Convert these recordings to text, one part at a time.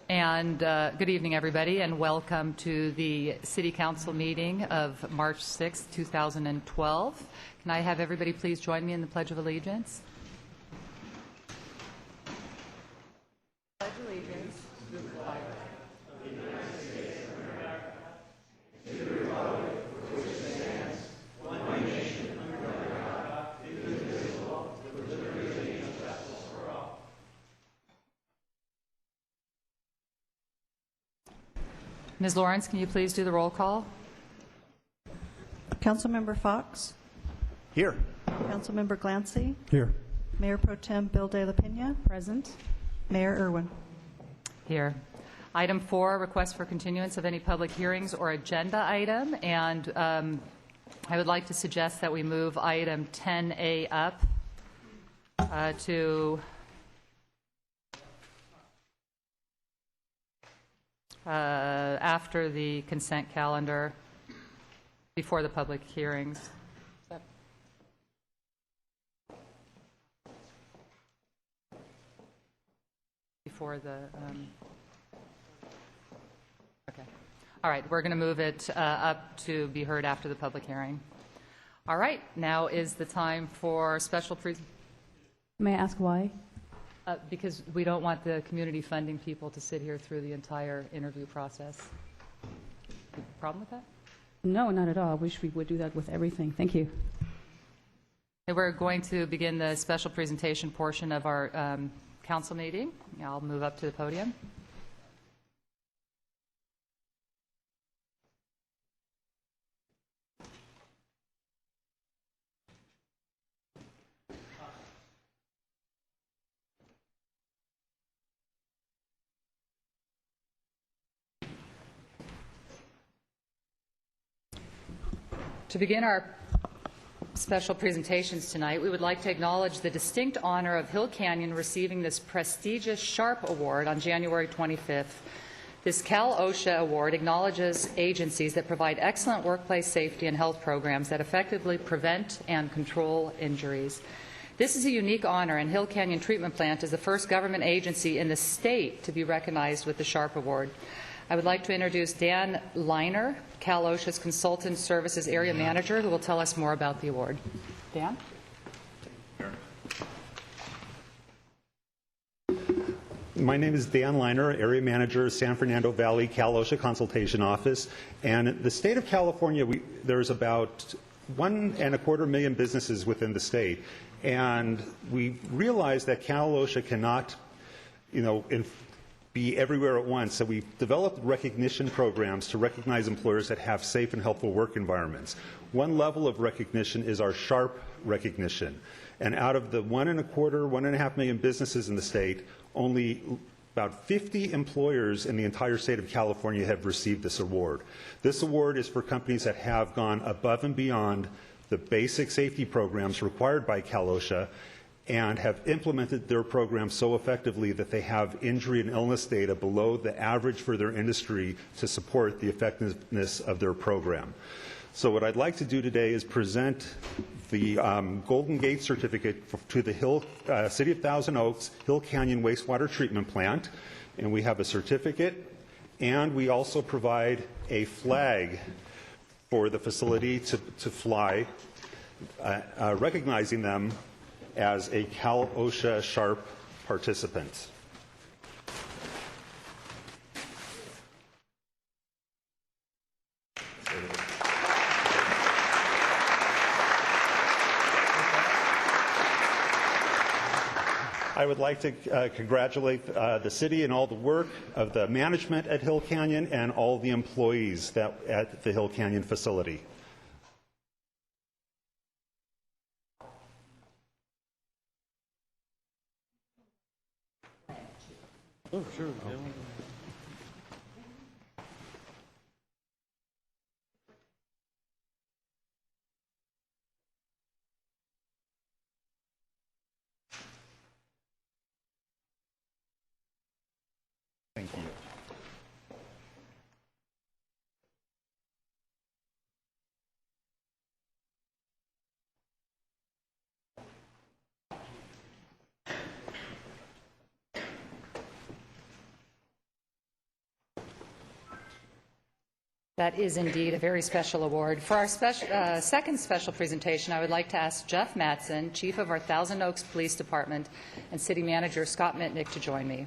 And good evening, everybody, and welcome to the City Council meeting of March 6, 2012. Can I have everybody please join me in the Pledge of Allegiance? Pledge allegiance to the flag of the United States of America, to the republic for which it stands, one nation under God, indivisible, with liberty and justice for all. Ms. Lawrence, can you please do the roll call? Councilmember Fox? Here. Councilmember Glancy? Here. Mayor Pro Tem Bill De La Pena? Present. Mayor Irwin? Here. Item 4, request for continuance of any public hearings or agenda item. And I would like to suggest that we move item 10A up to after the consent calendar, before the public hearings. Before the, okay. All right, we're going to move it up to be heard after the public hearing. All right, now is the time for special May I ask why? because we don't want the community funding people to sit here through the entire interview process. Problem with that? No, not at all. I wish we would do that with everything. Thank you. Okay, we're going to begin the special presentation portion of our council meeting. I'll move up to the podium. To begin our special presentations tonight, we would like to acknowledge the distinct honor of Hill Canyon receiving this prestigious SHARP Award on January 25th. This Cal OSHA Award acknowledges agencies that provide excellent workplace safety and health programs that effectively prevent and control injuries. This is a unique honor, and Hill Canyon Treatment Plant is the first government agency in the state to be recognized with the SHARP Award. I would like to introduce Dan Leiner, Cal OSHA's Consultant Services Area Manager, who will tell us more about the award. Dan? My name is Dan Leiner, Area Manager, San Fernando Valley Cal OSHA Consultation Office. And in the state of California, there's about 1.25 million businesses within the state. And we realized that Cal OSHA cannot, be everywhere at once. So we've developed recognition programs to recognize employers that have safe and helpful work environments. One level of recognition is our SHARP recognition. And out of the 1.5 million businesses in the state, only about 50 employers in the entire state of California have received this award. This award is for companies that have gone above and beyond the basic safety programs required by Cal OSHA and have implemented their program so effectively that they have injury and illness data below the average for their industry to support the effectiveness of their program. So what I'd like to do today is present the Golden Gate Certificate to the City of Thousand Oaks Hill Canyon Wastewater Treatment Plant. And we have a certificate, and we also provide a flag for the facility to fly, recognizing them as a Cal OSHA SHARP participant. I would like to congratulate the city and all the work of the management at Hill Canyon and all the employees at the Hill Canyon facility. Oh, sure. Thank you. That is indeed a very special award. For our second special presentation, I would like to ask Jeff Matson, Chief of our Thousand Oaks Police Department, and City Manager Scott Mitnick to join me.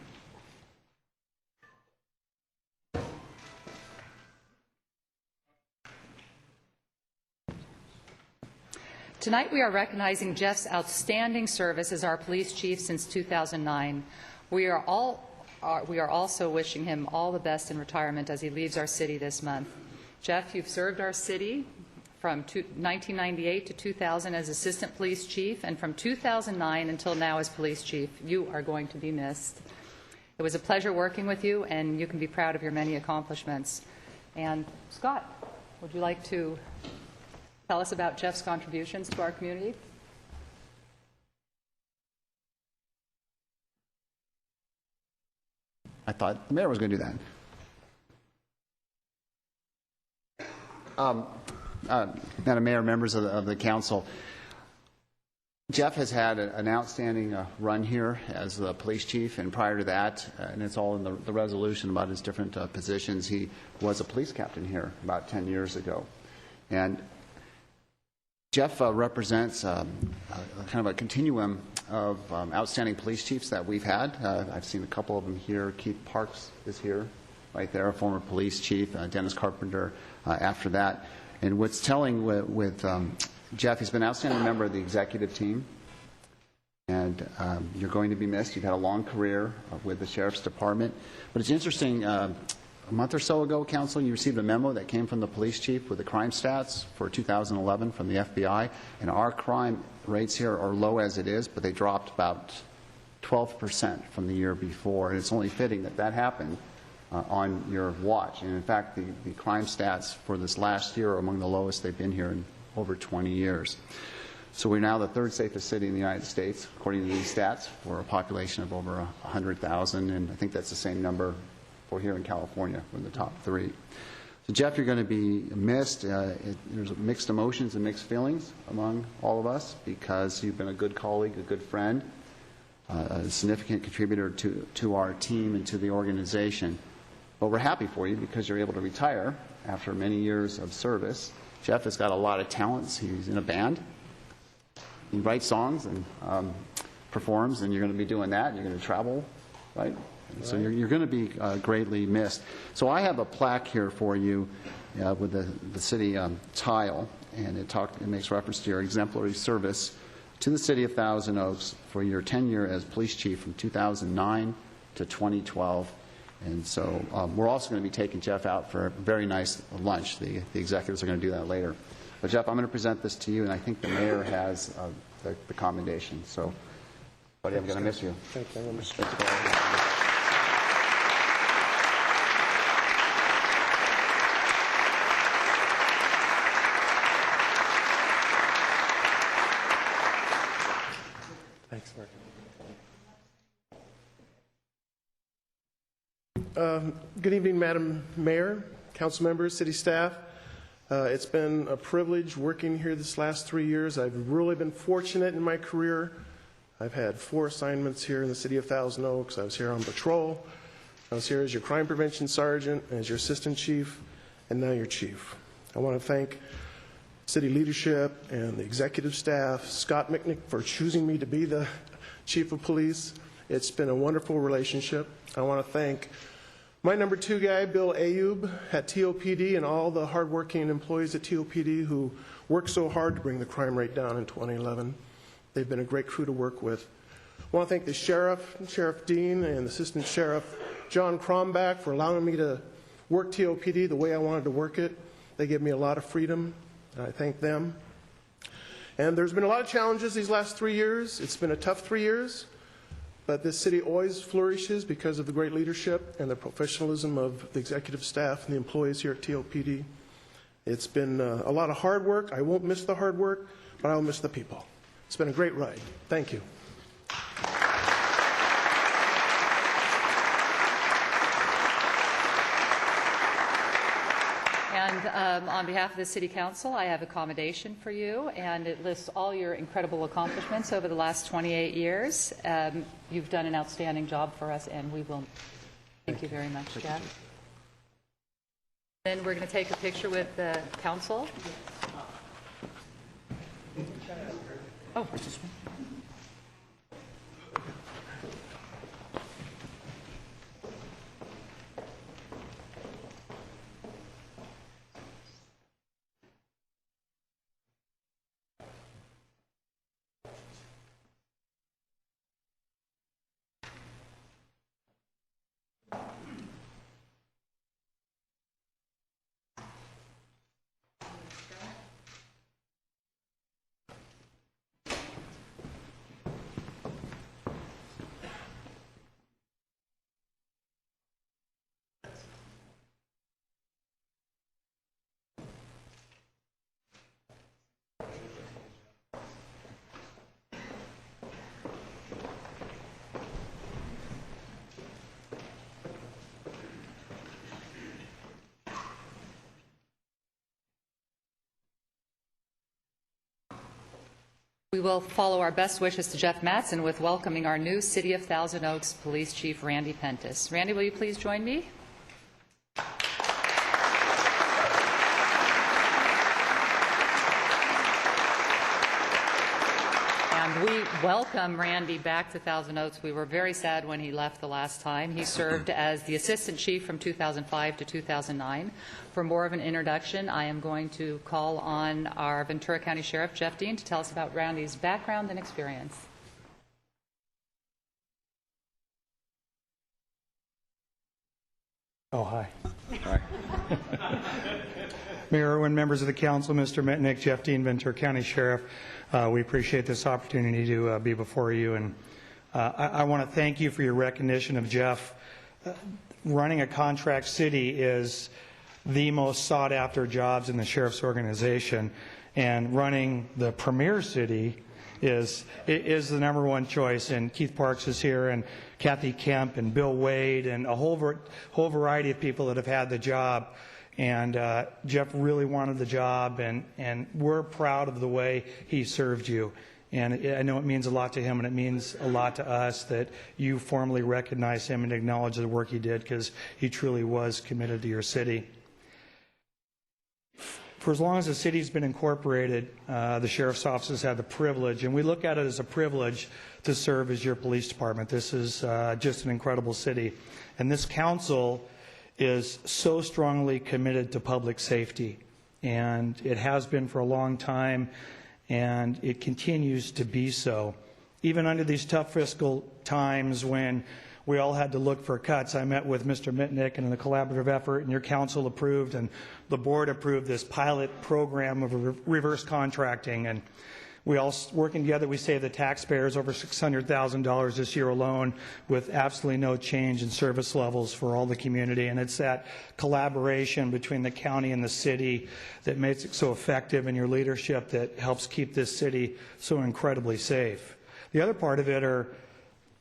Tonight we are recognizing Jeff's outstanding service as our police chief since 2009. We are also wishing him all the best in retirement as he leaves our city this month. Jeff, you've served our city from 1998 to 2000 as assistant police chief, and from 2009 until now as police chief. You are going to be missed. It was a pleasure working with you, and you can be proud of your many accomplishments. And Scott, would you like to tell us about Jeff's contributions to our community? I thought the mayor was going to do that. Madam Mayor, members of the council, Jeff has had an outstanding run here as the police chief, and prior to that, and it's all in the resolution about his different positions, he was a police captain here about 10 years ago. And Jeff represents kind of a continuum of outstanding police chiefs that we've had. I've seen a couple of them here. Keith Parks is here, right there, a former police chief. Dennis Carpenter after that. And what's telling with Jeff, he's been an outstanding member of the executive team. And you're going to be missed. You've had a long career with the Sheriff's Department. But it's interesting, a month or so ago, Council, you received a memo that came from the police chief with the crime stats for 2011 from the FBI. And our crime rates here are low as it is, but they dropped about 12% from the year before. And it's only fitting that that happened on your watch. And in fact, the crime stats for this last year are among the lowest they've been here in over 20 years. So we're now the third safest city in the United States, according to these stats, for a population of over 100,000. And I think that's the same number for here in California. We're in the top three. So Jeff, you're going to be missed. There's mixed emotions and mixed feelings among all of us because you've been a good colleague, a good friend, a significant contributor to our team and to the organization. But we're happy for you because you're able to retire after many years of service. Jeff has got a lot of talents. He's in a band. He writes songs and performs, and you're going to be doing that. You're going to travel, right? So you're going to be greatly missed. So I have a plaque here for you with the city tile, and it makes reference to your exemplary service to the city of Thousand Oaks for your tenure as police chief from 2009 to 2012. And so we're also going to be taking Jeff out for a very nice lunch. The executives are going to do that later. But Jeff, I'm going to present this to you, and I think the mayor has the commendation. So, buddy, I'm going to miss you. Thank you very much. Thanks, Mark. Good evening, Madam Mayor, council members, city staff. It's been a privilege working here this last 3 years. I've really been fortunate in my career. I've had 4 assignments here in the city of Thousand Oaks. I was here on patrol. I was here as your crime prevention sergeant, as your assistant chief, and now your chief. I want to thank city leadership and the executive staff, Scott Mitnick, for choosing me to be the chief of police. It's been a wonderful relationship. I want to thank my number 2 guy, Bill Ayub, at TOPD, and all the hardworking employees at TOPD who worked so hard to bring the crime rate down in 2011. They've been a great crew to work with. I want to thank the Sheriff Dean, and Assistant Sheriff John Cromback for allowing me to work TOPD the way I wanted to work it. They gave me a lot of freedom, and I thank them. And there's been a lot of challenges these last 3 years. It's been a tough 3 years, but this city always flourishes because of the great leadership and the professionalism of the executive staff and the employees here at TOPD. It's been a lot of hard work. I won't miss the hard work, but I'll miss the people. It's been a great ride. Thank you. And on behalf of the City Council, I have a commendation for you, and it lists all your incredible accomplishments over the last 28 years. You've done an outstanding job for us, and we will thank you very much, Jeff. Then we're going to take a picture with the council. Oh, we will follow our best wishes to Jeff Mattson with welcoming our new City of Thousand Oaks Police Chief, Randy Pentis. Randy, will you please join me? And we welcome Randy back to Thousand Oaks. We were very sad when he left the last time. He served as the Assistant Chief from 2005 to 2009. For more of an introduction, I am going to call on our Ventura County Sheriff, Jeff Dean, to tell us about Randy's background and experience. Oh, hi. Hi. Mayor Irwin, members of the council, Mr. Mitnick, Jeff Dean, Ventura County Sheriff, we appreciate this opportunity to be before you. And I want to thank you for your recognition of Jeff. Running a contract city is the most sought after jobs in the sheriff's organization, and running the premier city is the number one choice. And Keith Parks is here, and Kathy Kemp, and Bill Wade, and a whole variety of people that have had the job. And Jeff really wanted the job, and we're proud of the way he served you. And I know it means a lot to him, and it means a lot to us that you formally recognize him and acknowledge the work he did, because he truly was committed to your city. For as long as the city's been incorporated, the sheriff's office has had the privilege, and we look at it as a privilege, to serve as your police department. This is just an incredible city. And this council is so strongly committed to public safety, and it has been for a long time, and it continues to be so. Even under these tough fiscal times when we all had to look for cuts, I met with Mr. Mitnick and in a collaborative effort, and your council approved and the board approved this pilot program of reverse contracting. And we all, working together, we saved the taxpayers over $600,000 this year alone, with absolutely no change in service levels for all the community. And it's that collaboration between the county and the city that makes it so effective, and your leadership that helps keep this city so incredibly safe. The other part of it are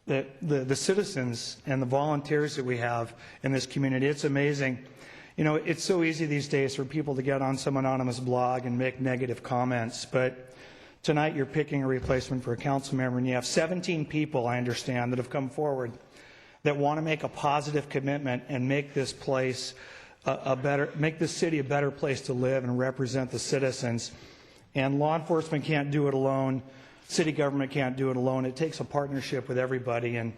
the citizens and the volunteers that we have in this community. It's amazing. You know, it's so easy these days for people to get on some anonymous blog and make negative comments, but tonight you're picking a replacement for a council member, and you have 17 people, I understand, that have come forward that want to make a positive commitment and make this place make this city a better place to live and represent the citizens. And law enforcement can't do it alone. City government can't do it alone. It takes a partnership with everybody, and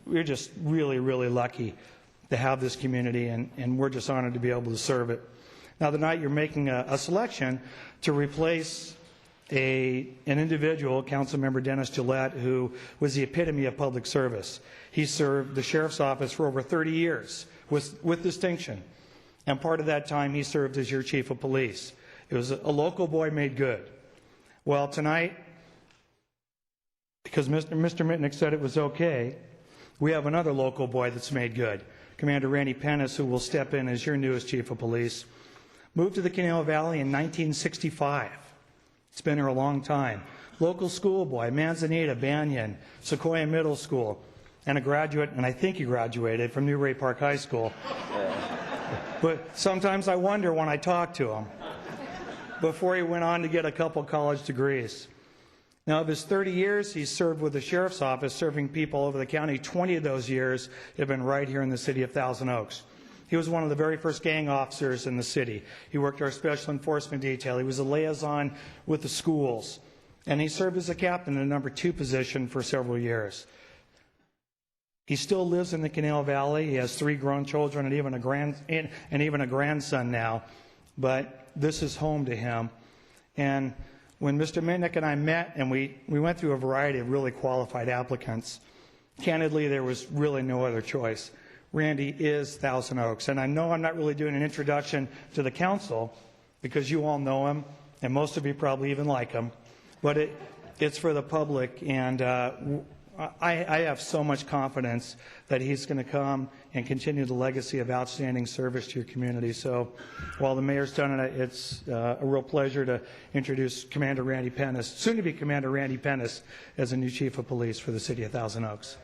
we're just really, really lucky to have this community, and we're just honored to be able to serve it. Now, tonight you're making a selection to replace an individual, Councilmember Dennis Gillette, who was the epitome of public service. He served the sheriff's office for over 30 years with distinction. And part of that time, he served as your chief of police. It was a local boy made good. Well, tonight, because Mr. Mitnick said it was okay, we have another local boy that's made good. Commander Randy Pennis, who will step in as your newest chief of police, moved to the Canal Valley in 1965. It's been here a long time. Local schoolboy, Manzanita, Banyan, Sequoia Middle School, and a graduate, and I think he graduated from Newbury Park High School. But sometimes I wonder when I talk to him, before he went on to get a couple college degrees. Now, of his 30 years, he's served with the sheriff's office, serving people over the county. 20 of those years have been right here in the city of Thousand Oaks. He was one of the very first gang officers in the city. He worked our special enforcement detail. He was a liaison with the schools. And he served as a captain in a number 2 position for several years. He still lives in the Canal Valley. He has 3 grown children and even a grandson now. But this is home to him. And when Mr. Mitnick and I met, and we went through a variety of really qualified applicants, candidly, there was really no other choice. Randy is Thousand Oaks. And I know I'm not really doing an introduction to the council, because you all know him, and most of you probably even like him. But it's for the public, and I have so much confidence that he's going to come and continue the legacy of outstanding service to your community. So while the mayor's done it, it's a real pleasure to introduce Commander Randy Pennis, soon to be Commander Randy Pennis, as a new chief of police for the city of Thousand Oaks.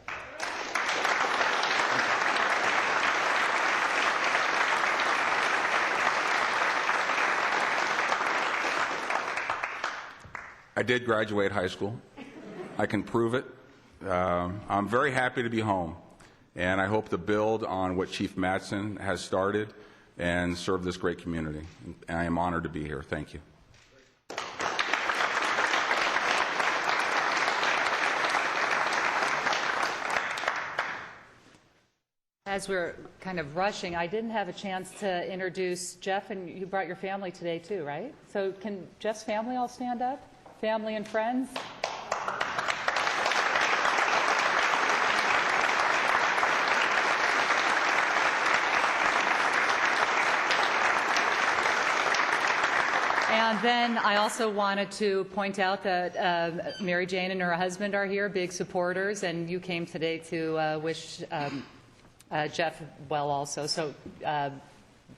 I did graduate high school. I can prove it. I'm very happy to be home, and I hope to build on what Chief Mattson has started and serve this great community. And I am honored to be here. Thank you. As we're kind of rushing, I didn't have a chance to introduce Jeff, and you brought your family today too, right? So can Jeff's family all stand up? Family and friends? And then I also wanted to point out that Mary Jane and her husband are here, big supporters, and you came today to wish Jeff well also. So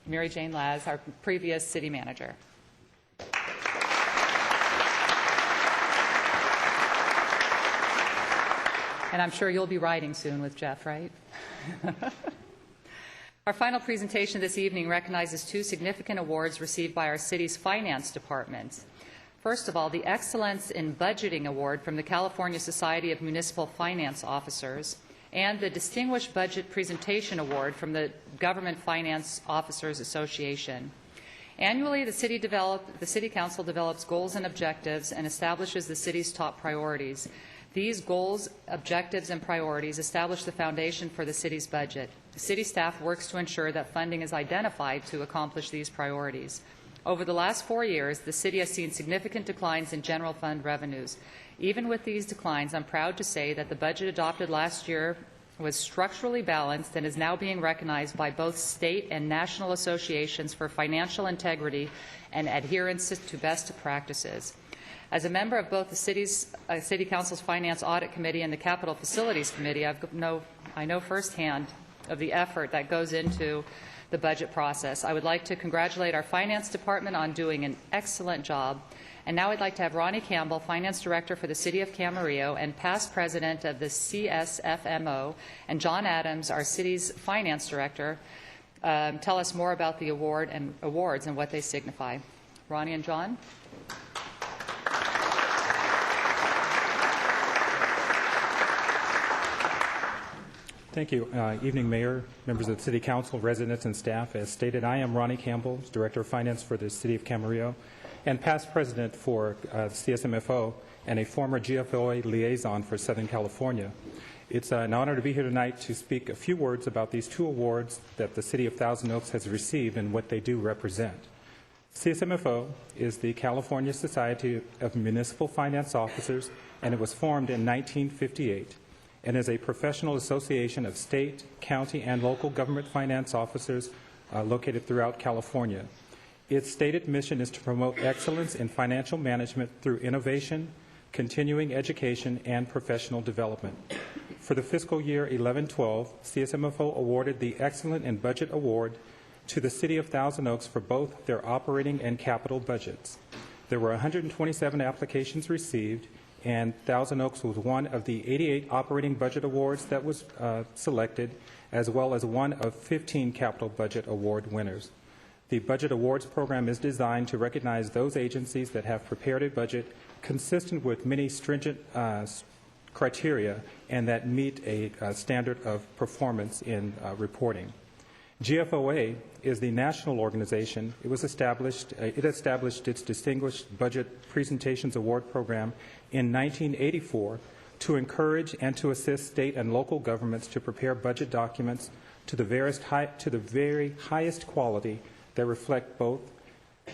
Mary Jane Laz, our previous city manager. And I'm sure you'll be riding soon with Jeff, right? Our final presentation this evening recognizes 2 significant awards received by our city's finance department. First of all, the Excellence in Budgeting Award from the California Society of Municipal Finance Officers, and the Distinguished Budget Presentation Award from the Government Finance Officers Association. Annually, the City Council develops goals and objectives and establishes the city's top priorities. These goals, objectives, and priorities establish the foundation for the city's budget. The city staff works to ensure that funding is identified to accomplish these priorities. Over the last 4 years, the city has seen significant declines in general fund revenues. Even with these declines, I'm proud to say that the budget adopted last year was structurally balanced and is now being recognized by both state and national associations for financial integrity and adherence to best practices. As a member of both the City Council's Finance Audit Committee and the Capital Facilities Committee, I know firsthand of the effort that goes into the budget process. I would like to congratulate our Finance Department on doing an excellent job. And now I'd like to have Ronnie Campbell, Finance Director for the City of Camarillo and past President of the CSFMO, and John Adams, our city's Finance Director, tell us more about the awards and what they signify. Ronnie and John. Thank you. Evening, Mayor, members of the City Council, residents, and staff. As stated, I am Ronnie Campbell, Director of Finance for the City of Camarillo, and past President for CSMFO, and a former GFOA liaison for Southern California. It's an honor to be here tonight to speak a few words about these 2 awards that the City of Thousand Oaks has received and what they do represent. CSMFO is the California Society of Municipal Finance Officers, and it was formed in 1958 and is a professional association of state, county, and local government finance officers located throughout California. Its stated mission is to promote excellence in financial management through innovation, continuing education, and professional development. For the fiscal year 11-12, CSMFO awarded the Excellent in Budget Award to the City of Thousand Oaks for both their operating and capital budgets. There were 127 applications received, and Thousand Oaks was one of the 88 operating budget awards that was selected, as well as one of 15 capital budget award winners. The Budget Awards program is designed to recognize those agencies that have prepared a budget consistent with many stringent criteria and that meet a standard of performance in reporting. GFOA is the national organization. It established its Distinguished Budget Presentations Award program in 1984 to encourage and to assist state and local governments to prepare budget documents to the very highest quality that reflect both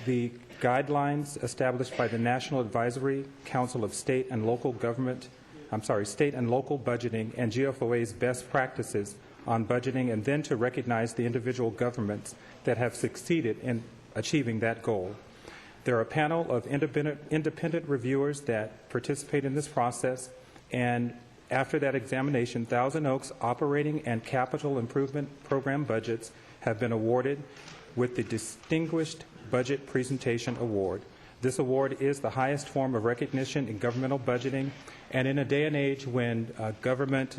the guidelines established by the National Advisory Council of State and Local Budgeting and GFOA's best practices on budgeting, and then to recognize the individual governments that have succeeded in achieving that goal. There are a panel of independent reviewers that participate in this process, and after that examination, Thousand Oaks operating and capital improvement program budgets have been awarded with the Distinguished Budget Presentation Award. This award is the highest form of recognition in governmental budgeting, and in a day and age when government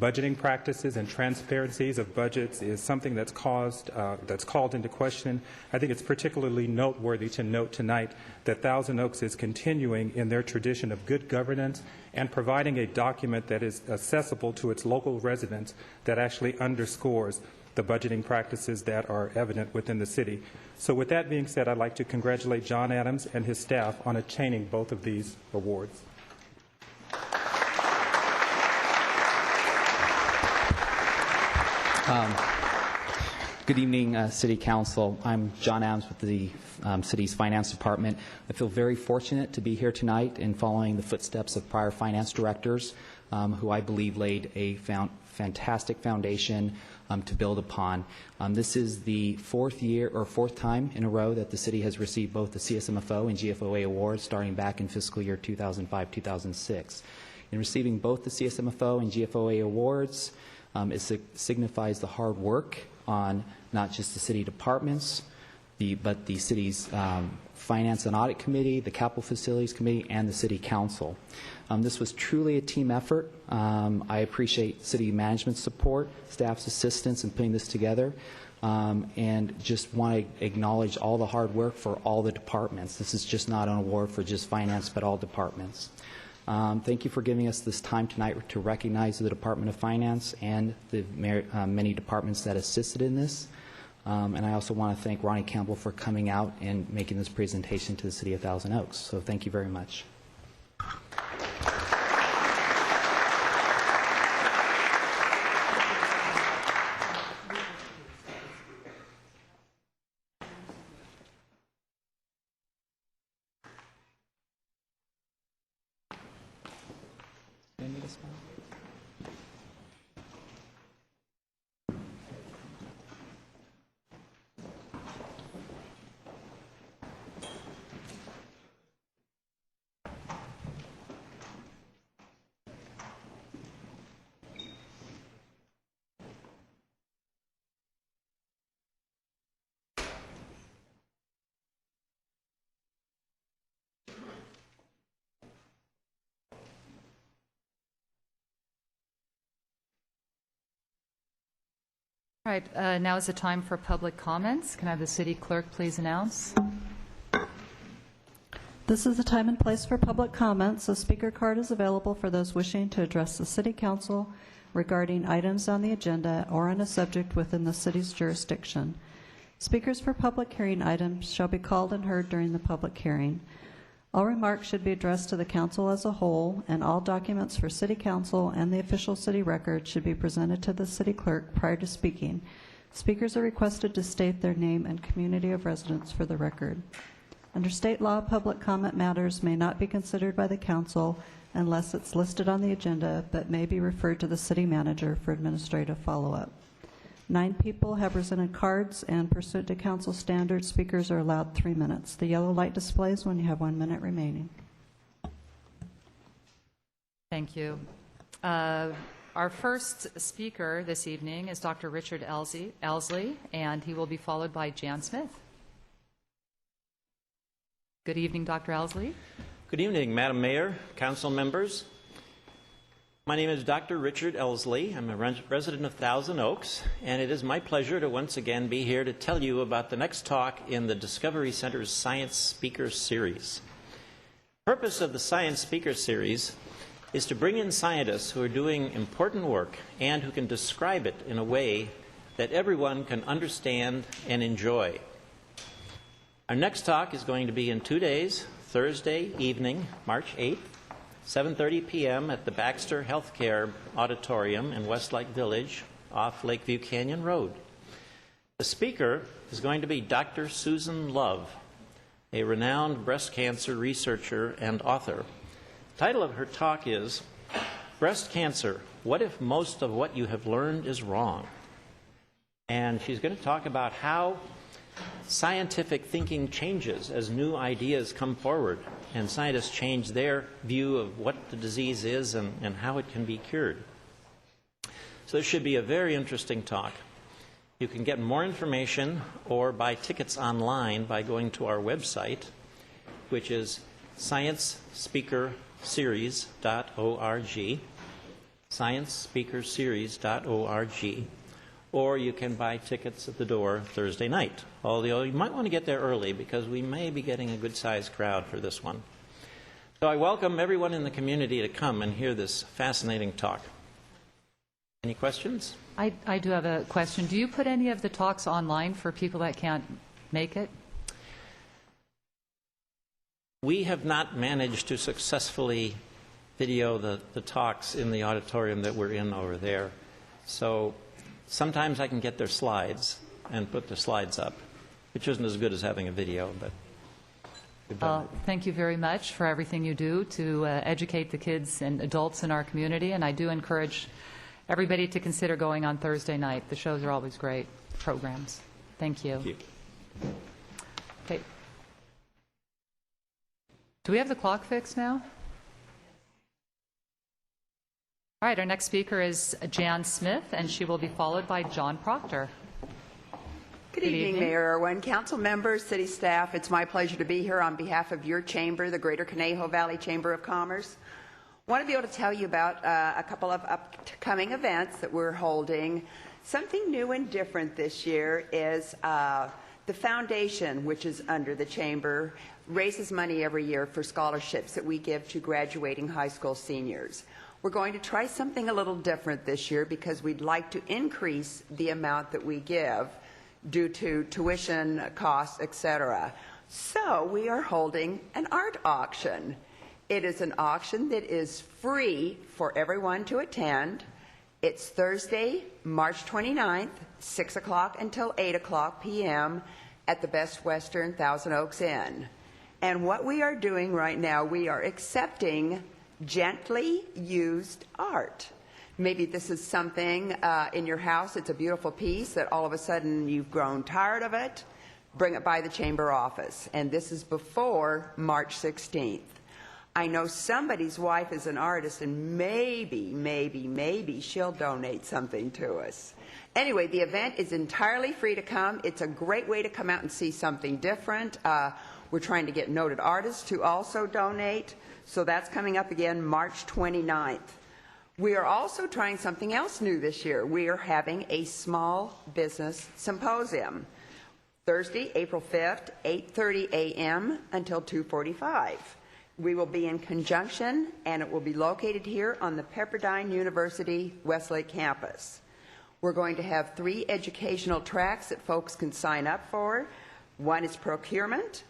budgeting practices and transparencies of budgets is something that's called into question, I think it's particularly noteworthy to note tonight that Thousand Oaks is continuing in their tradition of good governance and providing a document that is accessible to its local residents that actually underscores the budgeting practices that are evident within the city. So with that being said, I'd like to congratulate John Adams and his staff on attaining both of these awards. Good evening, City Council. I'm John Adams with the City's Finance Department. I feel very fortunate to be here tonight in following the footsteps of prior finance directors who I believe laid a fantastic foundation to build upon. This is the fourth time in a row that the City has received both the CSMFO and GFOA awards starting back in fiscal year 2005-2006. In receiving both the CSMFO and GFOA awards, it signifies the hard work on not just the city departments, but the city's Finance and Audit Committee, the Capital Facilities Committee, and the City Council. This was truly a team effort. I appreciate city management's support, staff's assistance in putting this together, and just want to acknowledge all the hard work for all the departments. This is just not an award for just finance, but all departments. Thank you for giving us this time tonight to recognize the Department of Finance and the many departments that assisted in this. And I also want to thank Ronnie Campbell for coming out and making this presentation to the City of Thousand Oaks. So thank you very much. All right, now is the time for public comments. Can I have the city clerk please announce? This is the time and place for public comments. A speaker card is available for those wishing to address the City Council regarding items on the agenda or on a subject within the city's jurisdiction. Speakers for public hearing items shall be called and heard during the public hearing. All remarks should be addressed to the council as a whole, and all documents for City Council and the official city record should be presented to the city clerk prior to speaking. Speakers are requested to state their name and community of residence for the record. Under state law, public comment matters may not be considered by the council unless it's listed on the agenda, but may be referred to the city manager for administrative follow-up. 9 people have presented cards, and pursuant to council standards, speakers are allowed 3 minutes. The yellow light displays when you have 1 minute remaining. Thank you. Our first speaker this evening is Dr. Richard Elsley, and he will be followed by Jan Smith. Good evening, Dr. Elsley. Good evening, Madam Mayor, council members. My name is Dr. Richard Elsley. I'm a resident of Thousand Oaks, and it is my pleasure to once again be here to tell you about the next talk in the Discovery Center's Science Speaker Series. The purpose of the Science Speaker Series is to bring in scientists who are doing important work and who can describe it in a way that everyone can understand and enjoy. Our next talk is going to be in 2 days, Thursday evening, March 8th, 7:30 p.m. at the Baxter Healthcare Auditorium in Westlake Village off Lakeview Canyon Road. The speaker is going to be Dr. Susan Love, a renowned breast cancer researcher and author. The title of her talk is Breast Cancer, What If Most of What You Have Learned Is Wrong? And she's going to talk about how scientific thinking changes as new ideas come forward and scientists change their view of what the disease is and how it can be cured. So this should be a very interesting talk. You can get more information or buy tickets online by going to our website, which is sciencespeakerseries.org, sciencespeakerseries.org, or you can buy tickets at the door Thursday night. Although you might want to get there early because we may be getting a good-sized crowd for this one. So I welcome everyone in the community to come and hear this fascinating talk. Any questions? I do have a question. Do you put any of the talks online for people that can't make it? We have not managed to successfully video the talks in the auditorium that we're in over there. So sometimes I can get their slides and put the slides up, which isn't as good as having a video, but we've done it. Thank you very much for everything you do to educate the kids and adults in our community, and I do encourage everybody to consider going on Thursday night. The shows are always great programs. Thank you. Thank you. Okay. Do we have the clock fixed now? All right, our next speaker is Jan Smith, and she will be followed by John Proctor. Good evening, Mayor Irwin, council members, city staff. It's my pleasure to be here on behalf of your chamber, the Greater Conejo Valley Chamber of Commerce. I want to be able to tell you about a couple of upcoming events that we're holding. Something new and different this year is the foundation, which is under the chamber, raises money every year for scholarships that we give to graduating high school seniors. We're going to try something a little different this year because we'd like to increase the amount that we give due to tuition costs, etc. So we are holding an art auction. It is an auction that is free for everyone to attend. It's Thursday, March 29th, 6 o'clock until 8 o'clock p.m. at the Best Western Thousand Oaks Inn. And what we are doing right now, we are accepting gently used art. Maybe this is something in your house, it's a beautiful piece that all of a sudden you've grown tired of it, bring it by the chamber office. And this is before March 16th. I know somebody's wife is an artist and maybe she'll donate something to us. Anyway, the event is entirely free to come. It's a great way to come out and see something different. We're trying to get noted artists to also donate. So that's coming up again March 29th. We are also trying something else new this year. We are having a small business symposium. Thursday, April 5th, 8:30 a.m. until 2:45. We will be in conjunction, and it will be located here on the Pepperdine University Westlake campus. We're going to have 3 educational tracks that folks can sign up for. One is procurement,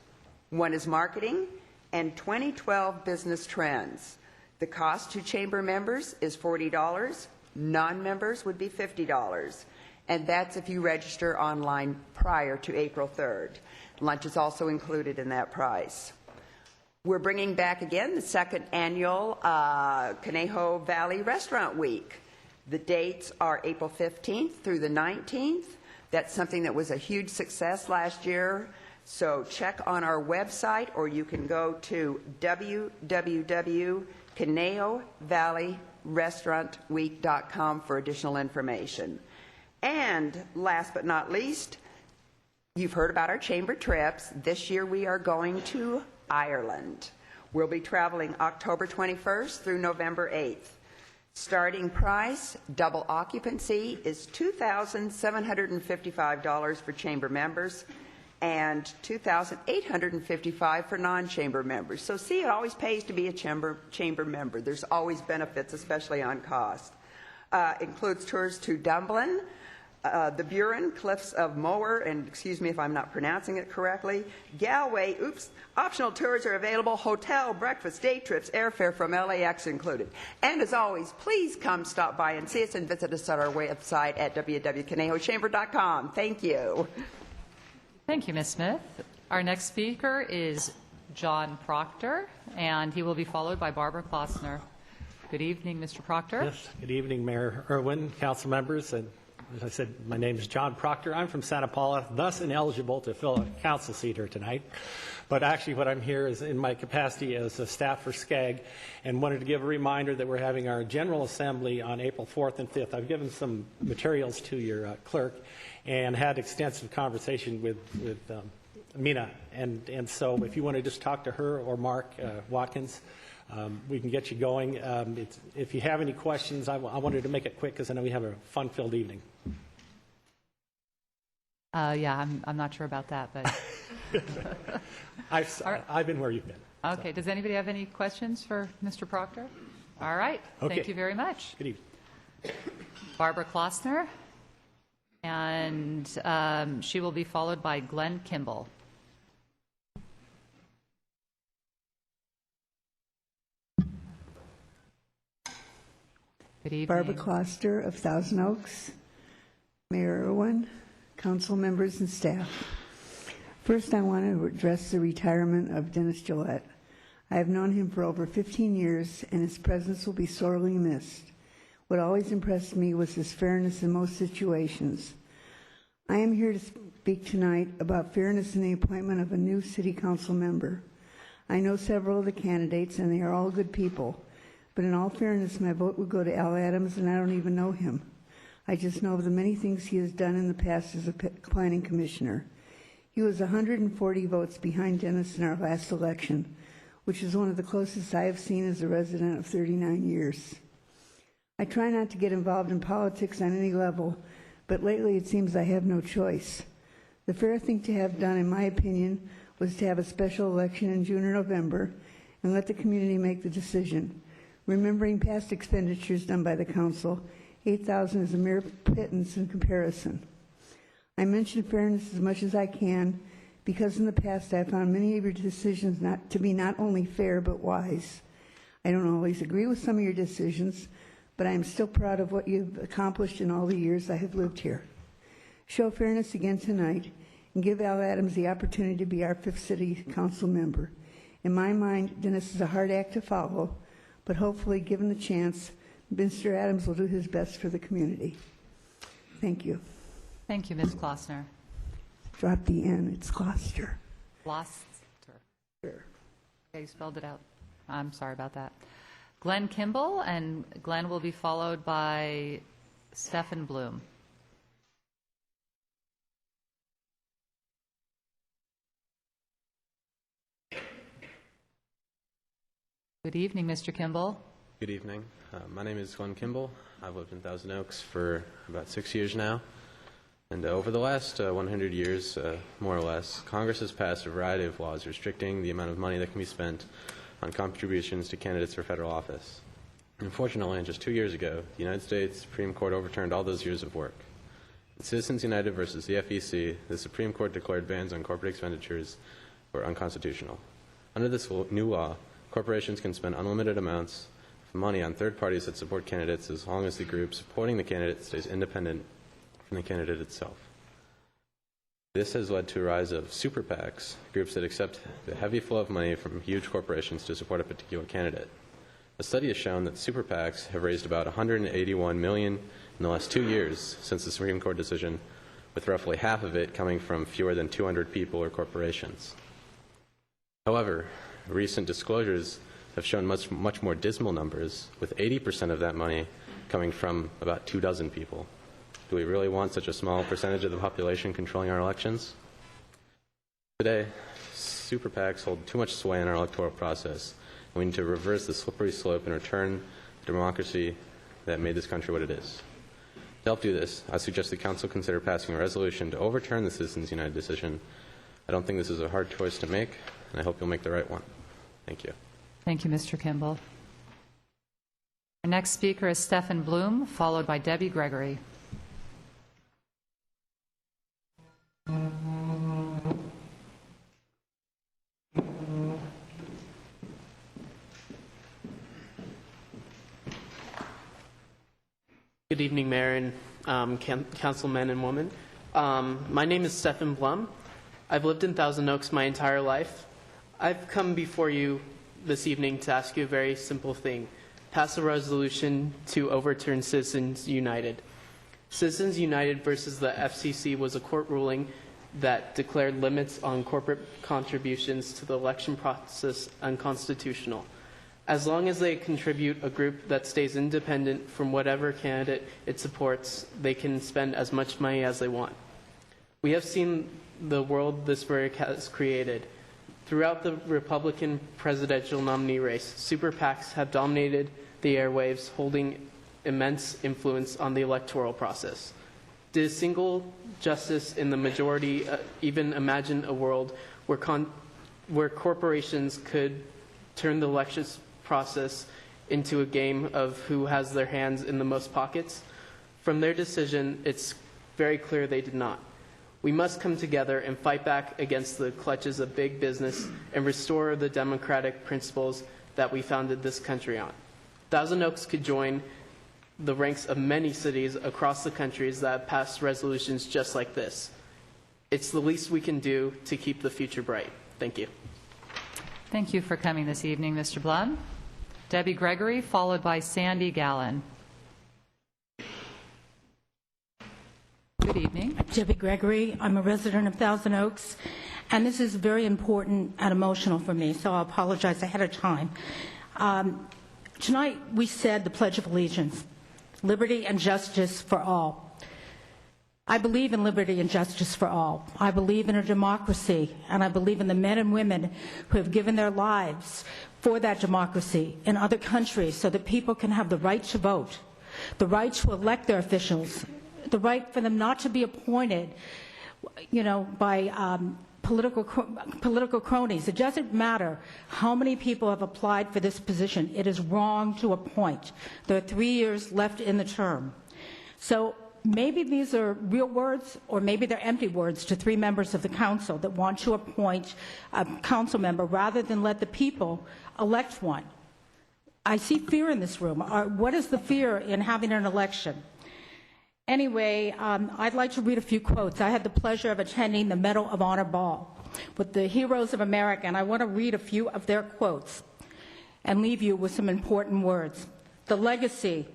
one is marketing, and 2012 business trends. The cost to chamber members is $40. Non-members would be $50. and that's if you register online prior to April 3rd. Lunch is also included in that price. We're bringing back again the second annual Conejo Valley Restaurant Week. The dates are April 15th through the 19th. That's something that was a huge success last year. So check on our website, or you can go to www.ConejoValleyRestaurantWeek.com for additional information. And last but not least, you've heard about our chamber trips. This year we are going to Ireland. We'll be traveling October 21st through November 8th. Starting price, double occupancy, is $2,755 for chamber members and $2,855 for non-chamber members. So see, it always pays to be a chamber member. There's always benefits, especially on cost. Includes tours to Dublin, the Burin, Cliffs of Moher, and excuse me if I'm not pronouncing it correctly, Galway, optional tours are available, hotel, breakfast, day trips, airfare from LAX included. And as always, please come stop by and see us and visit us at our website at www.conejochamber.com. Thank you. Thank you, Ms. Smith. Our next speaker is John Proctor, and he will be followed by Barbara Klossner. Good evening, Mr. Proctor. Yes, good evening, Mayor Irwin, council members, and as I said, my name is John Proctor. I'm from Santa Paula, thus ineligible to fill a council seat here tonight. But actually what I'm here is in my capacity as a staff for SCAG, and wanted to give a reminder that we're having our General Assembly on April 4th and 5th. I've given some materials to your clerk and had extensive conversation with Mina. And so if you want to just talk to her or Mark Watkins, we can get you going. If you have any questions, I wanted to make it quick because I know we have a fun-filled evening. Yeah, I'm not sure about that, but I've been where you've been. okay. Does anybody have any questions for Mr. Proctor? All right. Okay. Thank you very much. Good evening. Barbara Klossner, and she will be followed by Glenn Kimball. Good evening. Barbara Kloster of Thousand Oaks, Mayor Irwin, council members and staff. First, I want to address the retirement of Dennis Gillette. I have known him for over 15 years, and his presence will be sorely missed. What always impressed me was his fairness in most situations. I am here to speak tonight about fairness in the appointment of a new city council member. I know several of the candidates, and they are all good people. But in all fairness, my vote would go to Al Adams, and I don't even know him. I just know of the many things he has done in the past as a planning commissioner. He was 140 votes behind Dennis in our last election, which is one of the closest I have seen as a resident of 39 years. I try not to get involved in politics on any level, but lately it seems I have no choice. The fair thing to have done, in my opinion, was to have a special election in June or November and let the community make the decision. Remembering past expenditures done by the council, $8,000 is a mere pittance in comparison. I mention fairness as much as I can because in the past I found many of your decisions to be not only fair but wise. I don't always agree with some of your decisions, but I am still proud of what you've accomplished in all the years I have lived here. Show fairness again tonight and give Al Adams the opportunity to be our 5th city council member. In my mind, Dennis is a hard act to follow, but hopefully, given the chance, Mr. Adams will do his best for the community. Thank you. Thank you, Ms. Klossner. Drop the N, it's Gloucester. Gloucester. Okay, you spelled it out. I'm sorry about that. Glenn Kimball, and Glenn will be followed by Stephen Bloom. Good evening, Mr. Kimball. Good evening. My name is Glenn Kimball. I've lived in Thousand Oaks for about 6 years now. And over the last 100 years, more or less, Congress has passed a variety of laws restricting the amount of money that can be spent on contributions to candidates for federal office. Unfortunately, just 2 years ago, the United States Supreme Court overturned all those years of work. In Citizens United versus the FEC, the Supreme Court declared bans on corporate expenditures were unconstitutional. Under this new law, corporations can spend unlimited amounts of money on third parties that support candidates as long as the group supporting the candidate stays independent in the candidate itself. This has led to a rise of super PACs, groups that accept the heavy flow of money from huge corporations to support a particular candidate. A study has shown that super PACs have raised about $181 million in the last 2 years since the Supreme Court decision, with roughly half of it coming from fewer than 200 people or corporations. However, recent disclosures have shown much more dismal numbers, with 80% of that money coming from about 24 people. Do we really want such a small percentage of the population controlling our elections? Today, super PACs hold too much sway in our electoral process. We need to reverse the slippery slope and return the democracy that made this country what it is. To help do this, I suggest the Council consider passing a resolution to overturn the Citizens United decision. I don't think this is a hard choice to make, and I hope you'll make the right one. Thank you. Thank you, Mr. Kimball. Our next speaker is Stephen Bloom, followed by Debbie Gregory. Good evening, Mayor and councilmen and women. My name is Stephen Blum. I've lived in Thousand Oaks my entire life. I've come before you this evening to ask you a very simple thing. Pass a resolution to overturn Citizens United. Citizens United versus the FCC was a court ruling that declared limits on corporate contributions to the election process unconstitutional. As long as they contribute a group that stays independent from whatever candidate it supports, they can spend as much money as they want. We have seen the world this verdict has created. Throughout the Republican presidential nominee race, super PACs have dominated the airwaves, holding immense influence on the electoral process. Did a single justice in the majority even imagine a world where corporations could turn the elections process into a game of who has their hands in the most pockets? From their decision, it's very clear they did not. We must come together and fight back against the clutches of big business and restore the democratic principles that we founded this country on. Thousand Oaks could join the ranks of many cities across the countries that have passed resolutions just like this. It's the least we can do to keep the future bright. Thank you. Thank you for coming this evening, Mr. Blum. Debbie Gregory, followed by Sandy Gallen. Good evening. Debbie Gregory. I'm a resident of Thousand Oaks, and this is very important and emotional for me, so I apologize ahead of time. Tonight we said the Pledge of Allegiance, liberty and justice for all. I believe in liberty and justice for all. I believe in a democracy, and I believe in the men and women who have given their lives for that democracy in other countries so that people can have the right to vote, the right to elect their officials, the right for them not to be appointed, by political cronies. It doesn't matter how many people have applied for this position. It is wrong to appoint. There are 3 years left in the term. So maybe these are real words, or maybe they're empty words to 3 members of the council that want to appoint a council member rather than let the people elect one. I see fear in this room. What is the fear in having an election? Anyway, I'd like to read a few quotes. I had the pleasure of attending the Medal of Honor Ball with the heroes of America, and I want to read a few of their quotes and leave you with some important words. The legacy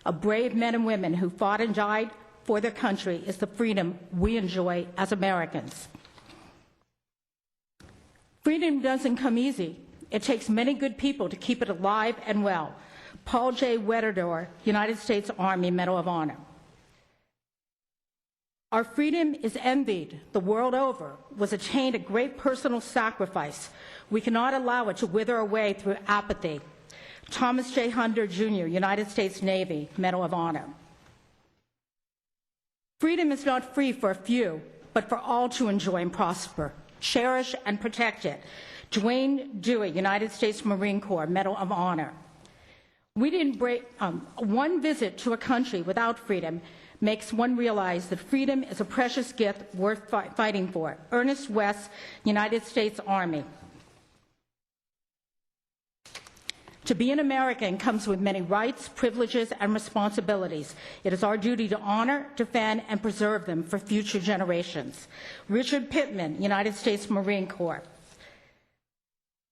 of brave men and women who fought and died for their country is the freedom we enjoy as Americans. Freedom doesn't come easy. It takes many good people to keep it alive and well. Paul J. Wederdor, United States Army Medal of Honor. Our freedom is envied the world over, was attained at great personal sacrifice. We cannot allow it to wither away through apathy. Thomas J. Hunter, Jr., United States Navy, Medal of Honor. Freedom is not free for a few, but for all to enjoy and prosper. Cherish and protect it. Dwayne Dewey, United States Marine Corps, Medal of Honor. We didn't break one visit to a country without freedom makes one realize that freedom is a precious gift worth fighting for. Ernest West, United States Army. To be an American comes with many rights, privileges, and responsibilities. It is our duty to honor, defend, and preserve them for future generations. Richard Pittman, United States Marine Corps.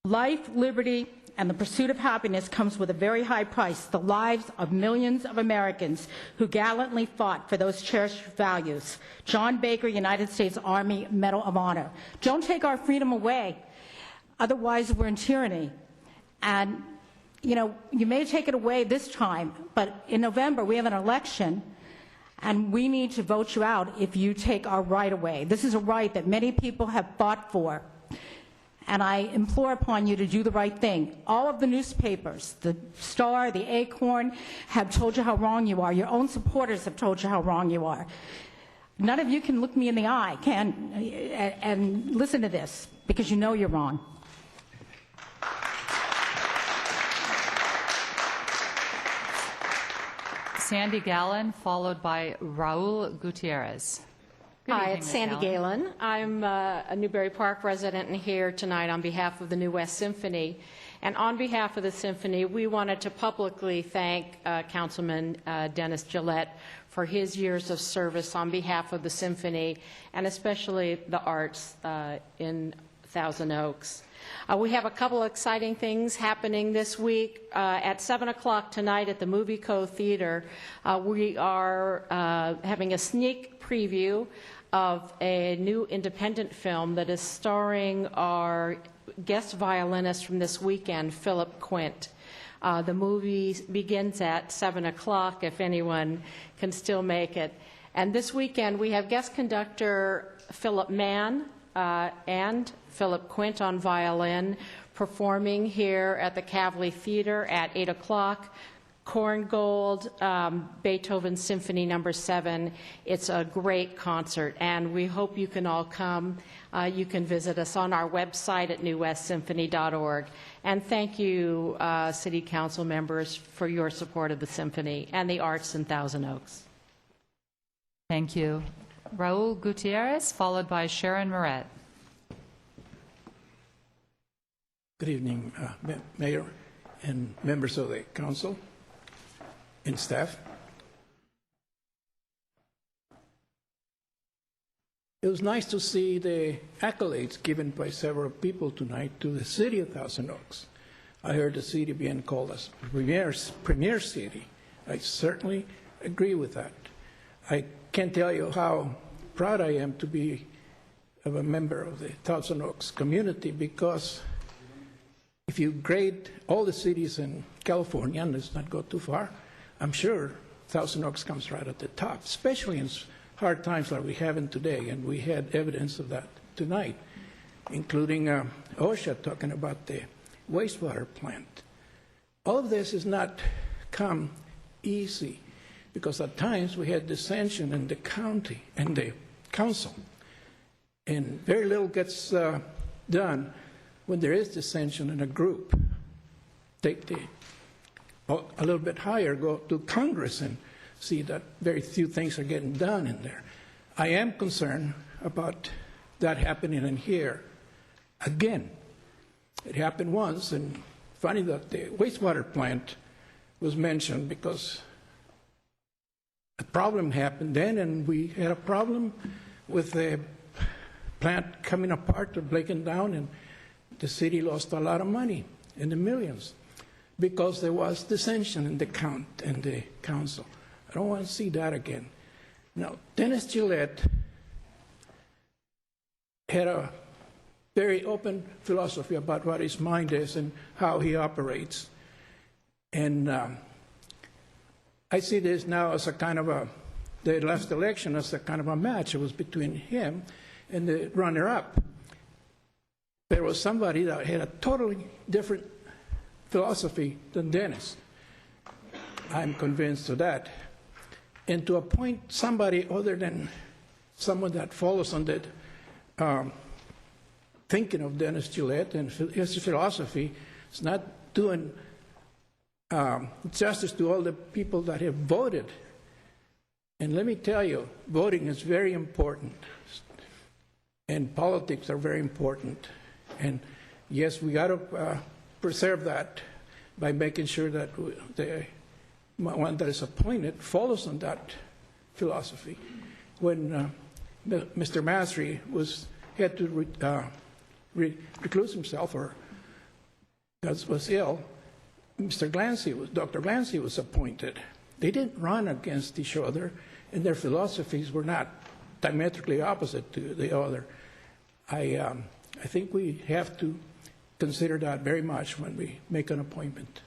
Life, liberty, and the pursuit of happiness comes with a very high price, the lives of millions of Americans who gallantly fought for those cherished values. John Baker, United States Army Medal of Honor. Don't take our freedom away, otherwise we're in tyranny. And you may take it away this time, but in November we have an election, and we need to vote you out if you take our right away. This is a right that many people have fought for, and I implore upon you to do the right thing. All of the newspapers, the Star, the Acorn, have told you how wrong you are. Your own supporters have told you how wrong you are. None of you can look me in the eye and listen to this, because you know you're wrong. Sandy Gallon, followed by Raul Gutierrez. Good Hi, evening, it's Ms. Sandy Gallon. Galen. I'm a Newbury Park resident and here tonight on behalf of the New West Symphony. And on behalf of the Symphony, we wanted to publicly thank Councilman Dennis Gillette for his years of service on behalf of the Symphony, and especially the arts in Thousand Oaks. We have a couple of exciting things happening this week. At 7 o'clock tonight at the Movie Co. Theater, we are having a sneak preview of a new independent film that is starring our guest violinist from this weekend, Philip Quint. The movie begins at 7 o'clock, if anyone can still make it. And this weekend, we have guest conductor Philip Mann and Philip Quint on violin performing here at the Kavli Theater at 8 o'clock. Korngold, Beethoven Symphony No. 7. It's a great concert, and we hope you can all come. You can visit us on our website at newwestsymphony.org. And thank you, City Council members, for your support of the Symphony and the arts in Thousand Oaks. Thank you. Raul Gutierrez, followed by Sharon Moret. Good evening, Mayor and members of the council and staff. It was nice to see the accolades given by several people tonight to the city of Thousand Oaks. I heard the city being called as premier city. I certainly agree with that. I can't tell you how proud I am to be a member of the Thousand Oaks community, because if you grade all the cities in California, and let's not go too far, I'm sure Thousand Oaks comes right at the top, especially in hard times like we have in today, and we had evidence of that tonight, including OSHA talking about the wastewater plant. All of this has not come easy, because at times we had dissension in the county and the council, and very little gets done when there is dissension in a group. Take a little bit higher, go to Congress and see that very few things are getting done in there. I am concerned about that happening in here again. It happened once, and funny that the wastewater plant was mentioned, because a problem happened then, and we had a problem with the plant coming apart or breaking down, and the city lost a lot of money, in the millions, because there was dissension in the council. I don't want to see that again. Now, Dennis Gillette had a very open philosophy about what his mind is and how he operates. And I see this now as a kind of the last election as a kind of a match. It was between him and the runner-up. There was somebody that had a totally different philosophy than Dennis. I'm convinced of that. And to appoint somebody other than someone that follows on that thinking of Dennis Gillette and his philosophy is not doing justice to all the people that have voted. And let me tell you, voting is very important, and politics are very important. And yes, we got to preserve that. by making sure that the one that is appointed follows on that philosophy. When Mr. Masri had to recluse himself or was ill, Dr. Glancy was appointed. They didn't run against each other, and their philosophies were not diametrically opposite to the other. I think we have to consider that very much when we make an appointment.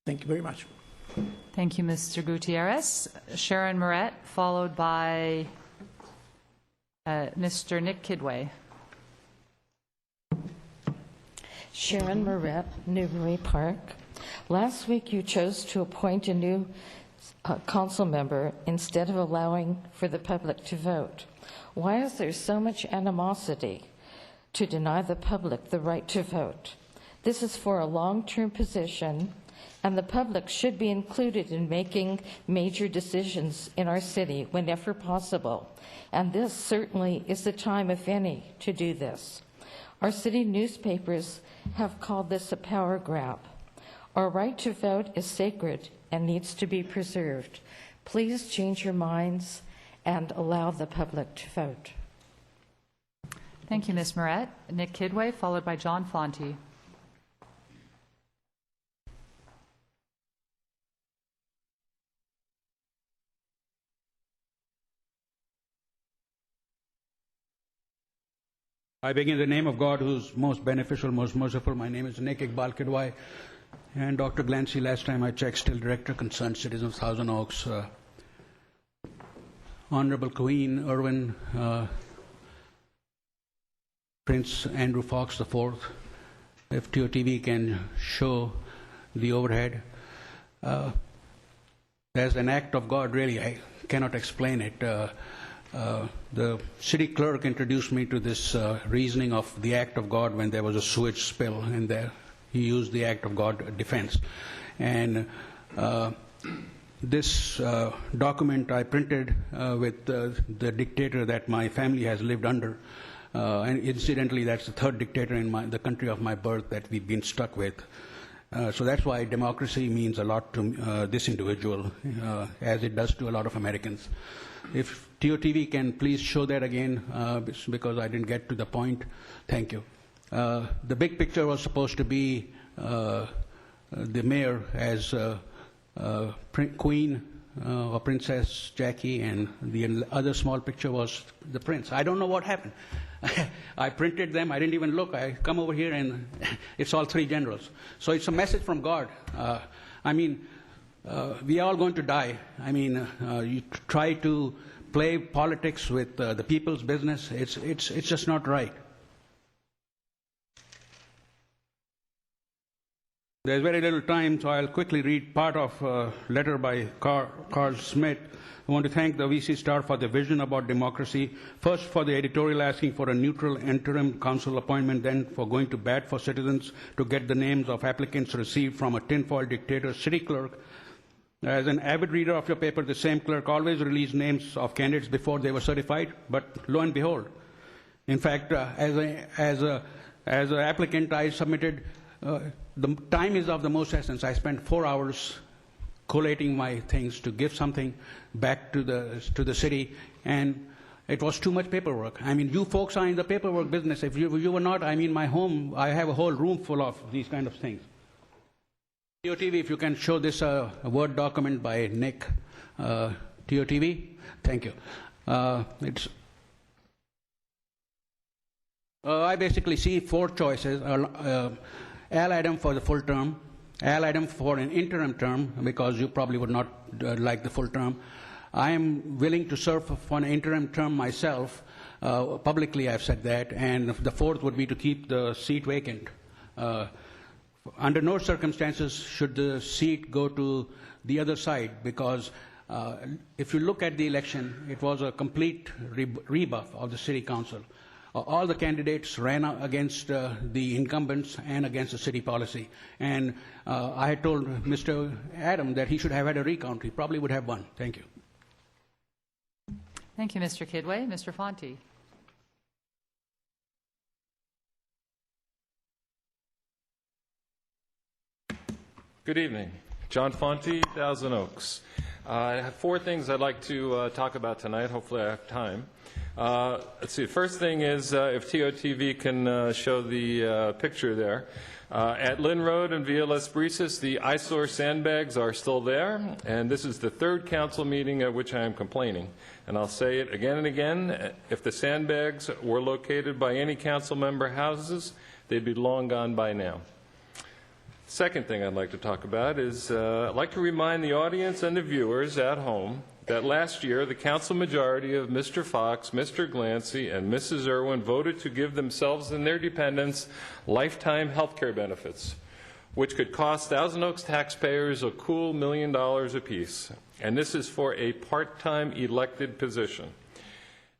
Thank you very much. Thank you, Mr. Gutierrez. Sharon Moret, followed by Mr. Nick Kidway. Sharon Moret, Newbury Park. Last week you chose to appoint a new council member instead of allowing for the public to vote. Why is there so much animosity to deny the public the right to vote? This is for a long-term position, and the public should be included in making major decisions in our city whenever possible. And this certainly is the time, if any, to do this. Our city newspapers have called this a power grab. Our right to vote is sacred and needs to be preserved. Please change your minds and allow the public to vote. Thank you, Ms. Moret. Nick Kidway, followed by John Fonti. I begin in the name of God, who's most beneficial, most merciful. My name is Nick Iqbal Kidwai, and Dr. Glancy, last time I checked, still Director, Concerned Citizens of Thousand Oaks. Honorable Queen Irwin, Prince Andrew Fox IV, if TOTV can show the overhead. As an act of God, really, I cannot explain it. The city clerk introduced me to this reasoning of the act of God when there was a sewage spill, and he used the act of God defense. And this document I printed with the dictator that my family has lived under. And incidentally, that's the third dictator in the country of my birth that we've been stuck with. So that's why democracy means a lot to this individual, as it does to a lot of Americans. If TOTV can please show that again, because I didn't get to the point. Thank you. The big picture was supposed to be the mayor as Queen or Princess Jackie, and the other small picture was the prince. I don't know what happened. I printed them. I didn't even look. I come over here, and it's all three generals. So it's a message from God. We are all going to die. You try to play politics with the people's business. It's just not right. There's very little time, so I'll quickly read part of a letter by Carl Smith. I want to thank the VC Star for the vision about democracy. First, for the editorial asking for a neutral interim council appointment, then for going to bat for citizens to get the names of applicants received from a tinfoil dictator city clerk. As an avid reader of your paper, the same clerk always released names of candidates before they were certified, but lo and behold. In fact, as an applicant, I submitted, the time is of the most essence. I spent 4 hours collating my things to give something back to the city, and it was too much paperwork. You folks are in the paperwork business. If you were not, my home, I have a whole room full of these kind of things. TOTV, if you can show this Word document by Nick, TOTV, thank you. I basically see 4 choices. Al Adam for the full term, Al Adam for an interim term, because you probably would not like the full term. I am willing to serve for an interim term myself. Publicly, I've said that. And the fourth would be to keep the seat vacant. Under no circumstances should the seat go to the other side, because if you look at the election, it was a complete rebuff of the city council. All the candidates ran against the incumbents and against the city policy. And I had told Mr. Adam that he should have had a recount. He probably would have won. Thank you. Thank you, Mr. Kidway. Mr. Fonti. Good evening. John Fonti, Thousand Oaks. I have four things I'd like to talk about tonight. Hopefully I have time. Let's see. The first thing is if TOTV can show the picture there. At Lynn Road and Via Las Brisas, the eyesore sandbags are still there, and this is the third council meeting at which I am complaining. And I'll say it again and again, if the sandbags were located by any council member houses, they'd be long gone by now. Second thing I'd like to talk about is I'd like to remind the audience and the viewers at home that last year the council majority of Mr. Fox, Mr. Glancy, and Mrs. Irwin voted to give themselves and their dependents lifetime health care benefits, which could cost Thousand Oaks taxpayers a cool $1 million apiece. And this is for a part-time elected position.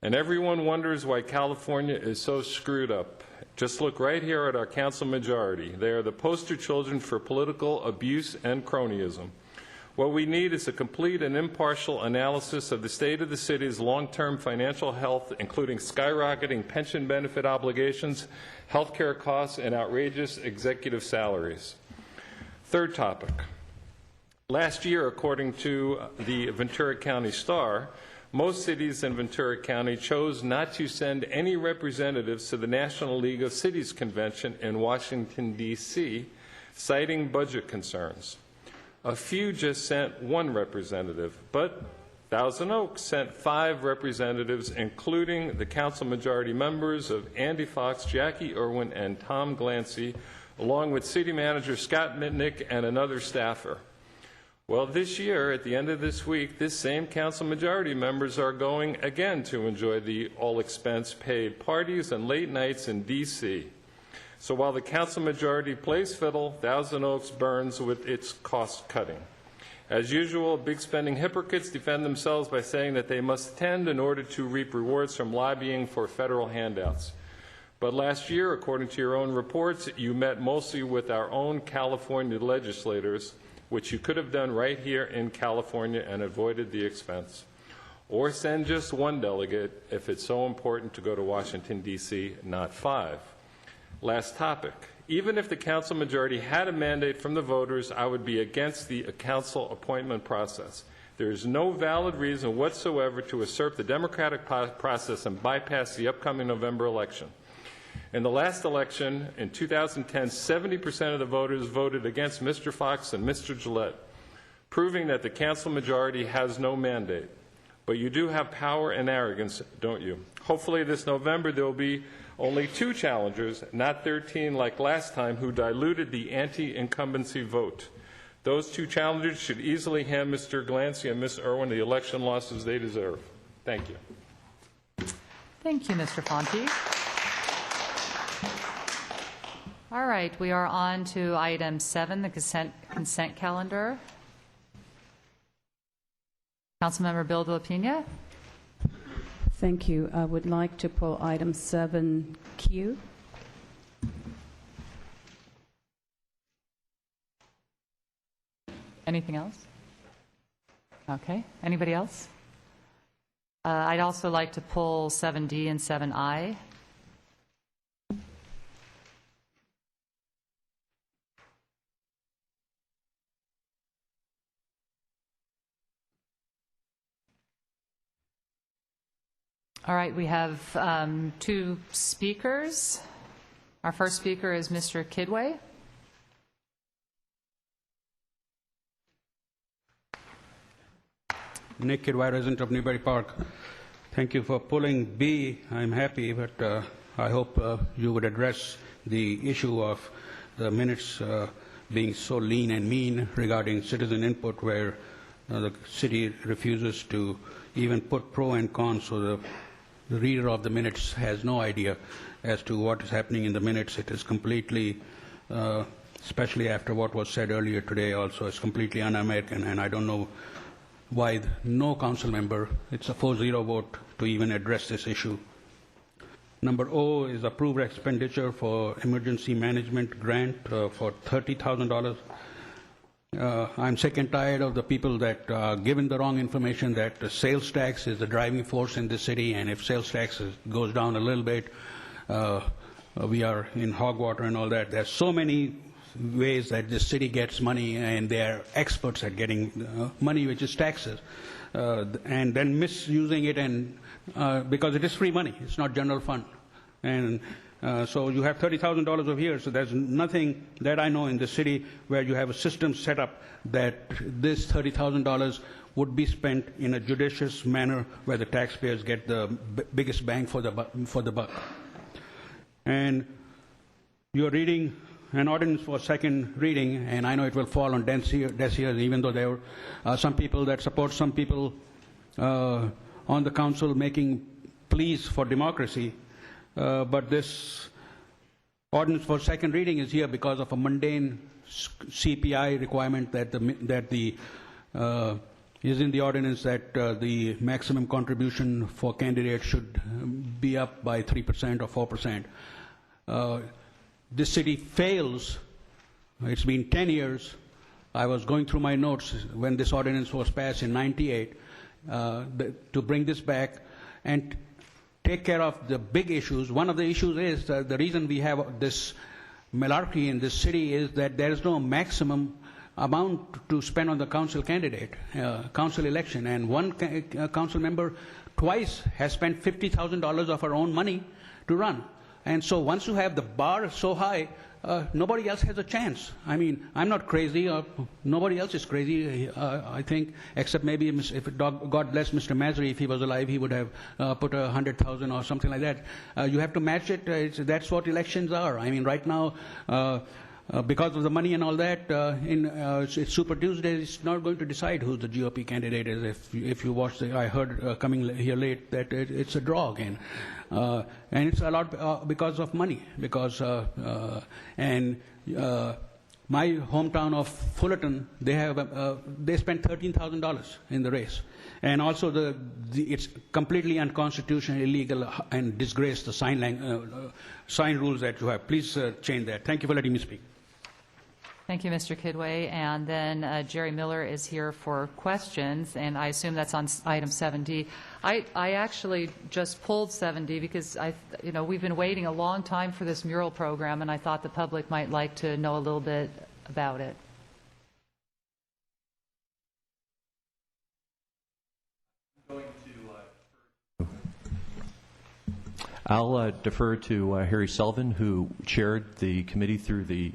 And everyone wonders why California is so screwed up. Just look right here at our council majority. They are the poster children for political abuse and cronyism. What we need is a complete and impartial analysis of the state of the city's long-term financial health, including skyrocketing pension benefit obligations, health care costs, and outrageous executive salaries. Third topic. Last year, according to the Ventura County Star, most cities in Ventura County chose not to send any representatives to the National League of Cities Convention in Washington, D.C., citing budget concerns. A few just sent one representative, but Thousand Oaks sent 5 representatives, including the council majority members of Andy Fox, Jackie Irwin, and Tom Glancy, along with city manager Scott Mitnick and another staffer. Well, this year, at the end of this week, this same council majority members are going again to enjoy the all-expense-paid parties and late nights in D.C. So while the council majority plays fiddle, Thousand Oaks burns with its cost-cutting. As usual, big spending hypocrites defend themselves by saying that they must attend in order to reap rewards from lobbying for federal handouts. But last year, according to your own reports, you met mostly with our own California legislators, which you could have done right here in California and avoided the expense. Or send just one delegate if it's so important to go to Washington, D.C., not 5. Last topic. Even if the council majority had a mandate from the voters, I would be against the council appointment process. There is no valid reason whatsoever to usurp the democratic process and bypass the upcoming November election. In the last election, in 2010, 70% of the voters voted against Mr. Fox and Mr. Gillette, proving that the council majority has no mandate. But you do have power and arrogance, don't you? Hopefully this November there will be only 2 challengers, not 13 like last time, who diluted the anti-incumbency vote. Those 2 challengers should easily hand Mr. Glancy and Ms. Irwin the election losses they deserve. Thank you. Thank you, Mr. Fonti. All right, we are on to item 7, the consent calendar. Councilmember Bill de la Pena. Thank you. I would like to pull item 7Q. Anything else? Okay. Anybody else? I'd also like to pull 7D and 7I. All right, we have 2 speakers. Our first speaker is Mr. Kidway. Nick Kidway, resident of Newbury Park. Thank you for pulling B. I'm happy, but I hope you would address the issue of the minutes being so lean and mean regarding citizen input, where the city refuses to even put pro and cons, so the reader of the minutes has no idea as to what is happening in the minutes. It is completely, especially after what was said earlier today also, it's completely un-American, and I don't know why no council member, it's a 4-0 vote to even address this issue. Number O is approved expenditure for emergency management grant for $30,000. I'm sick and tired of the people that are given the wrong information that the sales tax is the driving force in the city, and if sales tax goes down a little bit, we are in hog water and all that. There's so many ways that the city gets money, and they're experts at getting money, which is taxes, and then misusing it, and because it is free money, it's not general fund. And so you have $30,000 over here, so there's nothing that I know in the city where you have a system set up that this $30,000 would be spent in a judicious manner where the taxpayers get the biggest bang for the buck. And you're reading an ordinance for second reading, and I know it will fall on deaf ears, even though there are some people that support some people on the council making pleas for democracy. But this ordinance for second reading is here because of a mundane CPI requirement that is in the ordinance, that the maximum contribution for candidates should be up by 3% or 4%. This city fails. It's been 10 years. I was going through my notes when this ordinance was passed in '98 to bring this back and take care of the big issues. One of the issues is the reason we have this malarkey in this city is that there is no maximum amount to spend on the council candidate, council election. And one council member twice has spent $50,000 of her own money to run. And so once you have the bar so high, nobody else has a chance. I mean, I'm not crazy. Nobody else is crazy, I think, except maybe if God bless Mr. Masri, if he was alive, he would have put 100,000 or something like that. You have to match it. That's what elections are. I mean, right now, because of the money and all that, it's Super Tuesday, it's not going to decide who the GOP candidate is. If you watch I heard coming here late that it's a draw again. And it's a lot because of money. Because my hometown of Fullerton, they spent $13,000 in the race, and also it's completely unconstitutional, illegal, and disgrace the sign rules that you have. Please change that. Thank you for letting me speak. Thank you, Mr. Kidway. And then Jerry Miller is here for questions, and I assume that's on item 7D. I actually just pulled 7D because we've been waiting a long time for this mural program, and I thought the public might like to know a little bit about it. I'll defer to Harry Sullivan, who chaired the committee through the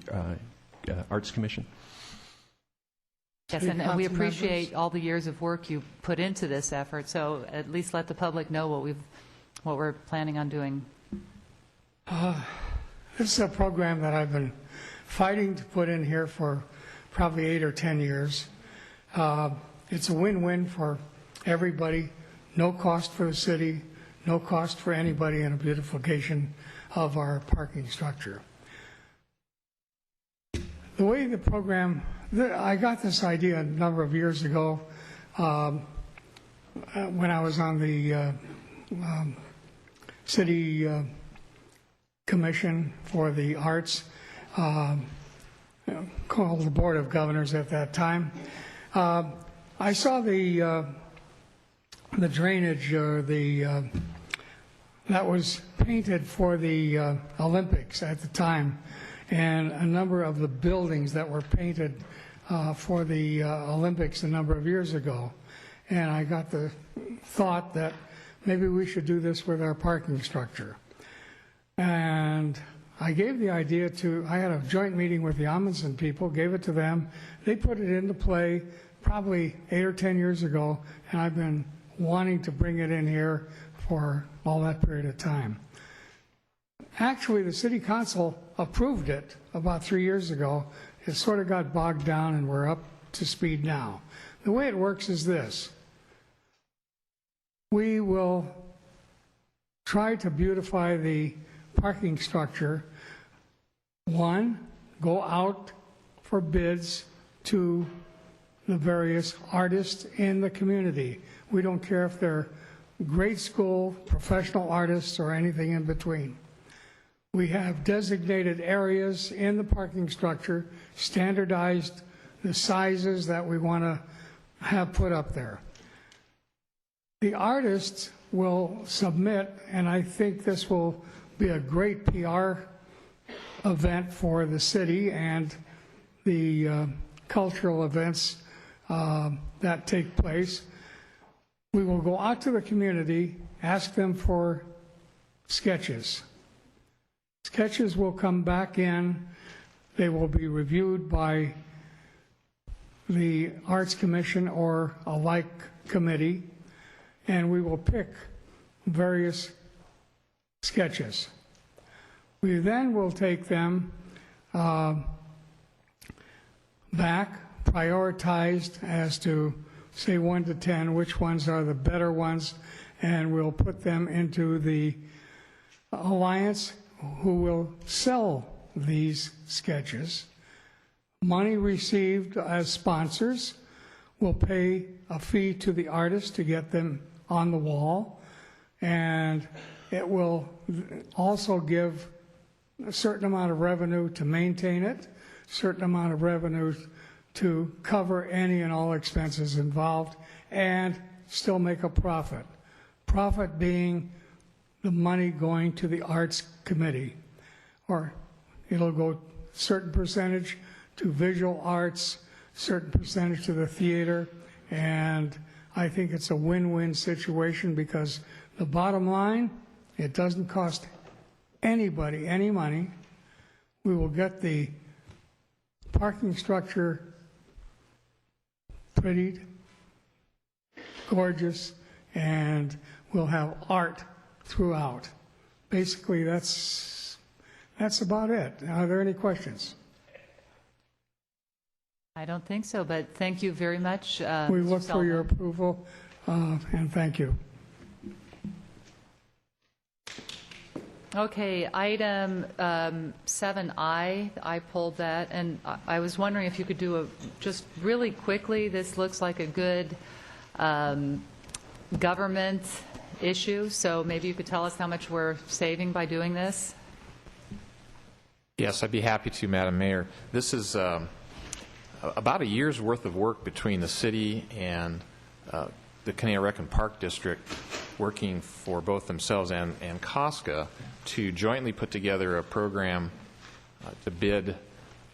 Arts Commission. Yes, and we appreciate all the years of work you put into this effort, so at least let the public know what we're planning on doing. This is a program that I've been fighting to put in here for probably 8 or 10 years. It's a win-win for everybody, no cost for the city, no cost for anybody, in a beautification of our parking structure. The way the program, I got this idea a number of years ago when I was on the city commission for the arts, called the Board of Governors at that time. I saw the drainage that was painted for the Olympics at the time, and a number of the buildings that were painted for the Olympics a number of years ago. And I got the thought that maybe we should do this with our parking structure. And I gave the idea I had a joint meeting with the Amundsen people, gave it to them. They put it into play probably 8 or 10 years ago, and I've been wanting to bring it in here for all that period of time. Actually, the city council approved it about 3 years ago. It sort of got bogged down, and we're up to speed now. The way it works is this. We will try to beautify the parking structure. One, go out for bids to the various artists in the community. We don't care if they're grade school, professional artists, or anything in between. We have designated areas in the parking structure, standardized the sizes that we want to have put up there. The artists will submit, and I think this will be a great PR event for the city and the cultural events that take place. We will go out to the community, ask them for sketches. Sketches will come back in. They will be reviewed by the Arts Commission or a like committee, and we will pick various sketches. We then will take them back, prioritized as to, say, 1 to 10, which ones are the better ones, and we'll put them into the alliance who will sell these sketches. Money received as sponsors will pay a fee to the artist to get them on the wall, and it will also give a certain amount of revenue to maintain it, a certain amount of revenue to cover any and all expenses involved, and still make a profit. Profit being the money going to the Arts Committee, or it'll go certain percentage to visual arts, certain percentage to the theater, and I think it's a win-win situation because the bottom line, it doesn't cost anybody any money. We will get the parking structure prettied, gorgeous, and we'll have art throughout. Basically, that's about it. Are there any questions? I don't think so, but thank you very much. We Mr. look for your Sullivan. approval, and thank you. Okay, item 7I, I pulled that, and I was wondering if you could do just really quickly, this looks like a good government issue, so maybe you could tell us how much we're saving by doing this? Yes, I'd be happy to, Madam Mayor. This is about a year's worth of work between the city and the Conejo-Recan Park District, working for both themselves and COSCA to jointly put together a program to bid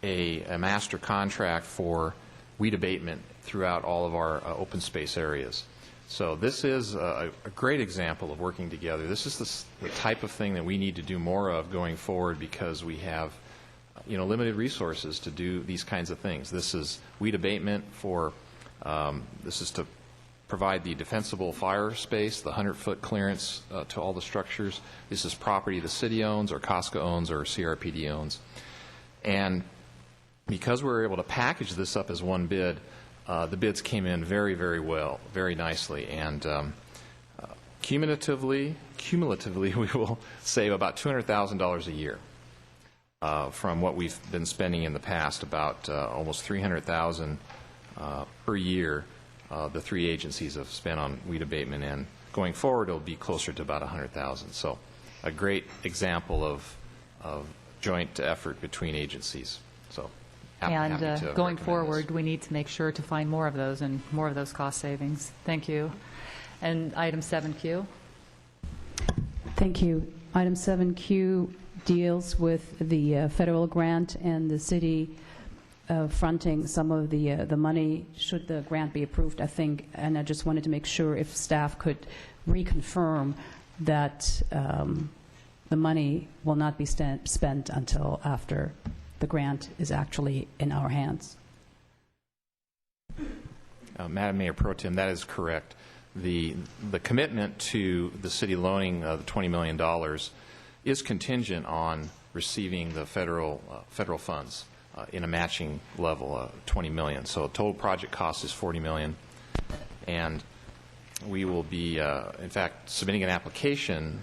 a master contract for weed abatement throughout all of our open space areas. So this is a great example of working together. This is the type of thing that we need to do more of going forward because we have limited resources to do these kinds of things. This is weed abatement for, this is to provide the defensible fire space, the 100-foot clearance to all the structures. This is property the city owns or COSCA owns or CRPD owns. And because we were able to package this up as one bid, the bids came in very, very well, very nicely. And cumulatively, we will save about $200,000 a year from what we've been spending in the past, about almost $300,000 per year. The three agencies have spent on weed abatement, and going forward, it'll be closer to about $100,000. So, a great example of joint effort between agencies. So, happy to going recommend forward, this. we need to make sure to find more of those and more of those cost savings. Thank you. And item 7Q. Thank you. Item 7Q deals with the federal grant and the city fronting some of the money should the grant be approved, I think. And I just wanted to make sure if staff could reconfirm that the money will not be spent until after the grant is actually in our hands. Madam Mayor Pro Tem, that is correct. The commitment to the city loaning the $20 million is contingent on receiving the federal funds in a matching level, $20 million. So total project cost is $40 million, and we will be, in fact, submitting an application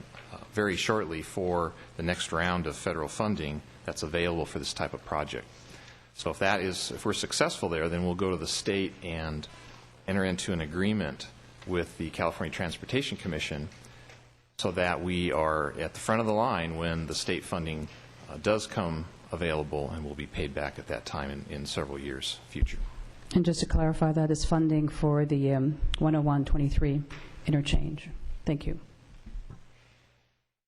very shortly for the next round of federal funding that's available for this type of project. So if we're successful there, then we'll go to the state and enter into an agreement with the California Transportation Commission so that we are at the front of the line when the state funding does come available and will be paid back at that time in several years future. And just to clarify, that is funding for the 101-23 interchange. Thank you.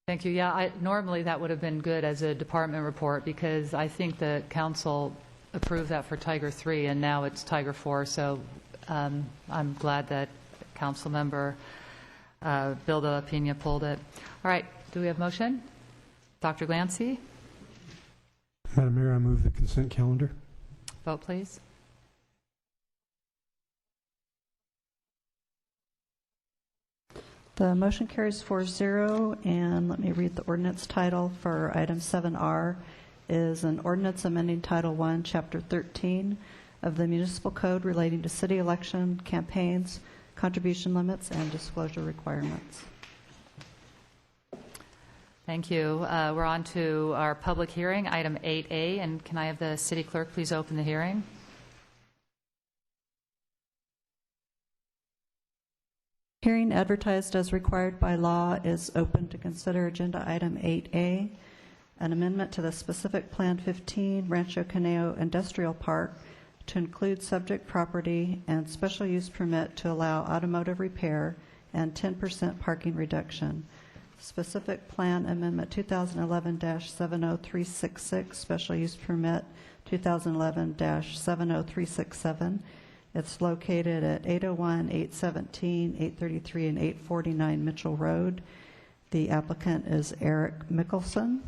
Thank you. Yeah, normally that would have been good as a department report because I think the council approved that for Tiger 3, and now it's Tiger 4, so I'm glad that Councilmember Bill de la Pena pulled it. All right, do we have motion? Dr. Glancy? Madam Mayor, I move the consent calendar. Vote, please. The motion carries 4-0, and let me read the ordinance title for item 7R is an ordinance amending Title I, Chapter 13 of the Municipal Code relating to city election campaigns, contribution limits, and disclosure requirements. Thank you. We're on to our public hearing, item 8A, and can I have the city clerk please open the hearing? Hearing advertised as required by law is open to consider agenda item 8A, an amendment to the specific Plan 15 Rancho Caneo Industrial Park to include subject property and special use permit to allow automotive repair and 10% parking reduction. Specific Plan Amendment 2011-70366, Special Use Permit 2011-70367. It's located at 801, 817, 833, and 849 Mitchell Road. The applicant is Eric Mickelson.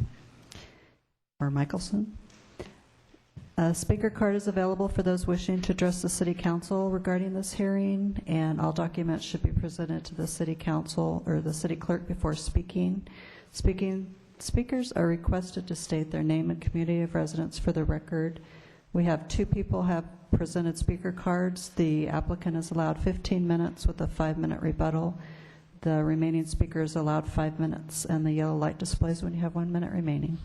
A speaker card is available for those wishing to address the City Council regarding this hearing, and all documents should be presented to the City Council or the City Clerk before speaking. Speakers are requested to state their name and community of residence for the record. We have 2 people have presented speaker cards. The applicant is allowed 15 minutes with a 5-minute rebuttal. The remaining speaker is allowed 5 minutes, and the yellow light displays when you have 1 minute remaining.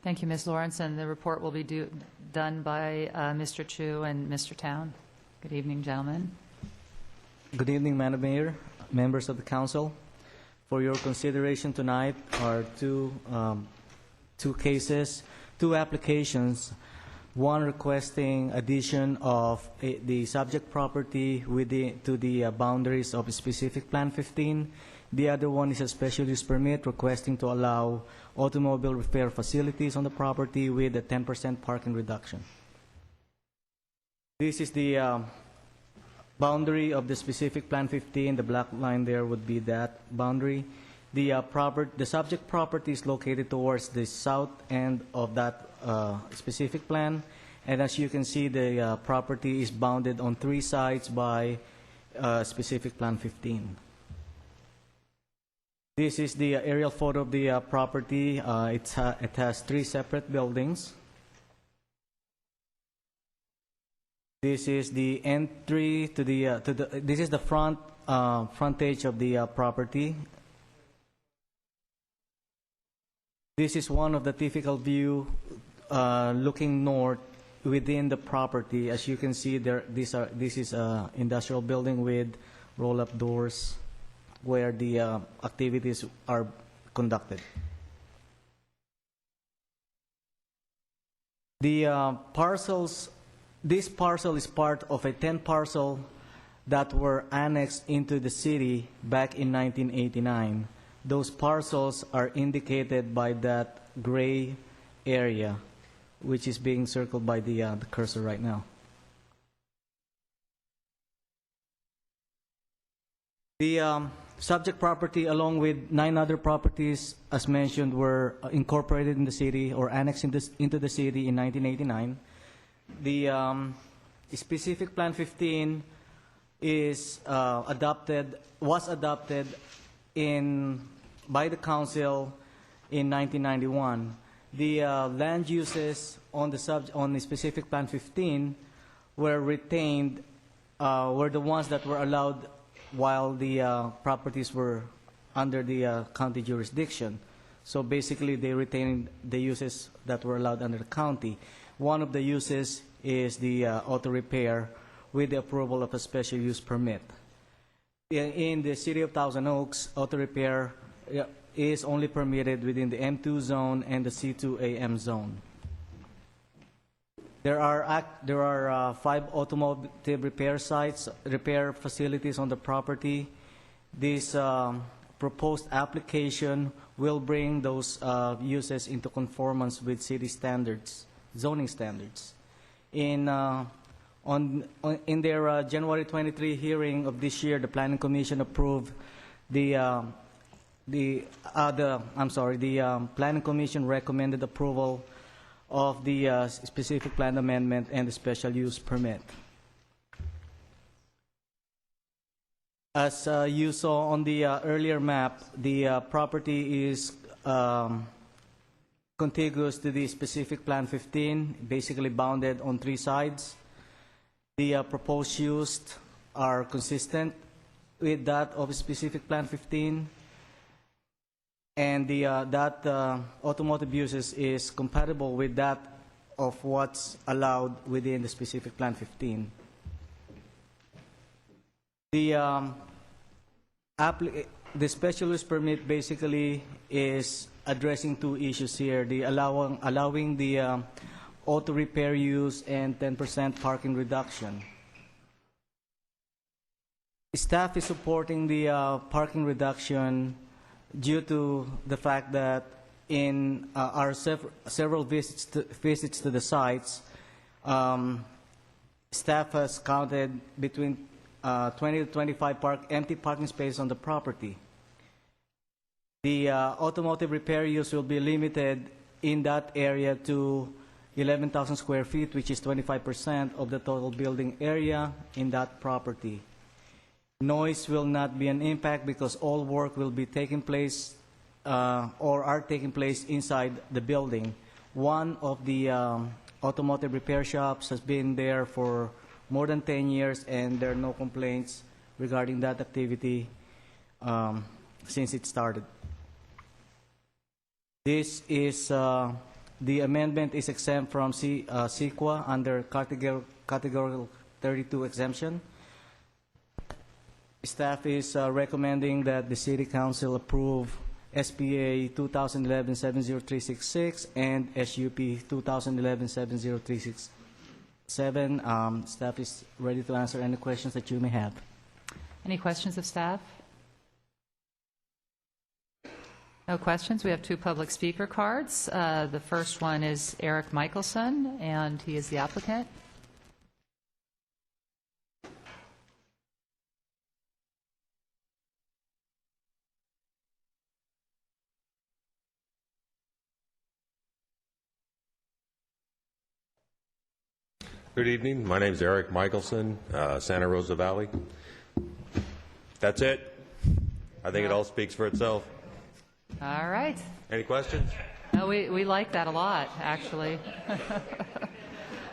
Thank you, Ms. Lawrence, and the report will be done by Mr. Chu and Mr. Town. Good evening, gentlemen. Good evening, Madam Mayor, members of the council. For your consideration tonight are two cases, 2 applications, one requesting addition of the subject property to the boundaries of specific Plan 15. The other one is a special use permit requesting to allow automobile repair facilities on the property with a 10% parking reduction. This is the boundary of the specific Plan 15. The black line there would be that boundary. The subject property is located towards the south end of that specific plan, and as you can see, the property is bounded on 3 sides by specific Plan 15. This is the aerial photo of the property. It has 3 separate buildings. This is the entry to the this is the frontage of the property. This is one of the typical view looking north within the property. As you can see, this is an industrial building with roll-up doors where the activities are conducted. The this parcel is part of a 10 parcel that were annexed into the city back in 1989. Those parcels are indicated by that gray area, which is being circled by the cursor right now. The subject property, along with 9 other properties, as mentioned, were incorporated in the city or annexed into the city in 1989. The specific Plan 15 was adopted by the council in 1991. The land uses on the specific Plan 15 were retained, were the ones that were allowed while the properties were under the county jurisdiction. So basically, they retained the uses that were allowed under the county. One of the uses is the auto repair with the approval of a special use permit. In the city of Thousand Oaks, auto repair is only permitted within the M2 zone and the C2AM zone. There are 5 automotive repair sites, repair facilities on the property. This proposed application will bring those uses into conformance with city standards zoning standards. In their January 23 hearing of this year, the Planning Commission approved the Planning Commission recommended approval of the specific plan amendment and the special use permit. As you saw on the earlier map, the property is contiguous to the specific plan 15, basically bounded on 3 sides. The proposed use are consistent with that of specific plan 15, and that automotive uses is compatible with that of what's allowed within the specific plan 15. The special use permit basically is addressing 2 issues here: the allowing the auto repair use and 10% parking reduction. Staff is supporting the parking reduction due to the fact that in our several visits to the sites, staff has counted between 20 to 25 empty parking spaces on the property. The automotive repair use will be limited in that area to 11,000 square feet, which is 25% of the total building area in that property. Noise will not be an impact because all work will be taking place or are taking place inside the building. One of the automotive repair shops has been there for more than 10 years, and there are no complaints regarding that activity since it started. This is the amendment is exempt from CEQA under Category 32 exemption. Staff is recommending that the City Council approve SPA 2011-70366 and SUP 2011-70367. Staff is ready to answer any questions that you may have. Any questions of staff? No questions. We have 2 public speaker cards. The first one is Eric Michelson, and he is the applicant. Good evening. My name is Eric Michelson, Santa Rosa Valley. That's it. I think it all speaks for itself. All right. Any questions? No, we like that a lot, actually.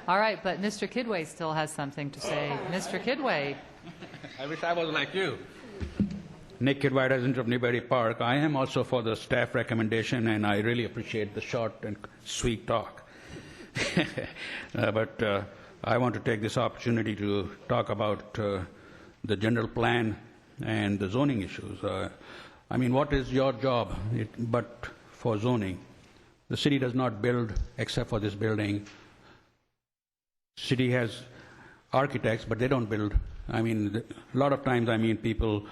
All right, but Mr. Kidway still has something to say. Mr. Kidway. I wish I was like you. Nick Kidway, resident of Newberry Park. I am also for the staff recommendation, and I really appreciate the short and sweet talk. But I want to take this opportunity to talk about the general plan and the zoning issues. I mean, what is your job but for zoning? The city does not build except for this building. City has architects, but they don't build. I mean, a lot of times, people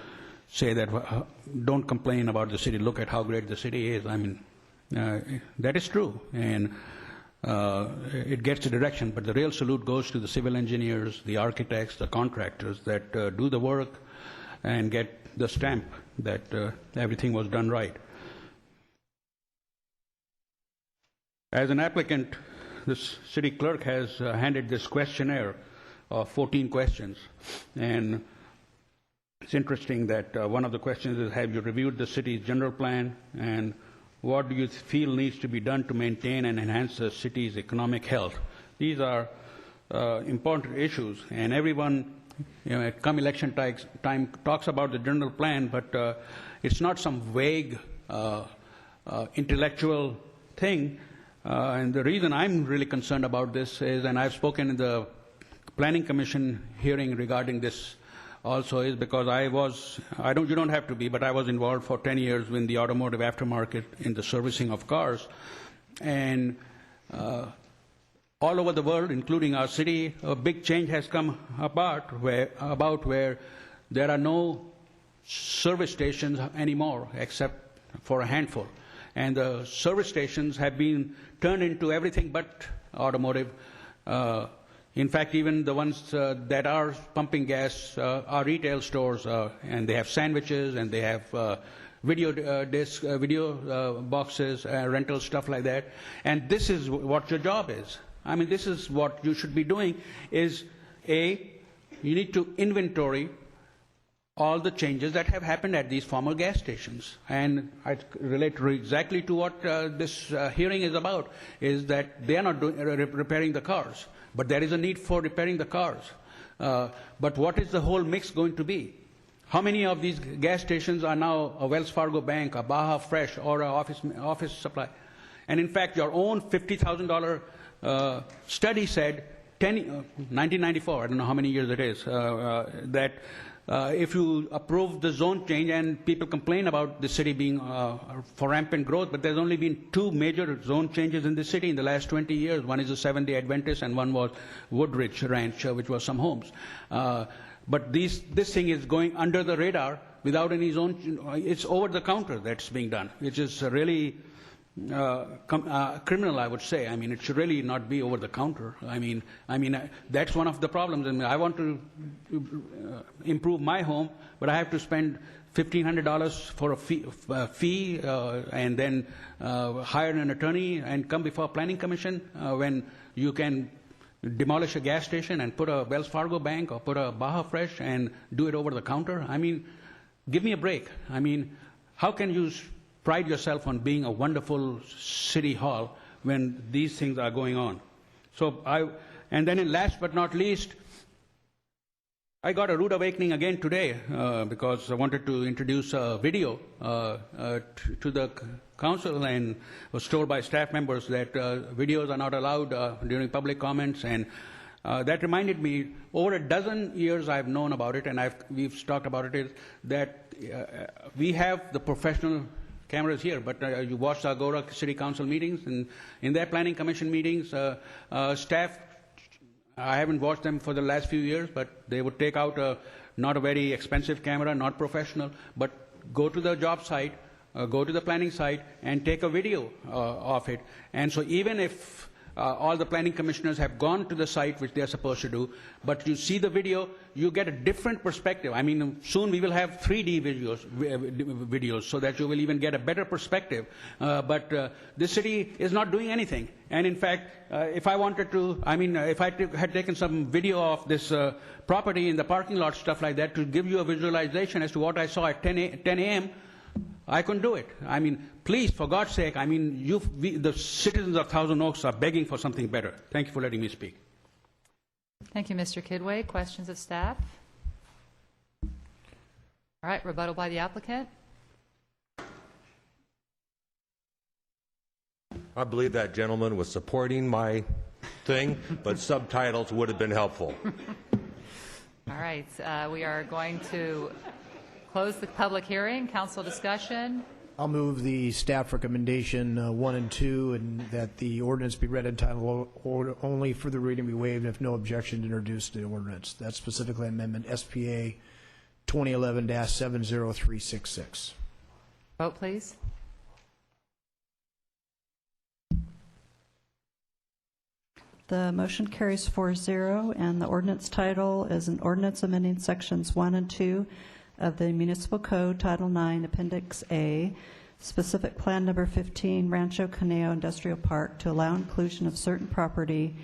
say that don't complain about the city, look at how great the city is. I mean, that is true, and it gets the direction, but the real salute goes to the civil engineers, the architects, the contractors that do the work and get the stamp that everything was done right. As an applicant, the city clerk has handed this questionnaire of 14 questions, and it's interesting that one of the questions is, have you reviewed the city's general plan, and what do you feel needs to be done to maintain and enhance the city's economic health? These are important issues, and everyone, come election time talks about the general plan, but it's not some vague intellectual thing. And the reason I'm really concerned about this is, and I've spoken in the Planning Commission hearing regarding this also, is because you don't have to be, but I was involved for 10 years in the automotive aftermarket in the servicing of cars. And all over the world, including our city, a big change has come about where there are no service stations anymore except for a handful. and the service stations have been turned into everything but automotive. In fact, even the ones that are pumping gas are retail stores, and they have sandwiches, and they have video disc, video boxes, rental stuff like that. And this is what your job is. I mean, this is what you should be doing, is you need to inventory all the changes that have happened at these former gas stations. And I relate exactly to what this hearing is about, is that they are not repairing the cars, but there is a need for repairing the cars. But what is the whole mix going to be? How many of these gas stations are now a Wells Fargo Bank, a Baja Fresh, or an office supply? And in fact, your own $50,000 study said, 1994, I don't know how many years it is, that if you approve the zone change, and people complain about the city being for rampant growth, but there's only been 2 major zone changes in the city in the last 20 years. One is the Seventh-day Adventist, and one was Woodridge Ranch, which was some homes. But this thing is going under the radar without any zone. It's over the counter that's being done, which is really criminal, I would say. I mean, it should really not be over the counter. I mean, that's one of the problems. I mean, I want to improve my home, but I have to spend $1,500 for a fee and then hire an attorney and come before a planning commission when you can demolish a gas station and put a Wells Fargo Bank or put a Baja Fresh and do it over the counter. I mean, give me a break. I mean, how can you pride yourself on being a wonderful city hall when these things are going on? And then last but not least, I got a rude awakening again today because I wanted to introduce a video to the council, and was told by staff members that videos are not allowed during public comments. And that reminded me, over a dozen years I've known about it, and we've talked about it, is that we have the professional cameras here, but you watch the Agora City Council meetings, and in their planning commission meetings, staff, I haven't watched them for the last few years, but they would take out not a very expensive camera, not professional, but go to the job site, go to the planning site, and take a video of it. And so even if all the planning commissioners have gone to the site, which they're supposed to do, but you see the video, you get a different perspective. I mean, soon we will have 3D videos so that you will even get a better perspective. But this city is not doing anything. And in fact, if I wanted to, I mean, if I had taken some video of this property in the parking lot, stuff like that, to give you a visualization as to what I saw at 10 a.m., I couldn't do it. I mean, please, for God's sake, I mean, the citizens of Thousand Oaks are begging for something better. Thank you for letting me speak. Thank you, Mr. Kidway. Questions of staff? All right, rebuttal by the applicant. I believe that gentleman was supporting my thing, but subtitles would have been helpful. All right, we are going to close the public hearing. Council discussion. I'll move the staff recommendation 1 and 2, and that the ordinance be read in title only, for the reading be waived, and if no objection, to introduce the ordinance. That's specifically Amendment SPA 2011-70366. Vote, please. The motion carries 4-0, and the ordinance title is an ordinance amending sections 1 and 2 of the Municipal Code, Title 9, Appendix A, specific Plan Number 15, Rancho Caneo Industrial Park, to allow inclusion of certain property,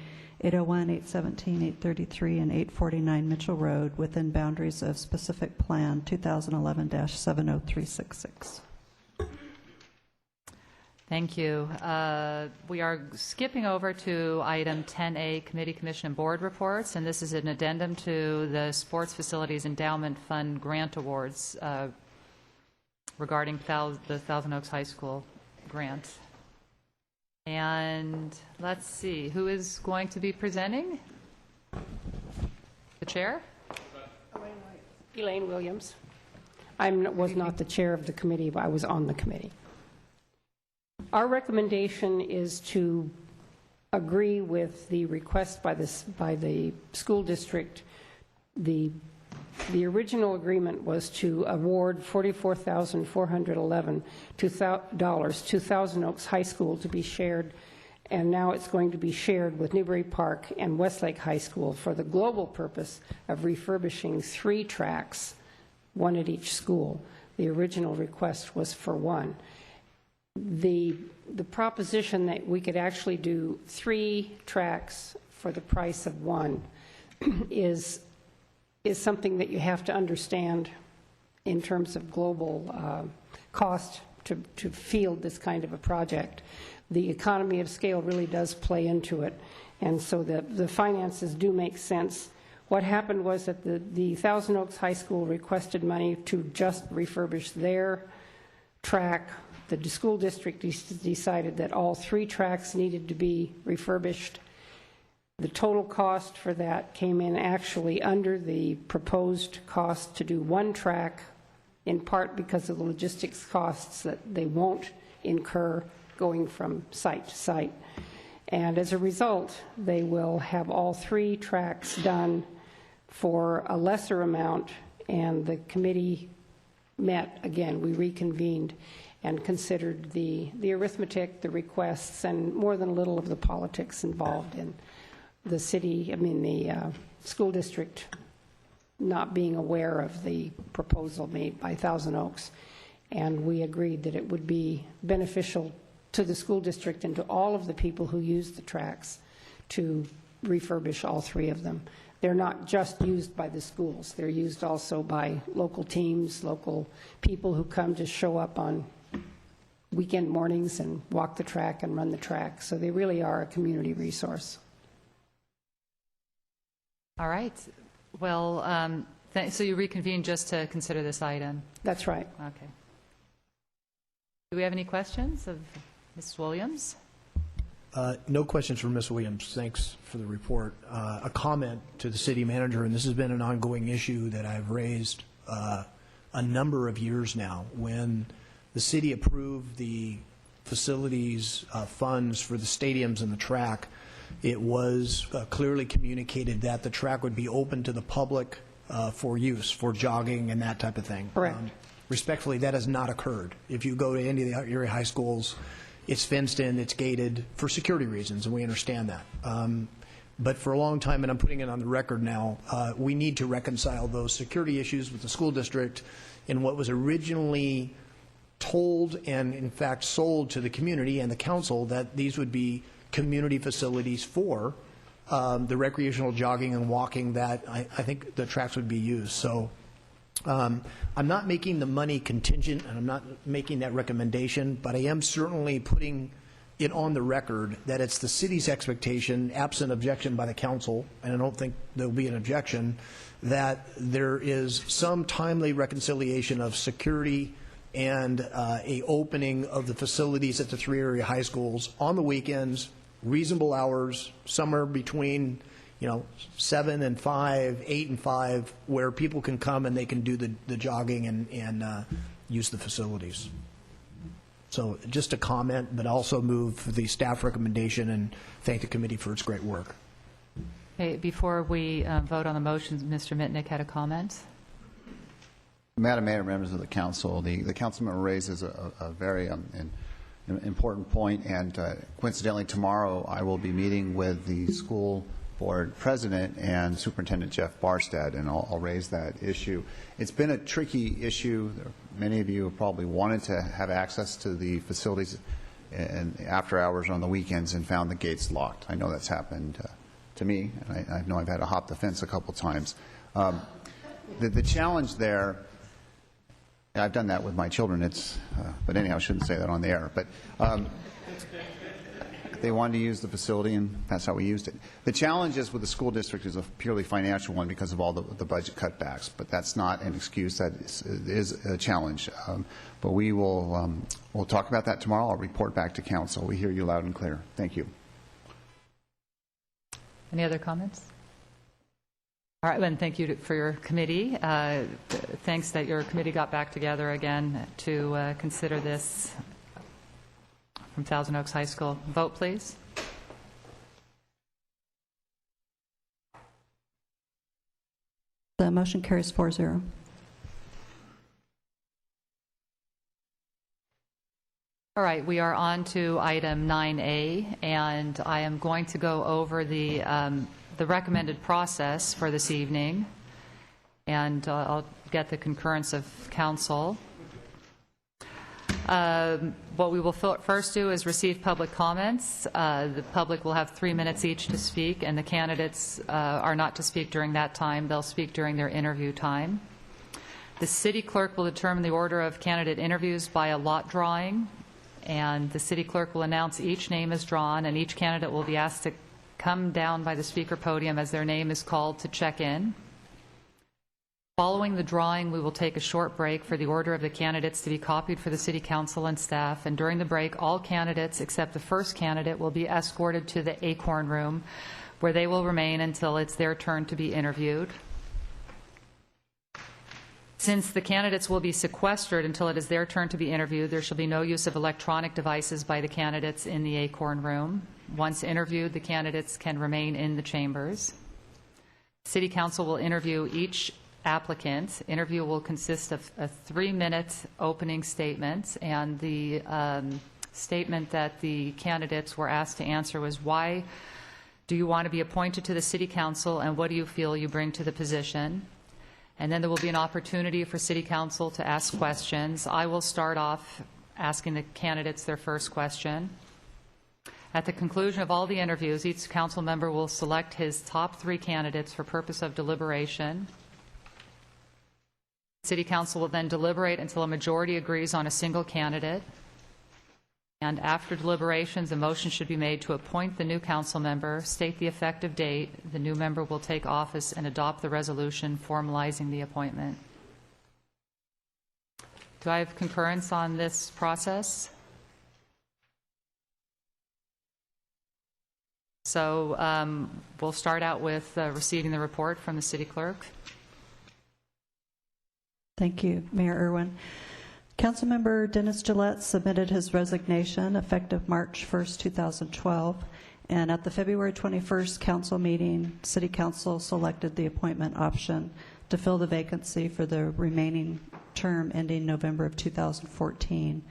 801, 817, 833, and 849 Mitchell Road, within boundaries of specific Plan 2011-70366. Thank you. We are skipping over to item 10A, Committee, Commission, and Board reports, and this is an addendum to the Sports Facilities Endowment Fund grant awards regarding the Thousand Oaks High School grant. And let's see, who is going to be presenting? The chair? Elaine Williams. I was not the chair of the committee, but I was on the committee. Our recommendation is to agree with the request by the school district, the The original agreement was to award $44,411 to Thousand Oaks High School to be shared, and now it's going to be shared with Newbury Park and Westlake High School for the global purpose of refurbishing 3 tracks, 1 at each school. The original request was for 1. The proposition that we could actually do 3 tracks for the price of 1 is something that you have to understand in terms of global cost to field this kind of a project. The economy of scale really does play into it, and so the finances do make sense. What happened was that the Thousand Oaks High School requested money to just refurbish their track. The school district decided that all 3 tracks needed to be refurbished. The total cost for that came in actually under the proposed cost to do 1 track, in part because of the logistics costs that they won't incur going from site to site. And as a result, they will have all 3 tracks done for a lesser amount, and the committee met again. We reconvened and considered the arithmetic, the requests, and more than a little of the politics involved in the school district not being aware of the proposal made by Thousand Oaks. And we agreed that it would be beneficial to the school district and to all of the people who use the tracks to refurbish all 3 of them. They're not just used by the schools. They're used also by local teams, local people who come to show up on weekend mornings and walk the track and run the track. So they really are a community resource. All right. Well, so you reconvened just to consider this item? That's right. Okay. Do we have any questions of Ms. Williams? No questions for Ms. Williams. Thanks for the report. A comment to the city manager, and this has been an ongoing issue that I've raised a number of years now. When the city approved the facilities funds for the stadiums and the track, it was clearly communicated that the track would be open to the public for use, for jogging and that type of thing. Correct. Respectfully, that has not occurred. If you go to any of the area high schools, it's fenced in, it's gated for security reasons, and we understand that. But for a long time, and I'm putting it on the record now, we need to reconcile those security issues with the school district in what was originally told and, in fact, sold to the community and the council that these would be community facilities for the recreational jogging and walking that I think the tracks would be used. So I'm not making the money contingent, and I'm not making that recommendation, but I am certainly putting it on the record that it's the city's expectation, absent objection by the council, and I don't think there'll be an objection, that there is some timely reconciliation of security and a opening of the facilities at the 3 area high schools on the weekends, reasonable hours, somewhere between 7 and 5, 8 and 5, where people can come and they can do the jogging and use the facilities. So just a comment, but also move the staff recommendation and thank the committee for its great work. Okay, before we vote on the motions, Mr. Mitnick had a comment. Madam Mayor, members of the council, the councilman raises a very important point, and coincidentally tomorrow I will be meeting with the school board president and Superintendent Jeff Barstad, and I'll raise that issue. It's been a tricky issue. Many of you have probably wanted to have access to the facilities and after hours on the weekends and found the gates locked. I know that's happened to me, and I know I've had to hop the fence a couple times. The challenge there, and I've done that with my children, but anyhow, I shouldn't say that on the air, but they wanted to use the facility, and that's how we used it. The challenge is with the school district is a purely financial one because of all the budget cutbacks, but that's not an excuse. That is a challenge. But we will we'll talk about that tomorrow. I'll report back to council. We hear you loud and clear. Thank you. Any other comments? All right, then thank you for your committee. Thanks that your committee got back together again to consider this from Thousand Oaks High School. Vote, please. The motion carries 4-0. All right, we are on to item 9A, and I am going to go over the recommended process for this evening, and I'll get the concurrence of council. What we will first do is receive public comments. The public will have 3 minutes each to speak, and the candidates are not to speak during that time. They'll speak during their interview time. The city clerk will determine the order of candidate interviews by a lot drawing, and the city clerk will announce each name is drawn, and each candidate will be asked to come down by the speaker podium as their name is called to check in. Following the drawing, we will take a short break for the order of the candidates to be copied for the city council and staff, and during the break, all candidates except the first candidate will be escorted to the Acorn Room, where they will remain until it's their turn to be interviewed. Since the candidates will be sequestered until it is their turn to be interviewed, there shall be no use of electronic devices by the candidates in the Acorn Room. Once interviewed, the candidates can remain in the chambers. City Council will interview each applicant. Interview will consist of a 3-minute opening statement, and the statement that the candidates were asked to answer was, why do you want to be appointed to the City Council, and what do you feel you bring to the position? And then there will be an opportunity for City Council to ask questions. I will start off asking the candidates their first question. At the conclusion of all the interviews, each council member will select his top 3 candidates for purpose of deliberation. City Council will then deliberate until a majority agrees on a single candidate. And after deliberations, a motion should be made to appoint the new council member, state the effective date. The new member will take office and adopt the resolution formalizing the appointment. Do I have concurrence on this process? So we'll start out with receiving the report from the city clerk. Thank you, Mayor Irwin. Councilmember Dennis Gillette submitted his resignation effective March 1st, 2012, and at the February 21st council meeting, City Council selected the appointment option to fill the vacancy for the remaining term ending November of 2014.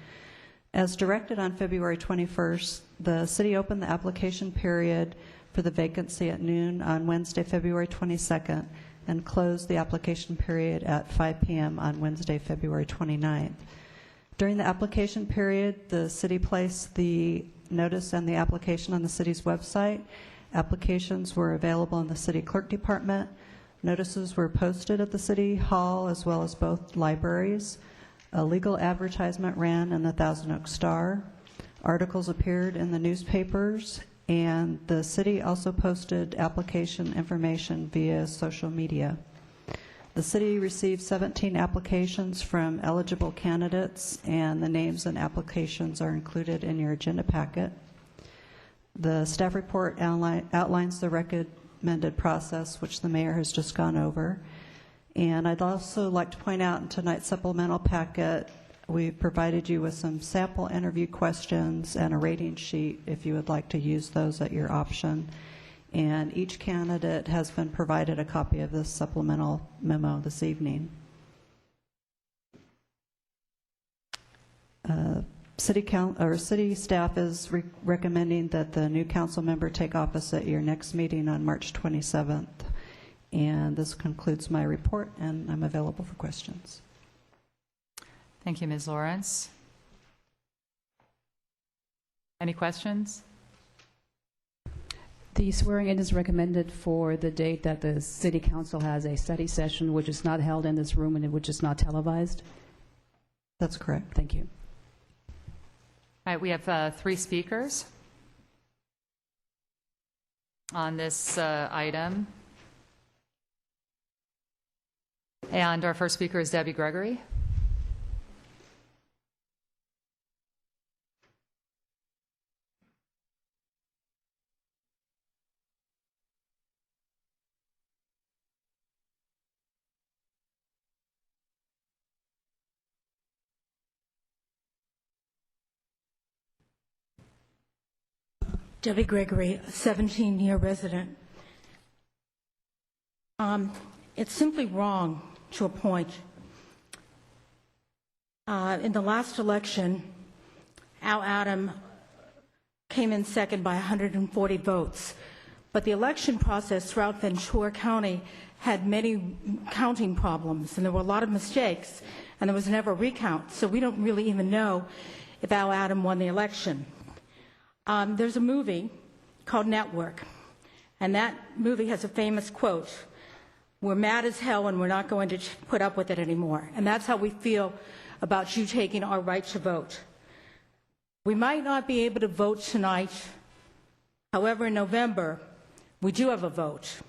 As directed on February 21st, the city opened the application period for the vacancy at noon on Wednesday, February 22nd, and closed the application period at 5 p.m. on Wednesday, February 29th. During the application period, the city placed the notice and the application on the city's website. Applications were available in the city clerk department. Notices were posted at the city hall as well as both libraries. A legal advertisement ran in the Thousand Oaks Star. Articles appeared in the newspapers, and the city also posted application information via social media. The city received 17 applications from eligible candidates, and the names and applications are included in your agenda packet. The staff report outlines the recommended process, which the mayor has just gone over. And I'd also like to point out in tonight's supplemental packet, we've provided you with some sample interview questions and a rating sheet if you would like to use those at your option. And each candidate has been provided a copy of this supplemental memo this evening. City staff is recommending that the new council member take office at your next meeting on March 27th. And this concludes my report, and I'm available for questions. Thank you, Ms. Lawrence. Any questions? The swearing-in is recommended for the date that the City Council has a study session, which is not held in this room and which is not televised. That's correct. Thank you. All right, we have 3 speakers on this item. And our first speaker is Debbie Gregory. Debbie Gregory, a 17-year resident. It's simply wrong to appoint. In the last election, Al Adam came in second by 140 votes. But the election process throughout Ventura County had many counting problems, and there were a lot of mistakes, and there was never a recount. So we don't really even know if Al Adam won the election. There's a movie called Network, and that movie has a famous quote, "We're mad as hell and we're not going to put up with it anymore." And that's how we feel about you taking our right to vote. We might not be able to vote tonight. However, in November, we do have a vote.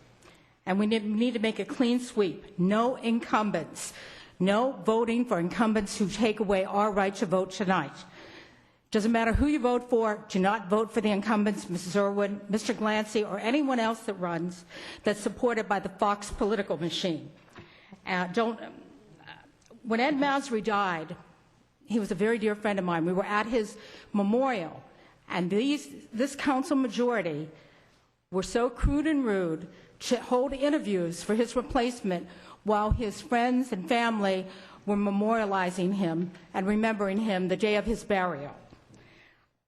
And we need to make a clean sweep. No incumbents. No voting for incumbents who take away our right to vote tonight. Doesn't matter who you vote for, do not vote for the incumbents, Mrs. Irwin, Mr. Glancy, or anyone else that runs that's supported by the Fox political machine. When Ed Mousery died, he was a very dear friend of mine. We were at his memorial, and this council majority were so crude and rude to hold interviews for his replacement while his friends and family were memorializing him and remembering him the day of his burial.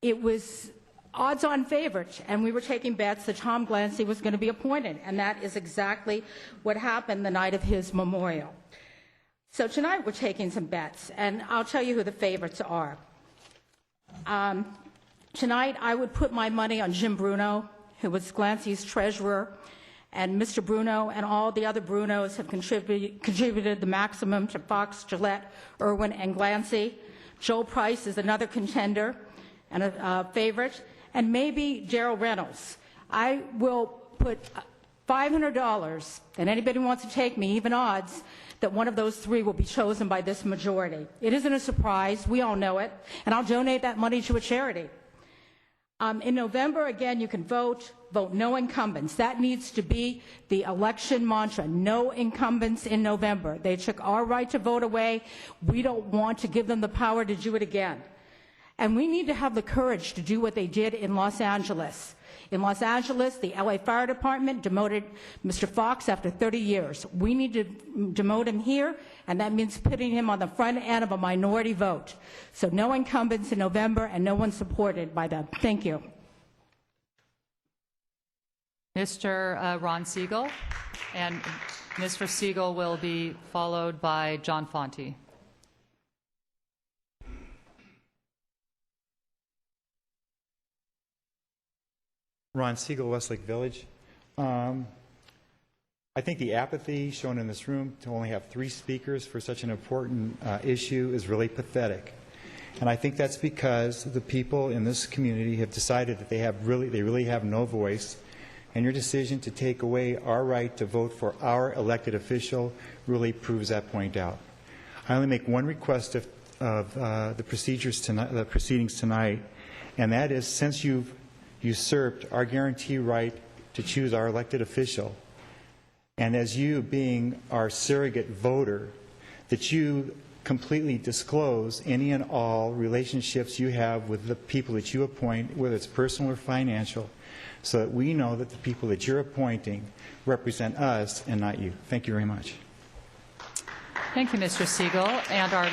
It was odds-on favorite, and we were taking bets that Tom Glancy was going to be appointed, and that is exactly what happened the night of his memorial. So tonight we're taking some bets, and I'll tell you who the favorites are. Tonight I would put my money on Jim Bruno, who was Glancy's treasurer, and Mr. Bruno and all the other Brunos have contributed the maximum to Fox, Gillette, Irwin, and Glancy. Joel Price is another contender and a favorite, and maybe Daryl Reynolds. I will put $500, and anybody who wants to take me, even odds, that one of those three will be chosen by this majority. It isn't a surprise. We all know it. And I'll donate that money to a charity. In November, again, you can vote no incumbents. That needs to be the election mantra, no incumbents in November. They took our right to vote away. We don't want to give them the power to do it again. And we need to have the courage to do what they did in Los Angeles. In Los Angeles, the LA Fire Department demoted Mr. Fox after 30 years. We need to demote him here, and that means putting him on the front end of a minority vote. So no incumbents in November, and no one supported by them. Thank you. Mr. Ron Siegel, and Mr. Siegel will be followed by John Fonti. Ron Siegel, Westlake Village. I think the apathy shown in this room to only have 3 speakers for such an important issue is really pathetic. And I think that's because the people in this community have decided that they really have no voice, and your decision to take away our right to vote for our elected official really proves that point out. I only make one request of the proceedings tonight, and that is, since you've usurped our guarantee right to choose our elected official, and as you being our surrogate voter, that you completely disclose any and all relationships you have with the people that you appoint, whether it's personal or financial, so that we know that the people that you're appointing represent us and not you. Thank you very much. Thank you, Mr. Siegel. And our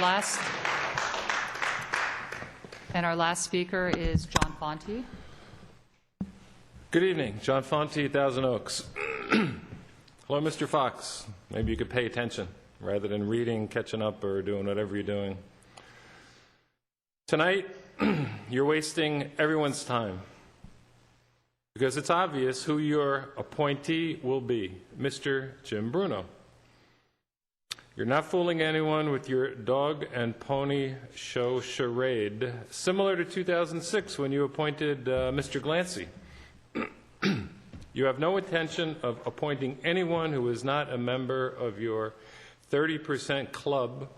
last speaker is John Fonti. Good evening. John Fonti, Thousand Oaks. Hello, Mr. Fox. Maybe you could pay attention rather than reading, catching up, or doing whatever you're doing. Tonight, you're wasting everyone's time because it's obvious who your appointee will be, Mr. Jim Bruno. You're not fooling anyone with your dog and pony show charade, similar to 2006 when you appointed Mr. Glancy. You have no intention of appointing anyone who is not a member of your 30% club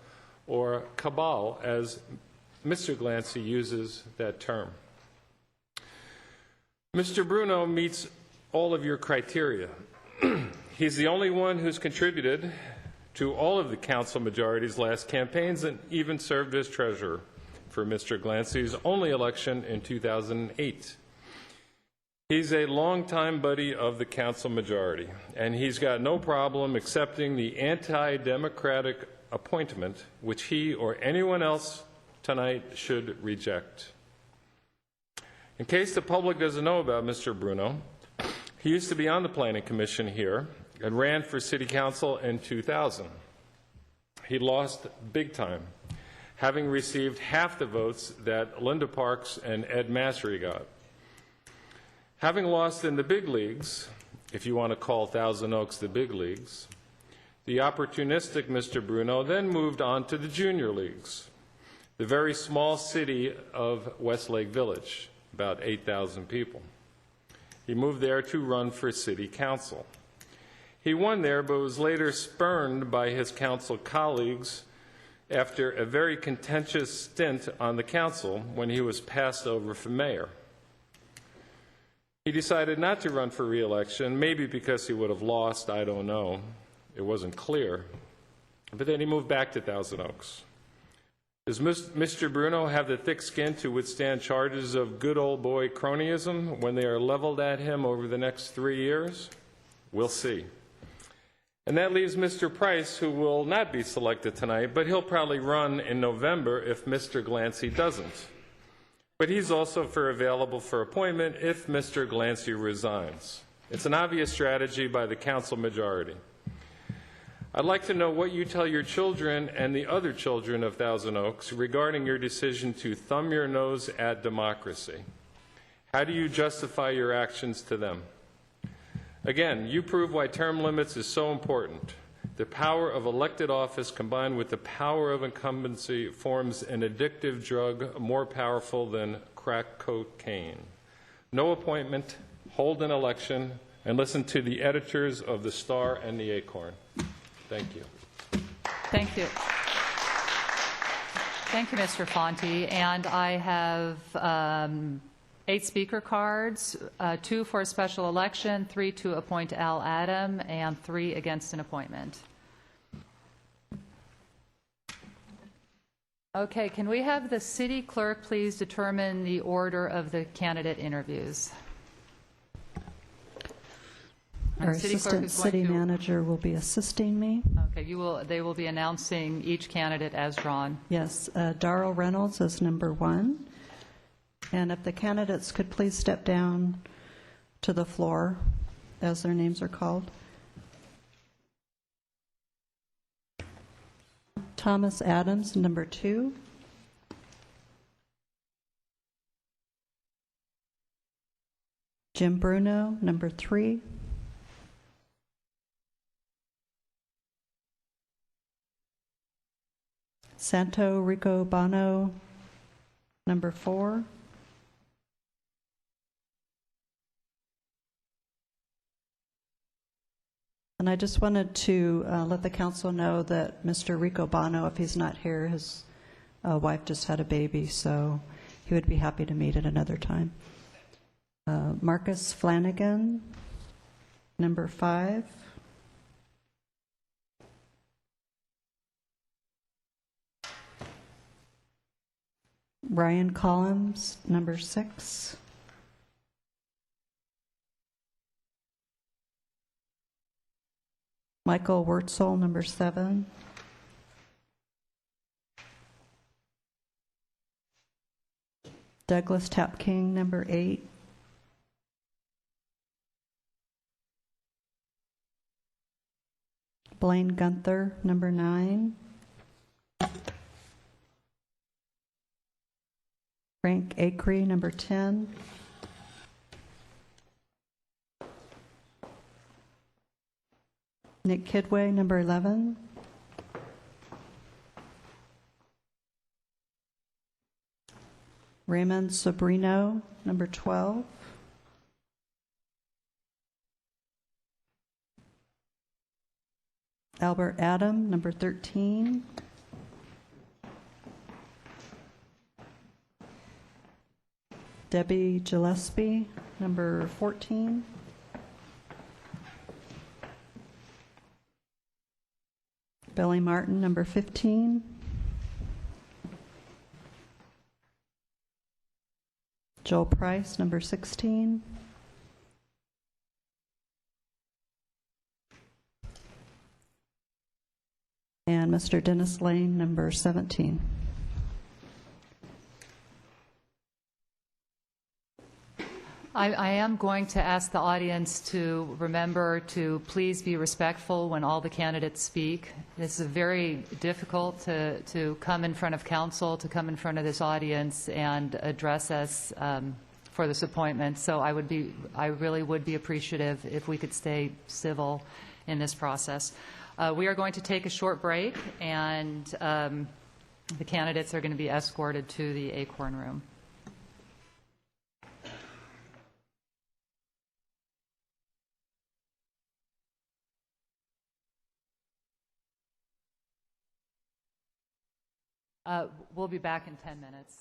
or cabal, as Mr. Glancy uses that term. Mr. Bruno meets all of your criteria. He's the only one who's contributed to all of the council majority's last campaigns and even served as treasurer for Mr. Glancy's only election in 2008. He's a longtime buddy of the council majority, and he's got no problem accepting the anti-democratic appointment which he or anyone else tonight should reject. In case the public doesn't know about Mr. Bruno, he used to be on the Planning Commission here and ran for City Council in 2000. He lost big time, having received half the votes that Linda Parks and Ed Massery got. Having lost in the big leagues, if you want to call Thousand Oaks the big leagues, the opportunistic Mr. Bruno then moved on to the junior leagues, the very small city of Westlake Village, about 8,000 people. He moved there to run for city council. He won there, but was later spurned by his council colleagues after a very contentious stint on the council when he was passed over for mayor. He decided not to run for re-election, maybe because he would have lost, I don't know. It wasn't clear. But then he moved back to Thousand Oaks. Does Mr. Bruno have the thick skin to withstand charges of good old boy cronyism when they are leveled at him over the next 3 years? We'll see. And that leaves Mr. Price, who will not be selected tonight, but he'll probably run in November if Mr. Glancy doesn't. But he's also available for appointment if Mr. Glancy resigns. It's an obvious strategy by the council majority. I'd like to know what you tell your children and the other children of Thousand Oaks regarding your decision to thumb your nose at democracy. How do you justify your actions to them? Again, you prove why term limits is so important. The power of elected office combined with the power of incumbency forms an addictive drug more powerful than crack cocaine. No appointment, hold an election, and listen to the editors of The Star and the Acorn. Thank you. Thank you. Thank you, Mr. Fonti. And I have 8 speaker cards, 2 for a special election, 3 to appoint Al Adam, and 3 against an appointment. Okay, can we have the city clerk please determine the order of the candidate interviews? Our assistant city manager will be assisting me. Okay, they will be announcing each candidate as drawn. Yes, Daryl Reynolds is number 1. And if the candidates could please step down to the floor as their names are called. Thomas Adams, number 2. Jim Bruno, number 3. Santo Rico Bono, number 4. And I just wanted to let the council know that Mr. Rico Bono, if he's not here, his wife just had a baby, so he would be happy to meet at another time. Marcus Flanagan, number 5. Ryan Collins, number 6. Michael Wurtzel, number 7. Douglas Tapking, number 8. Blaine Gunther, number 9. Frank Acree, number 10. Nick Kidway, number 11. Raymond Sobrino, number 12. Albert Adam, number 13. Debbie Gillespie, number 14. Billy Martin, number 15. Joel Price, number 16. and Mr. Dennis Lane, number 17. I am going to ask the audience to remember to please be respectful when all the candidates speak. This is very difficult to come in front of council, to come in front of this audience and address us for this appointment. So I really would be appreciative if we could stay civil in this process. We are going to take a short break, and the candidates are going to be escorted to the Acorn Room. We'll be back in 10 minutes.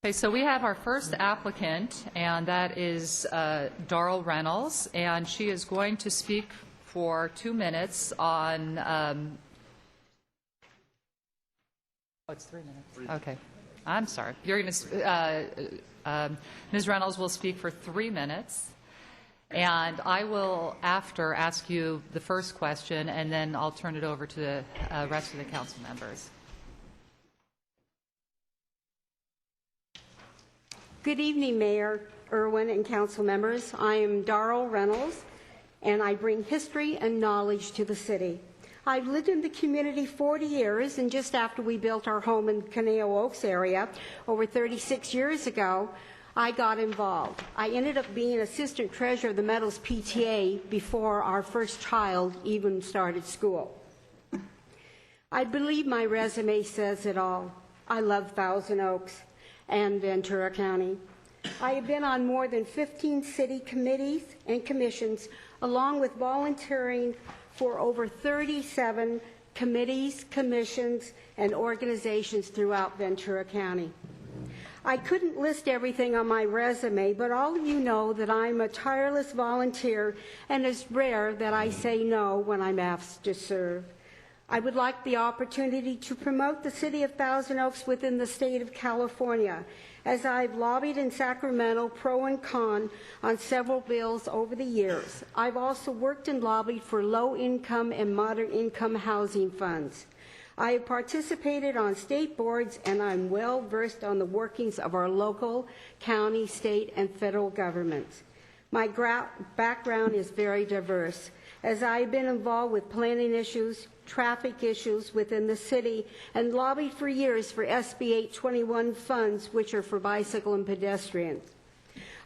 Okay, so we have our first applicant, and that is Daryl Reynolds, and she is going to speak for 2 minutes on, it's 3 minutes. Okay, I'm sorry. You're going to, Ms. Reynolds will speak for 3 minutes, and I will, after, ask you the first question, and then I'll turn it over to the rest of the council members. Good evening, Mayor Irwin and council members. I am Daryl Reynolds, and I bring history and knowledge to the city. I've lived in the community 40 years, and just after we built our home in Caneo Oaks area over 36 years ago, I got involved. I ended up being assistant treasurer of the Meadows PTA before our first child even started school. I believe my resume says it all. I love Thousand Oaks and Ventura County. I have been on more than 15 city committees and commissions, along with volunteering for over 37 committees, commissions, and organizations throughout Ventura County. I couldn't list everything on my resume, but all of you know that I'm a tireless volunteer, and it's rare that I say no when I'm asked to serve. I would like the opportunity to promote the City of Thousand Oaks within the state of California, as I've lobbied in Sacramento pro and con on several bills over the years. I've also worked and lobbied for low-income and moderate-income housing funds. I have participated on state boards, and I'm well-versed on the workings of our local, county, state, and federal governments. My background is very diverse, as I've been involved with planning issues, traffic issues within the city, and lobbied for years for SB 821 funds, which are for bicycle and pedestrians.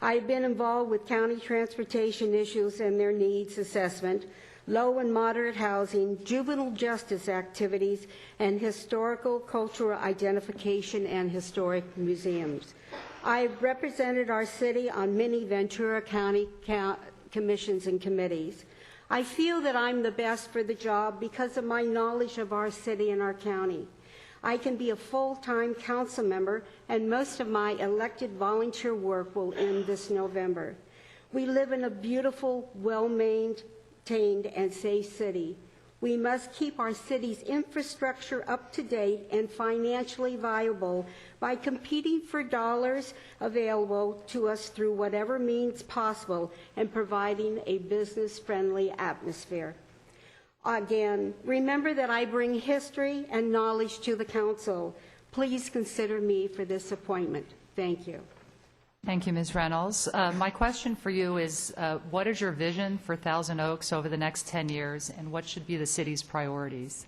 I've been involved with county transportation issues and their needs assessment, low and moderate housing, juvenile justice activities, and historical cultural identification and historic museums. I've represented our city on many Ventura County commissions and committees. I feel that I'm the best for the job because of my knowledge of our city and our county. I can be a full-time council member, and most of my elected volunteer work will end this November. We live in a beautiful, well-maintained, and safe city. We must keep our city's infrastructure up to date and financially viable by competing for dollars available to us through whatever means possible and providing a business-friendly atmosphere. Again, remember that I bring history and knowledge to the council. Please consider me for this appointment. Thank you. Thank you, Ms. Reynolds. My question for you is, what is your vision for Thousand Oaks over the next 10 years, and what should be the city's priorities?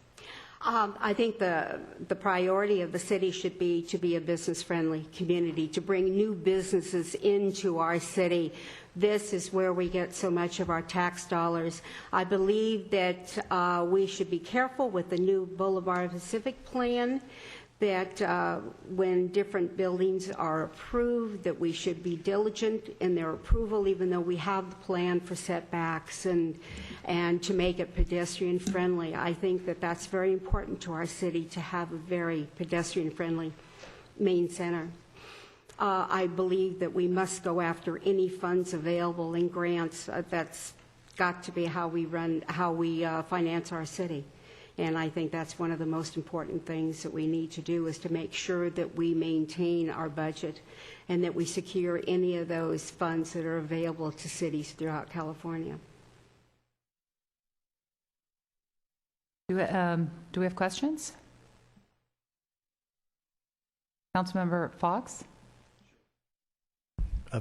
I think the priority of the city should be to be a business-friendly community, to bring new businesses into our city. This is where we get so much of our tax dollars. I believe that we should be careful with the new Boulevard Pacific plan. that when different buildings are approved, that we should be diligent in their approval, even though we have the plan for setbacks and to make it pedestrian-friendly. I think that that's very important to our city, to have a very pedestrian-friendly main center. I believe that we must go after any funds available in grants. That's got to be how we finance our city. And I think that's one of the most important things that we need to do, is to make sure that we maintain our budget and that we secure any of those funds that are available to cities throughout California. Do we have questions? Councilmember Fox?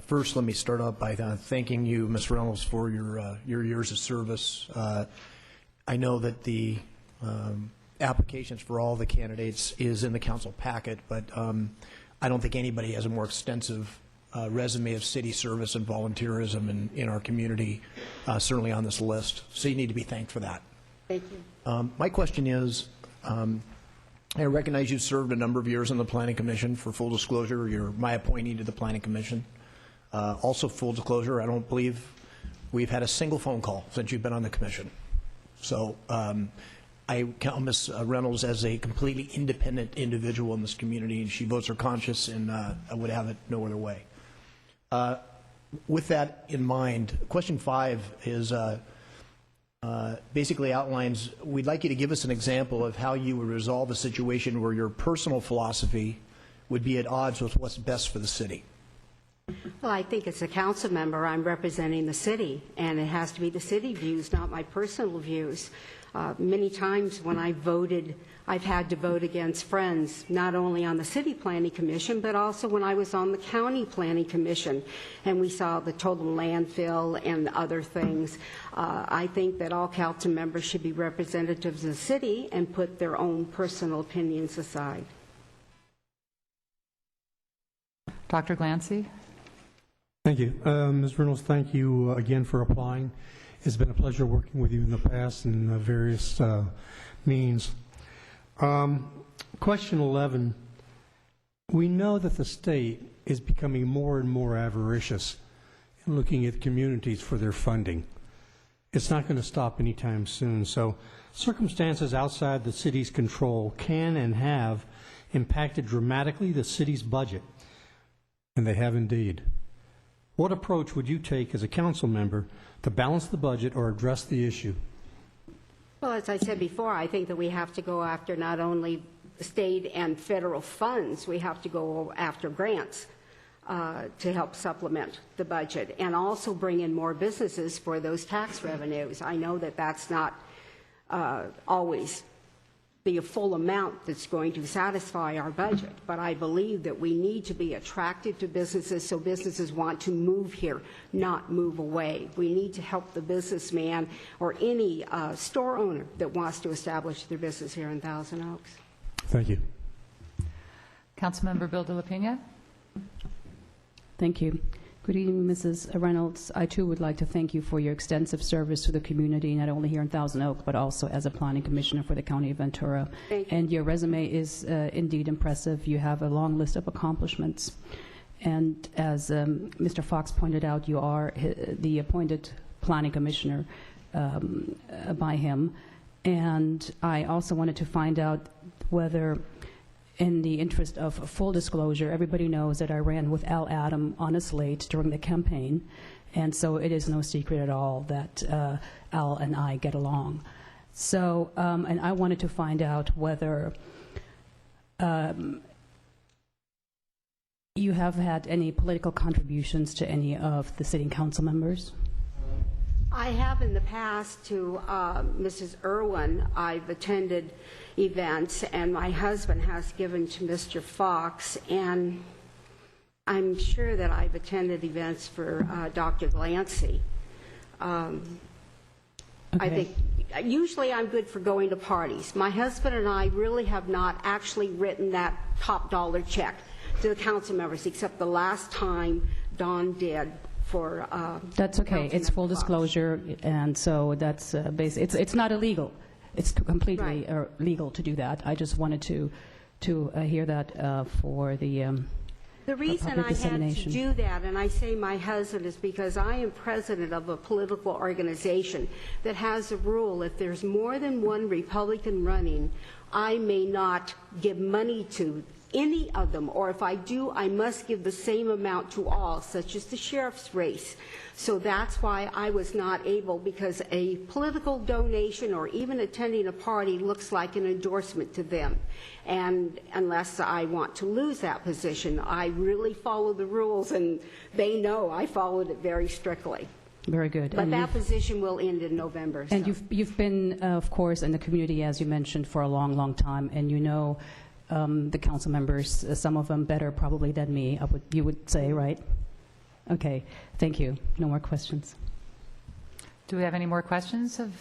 First, let me start off by thanking you, Ms. Reynolds, for your years of service. I know that the applications for all the candidates is in the council packet, but I don't think anybody has a more extensive resume of city service and volunteerism in our community, certainly on this list. So you need to be thanked for that. Thank you. My question is, I recognize you've served a number of years on the Planning Commission. For full disclosure, you're my appointee to the Planning Commission. Also, full disclosure, I don't believe we've had a single phone call since you've been on the commission. So I count Ms. Reynolds as a completely independent individual in this community, and she votes her conscience, and I would have it no other way. With that in mind, question 5 is basically outlines, we'd like you to give us an example of how you would resolve a situation where your personal philosophy would be at odds with what's best for the city. Well, I think as a council member, I'm representing the city, and it has to be the city views, not my personal views. Many times when I voted, I've had to vote against friends, not only on the City Planning Commission, but also when I was on the County Planning Commission, and we saw the total landfill and other things. I think that all council members should be representatives of the city and put their own personal opinions aside. Dr. Glancy? Thank you. Ms. Reynolds, thank you again for applying. It's been a pleasure working with you in the past in various means. Question 11. We know that the state is becoming more and more avaricious in looking at communities for their funding. It's not going to stop anytime soon. So circumstances outside the city's control can and have impacted dramatically the city's budget, and they have indeed. What approach would you take as a council member to balance the budget or address the issue? Well, as I said before, I think that we have to go after not only state and federal funds, we have to go after grants to help supplement the budget and also bring in more businesses for those tax revenues. I know that that's not always the full amount that's going to satisfy our budget, but I believe that we need to be attractive to businesses so businesses want to move here, not move away. We need to help the businessman or any store owner that wants to establish their business here in Thousand Oaks. Thank you. Councilmember Bill de la Pena? Thank you. Good evening, Mrs. Reynolds. I, too, would like to thank you for your extensive service to the community, not only here in Thousand Oaks, but also as a planning commissioner for the County of Ventura. Thank you. And your resume is indeed impressive. You have a long list of accomplishments. And as Mr. Fox pointed out, you are the appointed planning commissioner by him. And I also wanted to find out whether, in the interest of full disclosure, everybody knows that I ran with Al Adam on a slate during the campaign, and so it is no secret at all that Al and I get along. So, and I wanted to find out whether you have had any political contributions to any of the city council members? I have in the past to Mrs. Irwin. I've attended events, and my husband has given to Mr. Fox, and I'm sure that I've attended events for Dr. Glancy. I think usually I'm good for going to parties. My husband and I really have not actually written that top dollar check to the council members, except the last time Don did. For, that's okay. It's full disclosure, and so that's it's not illegal. It's completely legal to do that. I just wanted to to hear that for the The reason public I had to dissemination. do that, and I say my husband, is because I am president of a political organization that has a rule: if there's more than one Republican running, I may not give money to any of them, or if I do, I must give the same amount to all, such as the sheriff's race. So that's why I was not able, because a political donation or even attending a party looks like an endorsement to them. And unless I want to lose that position, I really follow the rules, and they know I followed it very strictly. Very good. But And that position will end in November. And so. you've been, of course, in the community, as you mentioned, for a long, long time, and you know the council members, some of them better probably than me, you would say, right? Okay, thank you. No more questions. Do we have any more questions of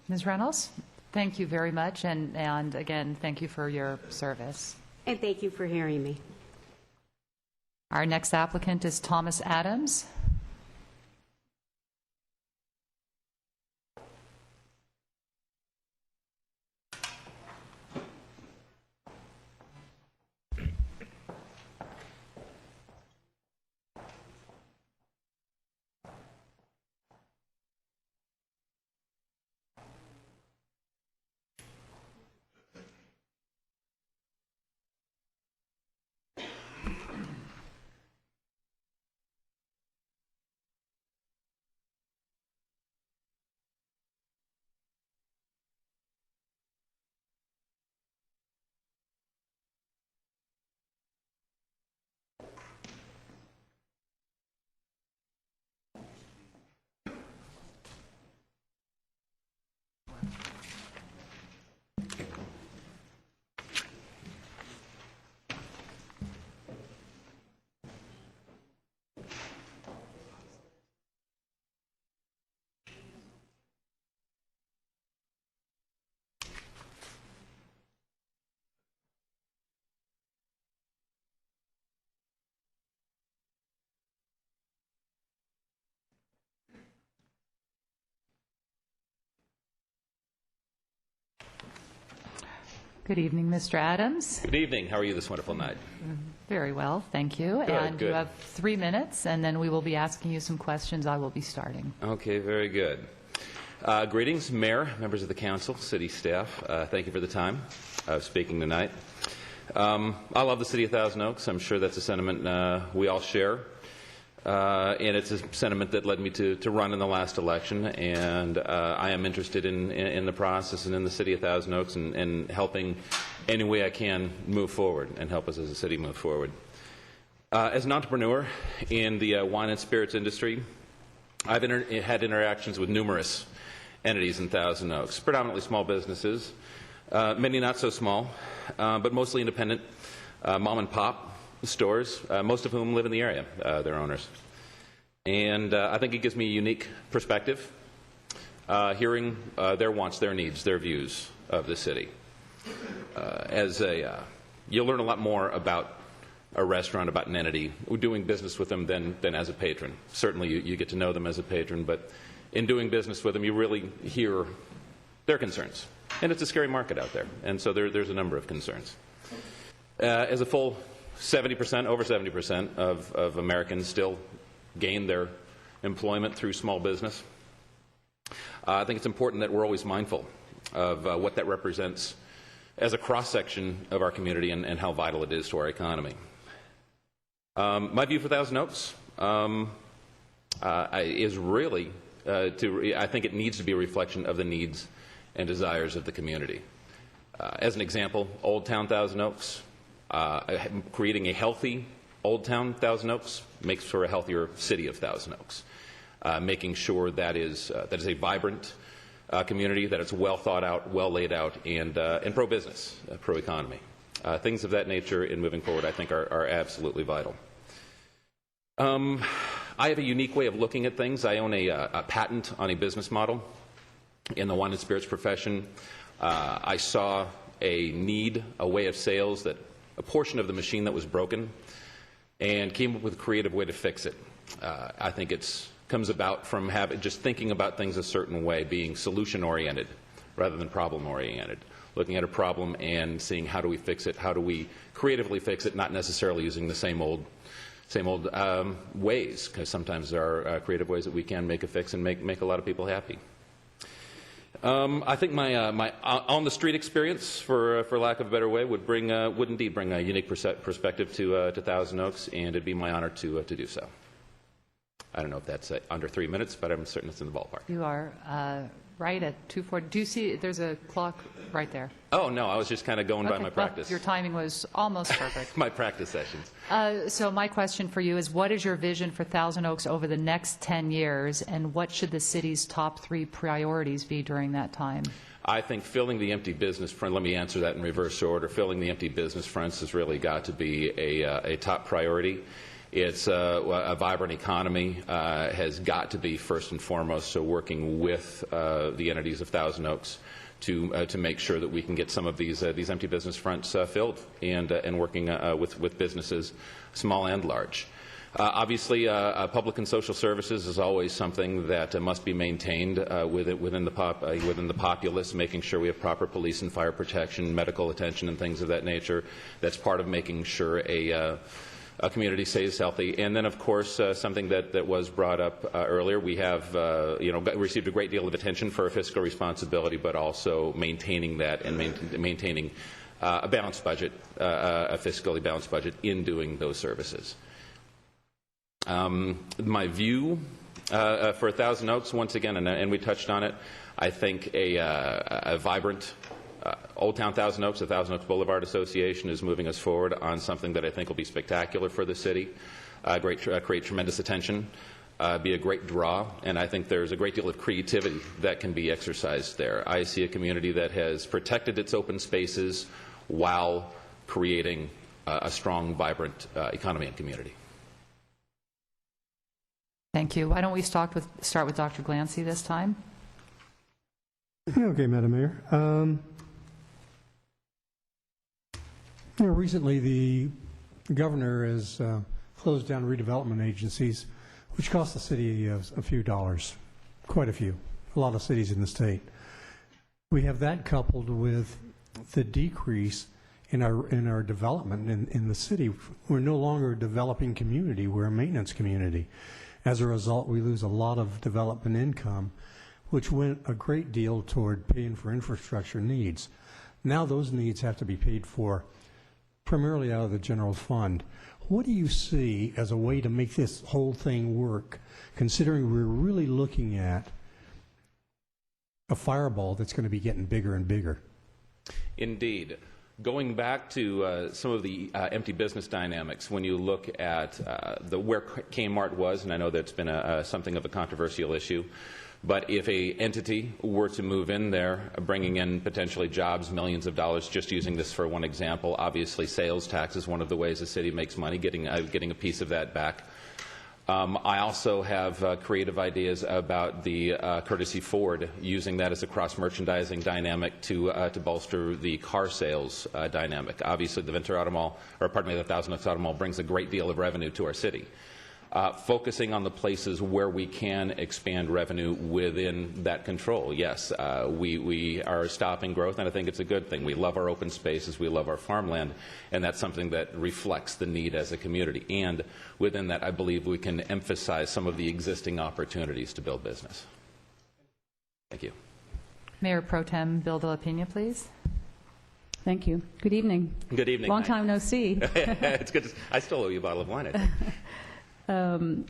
Ms. Reynolds? Thank you very much, and again, thank you for your service. And thank you for hearing me. Our next applicant is Thomas Adams. Good evening, Mr. Adams. Good evening. How are you this wonderful night? Very well, thank you. Good, and good. you have 3 minutes, and then we will be asking you some questions. I will be starting. Okay, very good. Greetings, Mayor, members of the council, city staff. Thank you for the time of speaking tonight. I love the city of Thousand Oaks. I'm sure that's a sentiment we all share. And it's a sentiment that led me to run in the last election, and I am interested in the process and in the city of Thousand Oaks and helping any way I can move forward and help us as a city move forward. As an entrepreneur in the wine and spirits industry, I've had interactions with numerous entities in Thousand Oaks, predominantly small businesses, many not so small, but mostly independent, mom and pop stores, most of whom live in the area, their owners. And I think it gives me a unique perspective, hearing their wants, their needs, their views of the city. You'll learn a lot more about a restaurant, about an entity, doing business with them than as a patron. Certainly you get to know them as a patron, but in doing business with them, you really hear their concerns. And it's a scary market out there, and so there's a number of concerns. As a full 70%, over 70% of Americans still gain their employment through small business. I think it's important that we're always mindful of what that represents as a cross-section of our community and how vital it is to our economy. My view for Thousand Oaks is really, I think it needs to be a reflection of the needs and desires of the community. As an example, Old Town Thousand Oaks, creating a healthy Old Town Thousand Oaks makes for a healthier city of Thousand Oaks. Making sure that is a vibrant community, that it's well thought out, well laid out, and pro-business, pro-economy. Things of that nature in moving forward, I think, are absolutely vital. I have a unique way of looking at things. I own a patent on a business model in the wine and spirits profession. I saw a need, a way of sales, that a portion of the machine that was broken, and came up with a creative way to fix it. I think it comes about from just thinking about things a certain way, being solution-oriented rather than problem-oriented, looking at a problem and seeing how do we fix it, how do we creatively fix it, not necessarily using the same old ways, because sometimes there are creative ways that we can make a fix and make a lot of people happy. I think my on the street experience, for lack of a better way, would indeed bring a unique perspective to Thousand Oaks, and it'd be my honor to do so. I don't know if that's under 3 minutes, but I'm certain it's in the ballpark. You are right at 2:40. Do you see there's a clock right there? Oh, no, I was just kind of going by my practice. Well, your timing was almost perfect. My practice sessions. So my question for you is, what is your vision for Thousand Oaks over the next 10 years, and what should the city's top 3 priorities be during that time? I think filling the empty business front, let me answer that in reverse order. Filling the empty business fronts has really got to be a top priority. It's a vibrant economy has got to be first and foremost, so working with the entities of Thousand Oaks to make sure that we can get some of these empty business fronts filled, and working with businesses, small and large. Obviously, public and social services is always something that must be maintained within the populace, making sure we have proper police and fire protection, medical attention, and things of that nature. That's part of making sure a community stays healthy. And then, of course, something that was brought up earlier, we have received a great deal of attention for our fiscal responsibility, but also maintaining that and maintaining a balanced budget, a fiscally balanced budget in doing those services. My view for Thousand Oaks, once again, and we touched on it, I think a vibrant Old Town Thousand Oaks, the Thousand Oaks Boulevard Association, is moving us forward on something that I think will be spectacular for the city, create tremendous attention, be a great draw, and I think there's a great deal of creativity that can be exercised there. I see a community that has protected its open spaces while creating a strong, vibrant economy and community. Thank you. Why don't we start with Dr. Glancy this time? Okay, Madam Mayor. Recently, the governor has closed down redevelopment agencies, which cost the city a few dollars, quite a few, a lot of cities in the state. We have that coupled with the decrease in our development in the city. We're no longer a developing community, we're a maintenance community. As a result, we lose a lot of development income, which went a great deal toward paying for infrastructure needs. Now those needs have to be paid for primarily out of the general fund. What do you see as a way to make this whole thing work, considering we're really looking at a fireball that's going to be getting bigger and bigger? Indeed. Going back to some of the empty business dynamics, when you look at where Kmart was, and I know that's been something of a controversial issue, but if a entity were to move in there, bringing in potentially jobs, millions of dollars, just using this for one example, obviously sales tax is one of the ways the city makes money, getting a piece of that back. I also have creative ideas about the Courtesy Ford, using that as a cross-merchandising dynamic to bolster the car sales dynamic. Obviously, the Thousand Oaks Auto Mall brings a great deal of revenue to our city. Focusing on the places where we can expand revenue within that control. Yes, we are stopping growth, and I think it's a good thing. We love our open spaces, we love our farmland, and that's something that reflects the need as a community. And within that, I believe we can emphasize some of the existing opportunities to build business. Thank you. Mayor Pro Tem Bill De La Pena, please. Thank you. Good evening. Good evening. Long time no see. It's good. I still owe you a bottle of wine, I think.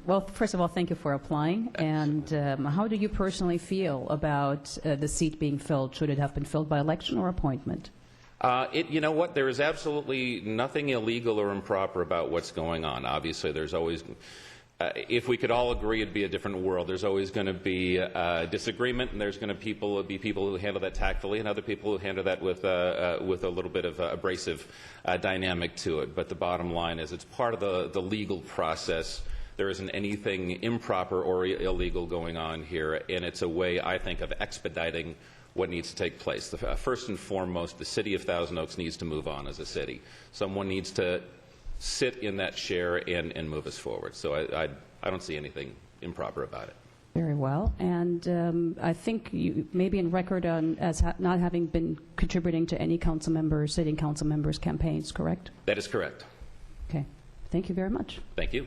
Well, first of all, thank you for applying. And how do you personally feel about the seat being filled? Should it have been filled by election or appointment? You know what? There is absolutely nothing illegal or improper about what's going on. Obviously, there's always, if we could all agree, it'd be a different world. There's always going to be disagreement, and there's going to be people who handle that tactfully, and other people who handle that with a little bit of abrasive dynamic to it. But the bottom line is, it's part of the legal process. There isn't anything improper or illegal going on here, and it's a way, I think, of expediting what needs to take place. First and foremost, the city of Thousand Oaks needs to move on as a city. Someone needs to sit in that chair and move us forward. So I don't see anything improper about it. Very well. And I think you may be in record on as not having been contributing to any council members, sitting council members' campaigns, correct? That is correct. Okay. Thank you very much. Thank you.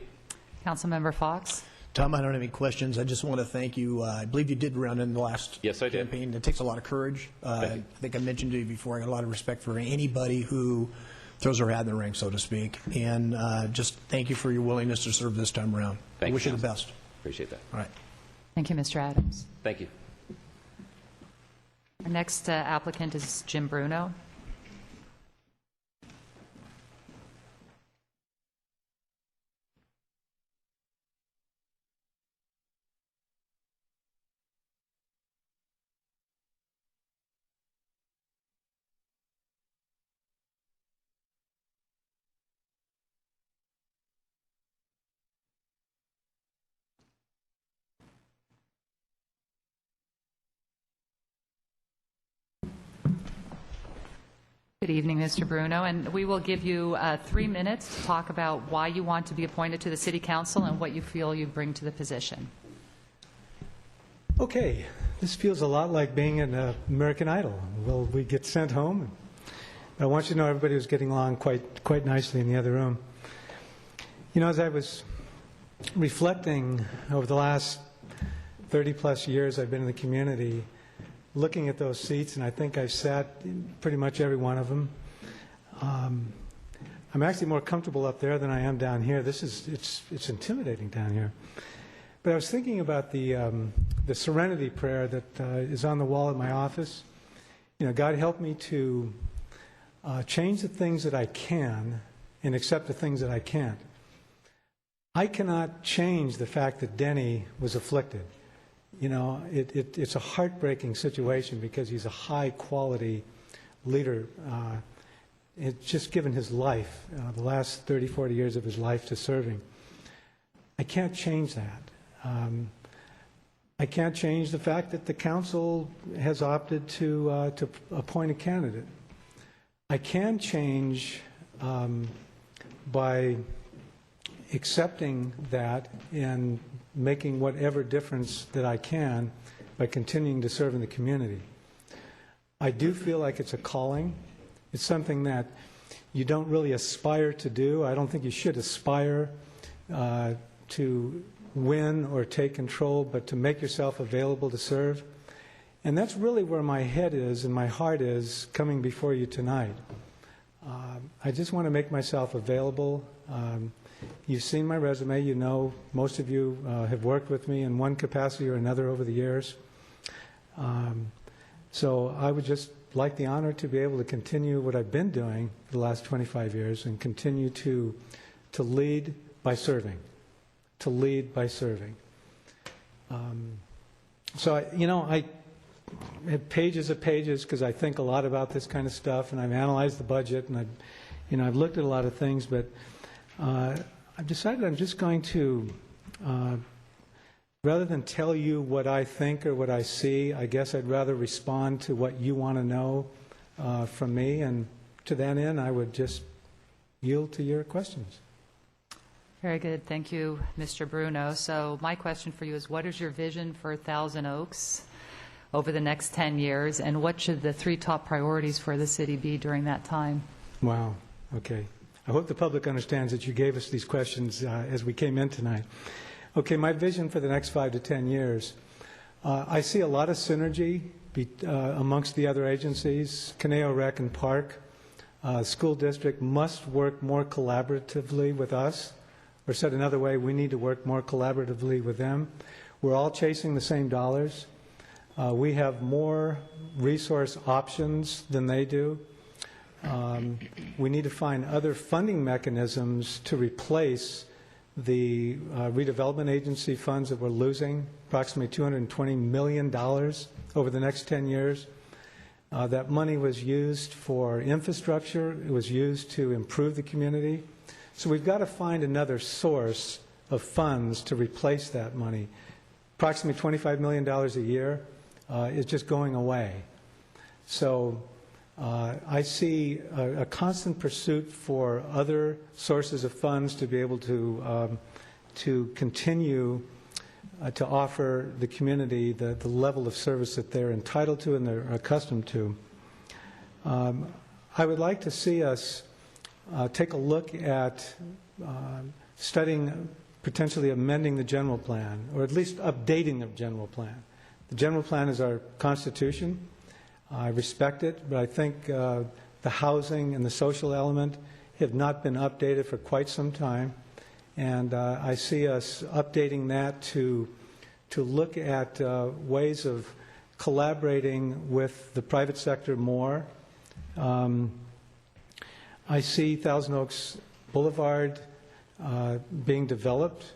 Councilmember Fox. Tom, I don't have any questions. I just want to thank you. I believe you did run in the last campaign. It takes a lot of courage. I think I mentioned to you before, I got a lot of respect for anybody who throws their hat in the ring, so to speak. And just thank you for your willingness to serve this time around. I wish you the best. Appreciate that. All right. Thank you, Mr. Adams. Thank you. Our next applicant is Jim Bruno. Good evening, Mr. Bruno, and we will give you 3 minutes to talk about why you want to be appointed to the City Council and what you feel you bring to the position. Okay, this feels a lot like being in American Idol. Well, we get sent home. I want you to know everybody was getting along quite nicely in the other room. You know, as I was reflecting over the last 30-plus years I've been in the community, looking at those seats, and I think I've sat in pretty much every one of them. I'm actually more comfortable up there than I am down here. It's intimidating down here. But I was thinking about the Serenity Prayer that is on the wall at my office. You know, God help me to change the things that I can and accept the things that I can't. I cannot change the fact that Denny was afflicted. You know, it's a heartbreaking situation because he's a high-quality leader. It's just given his life, the last 30, 40 years of his life to serving. I can't change that. I can't change the fact that the council has opted to appoint a candidate. I can change by accepting that and making whatever difference that I can by continuing to serve in the community. I do feel like it's a calling. It's something that you don't really aspire to do. I don't think you should aspire to win or take control, but to make yourself available to serve. And that's really where my head is and my heart is coming before you tonight. I just want to make myself available. You've seen my resume. You know, most of you have worked with me in one capacity or another over the years. So I would just like the honor to be able to continue what I've been doing for the last 25 years and continue to lead by serving, to lead by serving. So, I have pages of pages because I think a lot about this kind of stuff, and I've analyzed the budget, and I've looked at a lot of things, but I've decided I'm just going to, rather than tell you what I think or what I see, I guess I'd rather respond to what you want to know from me, and to that end, I would just yield to your questions. Very good. Thank you, Mr. Bruno. So my question for you is, what is your vision for Thousand Oaks over the next 10 years, and what should the 3 top priorities for the city be during that time? Wow. Okay. I hope the public understands that you gave us these questions as we came in tonight. Okay, my vision for the next 5 to 10 years. I see a lot of synergy amongst the other agencies. Caneo Rec and Park. School district must work more collaboratively with us. Or said another way, we need to work more collaboratively with them. We're all chasing the same dollars. We have more resource options than they do. We need to find other funding mechanisms to replace the redevelopment agency funds that we're losing, approximately $220 million over the next 10 years. That money was used for infrastructure. It was used to improve the community. So we've got to find another source of funds to replace that money. Approximately $25 million a year is just going away. So I see a constant pursuit for other sources of funds to be able to continue to offer the community the level of service that they're entitled to and they're accustomed to. I would like to see us take a look at studying potentially amending the general plan, or at least updating the general plan. The general plan is our constitution. I respect it, but I think the housing and the social element have not been updated for quite some time. And I see us updating that to look at ways of collaborating with the private sector more. I see Thousand Oaks Boulevard being developed.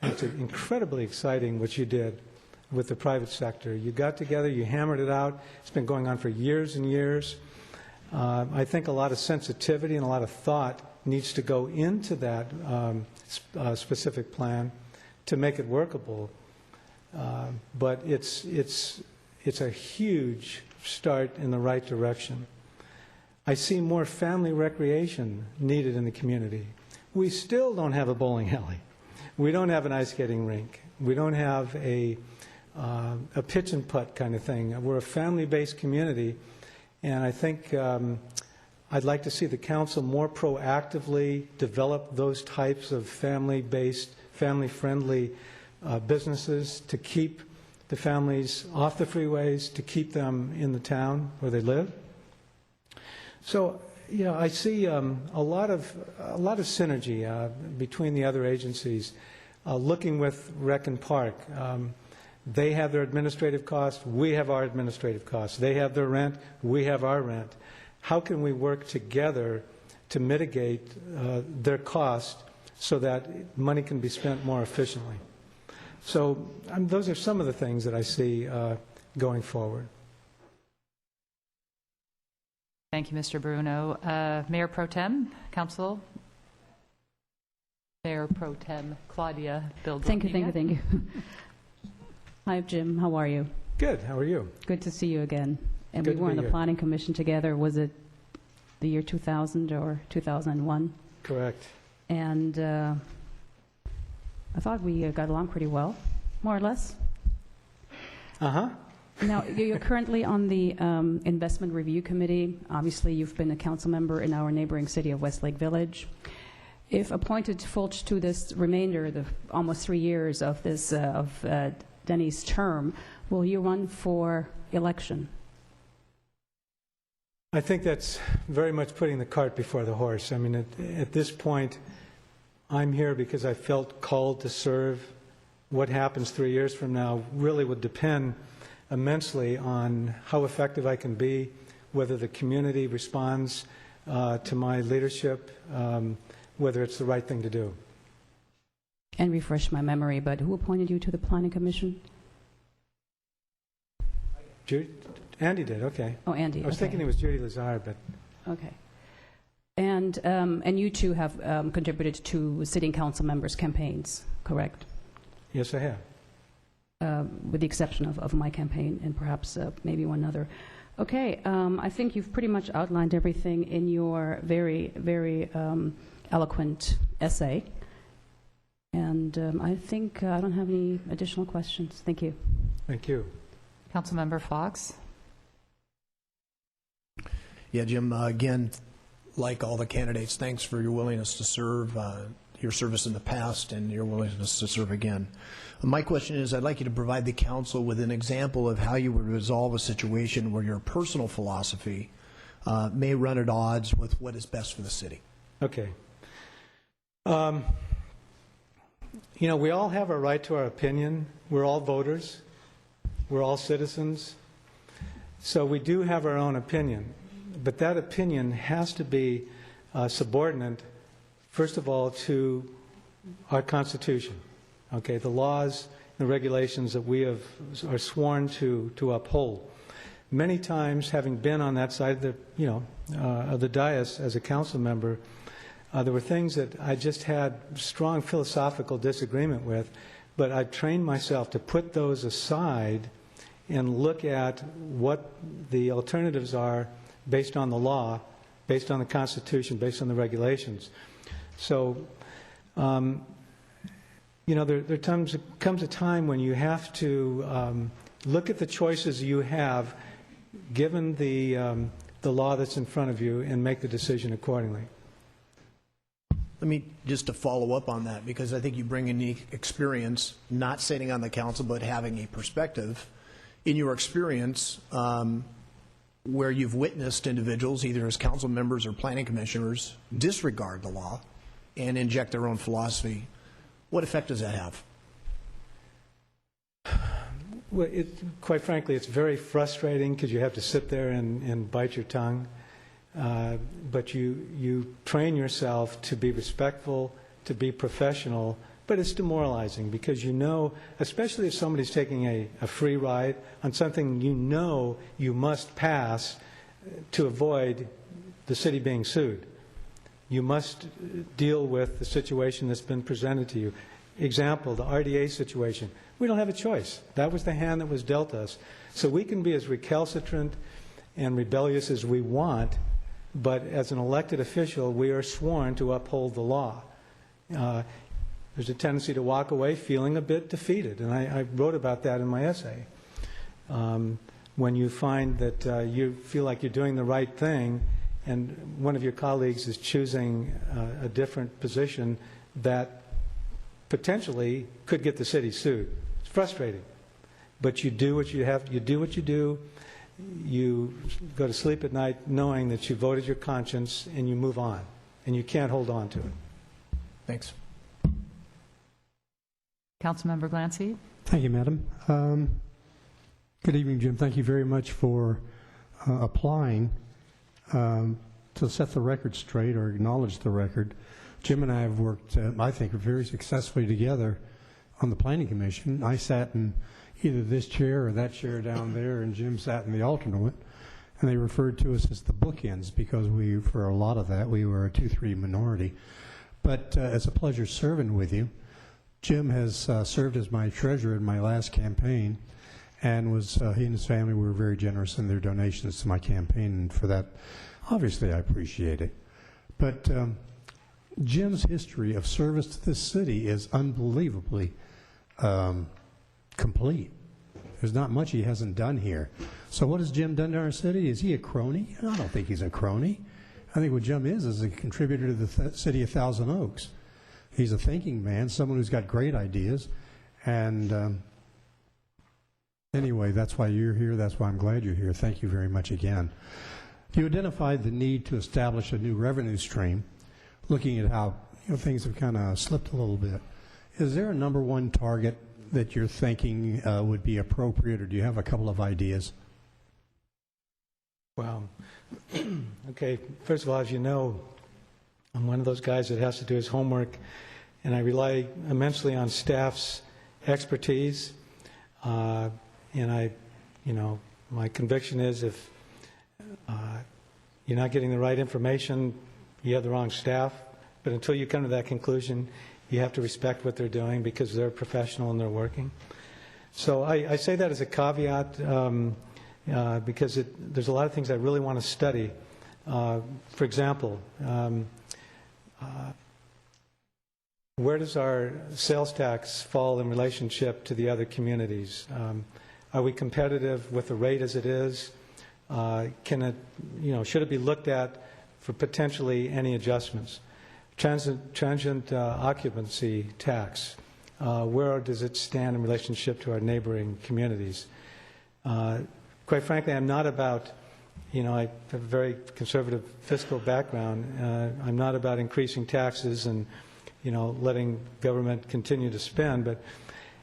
And it's incredibly exciting what you did with the private sector. You got together, you hammered it out. It's been going on for years and years. I think a lot of sensitivity and a lot of thought needs to go into that specific plan to make it workable. But it's a huge start in the right direction. I see more family recreation needed in the community. We still don't have a bowling alley. We don't have an ice skating rink. We don't have a pitch and putt kind of thing. We're a family-based community, and I think I'd like to see the council more proactively develop those types of family-based, family-friendly businesses to keep the families off the freeways, to keep them in the town where they live. So, I see a lot of synergy between the other agencies. Looking with Rec and Park, they have their administrative costs, we have our administrative costs. They have their rent, we have our rent. How can we work together to mitigate their cost so that money can be spent more efficiently? So those are some of the things that I see going forward. Thank you, Mr. Bruno. Mayor Pro Tem, Council. Mayor Pro Tem Claudia Bildorina. Thank you. Hi, Jim. How are you? Good. How are you? Good to see you again. And Good we were to on be the here. Planning Commission together. Was it the year 2000 or 2001? Correct. And I thought we got along pretty well, more or less. Uh-huh. Now, you're currently on the Investment Review Committee. Obviously, you've been a council member in our neighboring city of Westlake Village. If appointed to this remainder, the almost 3 years of this Denny's term, will you run for election? I think that's very much putting the cart before the horse. I mean, at this point, I'm here because I felt called to serve. What happens 3 years from now really would depend immensely on how effective I can be, whether the community responds to my leadership, whether it's the right thing to do. And refresh my memory, but who appointed you to the Planning Commission? Andy did, okay. Oh, Andy. I was thinking it was Judy Lazar, but... Okay. And you two have contributed to sitting council members' campaigns, correct? Yes, I have. With the exception of my campaign and perhaps maybe one other. Okay, I think you've pretty much outlined everything in your very, very eloquent essay. And I think I don't have any additional questions. Thank you. Thank you. Councilmember Fox. Yeah, Jim, again, like all the candidates, thanks for your willingness to serve, your service in the past, and your willingness to serve again. My question is, I'd like you to provide the council with an example of how you would resolve a situation where your personal philosophy may run at odds with what is best for the city. Okay. We all have a right to our opinion. We're all voters. We're all citizens. So we do have our own opinion. But that opinion has to be subordinate, first of all, to our Constitution. Okay, the laws, the regulations that we are sworn to uphold. Many times, having been on that side of the dais as a council member, there were things that I just had strong philosophical disagreement with, but I trained myself to put those aside and look at what the alternatives are based on the law, based on the Constitution, based on the regulations. So there comes a time when you have to look at the choices you have, given the law that's in front of you, and make the decision accordingly. Let me just to follow up on that, because I think you bring unique experience, not sitting on the council, but having a perspective. In your experience, where you've witnessed individuals, either as council members or planning commissioners, disregard the law and inject their own philosophy, what effect does that have? Well, quite frankly, it's very frustrating because you have to sit there and bite your tongue. But you train yourself to be respectful, to be professional, but it's demoralizing because especially if somebody's taking a free ride on something you must pass to avoid the city being sued. You must deal with the situation that's been presented to you. Example, the RDA situation. We don't have a choice. That was the hand that was dealt us. So we can be as recalcitrant and rebellious as we want, but as an elected official, we are sworn to uphold the law. There's a tendency to walk away feeling a bit defeated, and I wrote about that in my essay. When you find that you feel like you're doing the right thing, and one of your colleagues is choosing a different position that potentially could get the city sued. It's frustrating, but you do what you have. You do what you do. You go to sleep at night knowing that you voted your conscience, and you move on, and you can't hold on to it. Thanks. Councilmember Glancy. Thank you, Madam. Good evening, Jim. Thank you very much for applying to set the record straight or acknowledge the record. Jim and I have worked, I think, very successfully together on the Planning Commission. I sat in either this chair or that chair down there, and Jim sat in the alternate, and they referred to us as the bookends because for a lot of that, we were a 2-3 minority. But it's a pleasure serving with you. Jim has served as my treasurer in my last campaign, and he and his family were very generous in their donations to my campaign, and for that, obviously, I appreciate it. But Jim's history of service to this city is unbelievably complete. There's not much he hasn't done here. So what has Jim done to our city? Is he a crony? I don't think he's a crony. I think what Jim is a contributor to the city of Thousand Oaks. He's a thinking man, someone who's got great ideas. And anyway, that's why you're here. That's why I'm glad you're here. Thank you very much again. You identified the need to establish a new revenue stream, looking at how things have kind of slipped a little bit. Is there a number one target that you're thinking would be appropriate, or do you have a couple of ideas? Well, okay, first of all, as you know, I'm one of those guys that has to do his homework, and I rely immensely on staff's expertise. And my conviction is if you're not getting the right information, you have the wrong staff. But until you come to that conclusion, you have to respect what they're doing because they're professional and they're working. So I say that as a caveat because there's a lot of things I really want to study. For example, where does our sales tax fall in relationship to the other communities? Are we competitive with the rate as it is? Should it be looked at for potentially any adjustments? Transient occupancy tax, where does it stand in relationship to our neighboring communities? Quite frankly, I'm not about, I have a very conservative fiscal background. I'm not about increasing taxes and, letting government continue to spend. But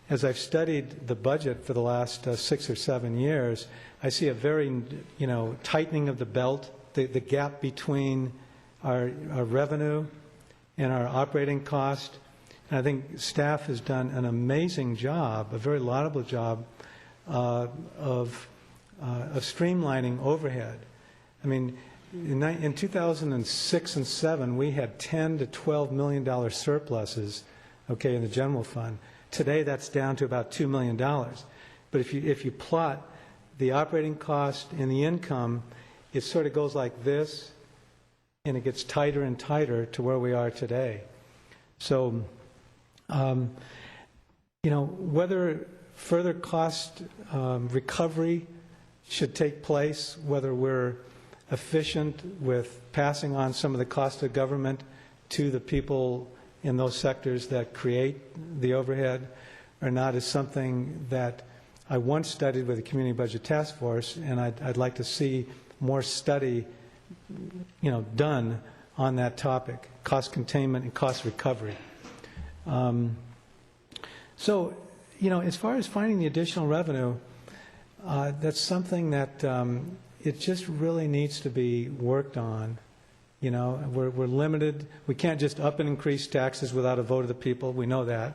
as I've studied the budget for the last 6 or 7 years, I see a very, tightening of the belt, the gap between our revenue and our operating cost. And I think staff has done an amazing job, a very laudable job of streamlining overhead. I mean, in 2006 and 7, we had $10 to $12 million surpluses, in the general fund. Today, that's down to about $2 million. But if you plot the operating cost and the income, it sort of goes like this, and it gets tighter and tighter to where we are today. So whether further cost recovery should take place, whether we're efficient with passing on some of the cost of government to the people in those sectors that create the overhead or not, is something that I once studied with the Community Budget Task Force, and I'd like to see more study, done on that topic, cost containment and cost recovery. So, as far as finding the additional revenue, that's something that it just really needs to be worked on. We're limited. We can't just up and increase taxes without a vote of the people. We know that.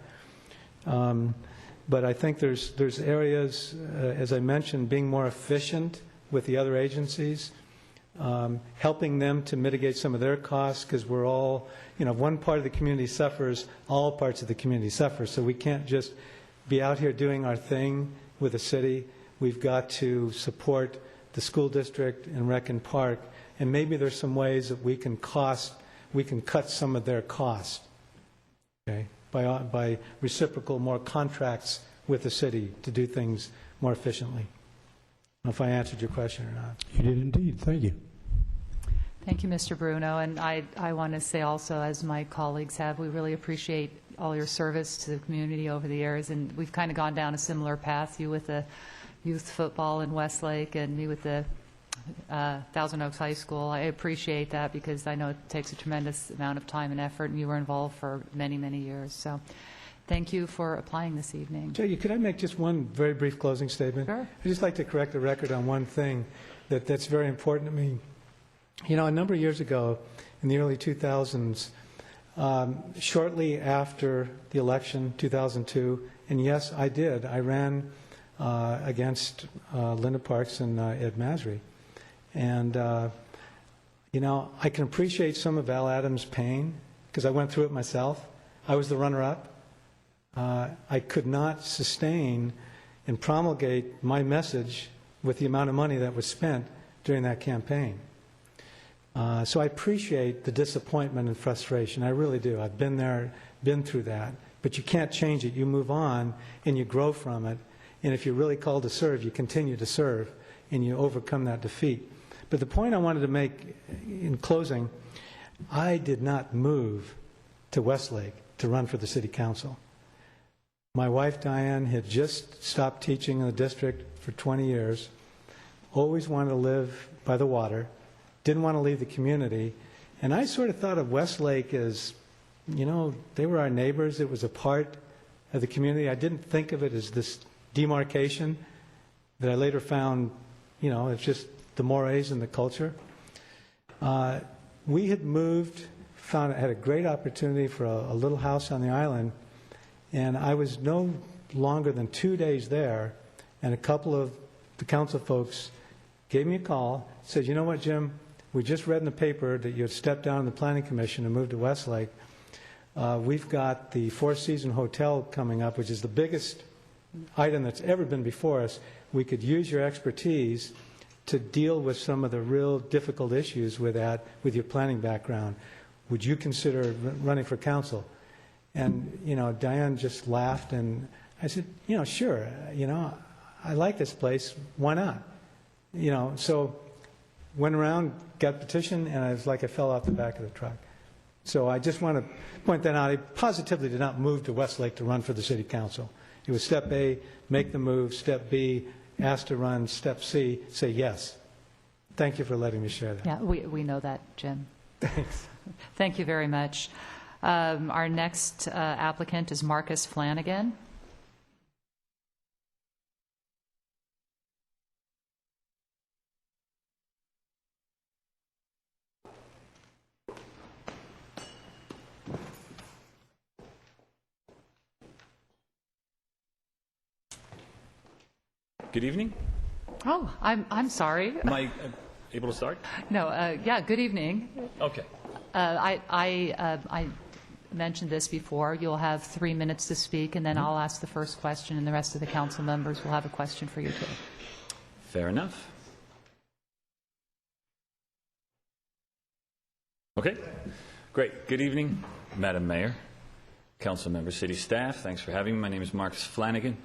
But I think there's areas, as I mentioned, being more efficient with the other agencies, helping them to mitigate some of their costs, because we're all, if one part of the community suffers, all parts of the community suffer. So we can't just be out here doing our thing with the city. We've got to support the school district and Rec and Park, and maybe there's some ways that we can cut some of their cost, okay, by reciprocal more contracts with the city to do things more efficiently. I don't know if I answered your question or not. You did indeed. Thank you. Thank you, Mr. Bruno. And I want to say also, as my colleagues have, we really appreciate all your service to the community over the years. And we've kind of gone down a similar path, you with the youth football in Westlake and me with the Thousand Oaks High School. I appreciate that because I know it takes a tremendous amount of time and effort, and you were involved for many, many years. So thank you for applying this evening. Jay, could I make just one very brief closing statement? Sure. I'd just like to correct the record on one thing that's very important to me. A number of years ago, in the early 2000s, shortly after the election, 2002, and yes, I did. I ran against Linda Parks and Ed Masry. And, I can appreciate some of Al Adams' pain because I went through it myself. I was the runner-up. I could not sustain and promulgate my message with the amount of money that was spent during that campaign. So I appreciate the disappointment and frustration. I really do. I've been there, been through that. But you can't change it. You move on and you grow from it. And if you're really called to serve, you continue to serve and you overcome that defeat. But the point I wanted to make in closing, I did not move to Westlake to run for the city council. My wife, Diane, had just stopped teaching in the district for 20 years, always wanted to live by the water, didn't want to leave the community, and I sort of thought of Westlake as, they were our neighbors. It was a part of the community. I didn't think of it as this demarcation that I later found, it's just the mores and the culture. We had moved, had a great opportunity for a little house on the island, and I was no longer than 2 days there, and a couple of the council folks gave me a call, said, you know what, Jim, we just read in the paper that you had stepped down in the Planning Commission and moved to Westlake. We've got the Four Seasons Hotel coming up, which is the biggest item that's ever been before us. We could use your expertise to deal with some of the real difficult issues with that, with your planning background. Would you consider running for council? And, Diane just laughed, and I said, sure, I like this place, why not? So went around, got a petition, and I was like I fell off the back of the truck. So I just want to point that out. I positively did not move to Westlake to run for the city council. It was step A, make the move. Step B, ask to run. Step C, say yes. Thank you for letting me share that. Yeah, we know that, Jim. Thanks. Thank you very much. Our next applicant is Marcus Flanagan. Good evening. Oh, I'm sorry. Am I able to start? No, yeah, good evening. Okay. I mentioned this before. You'll have 3 minutes to speak, and then I'll ask the first question, and the rest of the council members will have a question for you, too. Fair enough. Okay, great. Good evening, Madam Mayor, council members, city staff, thanks for having me. My name is Marcus Flanagan.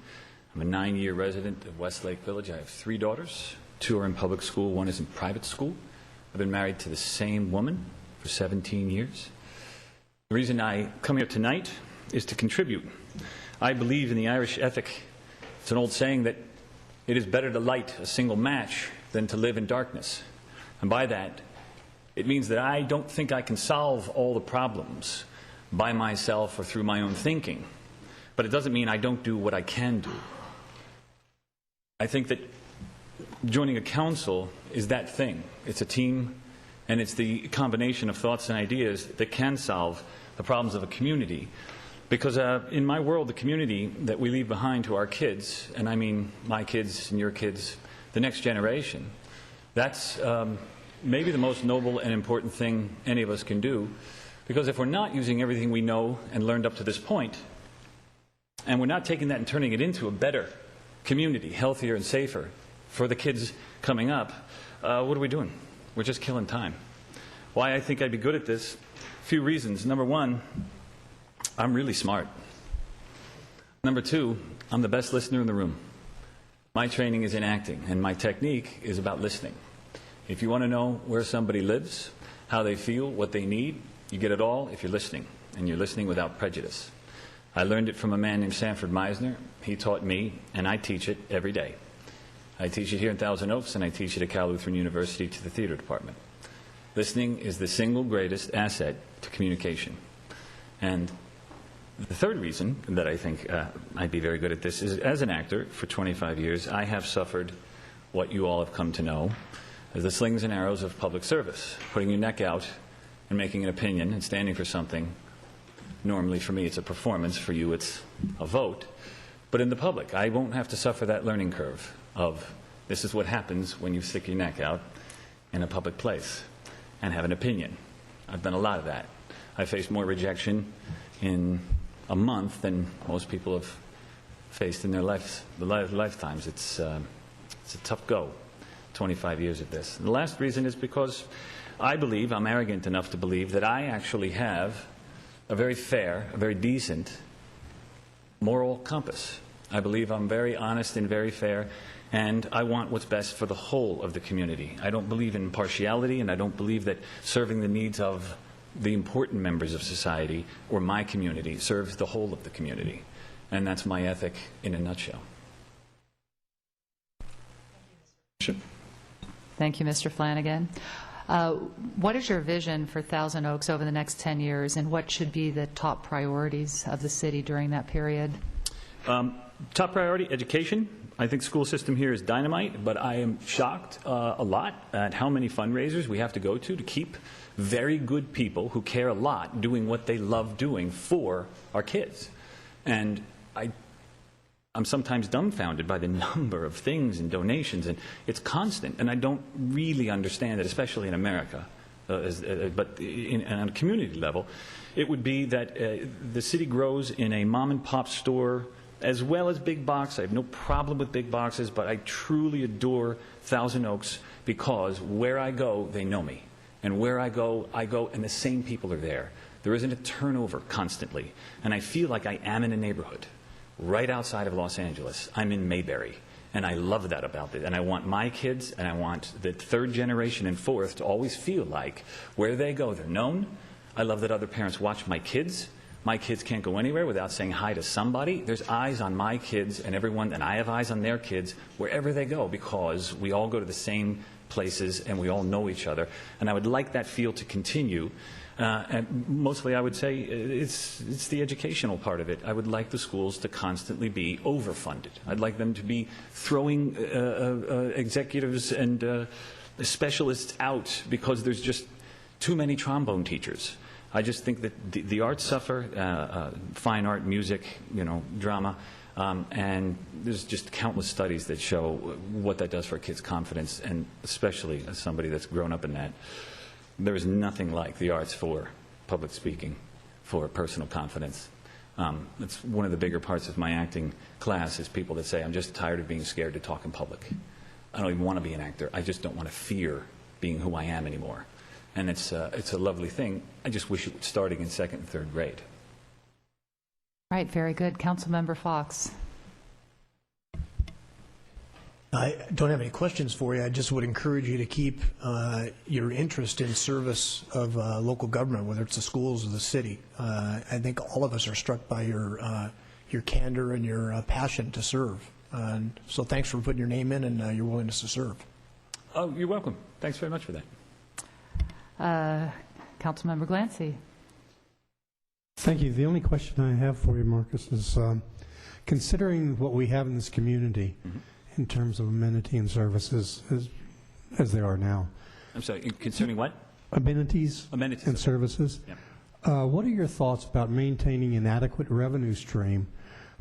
I'm a 9-year resident of Westlake Village. I have 3 daughters. 2 are in public school, 1 is in private school. I've been married to the same woman for 17 years. The reason I come here tonight is to contribute. I believe in the Irish ethic. It's an old saying that it is better to light a single match than to live in darkness. And by that, it means that I don't think I can solve all the problems by myself or through my own thinking. But it doesn't mean I don't do what I can do. I think that joining a council is that thing. It's a team, and it's the combination of thoughts and ideas that can solve the problems of a community. Because in my world, the community that we leave behind to our kids, and I mean my kids and your kids, the next generation, that's maybe the most noble and important thing any of us can do. Because if we're not using everything we know and learned up to this point, and we're not taking that and turning it into a better community, healthier and safer for the kids coming up, what are we doing? We're just killing time. Why I think I'd be good at this? A few reasons. Number 1, I'm really smart. Number 2, I'm the best listener in the room. My training is in acting, and my technique is about listening. If you want to know where somebody lives, how they feel, what they need, you get it all if you're listening, and you're listening without prejudice. I learned it from a man named Sanford Meisner. He taught me, and I teach it every day. I teach it here in Thousand Oaks, and I teach it at Cal Lutheran University to the theater department. Listening is the single greatest asset to communication. And the third reason that I think I'd be very good at this is, as an actor for 25 years, I have suffered what you all have come to know as the slings and arrows of public service, putting your neck out and making an opinion and standing for something. Normally, for me, it's a performance. For you, it's a vote. But in the public, I won't have to suffer that learning curve of this is what happens when you stick your neck out in a public place and have an opinion. I've done a lot of that. I faced more rejection in a month than most people have faced in their lifetimes. It's a tough go, 25 years of this. And the last reason is because I believe, I'm arrogant enough to believe, that I actually have a very fair, a very decent moral compass. I believe I'm very honest and very fair, and I want what's best for the whole of the community. I don't believe in partiality, and I don't believe that serving the needs of the important members of society or my community serves the whole of the community. And that's my ethic in a nutshell. Thank you, Mr. Flanagan. What is your vision for Thousand Oaks over the next 10 years, and what should be the top priorities of the city during that period? Top priority, education. I think the school system here is dynamite, but I am shocked a lot at how many fundraisers we have to go to keep very good people who care a lot doing what they love doing for our kids. And I'm sometimes dumbfounded by the number of things and donations, and it's constant, and I don't really understand it, especially in America. But on a community level, it would be that the city grows in a mom-and-pop store as well as big box. I have no problem with big boxes, but I truly adore Thousand Oaks because where I go, they know me. And where I go, and the same people are there. There isn't a turnover constantly. And I feel like I am in a neighborhood right outside of Los Angeles. I'm in Mayberry. And I love that about it. And I want my kids, and I want the third generation and fourth to always feel like where they go, they're known. I love that other parents watch my kids. My kids can't go anywhere without saying hi to somebody. There's eyes on my kids and everyone, and I have eyes on their kids wherever they go because we all go to the same places and we all know each other. And I would like that feel to continue. And mostly I would say it's the educational part of it. I would like the schools to constantly be overfunded. I'd like them to be throwing executives and specialists out because there's just too many trombone teachers. I just think that the arts suffer, fine art, music, drama, and there's just countless studies that show what that does for a kid's confidence, and especially as somebody that's grown up in that. There is nothing like the arts for public speaking, for personal confidence. It's one of the bigger parts of my acting class is people that say, I'm just tired of being scared to talk in public. I don't even want to be an actor. I just don't want to fear being who I am anymore. And it's a lovely thing. I just wish it was starting in second and third grade. Right, very good. Councilmember Fox. I don't have any questions for you. I just would encourage you to keep your interest in service of local government, whether it's the schools or the city. I think all of us are struck by your candor and your passion to serve. So thanks for putting your name in and your willingness to serve. Oh, you're welcome. Thanks very much for that. Councilmember Glancy. Thank you. The only question I have for you, Marcus, is considering what we have in this community in terms of amenity and services as they are now. I'm sorry, concerning what? Amenities and services. Yeah. What are your thoughts about maintaining an adequate revenue stream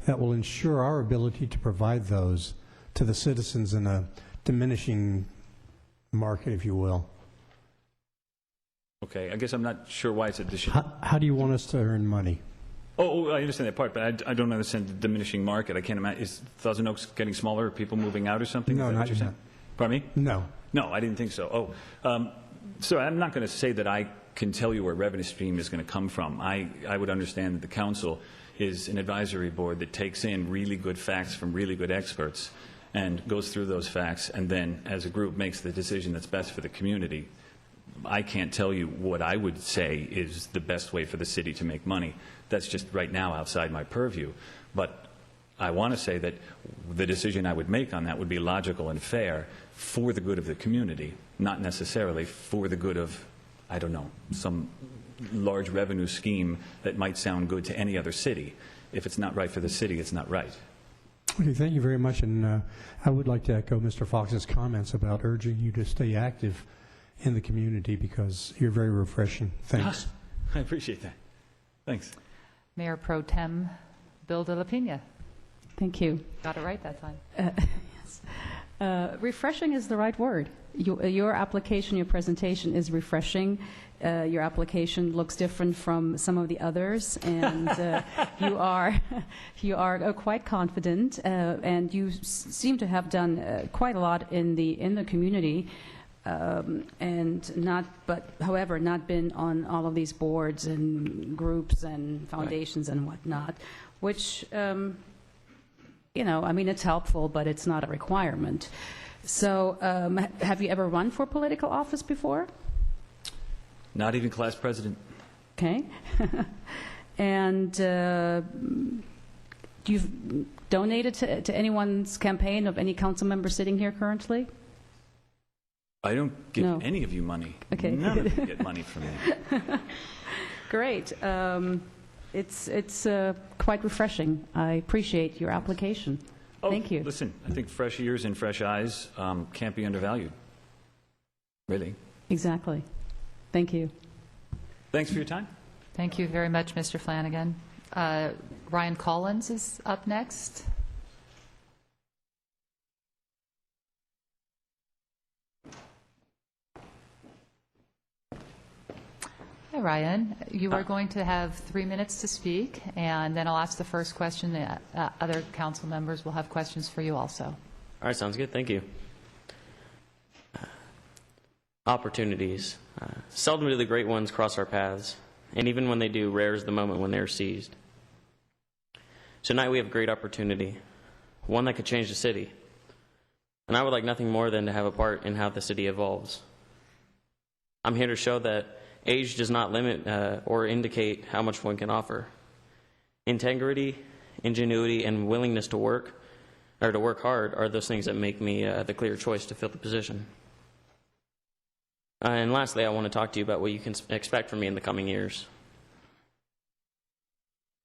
that will ensure our ability to provide those to the citizens in a diminishing market, if you will? Okay, I guess I'm not sure why it's a decision. How do you want us to earn money? Oh, I understand that part, but I don't understand the diminishing market. I can't imagine. Is Thousand Oaks getting smaller? Are people moving out or something? No, Is that not what you're saying? Pardon me? No. No, I didn't think so. So I'm not going to say that I can tell you where revenue stream is going to come from. I would understand that the council is an advisory board that takes in really good facts from really good experts and goes through those facts and then, as a group, makes the decision that's best for the community. I can't tell you what I would say is the best way for the city to make money. That's just right now outside my purview. But I want to say that the decision I would make on that would be logical and fair for the good of the community, not necessarily for the good of, I don't know, some large revenue scheme that might sound good to any other city. If it's not right for the city, it's not right. Okay, thank you very much. And I would like to echo Mr. Fox's comments about urging you to stay active in the community because you're very refreshing. Thanks. I appreciate that. Thanks. Mayor Pro Tem Bill de la Pena. Thank you. Got it right that time. Yes. Refreshing is the right word. Your application, your presentation is refreshing. Your application looks different from some of the others, and you are quite confident, and you seem to have done quite a lot in the community. However, not been on all of these boards and groups and foundations and whatnot, which, it's helpful, but it's not a requirement. So have you ever run for political office before? Not even class president. Okay. And you've donated to anyone's campaign of any council member sitting here currently? I don't give any of you money. Okay. None of you get money from me. Great. It's quite refreshing. I appreciate your application. Thank you. Listen, I think fresh ears and fresh eyes can't be undervalued. Really. Exactly. Thank you. Thanks for your time. Thank you very much, Mr. Flanagan. Ryan Collins is up next. Hi, Ryan. You are going to have 3 minutes to speak, and then I'll ask the first question. The other council members will have questions for you also. All right, sounds good. Thank you. Opportunities. Seldom do the great ones cross our paths, and even when they do, rare is the moment when they are seized. Tonight we have a great opportunity, one that could change the city, and I would like nothing more than to have a part in how the city evolves. I'm here to show that age does not limit or indicate how much one can offer. Integrity, ingenuity, and willingness to work hard are those things that make me the clear choice to fill the position. And lastly, I want to talk to you about what you can expect from me in the coming years.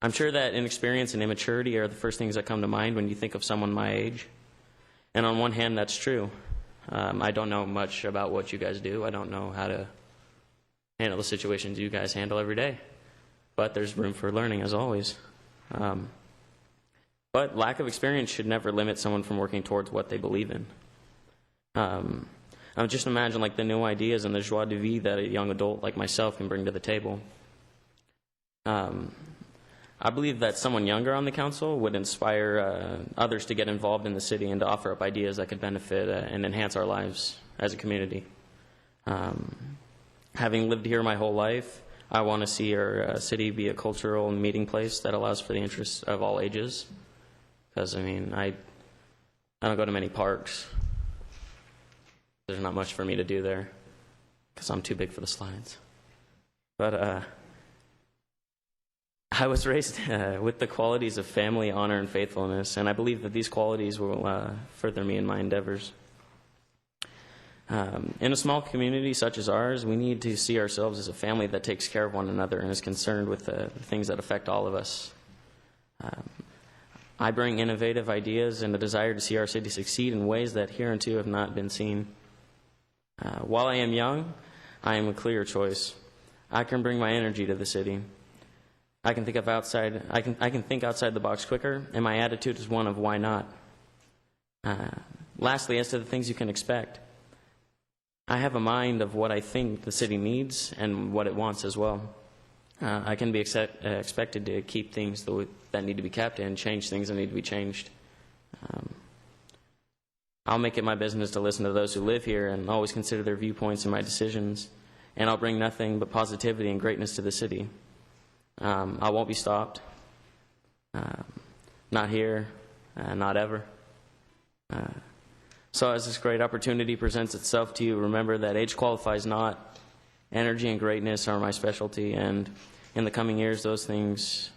I'm sure that inexperience and immaturity are the first things that come to mind when you think of someone my age. And on one hand, that's true. I don't know much about what you guys do. I don't know how to handle the situations you guys handle every day. But there's room for learning, as always. But lack of experience should never limit someone from working towards what they believe in. I just imagine like the new ideas and the joie de vivre that a young adult like myself can bring to the table. I believe that someone younger on the council would inspire others to get involved in the city and to offer up ideas that could benefit and enhance our lives as a community. Having lived here my whole life, I want to see our city be a cultural meeting place that allows for the interests of all ages. Because, I mean, I don't go to many parks. There's not much for me to do there because I'm too big for the slides. But I was raised with the qualities of family, honor, and faithfulness, and I believe that these qualities will further me in my endeavors. In a small community such as ours, we need to see ourselves as a family that takes care of one another and is concerned with the things that affect all of us. I bring innovative ideas and a desire to see our city succeed in ways that hereunto have not been seen. While I am young, I am a clear choice. I can bring my energy to the city. I can think outside the box quicker, and my attitude is one of why not. Lastly, as to the things you can expect, I have a mind of what I think the city needs and what it wants as well. I can be expected to keep things that need to be kept and change things that need to be changed. I'll make it my business to listen to those who live here and always consider their viewpoints in my decisions, and I'll bring nothing but positivity and greatness to the city. I won't be stopped. Not here, not ever. So as this great opportunity presents itself to you, remember that age qualifies not. Energy and greatness are my specialty, and in the coming years, those things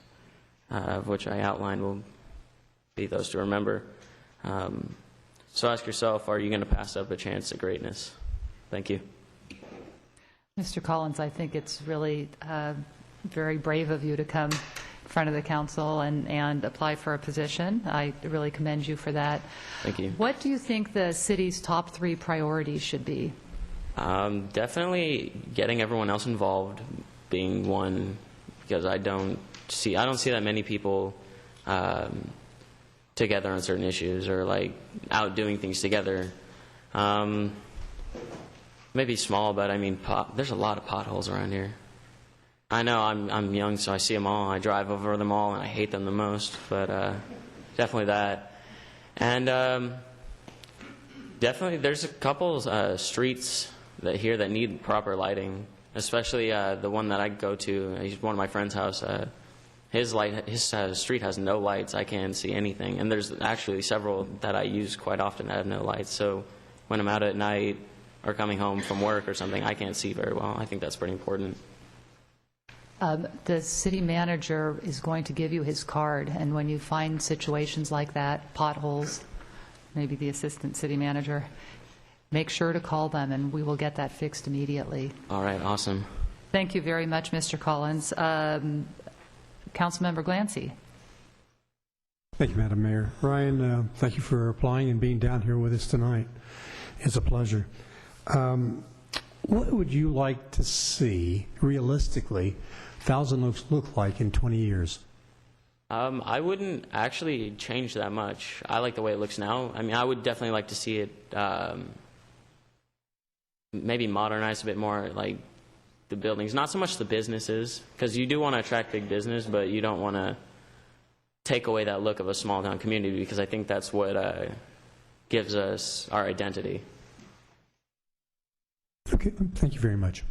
of which I outlined will be those to remember. So ask yourself, are you going to pass up a chance at greatness? Thank you. Mr. Collins, I think it's really very brave of you to come in front of the council and apply for a position. I really commend you for that. Thank you. What do you think the city's top 3 priorities should be? Definitely getting everyone else involved being one, because I don't see that many people together on certain issues or like out doing things together. Maybe small, but I mean, there's a lot of potholes around here. I know I'm young, so I see them all. I drive over them all, and I hate them the most. But definitely that, and definitely there's a couple streets that need proper lighting. Especially the one that I go to. He's one of my friend's house. His street has no lights. I can't see anything. And there's actually several that I use quite often that have no lights. So when I'm out at night or coming home from work or something, I can't see very well. I think that's pretty important. The city manager is going to give you his card, and when you find situations like that, potholes, maybe the assistant city manager, make sure to call them, and we will get that fixed immediately. All right, awesome. Thank you very much, Mr. Collins. Councilmember Glancy. Thank you, Madam Mayor. Ryan, thank you for applying and being down here with us tonight. It's a pleasure. What would you like to see, realistically, Thousand Oaks look like in 20 years? I wouldn't actually change that much. I like the way it looks now. I mean, I would definitely like to see it maybe modernized a bit more, like the buildings. Not so much the businesses, because you do want to attract big business, but you don't want to take away that look of a small town community, because I think that's what gives us our identity. Okay, thank you very much.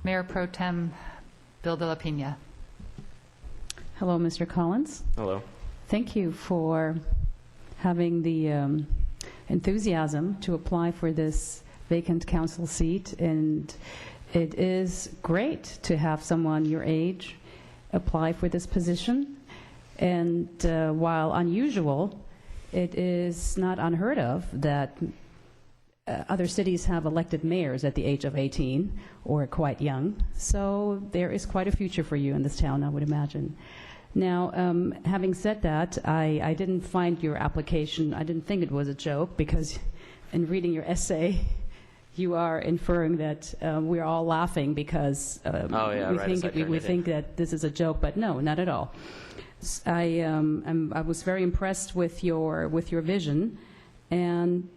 Mayor Pro Tem Bill de la Pena. Hello, Mr. Collins. Hello. Thank you for having the enthusiasm to apply for this vacant council seat, and it is great to have someone your age apply for this position. And while unusual, it is not unheard of that other cities have elected mayors at the age of 18 or quite young. So there is quite a future for you in this town, I would imagine. Now, having said that, I didn't find your application, I didn't think it was a joke, because in reading your essay, you are inferring that we're all laughing because we think that this is a joke, but no, not at all. I was very impressed with your vision, and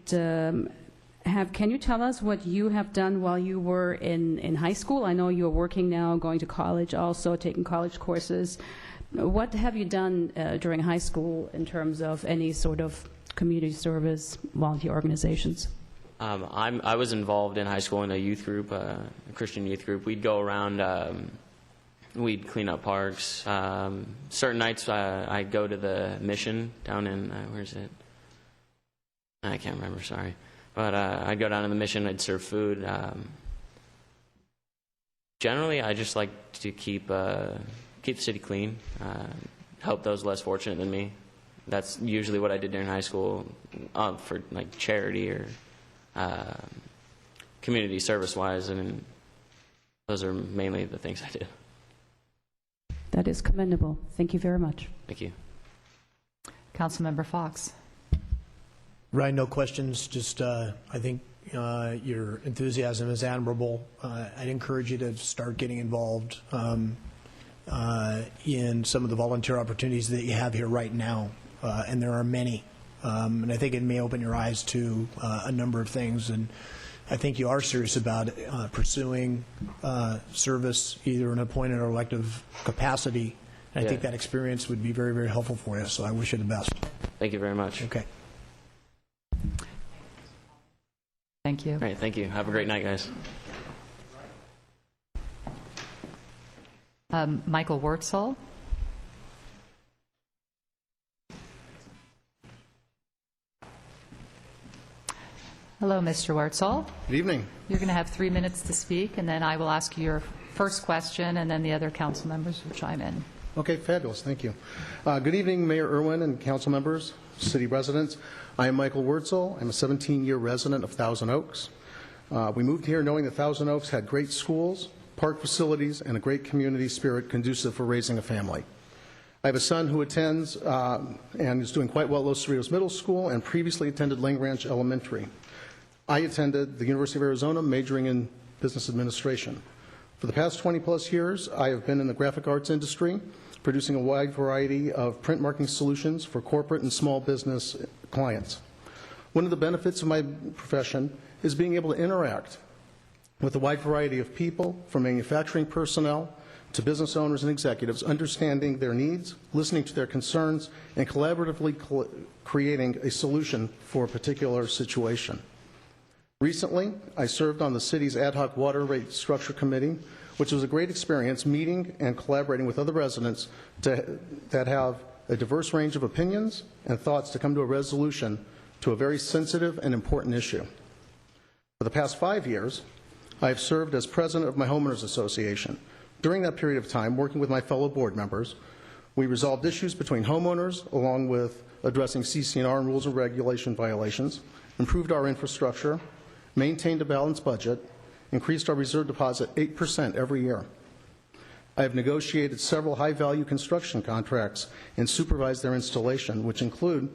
can you tell us what you have done while you were in high school? I know you're working now, going to college, also taking college courses. What have you done during high school in terms of any sort of community service, volunteer organizations? I was involved in high school in a youth group, a Christian youth group. We'd go around, we'd clean up parks. Certain nights I'd go to the mission down in, where's it? I can't remember, sorry. But I'd go down to the mission, I'd serve food. Generally, I just like to keep the city clean, help those less fortunate than me. That's usually what I did during high school for like charity or community service-wise, and those are mainly the things I did. That is commendable. Thank you very much. Thank you. Councilmember Fox. Ryan, no questions. Just I think your enthusiasm is admirable. I'd encourage you to start getting involved in some of the volunteer opportunities that you have here right now, and there are many. And I think it may open your eyes to a number of things. And I think you are serious about pursuing service, either in an appointed or elective capacity. And I think that experience would be very, very helpful for you. So I wish you the best. Thank you very much. Okay. Thank you. All right, thank you. Have a great night, guys. Michael Wurtzel. Hello, Mr. Wurtzel. Good evening. You're going to have 3 minutes to speak, and then I will ask you your first question, and then the other council members will chime in. Okay, fabulous. Thank you. Good evening, Mayor Irwin and council members, city residents. I am Michael Wurtzel. I'm a 17-year resident of Thousand Oaks. We moved here knowing that Thousand Oaks had great schools, park facilities, and a great community spirit conducive for raising a family. I have a son who attends and is doing quite well at Los Cerritos Middle School and previously attended Lang Ranch Elementary. I attended the University of Arizona, majoring in business administration. For the past 20-plus years, I have been in the graphic arts industry, producing a wide variety of print marketing solutions for corporate and small business clients. One of the benefits of my profession is being able to interact with a wide variety of people, from manufacturing personnel to business owners and executives, understanding their needs, listening to their concerns, and collaboratively creating a solution for a particular situation. Recently, I served on the city's ad hoc water rate structure committee, which was a great experience meeting and collaborating with other residents that have a diverse range of opinions and thoughts to come to a resolution to a very sensitive and important issue. For the past 5 years, I have served as president of my homeowners association. During that period of time, working with my fellow board members, we resolved issues between homeowners along with addressing CC&R and rules and regulation violations, improved our infrastructure, maintained a balanced budget, increased our reserve deposit 8% every year. I have negotiated several high-value construction contracts and supervised their installation, which include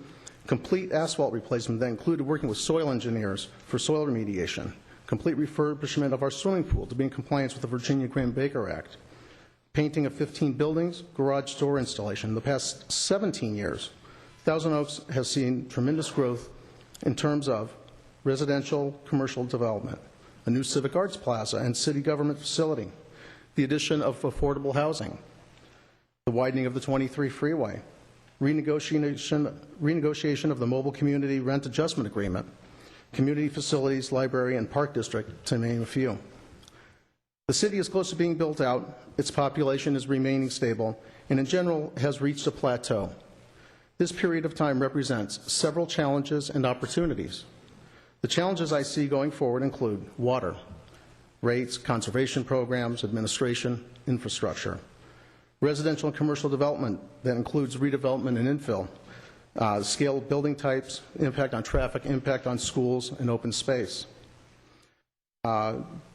complete asphalt replacement that included working with soil engineers for soil remediation, complete refurbishment of our swimming pool to be in compliance with the Virginia Graham-Baker Act, painting of 15 buildings, garage door installation. In the past 17 years, Thousand Oaks has seen tremendous growth in terms of residential commercial development, a new civic arts plaza and city government facility, the addition of affordable housing, the widening of the 23 freeway, renegotiation of the mobile community rent adjustment agreement, community facilities, library, and park district, to name a few. The city is close to being built out, its population is remaining stable, and in general has reached a plateau. This period of time represents several challenges and opportunities. The challenges I see going forward include water, rates, conservation programs, administration, infrastructure, residential and commercial development that includes redevelopment and infill, scale of building types, impact on traffic, impact on schools and open space,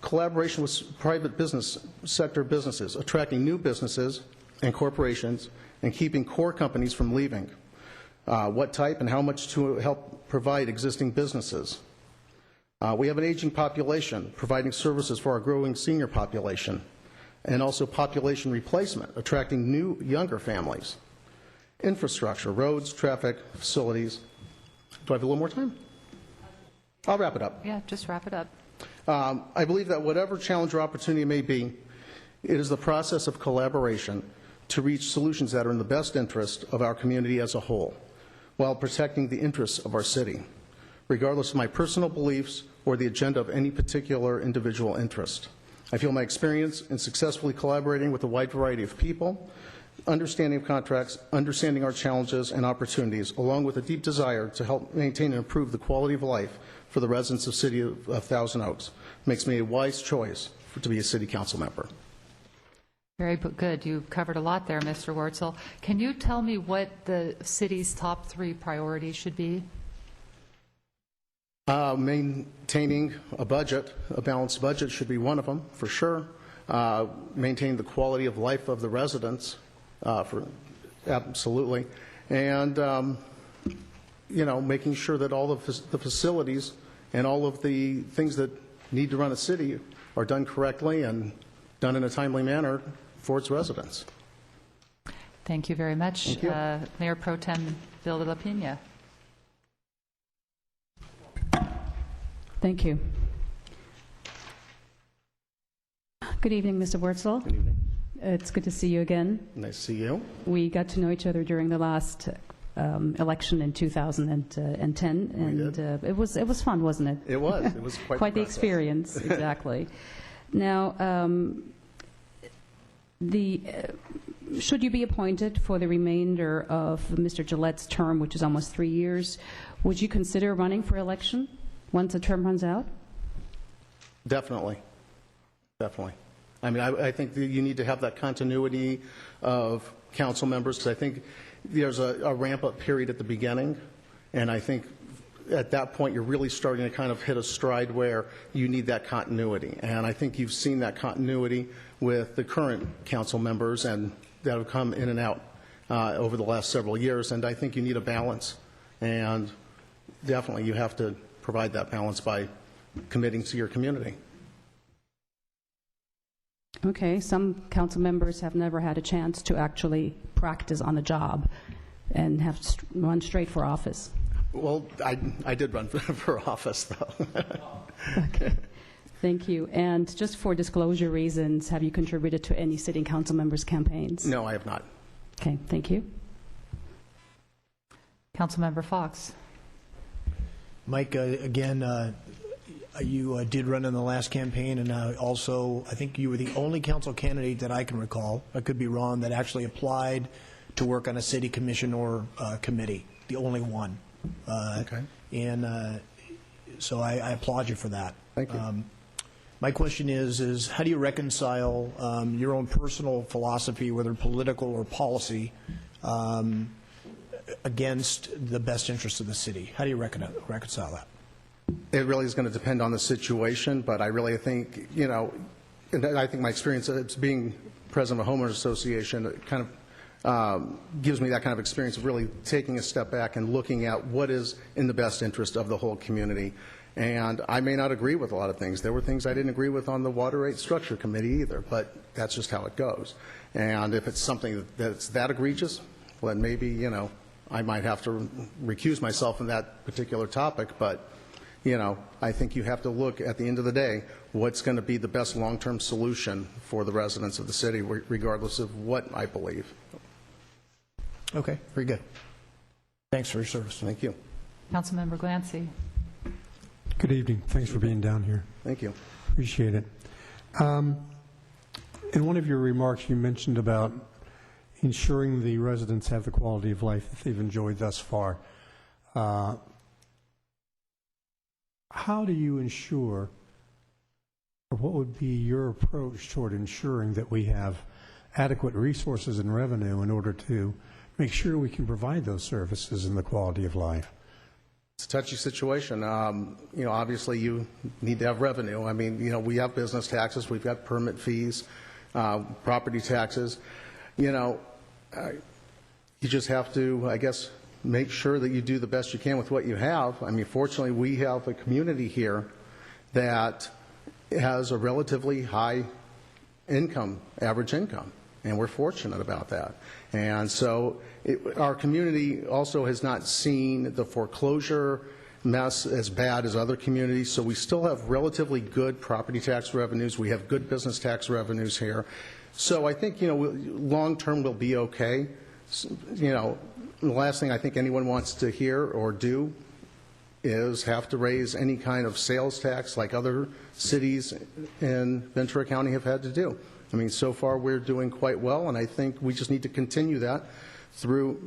collaboration with private business sector businesses, attracting new businesses and corporations and keeping core companies from leaving, what type and how much to help provide existing businesses. We have an aging population, providing services for our growing senior population, and also population replacement, attracting new, younger families. Infrastructure, roads, traffic, facilities. Do I have a little more time? I'll wrap it up. Yeah, just wrap it up. I believe that whatever challenge or opportunity may be, it is the process of collaboration to reach solutions that are in the best interest of our community as a whole, while protecting the interests of our city. Regardless of my personal beliefs or the agenda of any particular individual interest. I feel my experience in successfully collaborating with a wide variety of people, understanding of contracts, understanding our challenges and opportunities, along with a deep desire to help maintain and improve the quality of life for the residents of the City of Thousand Oaks, makes me a wise choice to be a City Council member. Very good. You've covered a lot there, Mr. Wurtzel. Can you tell me what the city's top 3 priorities should be? Maintaining a budget, a balanced budget should be one of them, for sure. Maintaining the quality of life of the residents, absolutely. And, making sure that all of the facilities and all of the things that need to run a city are done correctly and done in a timely manner for its residents. Thank you very much. Thank you. Mayor Pro Tem Bill de la Pena. Thank you. Good evening, Mr. Wurtzel. Good evening. It's good to see you again. Nice to see you. We got to know each other during the last election in 2010, and it was fun, wasn't it? It was. It was quite the experience. Exactly. Now, should you be appointed for the remainder of Mr. Gillette's term, which is almost 3 years, would you consider running for election once the term runs out? Definitely. Definitely. I mean, I think that you need to have that continuity of council members, because I think there's a ramp-up period at the beginning, and I think at that point you're really starting to kind of hit a stride where you need that continuity. And I think you've seen that continuity with the current council members and that have come in and out over the last several years, and I think you need a balance. And definitely you have to provide that balance by committing to your community. Okay, some council members have never had a chance to actually practice on the job and have run straight for office. Well, I did run for office, though. Okay, thank you. And just for disclosure reasons, have you contributed to any sitting council members' campaigns? No, I have not. Okay, thank you. Councilmember Fox. Mike, again, you did run in the last campaign, and also I think you were the only council candidate that I can recall, I could be wrong, that actually applied to work on a city commission or committee, the only one. Okay. And so I applaud you for that. Thank you. My question is how do you reconcile your own personal philosophy, whether political or policy, against the best interests of the city? How do you reconcile that? It really is going to depend on the situation, but I really think, and I think my experience as being president of a homeowners association, it kind of gives me that kind of experience of really taking a step back and looking at what is in the best interest of the whole community. And I may not agree with a lot of things. There were things I didn't agree with on the Water Rate Structure Committee either, but that's just how it goes. And if it's something that's that egregious, well, then maybe, I might have to recuse myself from that particular topic, but I think you have to look at the end of the day, what's going to be the best long-term solution for the residents of the city, regardless of what I believe. Okay, very good. Thanks for your service. Thank you. Councilmember Glancy. Good evening. Thanks for being down here. Thank you. Appreciate it. In one of your remarks, you mentioned about ensuring the residents have the quality of life that they've enjoyed thus far. How do you ensure, or what would be your approach toward ensuring that we have adequate resources and revenue in order to make sure we can provide those services and the quality of life? It's a touchy situation. Obviously you need to have revenue. I mean, we have business taxes, we've got permit fees, property taxes. You just have to, I guess, make sure that you do the best you can with what you have. I mean, fortunately, we have a community here that has a relatively high income, average income, and we're fortunate about that. And so our community also has not seen the foreclosure mess as bad as other communities, so we still have relatively good property tax revenues. We have good business tax revenues here. So I think, long-term we'll be okay. The last thing I think anyone wants to hear or do is have to raise any kind of sales tax like other cities in Ventura County have had to do. I mean, so far we're doing quite well, and I think we just need to continue that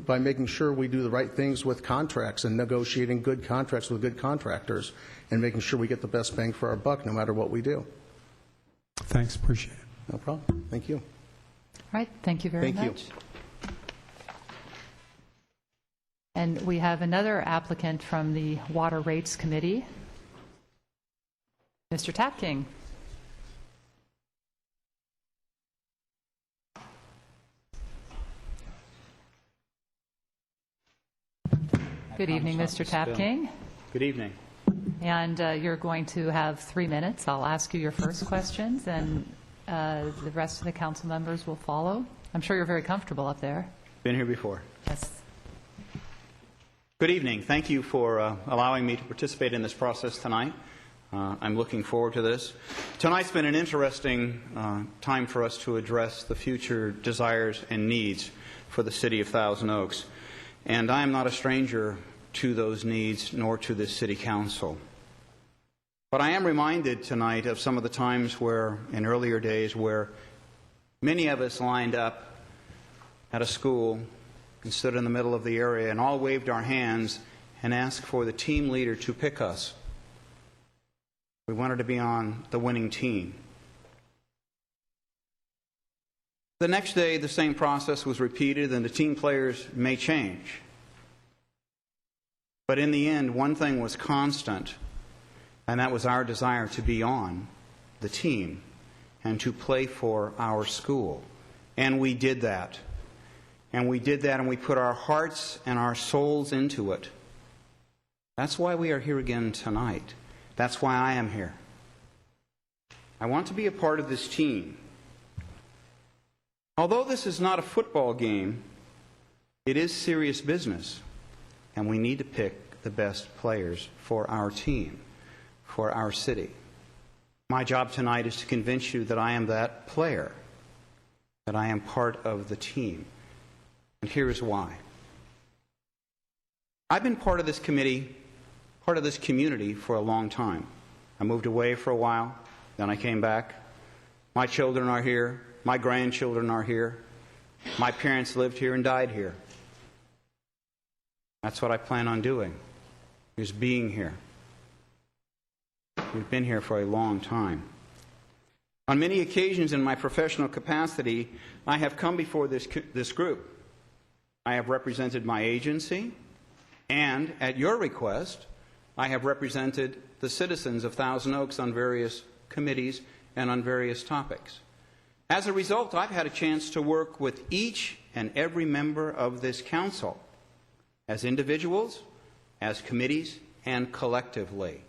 by making sure we do the right things with contracts and negotiating good contracts with good contractors and making sure we get the best bang for our buck no matter what we do. Thanks, appreciate it. No problem. Thank you. All right, thank you very much. Thank you. And we have another applicant from the Water Rates Committee, Mr. Tapking. Good evening, Mr. Tapking. Good evening. And you're going to have 3 minutes. I'll ask you your first questions, and the rest of the council members will follow. I'm sure you're very comfortable up there. Been here before. Yes. Good evening. Thank you for allowing me to participate in this process tonight. I'm looking forward to this. Tonight's been an interesting time for us to address the future desires and needs for the city of Thousand Oaks. And I am not a stranger to those needs nor to this city council. But I am reminded tonight of some of the times where, in earlier days, where many of us lined up at a school and stood in the middle of the area and all waved our hands and asked for the team leader to pick us. We wanted to be on the winning team. The next day, the same process was repeated, and the team players may change. But in the end, one thing was constant, and that was our desire to be on the team and to play for our school. And we did that. And we did that, and we put our hearts and our souls into it. That's why we are here again tonight. That's why I am here. I want to be a part of this team. Although this is not a football game, it is serious business, and we need to pick the best players for our team, for our city. My job tonight is to convince you that I am that player, that I am part of the team. And here is why. I've been part of this committee, part of this community for a long time. I moved away for a while, then I came back. My children are here. My grandchildren are here. My parents lived here and died here. That's what I plan on doing, is being here. We've been here for a long time. On many occasions in my professional capacity, I have come before this group. I have represented my agency, and at your request, I have represented the citizens of Thousand Oaks on various committees and on various topics. As a result, I've had a chance to work with each and every member of this council, as individuals, as committees, and collectively.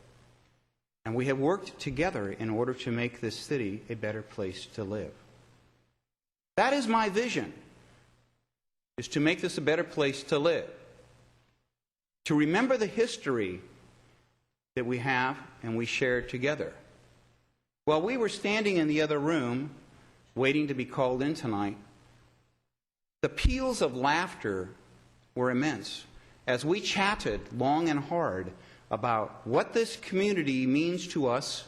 And we have worked together in order to make this city a better place to live. That is my vision, is to make this a better place to live. To remember the history that we have and we share together. While we were standing in the other room, waiting to be called in tonight, the peals of laughter were immense as we chatted long and hard about what this community means to us,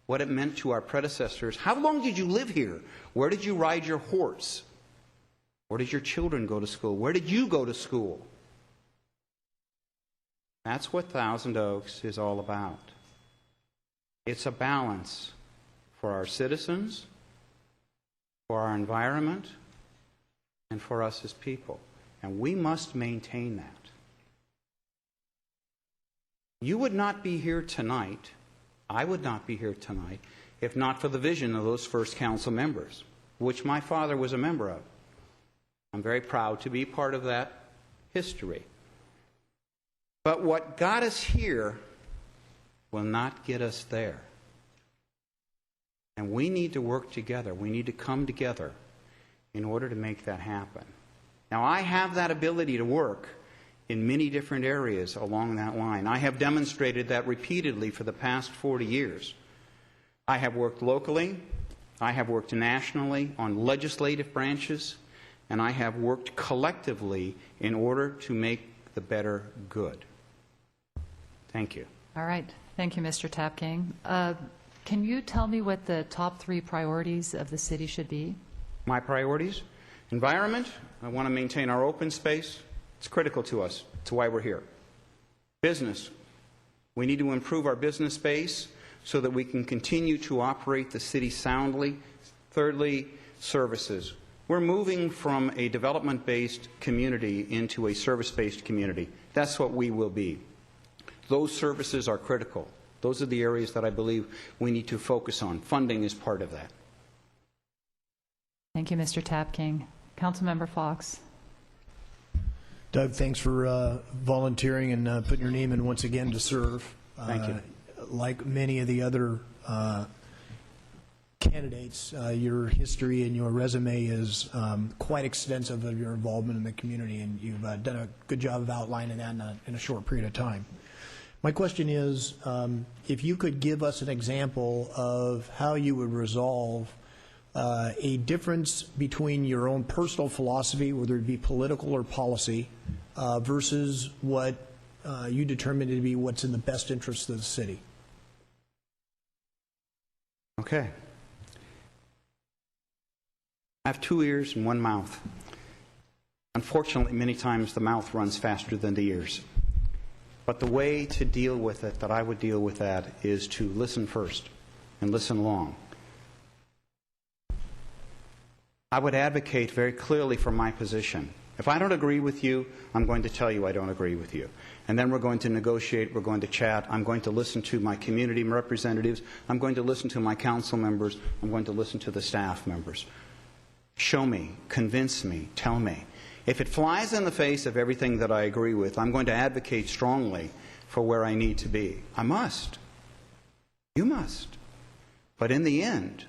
what it meant to our predecessors. How long did you live here? Where did you ride your horse? Where did your children go to school? Where did you go to school? That's what Thousand Oaks is all about. It's a balance for our citizens, for our environment, and for us as people. And we must maintain that. You would not be here tonight, I would not be here tonight, if not for the vision of those first council members, which my father was a member of. I'm very proud to be part of that history. But what got us here will not get us there. And we need to work together. We need to come together in order to make that happen. Now, I have that ability to work in many different areas along that line. I have demonstrated that repeatedly for the past 40 years. I have worked locally, I have worked nationally on legislative branches, and I have worked collectively in order to make the better good. Thank you. All right. Thank you, Mr. Tapking. Can you tell me what the top 3 priorities of the city should be? My priorities? Environment, I want to maintain our open space. It's critical to us. It's why we're here. Business, we need to improve our business space so that we can continue to operate the city soundly. Thirdly, services. We're moving from a development-based community into a service-based community. That's what we will be. Those services are critical. Those are the areas that I believe we need to focus on. Funding is part of that. Thank you, Mr. Tapking. Councilmember Fox. Doug, thanks for volunteering and putting your name in once again to serve. Thank you. Like many of the other candidates, your history and your resume is quite extensive of your involvement in the community, and you've done a good job of outlining that in a short period of time. My question is, if you could give us an example of how you would resolve a difference between your own personal philosophy, whether it be political or policy, versus what you determine to be what's in the best interest of the city. Okay. I have 2 ears and 1 mouth. Unfortunately, many times the mouth runs faster than the ears. But the way to deal with it, that I would deal with that, is to listen first and listen long. I would advocate very clearly for my position. If I don't agree with you, I'm going to tell you I don't agree with you. And then we're going to negotiate, we're going to chat, I'm going to listen to my community representatives, I'm going to listen to my council members, I'm going to listen to the staff members. Show me, convince me, tell me. If it flies in the face of everything that I agree with, I'm going to advocate strongly for where I need to be. I must. You must. But in the end,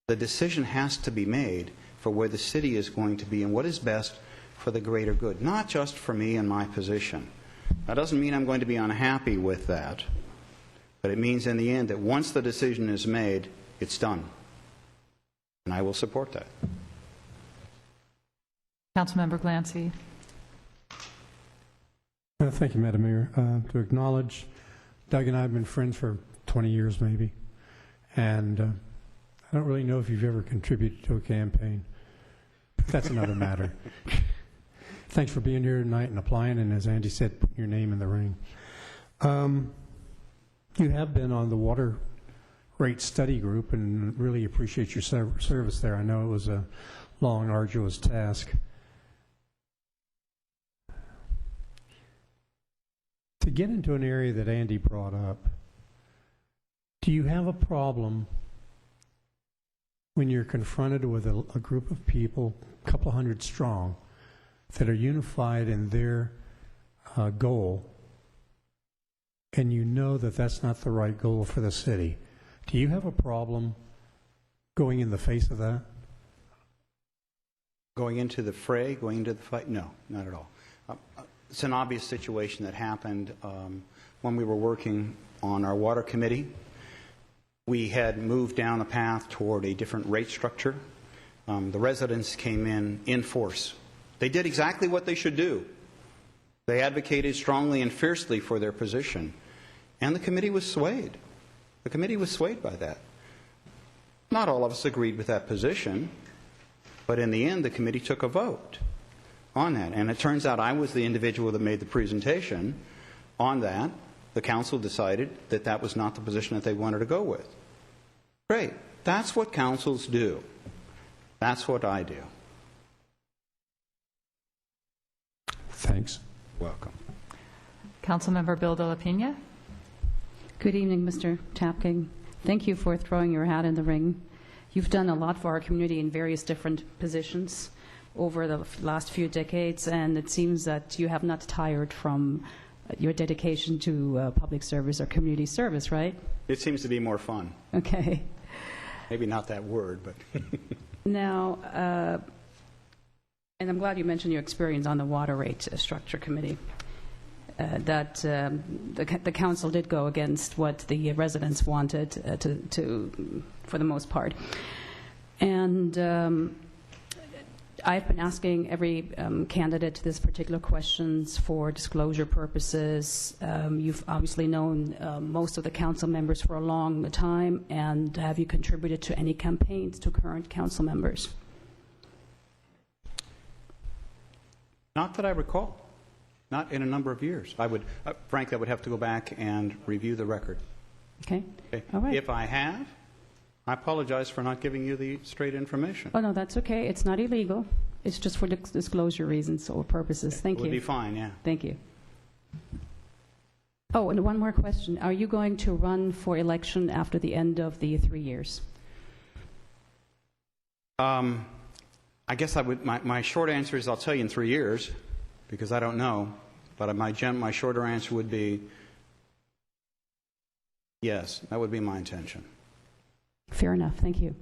the decision has to be made for where the city is going to be and what is best for the greater good, not just for me and my position. That doesn't mean I'm going to be unhappy with that, but it means in the end that once the decision is made, it's done. And I will support that. Councilmember Glancy. Thank you, Madam Mayor. To acknowledge, Doug and I have been friends for 20 years maybe, and I don't really know if you've ever contributed to a campaign. But that's another matter. Thanks for being here tonight and applying, and as Andy said, putting your name in the ring. You have been on the water rate study group, and really appreciate your service there. I know it was a long, arduous task. To get into an area that Andy brought up, do you have a problem when you're confronted with a group of people, a couple hundred strong, that are unified in their goal, and you know that that's not the right goal for the city? Do you have a problem going in the face of that? Going into the fray, going into the fight? No, not at all. It's an obvious situation that happened when we were working on our water committee. We had moved down a path toward a different rate structure. The residents came in force. They did exactly what they should do. They advocated strongly and fiercely for their position. And the committee was swayed. The committee was swayed by that. Not all of us agreed with that position, but in the end, the committee took a vote on that. And it turns out I was the individual that made the presentation on that. The council decided that that was not the position that they wanted to go with. Great. That's what councils do. That's what I do. Thanks. Welcome. Councilmember Bill De La Pena. Good evening, Mr. Tapking. Thank you for throwing your hat in the ring. You've done a lot for our community in various different positions over the last few decades, and it seems that you have not tired from your dedication to public service or community service, right? It seems to be more fun. Okay. Maybe not that word, but... Now, and I'm glad you mentioned your experience on the water rate structure committee. That the council did go against what the residents wanted to for the most part. And I've been asking every candidate this particular questions for disclosure purposes. You've obviously known most of the council members for a long time, and have you contributed to any campaigns to current council members? Not that I recall. Not in a number of years. I would, frankly, I would have to go back and review the record. Okay. Okay. All right. If I have, I apologize for not giving you the straight information. Oh, no, that's okay. It's not illegal. It's just for disclosure reasons or purposes. Thank It you. would be fine, yeah. Thank you. Oh, and one more question. Are you going to run for election after the end of the 3 years? I guess I would. My short answer is I'll tell you in 3 years, because I don't know. But my shorter answer would be yes. That would be my intention. Fair enough. Thank you.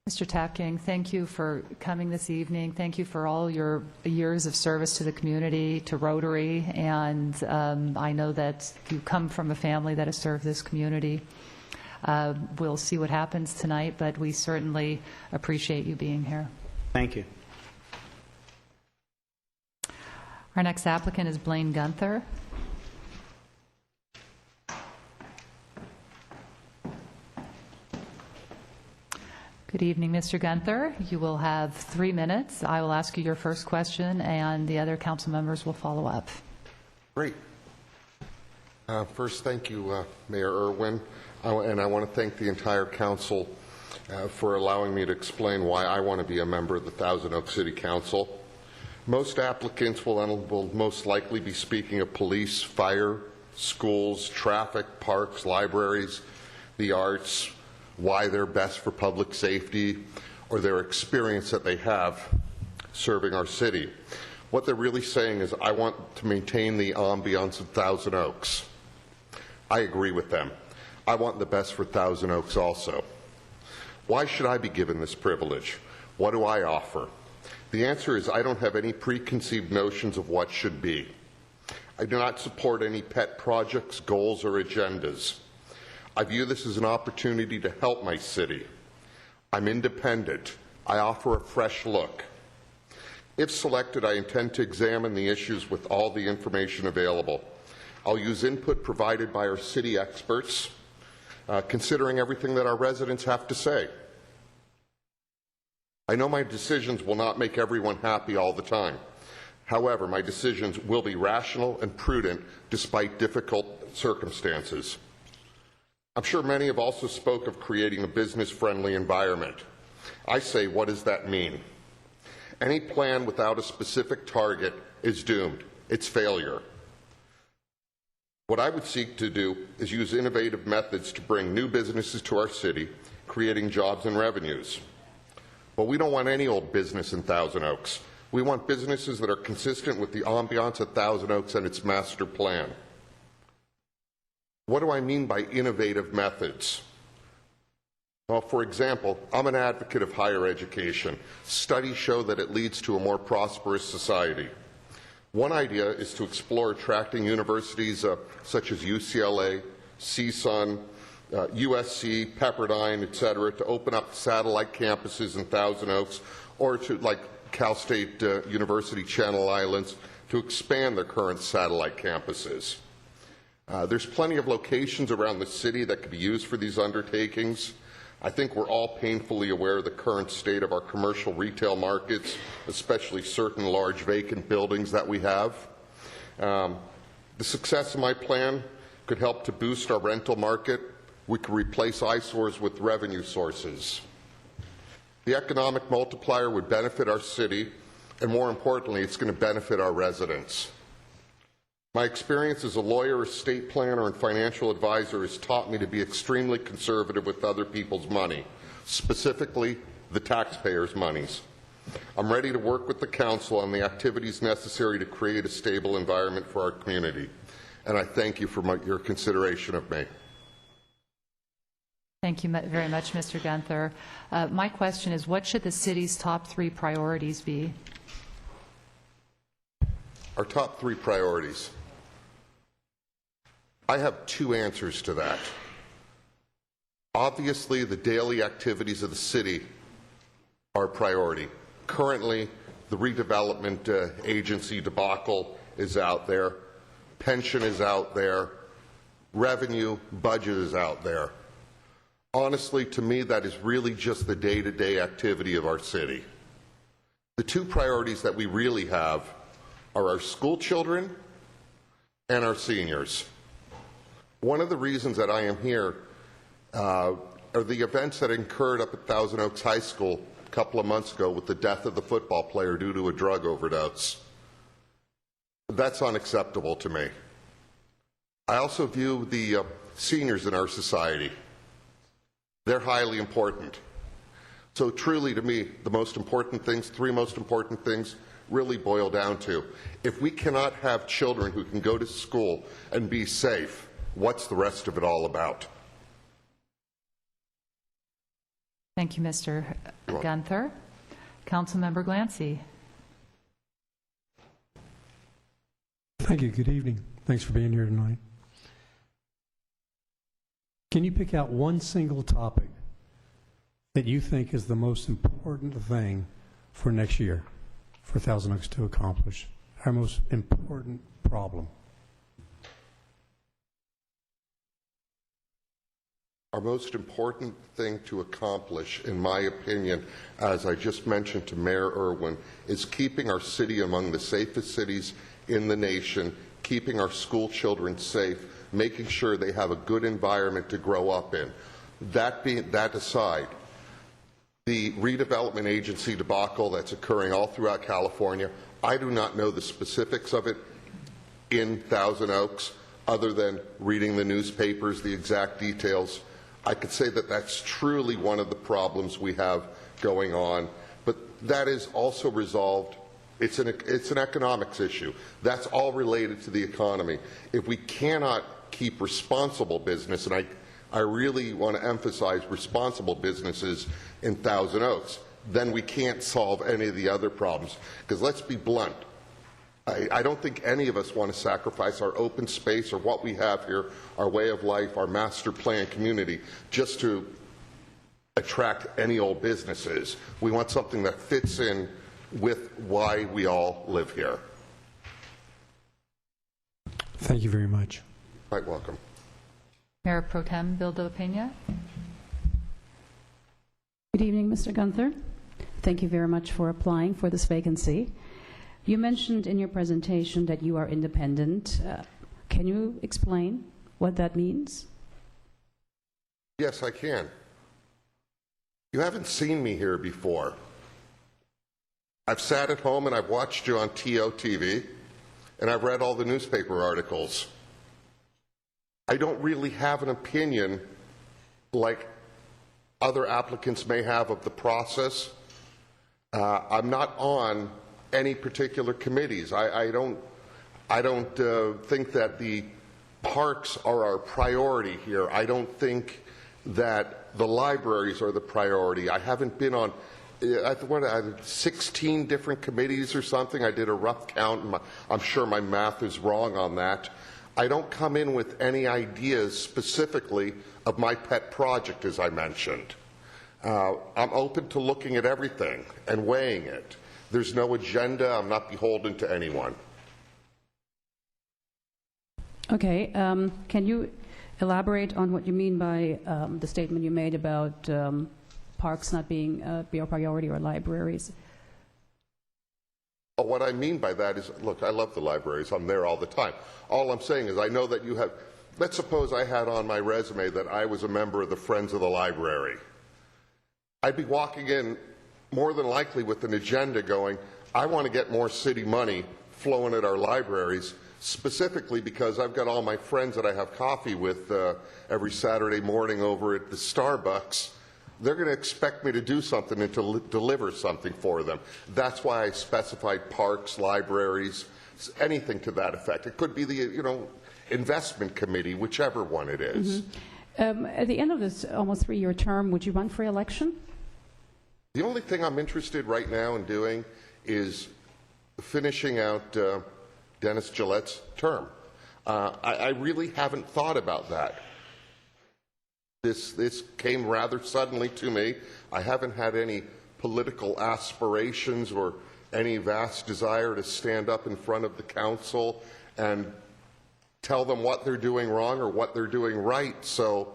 Mr. Tapking, thank you for coming this evening. Thank you for all your years of service to the community, to Rotary, and I know that you come from a family that has served this community. We'll see what happens tonight, but we certainly appreciate you being here. Thank you. Our next applicant is Blaine Gunther. Good evening, Mr. Gunther. You will have 3 minutes. I will ask you your first question, and the other council members will follow up. Great. First, thank you, Mayor Irwin, and I want to thank the entire council for allowing me to explain why I want to be a member of the Thousand Oaks City Council. Most applicants will most likely be speaking of police, fire, schools, traffic, parks, libraries, the arts, why they're best for public safety, or their experience that they have serving our city. What they're really saying is, I want to maintain the ambiance of Thousand Oaks. I agree with them. I want the best for Thousand Oaks also. Why should I be given this privilege? What do I offer? The answer is I don't have any preconceived notions of what should be. I do not support any pet projects, goals, or agendas. I view this as an opportunity to help my city. I'm independent. I offer a fresh look. If selected, I intend to examine the issues with all the information available. I'll use input provided by our city experts, considering everything that our residents have to say. I know my decisions will not make everyone happy all the time. However, my decisions will be rational and prudent despite difficult circumstances. I'm sure many have also spoke of creating a business-friendly environment. I say, what does that mean? Any plan without a specific target is doomed. It's failure. What I would seek to do is use innovative methods to bring new businesses to our city, creating jobs and revenues. But we don't want any old business in Thousand Oaks. We want businesses that are consistent with the ambiance at Thousand Oaks and its master plan. What do I mean by innovative methods? Well, for example, I'm an advocate of higher education. Studies show that it leads to a more prosperous society. One idea is to explore attracting universities such as UCLA, CSUN, USC, Pepperdine, etc., to open up satellite campuses in Thousand Oaks, or to, like Cal State University Channel Islands, to expand their current satellite campuses. There's plenty of locations around the city that could be used for these undertakings. I think we're all painfully aware of the current state of our commercial retail markets, especially certain large vacant buildings that we have. The success of my plan could help to boost our rental market. We could replace eyesores with revenue sources. The economic multiplier would benefit our city, and more importantly, it's going to benefit our residents. My experience as a lawyer, estate planner, and financial advisor has taught me to be extremely conservative with other people's money, specifically the taxpayers' monies. I'm ready to work with the council on the activities necessary to create a stable environment for our community, and I thank you for your consideration of me. Thank you very much, Mr. Gunther. My question is, what should the city's top 3 priorities be? Our top 3 priorities. I have 2 answers to that. Obviously, the daily activities of the city are a priority. Currently, the redevelopment agency debacle is out there, pension is out there, revenue, budget is out there. Honestly, to me, that is really just the day-to-day activity of our city. The two priorities that we really have are our school children and our seniors. One of the reasons that I am here are the events that occurred up at Thousand Oaks High School a couple of months ago with the death of the football player due to a drug overdose. That's unacceptable to me. I also view the seniors in our society. They're highly important. So truly, to me, the most important things, three most important things, really boil down to, if we cannot have children who can go to school and be safe, what's the rest of it all about? Thank you, Mr. Gunther. Councilmember Glancy. Thank you. Good evening. Thanks for being here tonight. Can you pick out one single topic that you think is the most important thing for next year for Thousand Oaks to accomplish? Our most important problem? Our most important thing to accomplish, in my opinion, as I just mentioned to Mayor Irwin, is keeping our city among the safest cities in the nation, keeping our school children safe, making sure they have a good environment to grow up in. That aside, the redevelopment agency debacle that's occurring all throughout California, I do not know the specifics of it in Thousand Oaks, other than reading the newspapers, the exact details. I could say that that's truly one of the problems we have going on, but that is also resolved. It's an economics issue. That's all related to the economy. If we cannot keep responsible business, and I really want to emphasize responsible businesses in Thousand Oaks, then we can't solve any of the other problems. Because let's be blunt, I don't think any of us want to sacrifice our open space or what we have here, our way of life, our master plan community, just to attract any old businesses. We want something that fits in with why we all live here. Thank you very much. Quite welcome. Mayor Pro Tem Bill de la Pena. Good evening, Mr. Gunther. Thank you very much for applying for this vacancy. You mentioned in your presentation that you are independent. Can you explain what that means? Yes, I can. You haven't seen me here before. I've sat at home and I've watched you on TOTV, and I've read all the newspaper articles. I don't really have an opinion like other applicants may have of the process. I'm not on any particular committees. I don't think that the parks are our priority here. I don't think that the libraries are the priority. I haven't been on 16 different committees or something. I did a rough count, and I'm sure my math is wrong on that. I don't come in with any ideas specifically of my pet project, as I mentioned. I'm open to looking at everything and weighing it. There's no agenda. I'm not beholden to anyone. Okay. Can you elaborate on what you mean by the statement you made about parks not being your priority or libraries? What I mean by that is, look, I love the libraries. I'm there all the time. All I'm saying is I know that you have, let's suppose I had on my resume that I was a member of the Friends of the Library. I'd be walking in more than likely with an agenda going, I want to get more city money flowing at our libraries, specifically because I've got all my friends that I have coffee with every Saturday morning over at the Starbucks. They're going to expect me to do something and to deliver something for them. That's why I specified parks, libraries, anything to that effect. It could be the investment committee, whichever one it is. Mm-hmm. At the end of this almost 3-year term, would you run for election? The only thing I'm interested right now in doing is finishing out Dennis Gillette's term. I really haven't thought about that. This came rather suddenly to me. I haven't had any political aspirations or any vast desire to stand up in front of the council and tell them what they're doing wrong or what they're doing right. So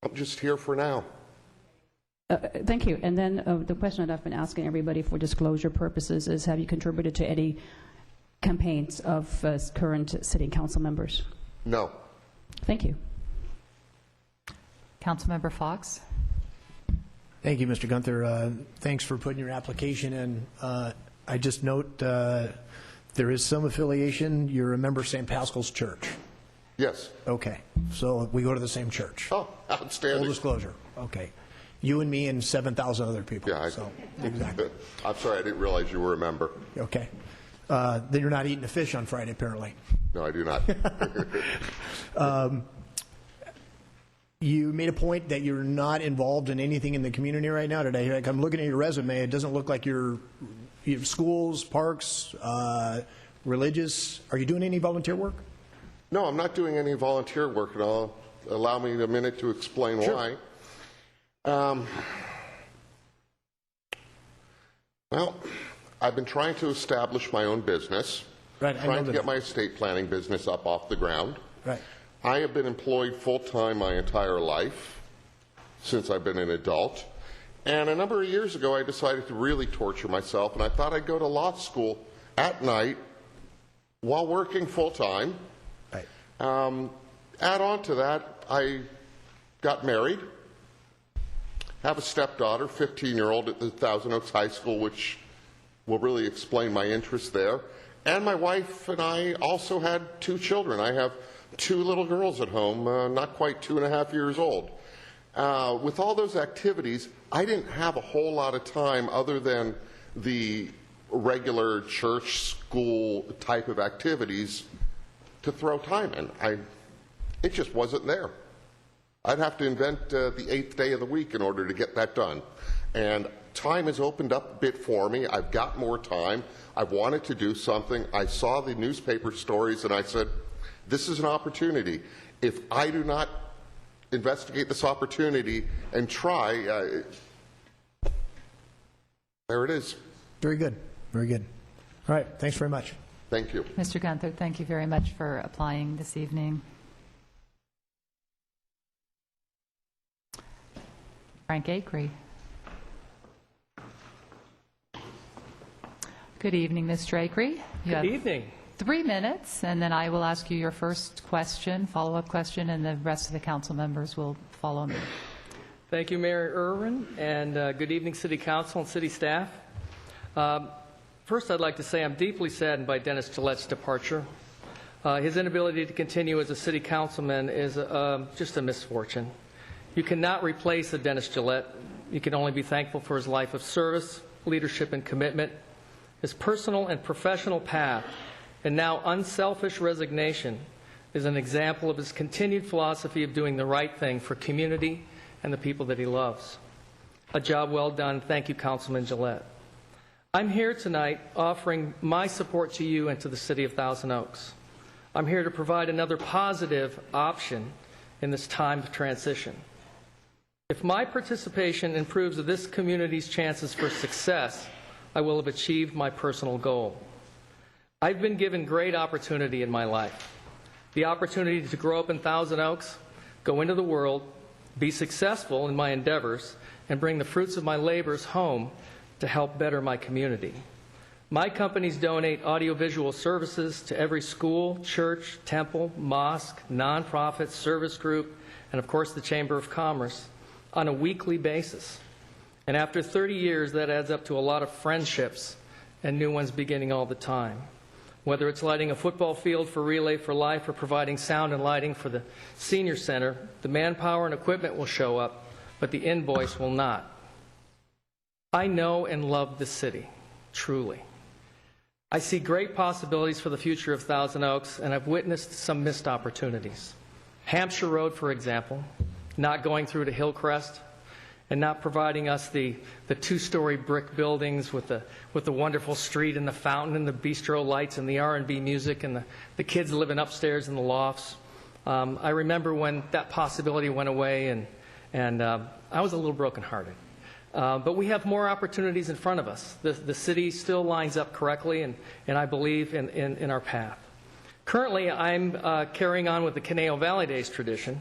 I'm just here for now. Thank you. And then the question that I've been asking everybody for disclosure purposes is, have you contributed to any campaigns of current city council members? No. Thank you. Councilmember Fox. Thank you, Mr. Gunther. Thanks for putting your application in. I just note there is some affiliation. You're a member of St. Pascal's Church. Yes. Okay. So we go to the same church. Oh, outstanding. Full disclosure. Okay. You and me and 7,000 other people. Yeah, so, exactly. I'm sorry, I didn't realize you were a member. Okay. Then you're not eating the fish on Friday, apparently. No, I do not. You made a point that you're not involved in anything in the community right now today. Like, I'm looking at your resume. It doesn't look like you have schools, parks, religious. Are you doing any volunteer work? No, I'm not doing any volunteer work at all. Allow me a minute to explain why. Well, I've been trying to establish my own business, trying to get my estate planning business up off the ground. Right. I have been employed full-time my entire life, since I've been an adult. And a number of years ago, I decided to really torture myself, and I thought I'd go to law school at night while working full-time. Right. Add on to that, I got married, have a stepdaughter, 15-year-old at the Thousand Oaks High School, which will really explain my interest there. And my wife and I also had 2 children. I have 2 little girls at home, not quite 2.5 years old. With all those activities, I didn't have a whole lot of time other than the regular church, school type of activities to throw time in. It just wasn't there. I'd have to invent the 8th day of the week in order to get that done. And time has opened up a bit for me. I've got more time. I've wanted to do something. I saw the newspaper stories and I said, this is an opportunity. If I do not investigate this opportunity and try, there it is. Very good. Very good. All right. Thanks very much. Thank you. Mr. Gunther, thank you very much for applying this evening. Frank Acree. Good evening, Mr. Acree. Good evening. 3 minutes, and then I will ask you your first question, follow-up question, and the rest of the council members will follow me. Thank you, Mayor Irwin, and good evening, City Council and City staff. First, I'd like to say I'm deeply saddened by Dennis Gillette's departure. His inability to continue as a city councilman is just a misfortune. You cannot replace a Dennis Gillette. You can only be thankful for his life of service, leadership, and commitment. His personal and professional path, and now unselfish resignation, is an example of his continued philosophy of doing the right thing for community and the people that he loves. A job well done. Thank you, Councilman Gillette. I'm here tonight offering my support to you and to the City of Thousand Oaks. I'm here to provide another positive option in this time of transition. If my participation improves this community's chances for success, I will have achieved my personal goal. I've been given great opportunity in my life. The opportunity to grow up in Thousand Oaks, go into the world, be successful in my endeavors, and bring the fruits of my labors home to help better my community. My companies donate audiovisual services to every school, church, temple, mosque, nonprofit, service group, and of course the Chamber of Commerce on a weekly basis. And after 30 years, that adds up to a lot of friendships and new ones beginning all the time. Whether it's lighting a football field for Relay for Life or providing sound and lighting for the senior center, the manpower and equipment will show up, but the invoice will not. I know and love this city, truly. I see great possibilities for the future of Thousand Oaks, and I've witnessed some missed opportunities. Hampshire Road, for example, not going through to Hillcrest, and not providing us the 2-story brick buildings with the wonderful street and the fountain and the bistro lights and the R&B music and the kids living upstairs in the lofts. I remember when that possibility went away, and I was a little brokenhearted. But we have more opportunities in front of us. The city still lines up correctly, and I believe in our path. Currently, I'm carrying on with the Conejo Valley Days tradition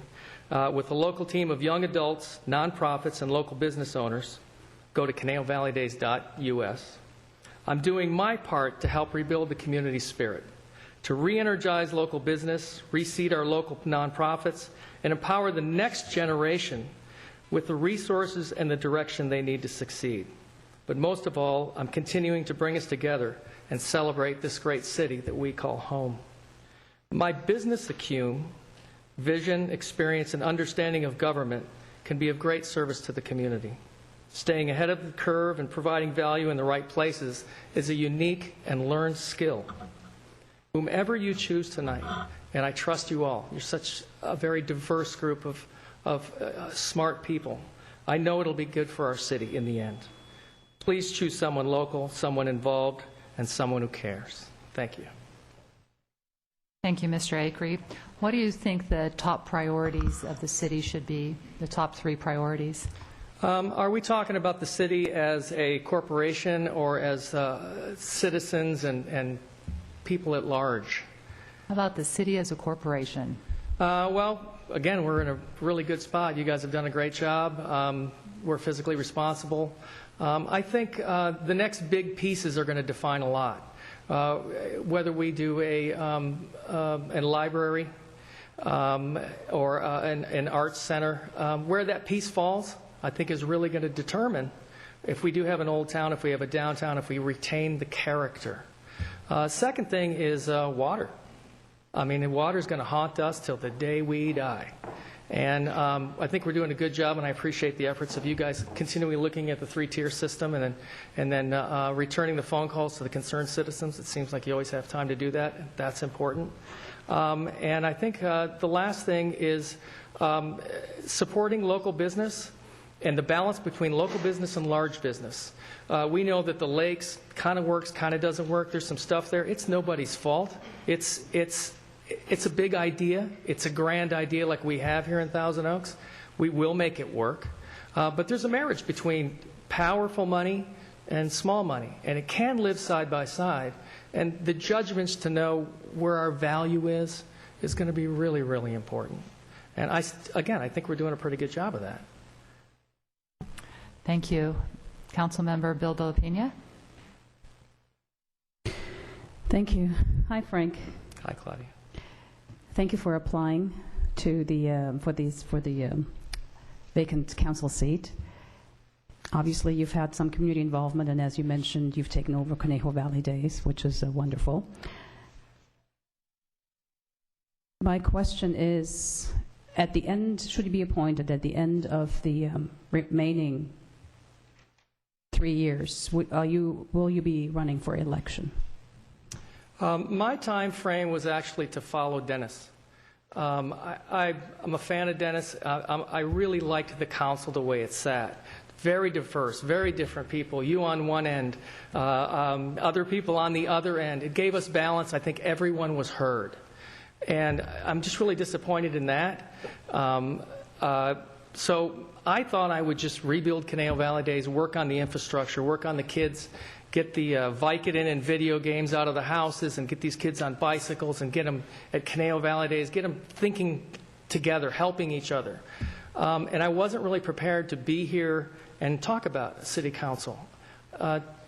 with a local team of young adults, nonprofits, and local business owners. Go to ConejoValleyDays.us. I'm doing my part to help rebuild the community spirit, to re-energize local business, reseed our local nonprofits, and empower the next generation with the resources and the direction they need to succeed. But most of all, I'm continuing to bring us together and celebrate this great city that we call home. My business acumen, vision, experience, and understanding of government can be of great service to the community. Staying ahead of the curve and providing value in the right places is a unique and learned skill. Whomever you choose tonight, and I trust you all, you're such a very diverse group of smart people. I know it'll be good for our city in the end. Please choose someone local, someone involved, and someone who cares. Thank you. Thank you, Mr. Acree. What do you think the top priorities of the city should be, the top 3 priorities? Are we talking about the city as a corporation or as citizens and people at large? How about the city as a corporation? Well, again, we're in a really good spot. You guys have done a great job. We're fiscally responsible. I think the next big pieces are going to define a lot. Whether we do a library or an arts center, where that piece falls, I think is really going to determine if we do have an old town, if we have a downtown, if we retain the character. Second thing is water. I mean, water is going to haunt us till the day we die. And I think we're doing a good job, and I appreciate the efforts of you guys continually looking at the 3-tier system and then returning the phone calls to the concerned citizens. It seems like you always have time to do that. That's important. And I think the last thing is supporting local business and the balance between local business and large business. We know that the lakes kind of works, kind of doesn't work. There's some stuff there. It's nobody's fault. It's a big idea. It's a grand idea like we have here in Thousand Oaks. We will make it work. But there's a marriage between powerful money and small money, and it can live side by side. And the judgments to know where our value is going to be really, really important. And I think we're doing a pretty good job of that. Thank you. Councilmember Bill De La Pena. Thank you. Hi, Frank. Hi, Claudia. Thank you for applying to the for the vacant council seat. Obviously, you've had some community involvement, and as you mentioned, you've taken over Conejo Valley Days, which is wonderful. My question is, at the end, should you be appointed at the end of the remaining 3 years, will you be running for election? My time frame was actually to follow Dennis. I'm a fan of Dennis. I really liked the council the way it sat. Very diverse, very different people. You on one end, other people on the other end. It gave us balance. I think everyone was heard. And I'm just really disappointed in that. So I thought I would just rebuild Conejo Valley Days, work on the infrastructure, work on the kids, get the Vicodin and video games out of the houses and get these kids on bicycles and get them at Conejo Valley Days, get them thinking together, helping each other. And I wasn't really prepared to be here and talk about city council.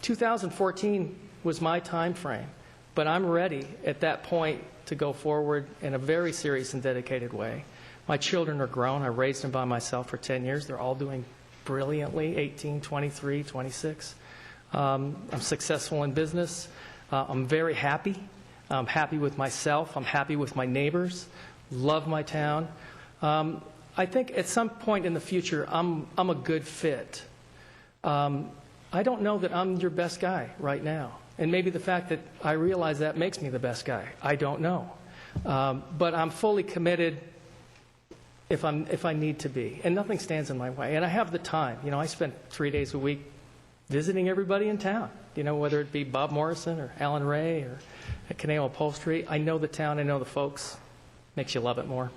2014 was my time frame, but I'm ready at that point to go forward in a very serious and dedicated way. My children are grown. I raised them by myself for 10 years. They're all doing brilliantly, 18, 23, 26. I'm successful in business. I'm very happy. I'm happy with myself. I'm happy with my neighbors. Love my town. I think at some point in the future, I'm a good fit. I don't know that I'm your best guy right now. And maybe the fact that I realize that makes me the best guy. I don't know. But I'm fully committed if I need to be. And nothing stands in my way. And I have the time. You know, I spend 3 days a week visiting everybody in town. You know, whether it be Bob Morrison or Alan Ray or at Conejo Upholstery. I know the town. I know the folks. Makes you love it more.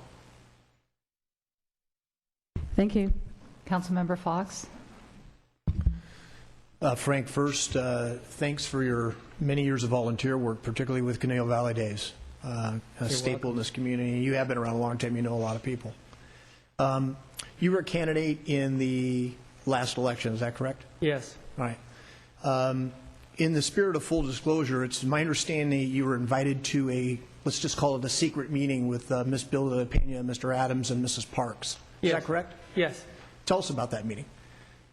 Thank you. Councilmember Fox. Frank, first, thanks for your many years of volunteer work, particularly with Conejo Valley Days, a staple in this community. You have been around a long time. You know a lot of people. You were a candidate in the last election, is that correct? Yes. All right. In the spirit of full disclosure, it's my understanding you were invited to a, let's just call it a secret meeting with Ms. Bilda Pena, Mr. Adams, and Mrs. Parks. Is that correct? Yes. Tell us about that meeting.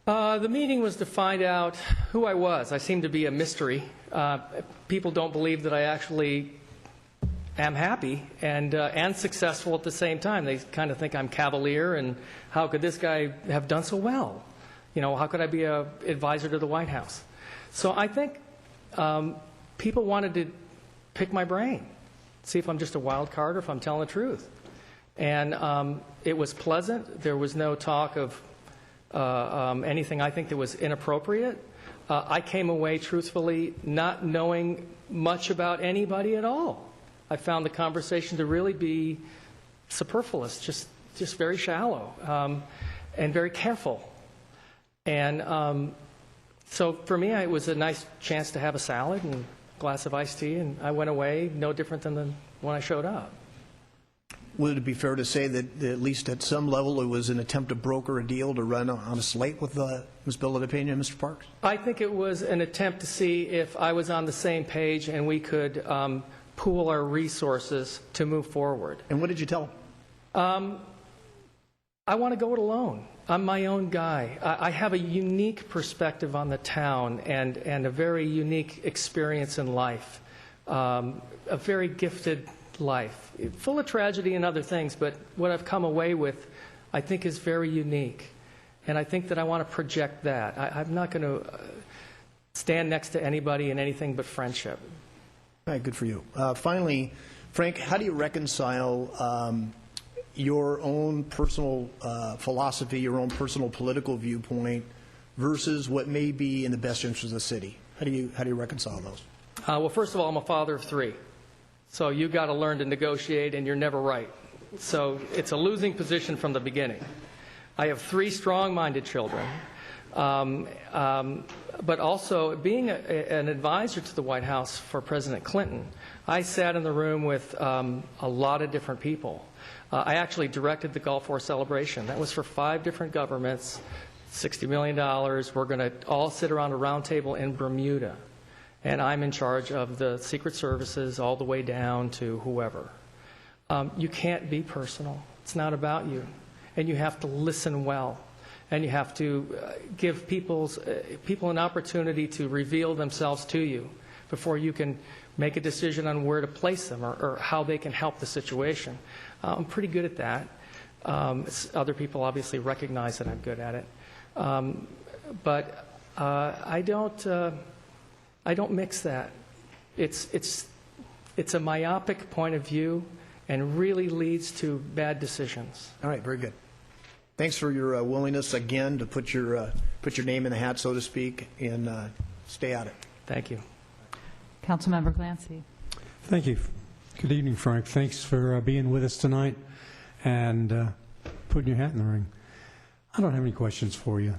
The meeting was to find out who I was. I seem to be a mystery. People don't believe that I actually am happy and successful at the same time. They kind of think I'm cavalier, and how could this guy have done so well? You know, how could I be an advisor to the White House? So I think people wanted to pick my brain, see if I'm just a wild card or if I'm telling the truth. And it was pleasant. There was no talk of anything I think that was inappropriate. I came away, truthfully, not knowing much about anybody at all. I found the conversation to really be superfluous, just very shallow and very careful. And so for me, it was a nice chance to have a salad and a glass of iced tea, and I went away no different than when I showed up. Would it be fair to say that at least at some level it was an attempt to broker a deal to run on a slate with Ms. Bilda Pena and Mr. Parks? I think it was an attempt to see if I was on the same page and we could pool our resources to move forward. And what did you tell them? I want to go it alone. I'm my own guy. I have a unique perspective on the town and a very unique experience in life, a very gifted life, full of tragedy and other things, but what I've come away with, I think, is very unique. And I think that I want to project that. I'm not going to stand next to anybody in anything but friendship. All right, good for you. Finally, Frank, how do you reconcile your own personal philosophy, your own personal political viewpoint versus what may be in the best interest of the city? How do you reconcile those? Well, first of all, I'm a father of 3. So you got to learn to negotiate, and you're never right. So it's a losing position from the beginning. I have 3 strong-minded children. But also, being an advisor to the White House for President Clinton, I sat in the room with a lot of different people. I actually directed the Gulf War celebration. That was for 5 different governments, $60 million. We're going to all sit around a round table in Bermuda. And I'm in charge of the Secret Services all the way down to whoever. You can't be personal. It's not about you. And you have to listen well. And you have to give people an opportunity to reveal themselves to you before you can make a decision on where to place them or how they can help the situation. I'm pretty good at that. Other people obviously recognize that I'm good at it. But I don't mix that. It's a myopic point of view and really leads to bad decisions. All right, very good. Thanks for your willingness again to put your name in the hat, so to speak, and stay at it. Thank you. Councilmember Glancy. Thank you. Good evening, Frank. Thanks for being with us tonight and putting your hat in the ring. I don't have any questions for you.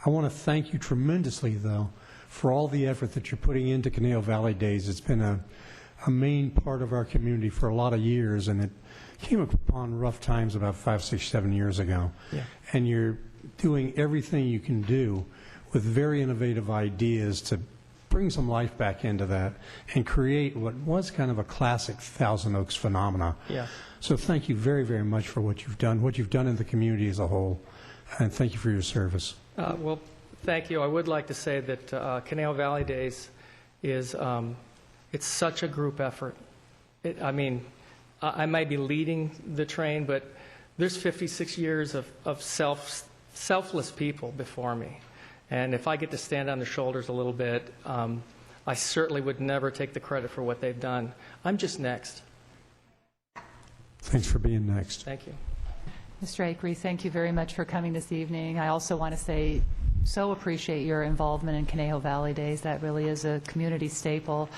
I want to thank you tremendously, though, for all the effort that you're putting into Conejo Valley Days. It's been a main part of our community for a lot of years, and it came upon rough times about 5, 6, 7 years ago. Yeah. And you're doing everything you can do with very innovative ideas to bring some life back into that and create what was kind of a classic Thousand Oaks phenomena. Yeah. So thank you very, very much for what you've done in the community as a whole, and thank you for your service. Well, thank you. I would like to say that Conejo Valley Days is it's such a group effort. I might be leading the train, but there's 56 years of selfless people before me. And if I get to stand on their shoulders a little bit, I certainly would never take the credit for what they've done. I'm just next. Thanks for being next. Thank you. Mr. Acree, thank you very much for coming this evening. I also want to say, so appreciate your involvement in Conejo Valley Days. That really is a community staple.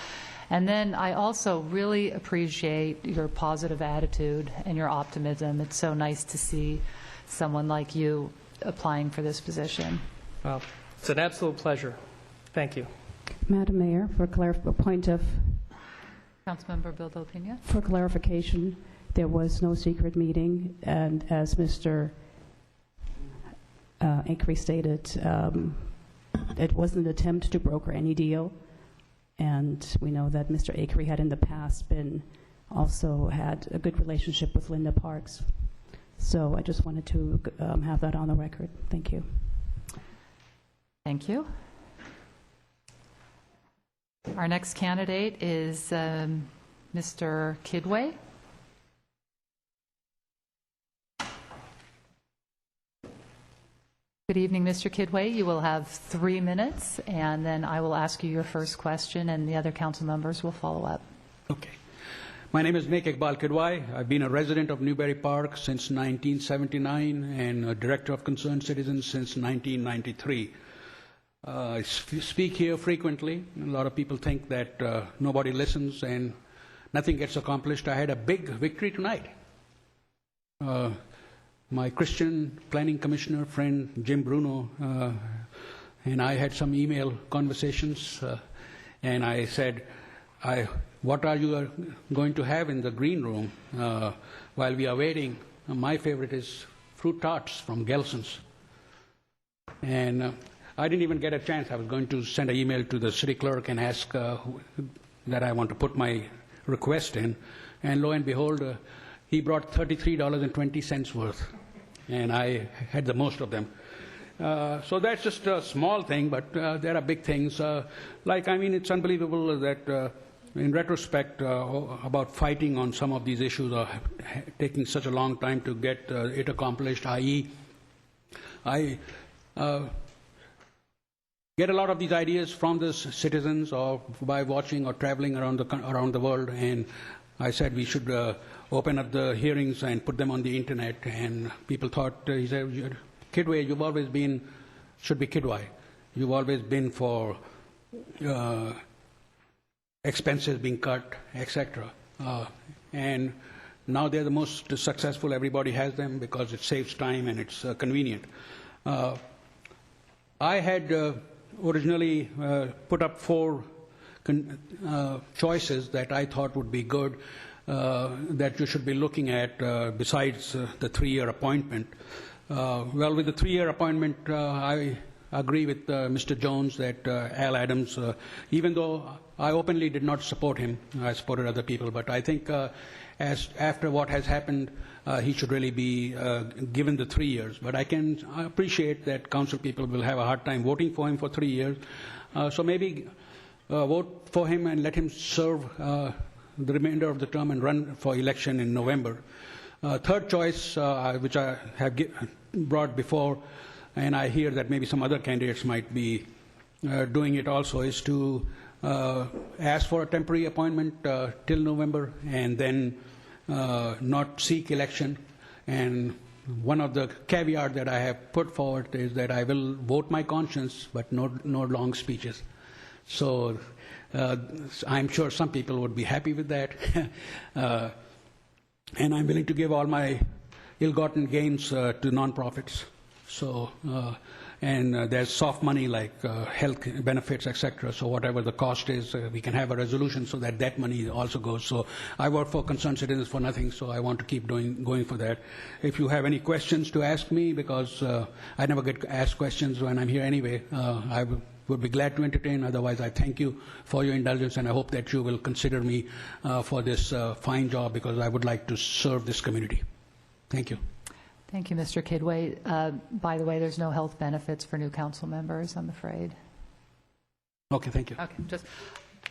And then I also really appreciate your positive attitude and your optimism. It's so nice to see someone like you applying for this position. Well, it's an absolute pleasure. Thank you. Madam Mayor, for a point of Councilmember Bildo Pena. for clarification, there was no secret meeting, and as Mr. Acri stated, it wasn't an attempt to broker any deal, and we know that Mr. Acri had in the past also had a good relationship with Linda Parks. So I just wanted to have that on the record. Thank you. Thank you. Our next candidate is Mr. Kidway. Good evening, Mr. Kidway. You will have 3 minutes, and then I will ask you your first question, and the other council members will follow up. Okay. My name is Mek Iqbal Kidwai. I've been a resident of Newbury Park since 1979 and a director of Concerned Citizens since 1993. I speak here frequently. A lot of people think that nobody listens and nothing gets accomplished. I had a big victory tonight. My Christian Planning Commissioner friend, Jim Bruno, and I had some email conversations, and I said, what are you going to have in the green room while we are waiting? My favorite is fruit tarts from Gelson's. And I didn't even get a chance. I was going to send an email to the city clerk and ask that I want to put my request in. And lo and behold, he brought $33.20 worth. And I had the most of them. So that's just a small thing, but there are big things. It's unbelievable that in retrospect about fighting on some of these issues are taking such a long time to get it accomplished, i.e. I get a lot of these ideas from the citizens or by watching or traveling around the world, and I said we should open up the hearings and put them on the internet, and people thought, he said, Kidway, you've always been, should be Kidwai, you've always been for expenses being cut, etc. And now they're the most successful. Everybody has them because it saves time and it's convenient. I had originally put up 4 choices that I thought would be good that you should be looking at besides the 3-year appointment. Well, with the 3-year appointment, I agree with Mr. Jones that Al Adams, even though I openly did not support him, I supported other people, but I think after what has happened, he should really be given the 3 years. But I can appreciate that council people will have a hard time voting for him for 3 years. So maybe vote for him and let him serve the remainder of the term and run for election in November. Third choice, which I have brought before, and I hear that maybe some other candidates might be doing it also, is to ask for a temporary appointment till November and then not seek election. And one of the caveat that I have put forward is that I will vote my conscience, but no long speeches. So I'm sure some people would be happy with that. And I'm willing to give all my ill-gotten gains to nonprofits. So, and there's soft money like health benefits, etc. So whatever the cost is, we can have a resolution so that that money also goes. So I work for Concerned Citizens for nothing, so I want to keep going for that. If you have any questions to ask me, because I never get asked questions when I'm here anyway, I would be glad to entertain. Otherwise, I thank you for your indulgence, and I hope that you will consider me for this fine job, because I would like to serve this community. Thank you. Thank you, Mr. Kidway. By the way, there's no health benefits for new council members, I'm afraid. Okay, thank you. Okay,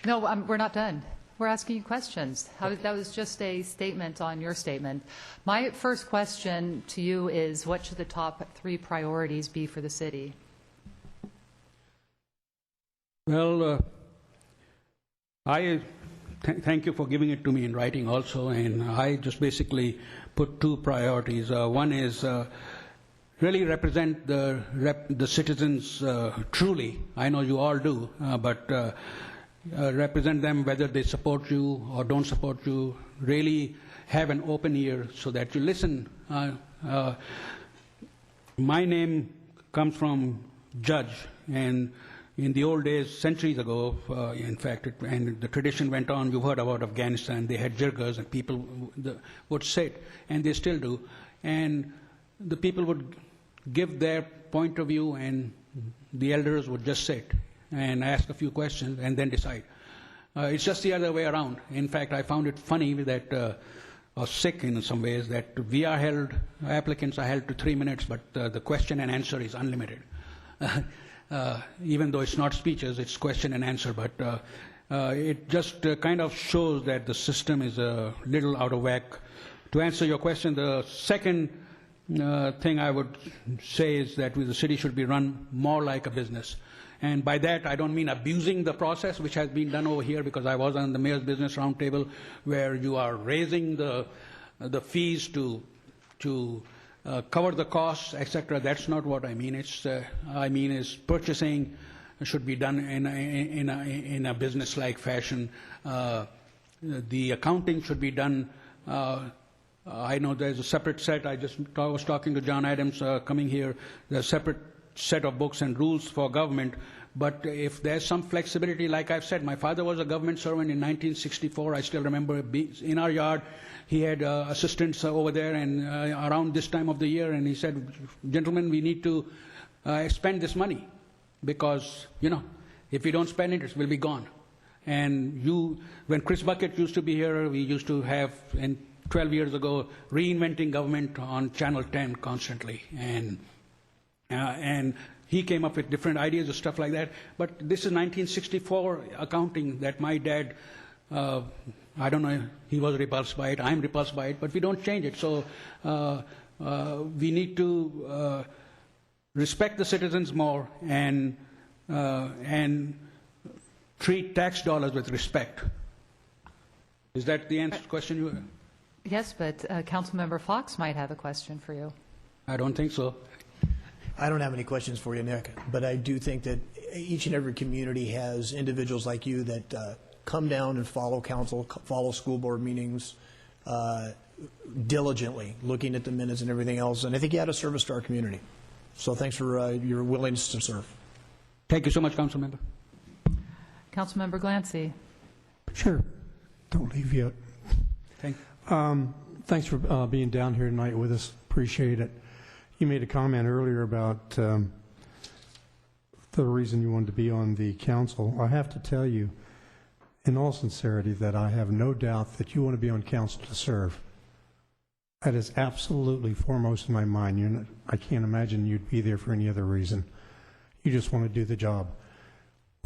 no, we're not done. We're asking you questions. That was just a statement on your statement. My first question to you is, what should the top 3 priorities be for the city? Well, I thank you for giving it to me in writing also, and I just basically put 2 priorities. One is really represent the citizens truly. I know you all do, but represent them whether they support you or don't support you. Really have an open ear so that you listen. My name comes from judge, and in the old days, centuries ago, in fact, and the tradition went on. You've heard about Afghanistan. They had jirgas, and people would sit, and they still do. And the people would give their point of view, and the elders would just sit and ask a few questions and then decide. It's just the other way around. In fact, I found it funny that, or sick in some ways, that applicants are held to 3 minutes, but the question and answer is unlimited. Even though it's not speeches, it's question and answer, but it just kind of shows that the system is a little out of whack. To answer your question, the second thing I would say is that the city should be run more like a business. And by that, I don't mean abusing the process, which has been done over here, because I was on the Mayor's Business Roundtable, where you are raising the fees to cover the costs, etc. That's not what I mean. I mean is purchasing should be done in a business-like fashion. The accounting should be done. I know there's a separate set. I was talking to John Adams coming here. There's a separate set of books and rules for government. But if there's some flexibility, like I've said, my father was a government servant in 1964. I still remember in our yard, he had assistants over there, and around this time of the year, and he said, "Gentlemen, we need to spend this money because, if we don't spend it, it will be gone." And when Chris Bucket used to be here, we used to have, 12 years ago, reinventing government on Channel 10 constantly, and he came up with different ideas and stuff like that. But this is 1964 accounting that my dad, I don't know, he was repulsed by it, I'm repulsed by it, but we don't change it. So we need to respect the citizens more and treat tax dollars with respect. Is that the answer to the question? Yes, but Councilmember Fox might have a question for you. I don't think so. I don't have any questions for you, Nick, but I do think that each and every community has individuals like you that come down and follow council, follow school board meetings diligently, looking at the minutes and everything else. And I think you had a service to our community. So thanks for your willingness to serve. Thank you so much, Councilmember. Councilmember Glancy. Sure. Don't leave yet. Thanks for being down here tonight with us. Appreciate it. You made a comment earlier about the reason you wanted to be on the council. I have to tell you, in all sincerity, that I have no doubt that you want to be on council to serve. That is absolutely foremost in my mind. I can't imagine you'd be there for any other reason. You just want to do the job.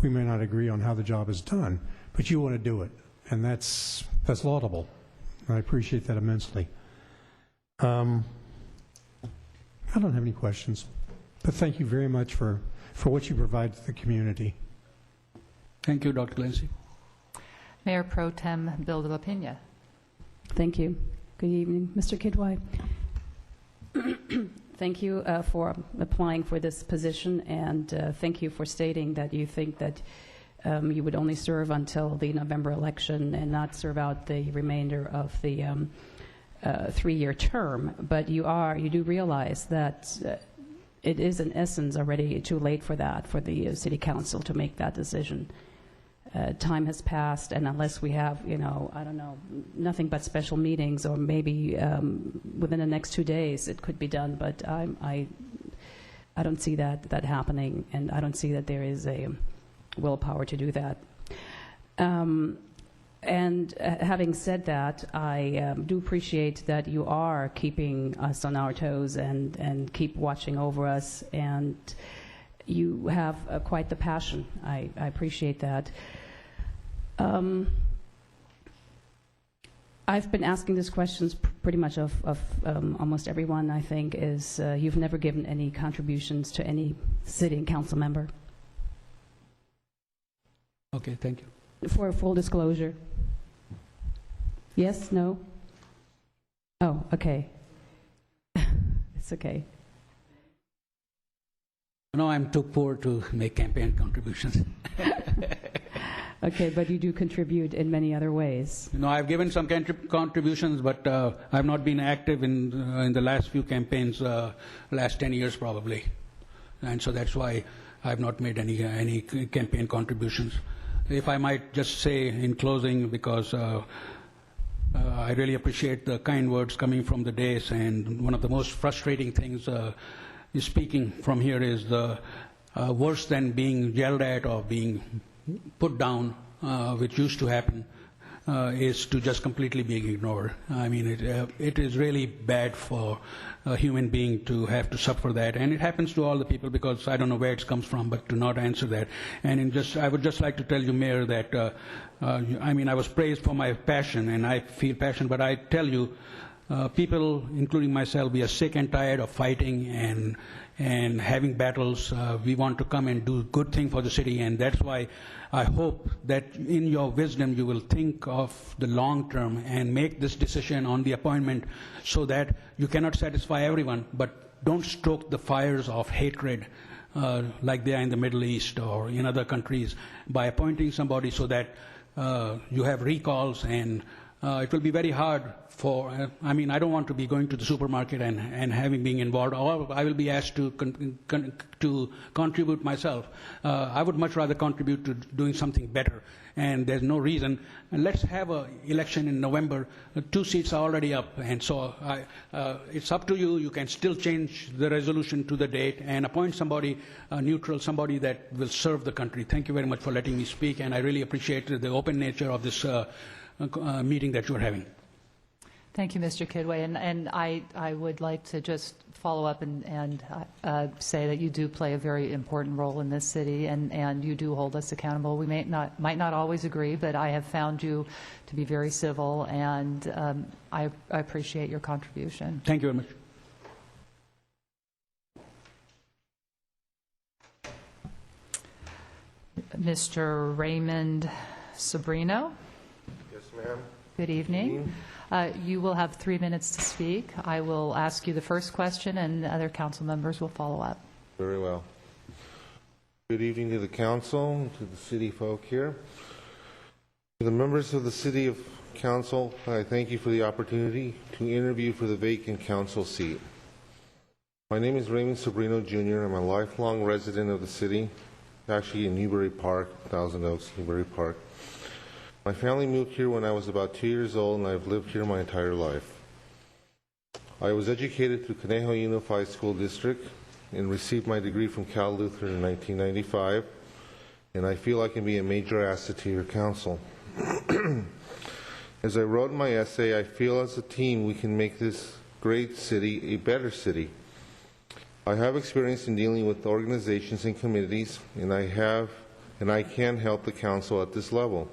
We may not agree on how the job is done, but you want to do it, and that's laudable. I appreciate that immensely. I don't have any questions, but thank you very much for what you provide to the community. Thank you, Dr. Glancy. Mayor Pro Tem Bill de la Pena. Thank you. Good evening, Mr. Kidwai. Thank you for applying for this position, and thank you for stating that you think that you would only serve until the November election and not serve out the remainder of the 3-year term. But you do realize that it is in essence already too late for that, for the city council to make that decision. Time has passed, and unless we have, I don't know, nothing but special meetings, or maybe within the next 2 days it could be done, but I don't see that happening, and I don't see that there is a willpower to do that. And having said that, I do appreciate that you are keeping us on our toes and keep watching over us, and you have quite the passion. I appreciate that. I've been asking these questions pretty much of almost everyone, I think, is you've never given any contributions to any city and council member. Okay, thank you. For full disclosure. Yes, no? Oh, okay. It's okay. No, I'm too poor to make campaign contributions. Okay, but you do contribute in many other ways. No, I've given some contributions, but I've not been active in the last few campaigns, last 10 years probably. And so that's why I have not made any campaign contributions. If I might just say in closing, because I really appreciate the kind words coming from the dais, and one of the most frustrating things speaking from here is the worse than being yelled at or being put down, which used to happen, is to just completely being ignored. I mean, it is really bad for a human being to have to suffer that, and it happens to all the people, because I don't know where it comes from, but to not answer that. And I would just like to tell you, Mayor, that I mean, I was praised for my passion, and I feel passion, but I tell you, people, including myself, we are sick and tired of fighting and having battles. We want to come and do good thing for the city, and that's why I hope that in your wisdom you will think of the long term and make this decision on the appointment, so that you cannot satisfy everyone, but don't stoke the fires of hatred like they are in the Middle East or in other countries, by appointing somebody so that you have recalls, and it will be very hard for, I mean, I don't want to be going to the supermarket and having being involved, or I will be asked to contribute myself. I would much rather contribute to doing something better, and there's no reason. And let's have an election in November. 2 seats are already up, and so it's up to you. You can still change the resolution to the date and appoint somebody neutral, somebody that will serve the country. Thank you very much for letting me speak, and I really appreciate the open nature of this meeting that you're having. Thank you, Mr. Kidway. And I would like to just follow up and say that you do play a very important role in this city, and you do hold us accountable. We might not always agree, but I have found you to be very civil, and I appreciate your contribution. Thank you very much. Mr. Raymond Sobrino. Yes, ma'am. Good evening. You will have 3 minutes to speak. I will ask you the first question, and the other council members will follow up. Very well. Good evening to the council, to the city folk here. To the members of the city of council, I thank you for the opportunity to interview for the vacant council seat. My name is Raymond Sobrino Jr. I'm a lifelong resident of the city, actually in Newbury Park, Thousand Oaks, Newbury Park. My family moved here when I was about 2 years old, and I've lived here my entire life. I was educated through Conejo Unified School District and received my degree from Cal Lutheran in 1995, and I feel I can be a major asset to your council. As I wrote in my essay, I feel as a team we can make this great city a better city. I have experience in dealing with organizations and committees, and I can help the council at this level.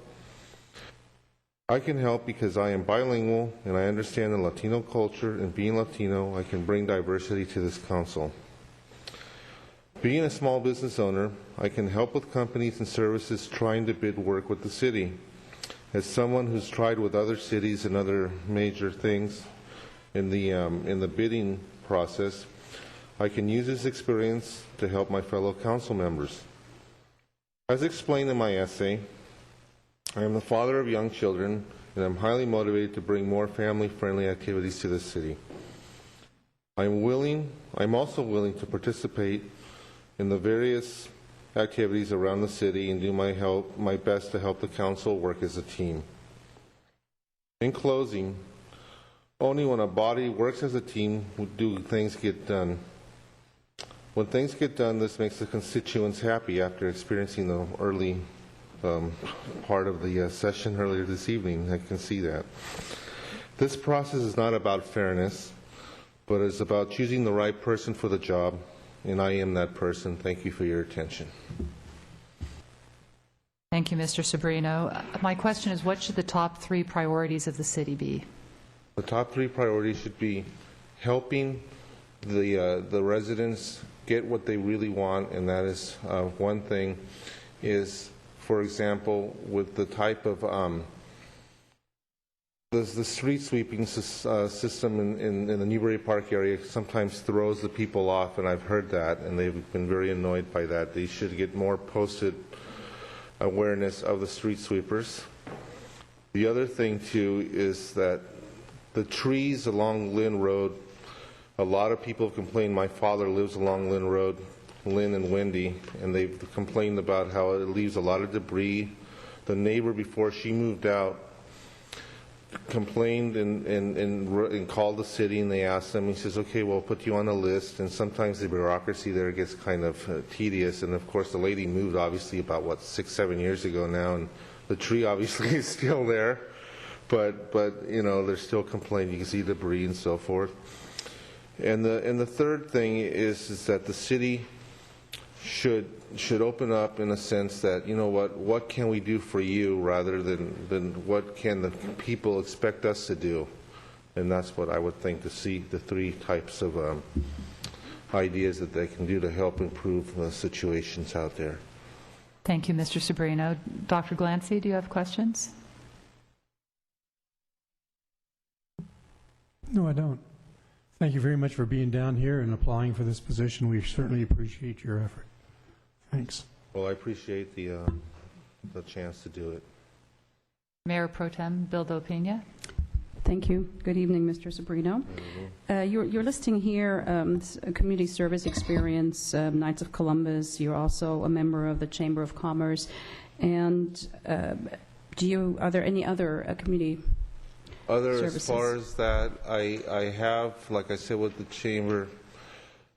I can help because I am bilingual and I understand the Latino culture, and being Latino, I can bring diversity to this council. Being a small business owner, I can help with companies and services trying to bid work with the city. As someone who's tried with other cities and other major things in the bidding process, I can use this experience to help my fellow council members. As explained in my essay, I am the father of young children, and I'm highly motivated to bring more family-friendly activities to the city. I'm also willing to participate in the various activities around the city and do my best to help the council work as a team. In closing, only when a body works as a team do things get done. When things get done, this makes the constituents happy after experiencing the early part of the session earlier this evening. I can see that. This process is not about fairness, but it's about choosing the right person for the job, and I am that person. Thank you for your attention. Thank you, Mr. Sobrino. My question is, what should the top 3 priorities of the city be? The top 3 priorities should be helping the residents get what they really want, and that is one thing is, for example, with the type of the street sweeping system in the Newbury Park area sometimes throws the people off, and I've heard that, and they've been very annoyed by that. They should get more posted awareness of the street sweepers. The other thing, too, is that the trees along Lynn Road, a lot of people have complained. My father lives along Lynn Road. Lynn and Wendy, and they've complained about how it leaves a lot of debris. The neighbor, before she moved out, complained and called the city, and they asked them. He says, okay, well, I'll put you on the list. And sometimes the bureaucracy there gets kind of tedious. And of course, the lady moved obviously about 6-7 years ago now, and the tree obviously is still there, but you know, they're still complaining. You can see debris and so forth. And the third thing is that the city should open up in a sense that, you know what can we do for you rather than what can the people expect us to do. And that's what I would think to see the three types of ideas that they can do to help improve the situations out there. Thank you, Mr. Sobrino. Dr. Glancy, do you have questions? No, I don't. Thank you very much for being down here and applying for this position. We certainly appreciate your effort. Thanks. Well, I appreciate the chance to do it. Mayor Pro Tem Bildo Pena. Thank you. Good evening, Mr. Sobrino. You're listing here community service experience, Knights of Columbus. You're also a member of the Chamber of Commerce. And are there any other community services? As far as that, I have, like I said, with the Chamber,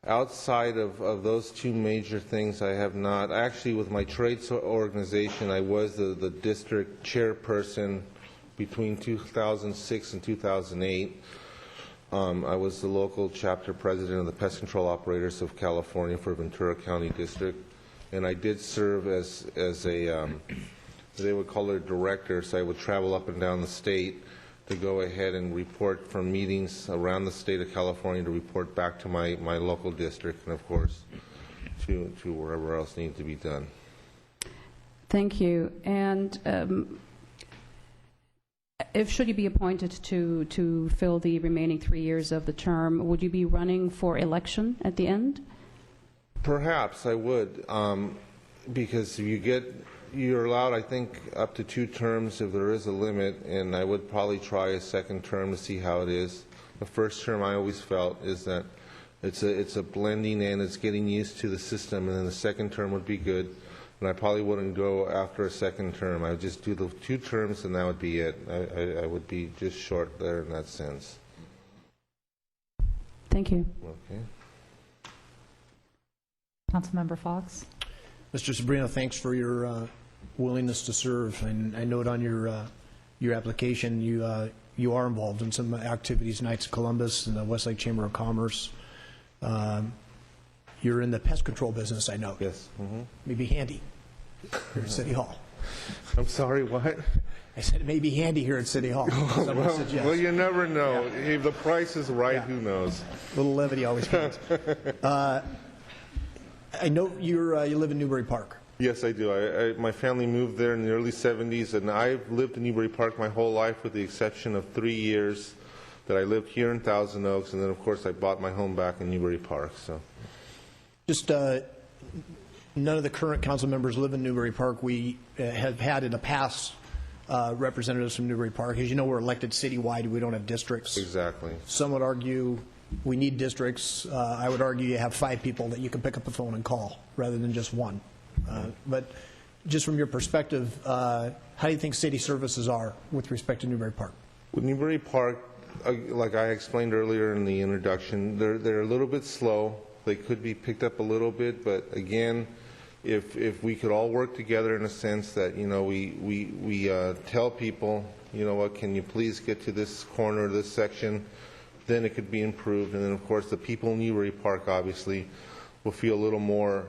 outside of those two major things, I have not. Actually, with my trades organization, I was the district chairperson between 2006 and 2008. I was the local chapter president of the Pest Control Operators of California for Ventura County District, and I did serve as a, they would call it a director, so I would travel up and down the state to go ahead and report from meetings around the state of California to report back to my local district and, of course, to wherever else needs to be done. Thank you. And if should you be appointed to fill the remaining 3 years of the term, would you be running for election at the end? Perhaps I would, because you're allowed, I think, up to 2 terms if there is a limit, and I would probably try a second term to see how it is. The first term, I always felt, is that it's a blending and it's getting used to the system, and then the second term would be good. And I probably wouldn't go after a second term. I would just do the 2 terms, and that would be it. I would be just short there in that sense. Thank you. Okay. Councilmember Fox. Mr. Sobrino, thanks for your willingness to serve. And I note on your application you are involved in some activities, Knights of Columbus and the Westlake Chamber of Commerce. You're in the pest control business, I know. Yes. Mm-hmm. Maybe handy here at City Hall. I'm sorry, what? I said it may be handy here at City Hall. Well, you never know. Yeah. If the price is right, who knows? A little levity always counts. I know you live in Newbury Park. Yes, I do. My family moved there in the early 70s, and I've lived in Newbury Park my whole life with the exception of 3 years that I lived here in Thousand Oaks, and then, of course, I bought my home back in Newbury Park. So, just none of the current council members live in Newbury Park. We have had in the past representatives from Newbury Park. As you know, we're elected citywide. We don't have districts. Exactly. Some would argue we need districts. I would argue you have 5 people that you can pick up the phone and call rather than just one. But just from your perspective, how do you think city services are with respect to Newbury Park? With Newbury Park, like I explained earlier in the introduction, they're a little bit slow. They could be picked up a little bit, but again, if we could all work together in a sense that, you know, we tell people, you know what, can you please get to this corner, this section, then it could be improved. And then, of course, the people in Newbury Park obviously will feel a little more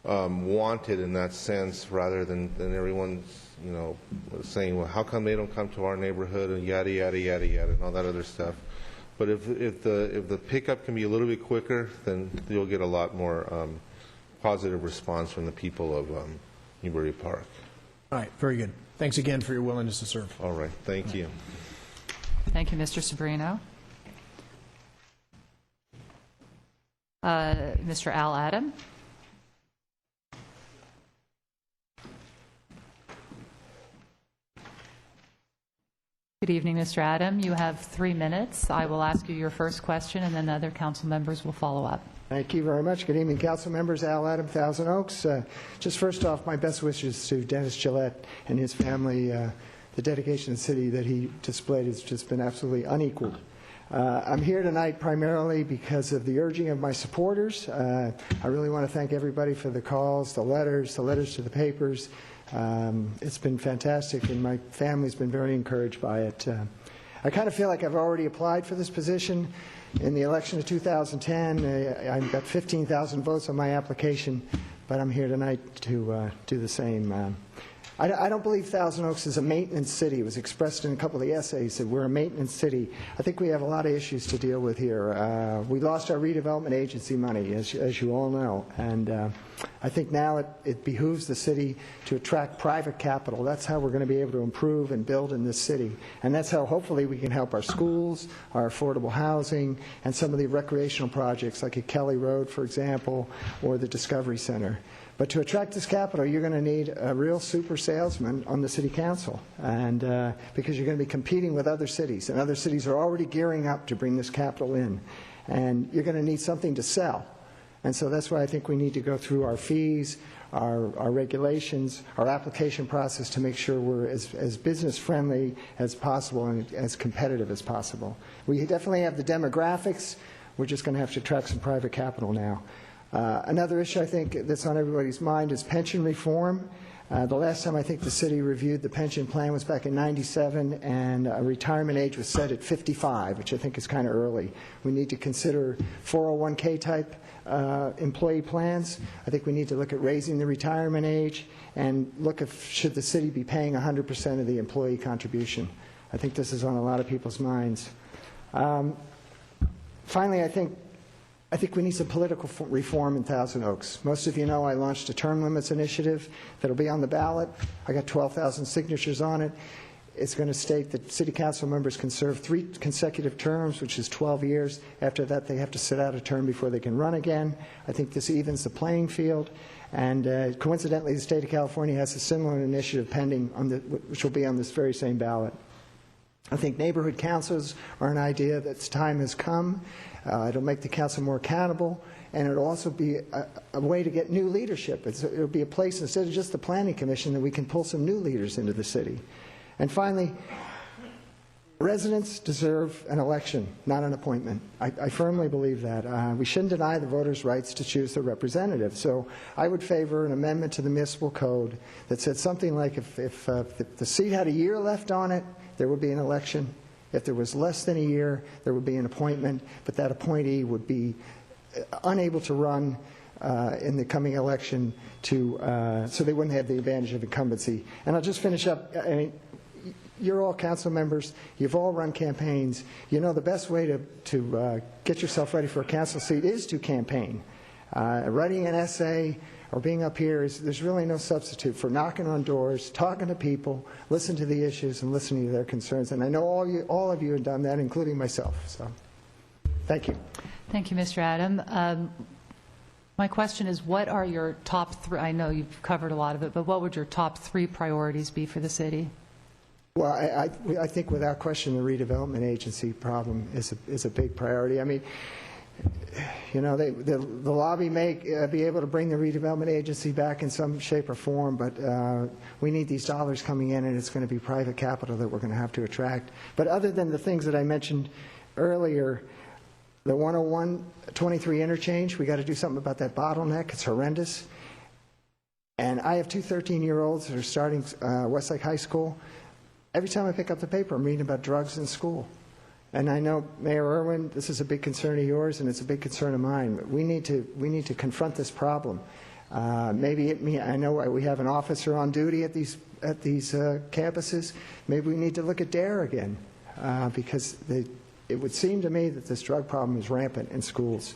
wanted in that sense, rather than everyone's, you know, saying, well, how come they don't come to our neighborhood, and yada yada yada yada and all that other stuff. But if the pickup can be a little bit quicker, then you'll get a lot more positive response from the people of Newbury Park. All right, very good. Thanks again for your willingness to serve. All right, thank you. Thank you, Mr. Sobrino. Mr. Al Adam. Good evening, Mr. Adam. You have 3 minutes. I will ask you your first question, and then other council members will follow up. Thank you very much. Good evening, council members. Al Adam, Thousand Oaks. Just first off, my best wishes to Dennis Gillette and his family. The dedication to the city that he displayed has just been absolutely unequaled. I'm here tonight primarily because of the urging of my supporters. I really want to thank everybody for the calls, the letters to the papers. It's been fantastic, and my family's been very encouraged by it. I kind of feel like I've already applied for this position. In the election of 2010, I got 15,000 votes on my application, but I'm here tonight to do the same. I don't believe Thousand Oaks is a maintenance city. It was expressed in a couple of the essays that we're a maintenance city. I think we have a lot of issues to deal with here. We lost our redevelopment agency money, as you all know, and I think now it behooves the city to attract private capital. That's how we're going to be able to improve and build in this city, and that's how hopefully we can help our schools, our affordable housing, and some of the recreational projects like at Kelly Road, for example, or the Discovery Center. But to attract this capital, you're going to need a real super salesman on the city council, and because you're going to be competing with other cities, and other cities are already gearing up to bring this capital in, and you're going to need something to sell. And so that's why I think we need to go through our fees, our regulations, our application process to make sure we're as business-friendly as possible and as competitive as possible. We definitely have the demographics. We're just going to have to attract some private capital now. Another issue I think that's on everybody's mind is pension reform. The last time I think the city reviewed the pension plan was back in '97, and a retirement age was set at 55, which I think is kind of early. We need to consider 401k type employee plans. I think we need to look at raising the retirement age and look at should the city be paying 100% of the employee contribution. I think this is on a lot of people's minds. Finally, I think we need some political reform in Thousand Oaks. Most of you know I launched a term limits initiative that will be on the ballot. I got 12,000 signatures on it. It's going to state that city council members can serve 3 consecutive terms, which is 12 years. After that, they have to sit out a term before they can run again. I think this evens the playing field. And coincidentally, the state of California has a similar initiative pending, which will be on this very same ballot. I think neighborhood councils are an idea that's time has come. It'll make the council more accountable, and it'll also be a way to get new leadership. It'll be a place, instead of just the planning commission, that we can pull some new leaders into the city. And finally, residents deserve an election, not an appointment. I firmly believe that. We shouldn't deny the voters' rights to choose their representative. So I would favor an amendment to the municipal code that said something like if the seat had a year left on it, there would be an election. If there was less than a year, there would be an appointment, but that appointee would be unable to run in the coming election so they wouldn't have the advantage of incumbency. And I'll just finish up. I mean, you're all council members. You've all run campaigns. You know the best way to get yourself ready for a council seat is to campaign. Writing an essay or being up here, there's really no substitute for knocking on doors, talking to people, listening to the issues, and listening to their concerns. And I know all of you have done that, including myself. So, thank you. Thank you, Mr. Adam. My question is, what are your top 3? I know you've covered a lot of it, but what would your top 3 priorities be for the city? Well, I think without question the redevelopment agency problem is a big priority. I mean, you know, the lobby may be able to bring the redevelopment agency back in some shape or form, but we need these dollars coming in, and it's going to be private capital that we're going to have to attract. But other than the things that I mentioned earlier, the 101-23 interchange, we got to do something about that bottleneck. It's horrendous. And I have 2 13-year-olds that are starting Westlake High School. Every time I pick up the paper, I'm reading about drugs in school. And I know, Mayor Irwin, this is a big concern of yours, and it's a big concern of mine. We need to confront this problem. I know we have an officer on duty at these campuses. Maybe we need to look at DARE again, because it would seem to me that this drug problem is rampant in schools.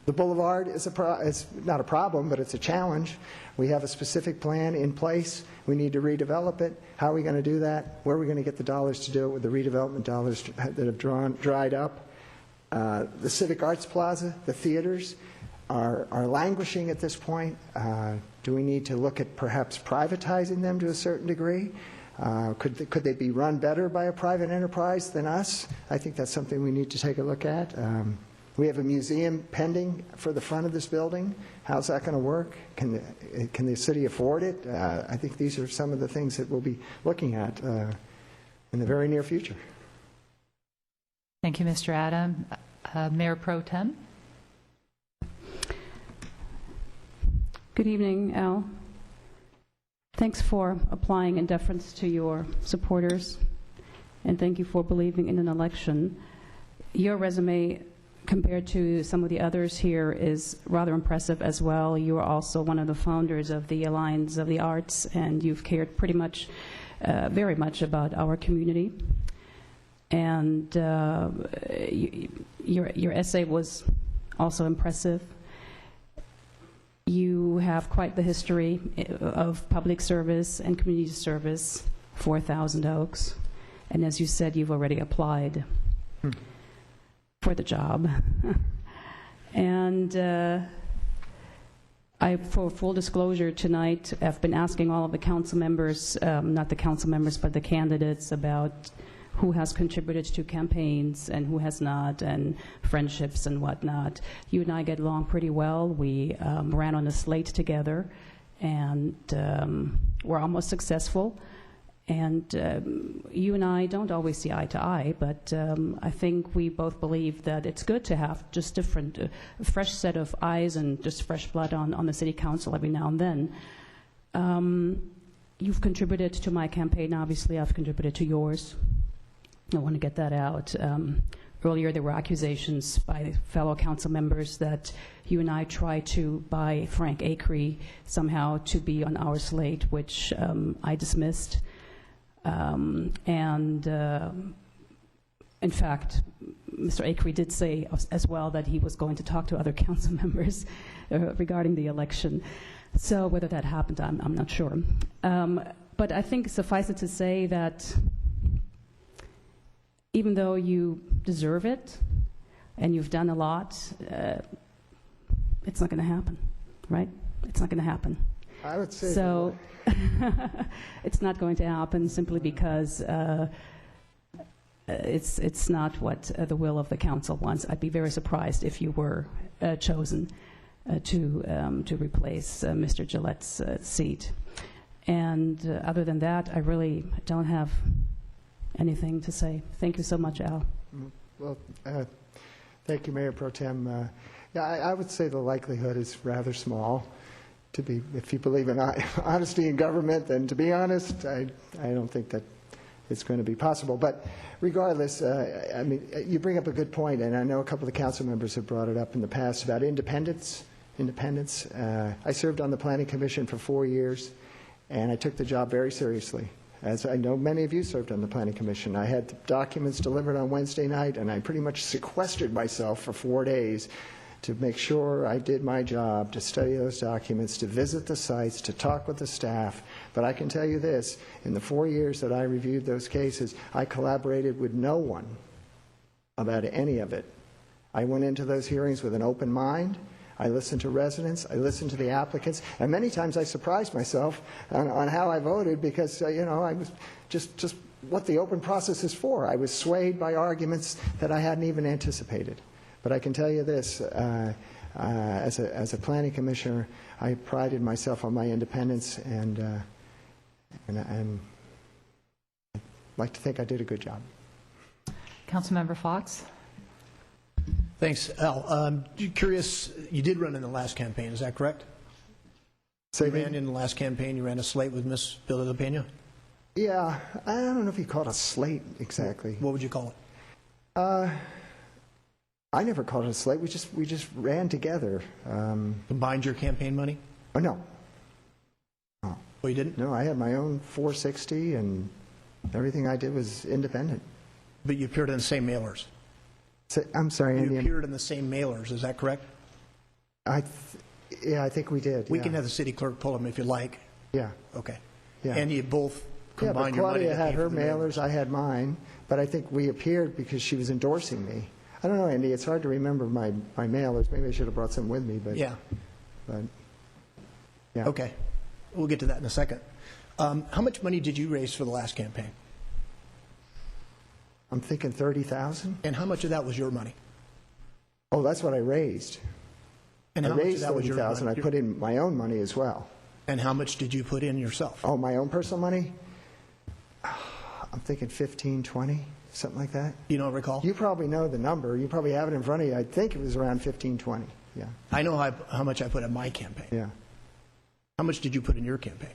The boulevard is not a problem, but it's a challenge. We have a specific plan in place. We need to redevelop it. How are we going to do that? Where are we going to get the dollars to do it with the redevelopment dollars that have dried up? The Civic Arts Plaza, the theaters, are languishing at this point. Do we need to look at perhaps privatizing them to a certain degree? Could they be run better by a private enterprise than us? I think that's something we need to take a look at. We have a museum pending for the front of this building. How's that going to work? Can the city afford it? I think these are some of the things that we'll be looking at in the very near future. Thank you, Mr. Adam. Mayor Pro Tem. Good evening, Al. Thanks for applying in deference to your supporters, and thank you for believing in an election. Your resume, compared to some of the others here, is rather impressive as well. You are also one of the founders of the Alliance of the Arts, and you've cared pretty much, very much about our community. And your essay was also impressive. You have quite the history of public service and community service for Thousand Oaks. And as you said, you've already applied for the job. And for full disclosure tonight, I've been asking all of the council members, not the council members, but the candidates, about who has contributed to campaigns and who has not, and friendships and whatnot. You and I get along pretty well. We ran on a slate together, and we're almost successful. And you and I don't always see eye to eye, but I think we both believe that it's good to have just different, fresh set of eyes and just fresh blood on the city council every now and then. You've contributed to my campaign, obviously. I've contributed to yours. I want to get that out. Earlier, there were accusations by fellow council members that you and I tried to buy Frank Acree somehow to be on our slate, which I dismissed. In fact, Mr. Acree did say as well that he was going to talk to other council members regarding the election. So whether that happened, I'm not sure. But I think suffice it to say that even though you deserve it and you've done a lot, it's not going to happen, right? It's not going to happen. I would say so. It's not going to happen simply because it's not what the will of the council wants. I'd be very surprised if you were chosen to replace Mr. Gillette's seat. And other than that, I really don't have anything to say. Thank you so much, Al. Well, thank you, Mayor Pro Tem. Yeah, I would say the likelihood is rather small. To be, if you believe in honesty in government, then to be honest, I don't think that it's going to be possible. But regardless, I mean, you bring up a good point, and I know a couple of the council members have brought it up in the past about independence. I served on the Planning Commission for 4 years, and I took the job very seriously. As I know many of you served on the Planning Commission. I had the documents delivered on Wednesday night, and I pretty much sequestered myself for 4 days to make sure I did my job, to study those documents, to visit the sites, to talk with the staff. But I can tell you this, in the 4 years that I reviewed those cases, I collaborated with no one about any of it. I went into those hearings with an open mind. I listened to residents, I listened to the applicants, and many times I surprised myself on how I voted because, you know, I was just what the open process is for. I was swayed by arguments that I hadn't even anticipated. But I can tell you this, as a planning commissioner, I prided myself on my independence, and I'd like to think I did a good job. Councilmember Fox. Thanks, Al. Curious, you did run in the last campaign, is that correct? You ran in the last campaign, you ran a slate with Ms. Villalpena? Yeah, I don't know if you call it a slate exactly. What would you call it? I never called it a slate. We just ran together. Combined your campaign money? Oh, no. Oh, you didn't? No, I had my own 460, and everything I did was independent. But you appeared in the same mailers? I'm sorry, Andy. You appeared in the same mailers, is that correct? Yeah, I think we did. We can have the city clerk pull them if you like. Yeah. Okay. Yeah. And you both combined your money? Claudia had her mailers, I had mine, but I think we appeared because she was endorsing me. I don't know, Andy, it's hard to remember my mailers. Maybe I should have brought some with me, but... Yeah. But, yeah. Okay. We'll get to that in a second. How much money did you raise for the last campaign? I'm thinking $30,000. And how much of that was your money? Oh, that's what I raised. And I how much of raised that was your 30,000. I money? put in my own money as well. And how much did you put in yourself? Oh, my own personal money? I'm thinking 15, 20, something like that. You don't recall? You probably know the number. You probably have it in front of you. I think it was around 15, 20. Yeah. I know how much I put in my campaign. Yeah. How much did you put in your campaign?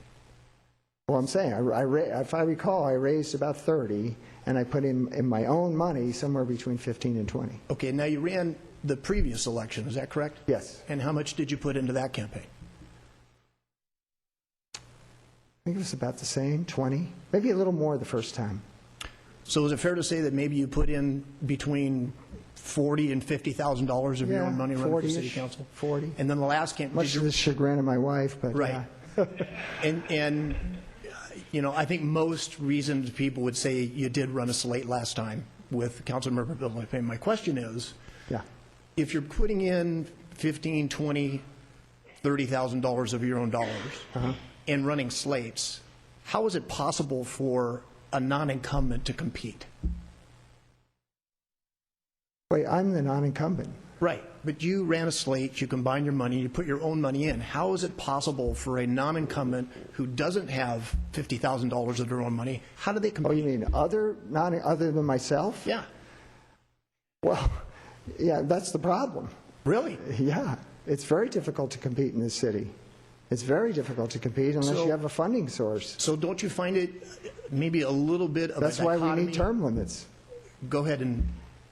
Well, I'm saying, if I recall, I raised about 30, and I put in my own money somewhere between 15 and 20. Okay, now you ran the previous election, is that correct? Yes. And how much did you put into that campaign? I think it was about the same, 20, maybe a little more the first time. So is it fair to say that maybe you put in between $40,000 and $50,000 of your own money running for city council? 40. And then the last campaign, Much to the chagrin of my wife, but right. And you know, I think most reasoned people would say you did run a slate last time with Councilmember Bill McPayne. My question is, yeah, if you're putting in $15,000, $20,000, $30,000 of your own dollars and running slates, how is it possible for a non-incumbent to compete? Wait, I'm the non-incumbent. Right, but you ran a slate, you combined your money, you put your own money in. How is it possible for a non-incumbent who doesn't have $50,000 of their own money, how do they compete? Oh, you mean other than myself? Yeah. Well, yeah, that's the problem. Really? Yeah. It's very difficult to compete in this city. It's very difficult to compete unless you have a funding source. So don't you find it maybe a little bit of That's a why dichotomy? we need term limits. Go ahead and...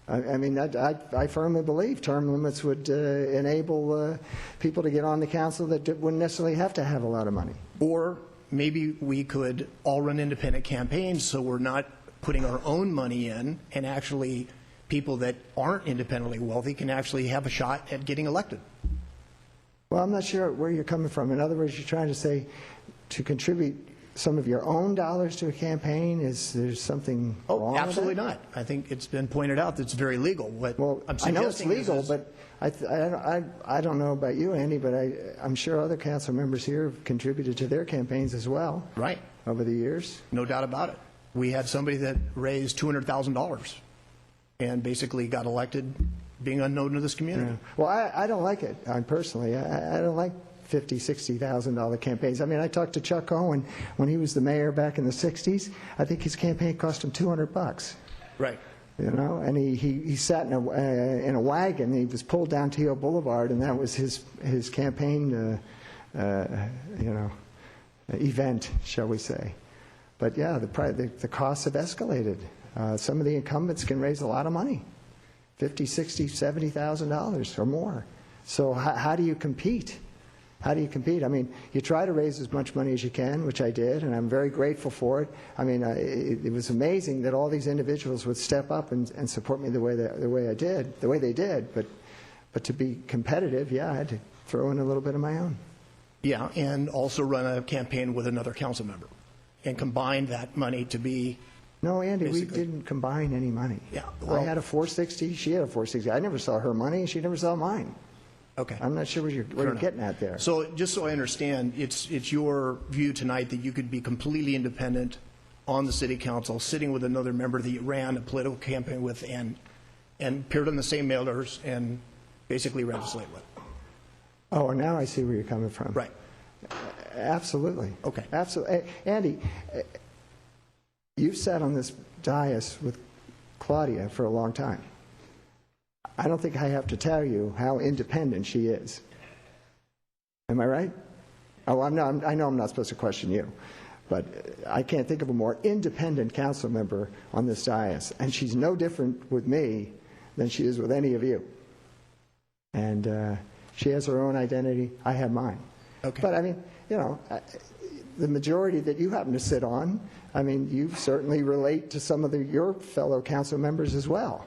I mean, I firmly believe term limits would enable people to get on the council that wouldn't necessarily have to have a lot of money. Or maybe we could all run independent campaigns so we're not putting our own money in, and actually people that aren't independently wealthy can actually have a shot at getting elected. Well, I'm not sure where you're coming from. In other words, you're trying to say to contribute some of your own dollars to a campaign, is there something wrong Absolutely with that? not. I think it's been pointed out that it's very legal. What I'm I know it's suggesting legal, is but I don't know about you, Andy, but I'm sure other council members here have contributed to their campaigns as well. Right. Over the years. No doubt about it. We had somebody that raised $200,000 and basically got elected being unknown to this community. Yeah. Well, I don't like it, personally. I don't like $50,000, $60,000 campaigns. I mean, I talked to Chuck Owen when he was the mayor back in the 60s. I think his campaign cost him $200. Right. You know, and he sat in a wagon. He was pulled down Teal Boulevard, and that was his campaign, event, shall we say? But yeah, the costs have escalated. Some of the incumbents can raise a lot of money, $50,000, $60,000, $70,000 or more. So how do you compete? How do you compete? I mean, you try to raise as much money as you can, which I did, and I'm very grateful for it. I mean, it was amazing that all these individuals would step up and support me the way they did. But to be competitive, yeah, I had to throw in a little bit of my own. Yeah, and also run a campaign with another council member and combine that money to be... No, Andy, we didn't combine any money. Yeah, I had a 460, she had a 460. I never saw her money, she never saw mine. Okay. I'm not sure what you're getting at there. So just so I understand, it's your view tonight that you could be completely independent on the city council, sitting with another member that you ran a political campaign with and appeared on the same mailers and basically ran a slate with. Oh, now I see where you're coming from. Right. Absolutely. Okay. Absolutely. Andy, you've sat on this dais with Claudia for a long time. I don't think I have to tell you how independent she is. Am I right? Oh, I know I'm not supposed to question you, but I can't think of a more independent council member on this dais, and she's no different with me than she is with any of you. And she has her own identity. I have mine. Okay. But I mean, you know, the majority that you happen to sit on, I mean, you certainly relate to some of your fellow council members as well.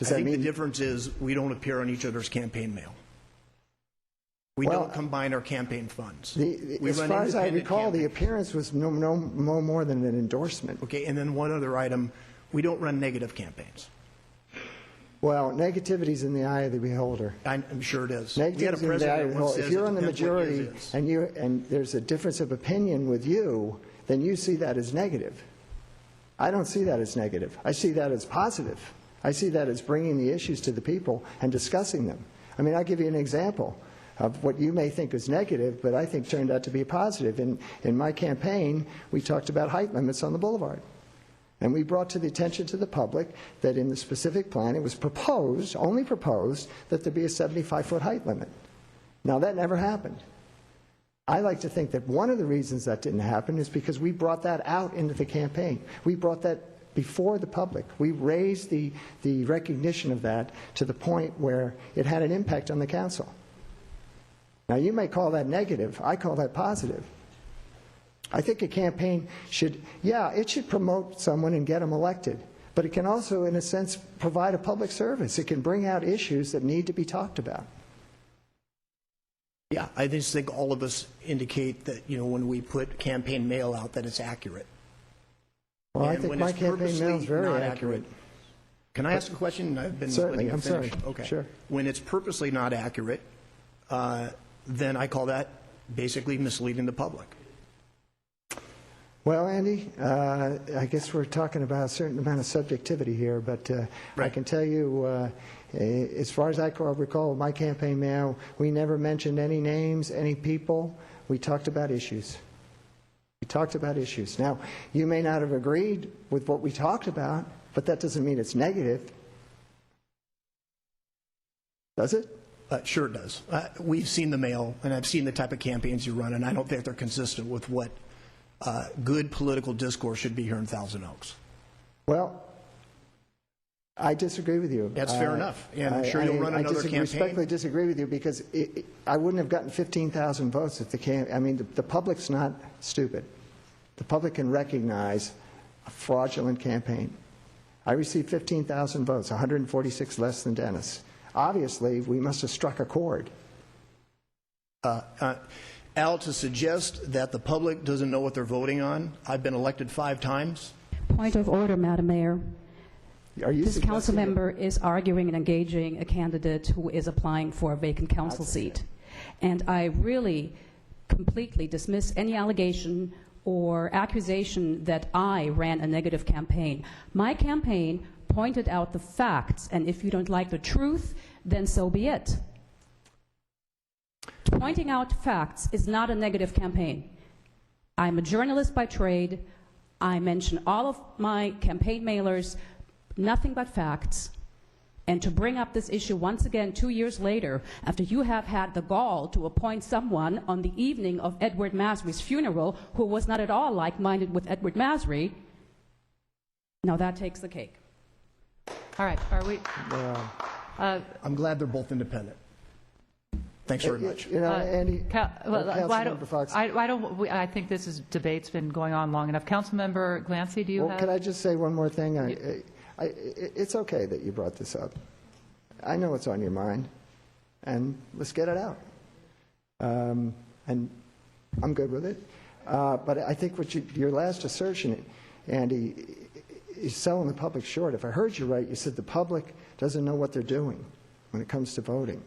I think the difference is we don't appear on each other's campaign mail. We don't combine our campaign funds. As far as I recall, the appearance was no more than an endorsement. Okay, and then one other item, we don't run negative campaigns. Well, negativity's in the eye of the beholder. I'm sure it is. Negativity's in the eye of the beholder. If you're on the majority and there's a difference of opinion with you, then you see that as negative. I don't see that as negative. I see that as positive. I see that as bringing the issues to the people and discussing them. I mean, I'll give you an example of what you may think is negative, but I think turned out to be positive. In my campaign, we talked about height limits on the boulevard. And we brought to the attention to the public that in the specific plan, it was proposed, only proposed, that there be a 75-foot height limit. Now, that never happened. I like to think that one of the reasons that didn't happen is because we brought that out into the campaign. We brought that before the public. We raised the recognition of that to the point where it had an impact on the council. Now, you may call that negative. I call that positive. I think a campaign should, it should promote someone and get them elected. But it can also, in a sense, provide a public service. It can bring out issues that need to be talked about. Yeah, I just think all of us indicate that, when we put campaign mail out, that it's accurate. Well, and I think my campaign mail is very accurate. Can I ask a question? I've been certainly. I'm sorry. Okay. Sure. When it's purposely not accurate, then I call that basically misleading the public. Well, Andy, I guess we're talking about a certain amount of subjectivity here, but I can tell you, as far as I recall, my campaign mail, we never mentioned any names, any people. We talked about issues. We talked about issues. Now, you may not have agreed with what we talked about, but that doesn't mean it's negative. Does it? Sure it does. We've seen the mail, and I've seen the type of campaigns you run, and I don't think they're consistent with what good political discourse should be here in Thousand Oaks. Well, I disagree with you. That's fair enough. And I'm sure you'll run another campaign. I respectfully disagree with you because I wouldn't have gotten 15,000 votes if the public's not stupid. The public can recognize a fraudulent campaign. I received 15,000 votes, 146 less than Dennis. Obviously, we must have struck a chord. Al, to suggest that the public doesn't know what they're voting on, I've been elected 5 times. Point of order, Madam Mayor. This council member is arguing and engaging a candidate who is applying for a vacant council seat. And I really completely dismiss any allegation or accusation that I ran a negative campaign. My campaign pointed out the facts, and if you don't like the truth, then so be it. Pointing out facts is not a negative campaign. I'm a journalist by trade. I mention all of my campaign mailers, nothing but facts. And to bring up this issue once again 2 years later, after you have had the gall to appoint someone on the evening of Edward Masry's funeral who was not at all like-minded with Edward Masry, now that takes the cake. All right, are we... I'm glad they're both independent. Thanks very much. Andy, Councilmember Fox. I think this debate's been going on long enough. Councilmember Glancy, do you have... Can I just say one more thing? It's okay that you brought this up. I know it's on your mind, and let's get it out. And I'm good with it. But I think your last assertion, Andy, is selling the public short. If I heard you right, you said the public doesn't know what they're doing when it comes to voting.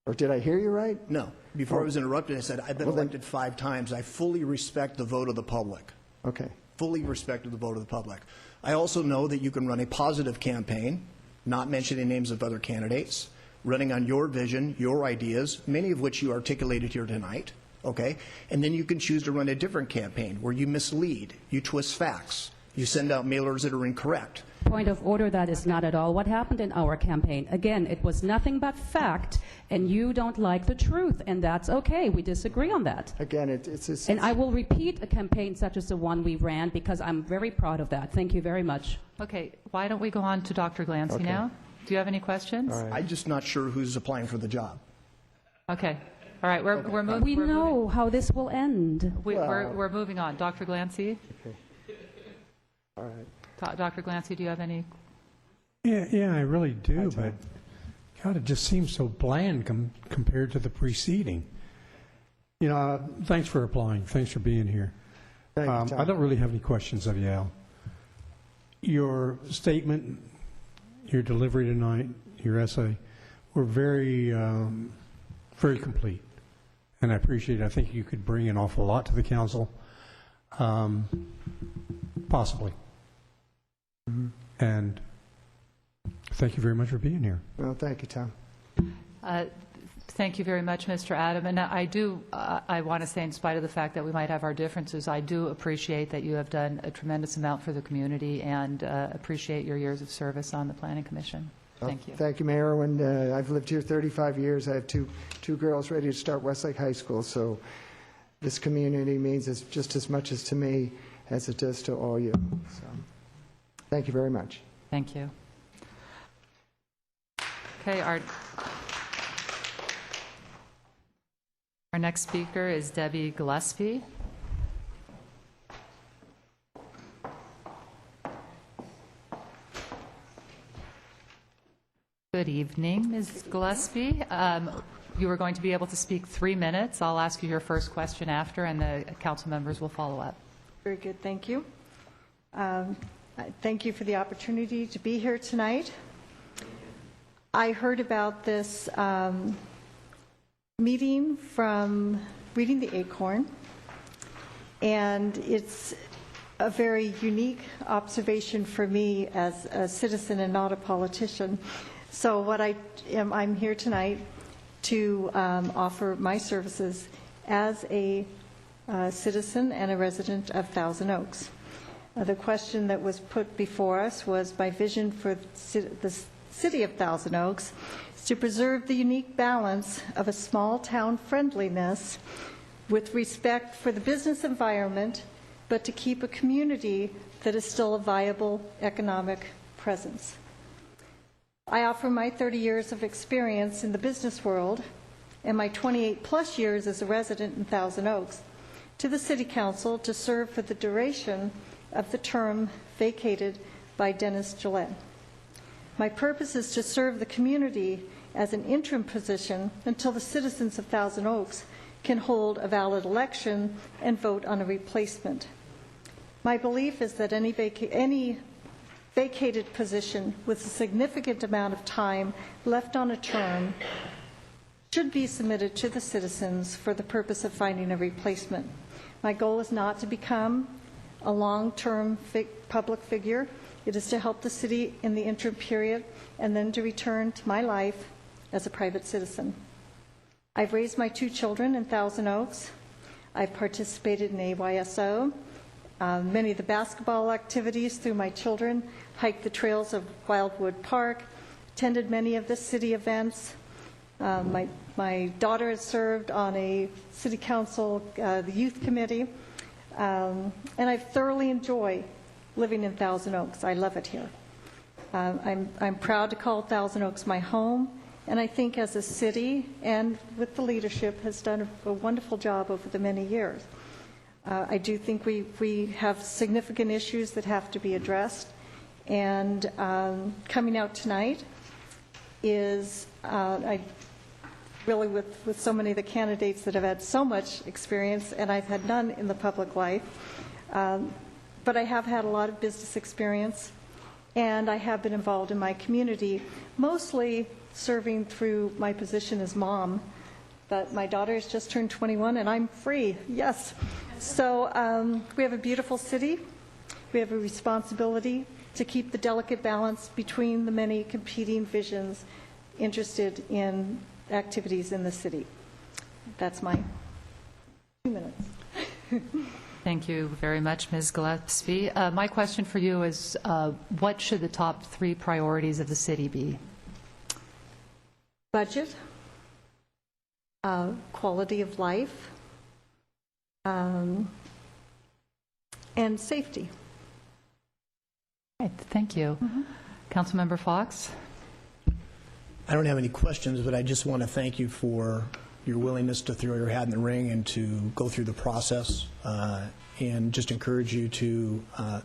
Or did I hear you right? No. Before I was interrupted, I said, I've been elected 5 times. I fully respect the vote of the public. Okay. Fully respect the vote of the public. I also know that you can run a positive campaign, not mentioning names of other candidates, running on your vision, your ideas, many of which you articulated here tonight, okay? And then you can choose to run a different campaign where you mislead, you twist facts, you send out mailers that are incorrect. Point of order, that is not at all what happened in our campaign. Again, it was nothing but fact, and you don't like the truth, and that's okay. We disagree on that. Again, it's and I will repeat a campaign such as the one we ran because I'm very proud of that. Thank you very much. Okay, why don't we go on to Dr. Glancy now? Do you have any questions? Right. I'm just not sure who's applying for the job. Okay. All right, we're moving. We know how this will end. We're moving on. Dr. Glancy? Okay. All right. Dr. Glancy, do you have any? Yeah, I really do, but God, it just seems so bland compared to the preceding. Thanks for applying. Thanks for being here. I don't really have any questions of you, Al. Your statement, your delivery tonight, your essay, were very, very complete, and I appreciate it. I think you could bring an awful lot to the council, possibly. And Thank you very much for being here. Well, thank you, Tom. Thank you very much, Mr. Adam. And I want to say, in spite of the fact that we might have our differences, I do appreciate that you have done a tremendous amount for the community and appreciate your years of service on the Planning Commission. Thank you. Thank you, Mayor Irwin. I've lived here 35 years. I have two girls ready to start Westlake High School, so this community means just as much to me as it does to all you. So, thank you very much. Thank you. Okay, our next speaker is Debbie Gillespie. Good evening, Ms. Gillespie. You are going to be able to speak 3 minutes. I'll ask you your first question after, and the council members will follow up. Very good, thank you. Thank you for the opportunity to be here tonight. I heard about this meeting from reading the Acorn, and it's a very unique observation for me as a citizen and not a politician. So I'm here tonight to offer my services as a citizen and a resident of Thousand Oaks. The question that was put before us was my vision for the city of Thousand Oaks is to preserve the unique balance of a small town friendliness with respect for the business environment, but to keep a community that is still a viable economic presence. I offer my 30 years of experience in the business world and my 28-plus years as a resident in Thousand Oaks to the City Council to serve for the duration of the term vacated by Dennis Gillette. My purpose is to serve the community as an interim position until the citizens of Thousand Oaks can hold a valid election and vote on a replacement. My belief is that any vacated position with a significant amount of time left on a term should be submitted to the citizens for the purpose of finding a replacement. My goal is not to become a long-term public figure. It is to help the city in the interim period and then to return to my life as a private citizen. I've raised my 2 children in Thousand Oaks. I've participated in AYSO. Many of the basketball activities through my children, hiked the trails of Wildwood Park, attended many of the city events. My daughter has served on a city council, the youth committee, and I thoroughly enjoy living in Thousand Oaks. I love it here. I'm proud to call Thousand Oaks my home, and I think as a city and with the leadership has done a wonderful job over the many years. I do think we have significant issues that have to be addressed, and coming out tonight is, really with so many of the candidates that have had so much experience, and I've had none in the public life, but I have had a lot of business experience, and I have been involved in my community, mostly serving through my position as mom. But my daughter has just turned 21, and I'm free, yes. So we have a beautiful city. We have a responsibility to keep the delicate balance between the many competing visions interested in activities in the city. That's my 2 minutes. Thank you very much, Ms. Gillespie. My question for you is, what should the top 3 priorities of the city be? Budget, quality of life, and safety. Right, thank you. Councilmember Fox? I don't have any questions, but I just want to thank you for your willingness to throw your hat in the ring and to go through the process, and just encourage you to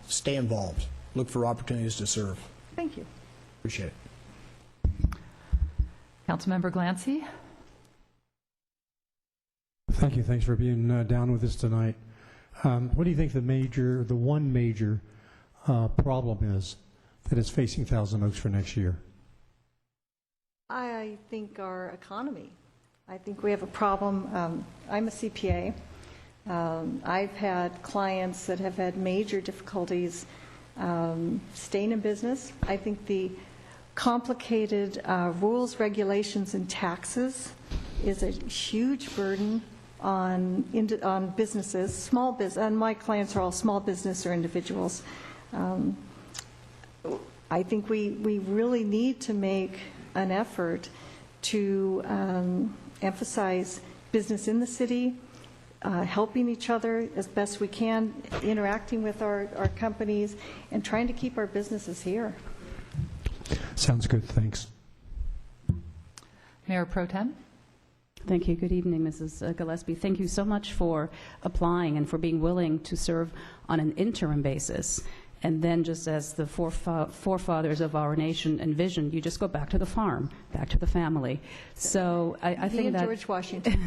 stay involved. Look for opportunities to serve. Thank you. Appreciate it. Councilmember Glancy? Thank you. Thanks for being down with us tonight. What do you think the one major problem is that is facing Thousand Oaks for next year? I think our economy. I think we have a problem. I'm a CPA. I've had clients that have had major difficulties staying in business. I think the complicated rules, regulations, and taxes is a huge burden on businesses, small business, and my clients are all small business or individuals. I think we really need to make an effort to emphasize business in the city, helping each other as best we can, interacting with our companies, and trying to keep our businesses here. Sounds good. Thanks. Mayor Pro Tem. Thank you. Good evening, Mrs. Gillespie. Thank you so much for applying and for being willing to serve on an interim basis. And then, just as the forefathers of our nation envisioned, you just go back to the farm, back to the family. So I think that George Washington.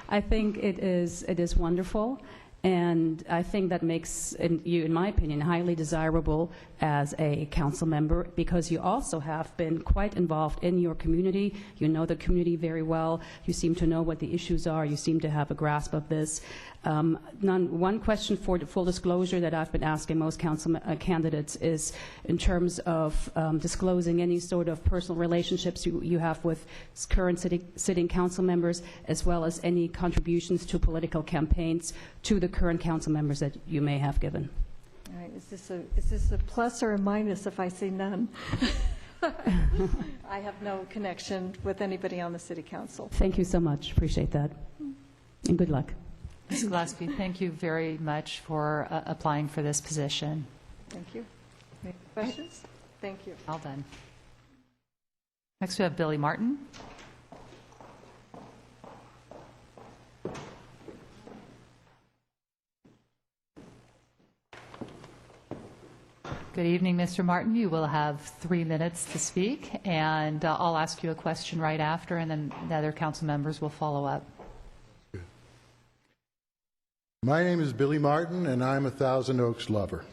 I think it is wonderful. And I think that makes you, in my opinion, highly desirable as a council member, because you also have been quite involved in your community. You know the community very well. You seem to know what the issues are. You seem to have a grasp of this. One question for full disclosure that I've been asking most council candidates is in terms of disclosing any sort of personal relationships you have with current sitting council members, as well as any contributions to political campaigns to the current council members that you may have given. All right. Is this a plus or a minus if I say none? I have no connection with anybody on the city council. Thank you so much. Appreciate that. And good luck. Ms. Gillespie, thank you very much for applying for this position. Thank you. Any questions? Thank you. Well done. Next we have Billy Martin. Good evening, Mr. Martin. You will have 3 minutes to speak, and I'll ask you a question right after, and then the other council members will follow up. My name is Billy Martin, and I'm a Thousand Oaks lover.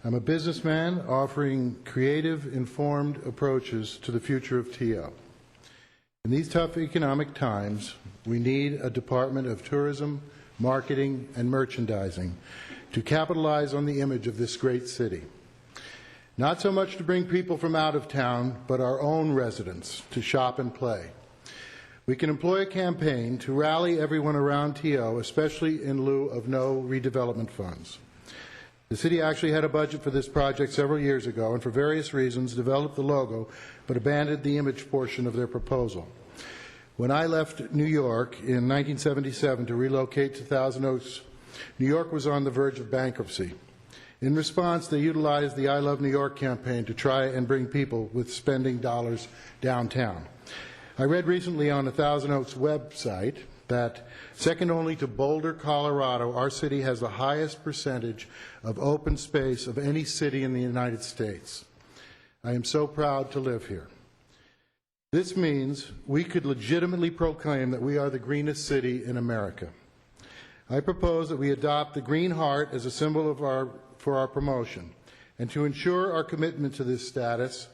I'm a businessman offering creative, informed approaches to the future of TO. In these tough economic times, we need a Department of Tourism, Marketing, and Merchandising to capitalize on the image of this great city. Not so much to bring people from out of town, but our own residents to shop and play. We can employ a campaign to rally everyone around TO, especially in lieu of no redevelopment funds. The city actually had a budget for this project several years ago, and for various reasons developed the logo, but abandoned the image portion of their proposal. When I left New York in 1977 to relocate to Thousand Oaks, New York was on the verge of bankruptcy. In response, they utilized the I Love New York campaign to try and bring people with spending dollars downtown. I read recently on the Thousand Oaks website that, second only to Boulder, Colorado, our city has the highest percentage of open space of any city in the United States. I am so proud to live here. This means we could legitimately proclaim that we are the greenest city in America. I propose that we adopt the green heart as a symbol for our promotion, and to ensure our commitment to this status,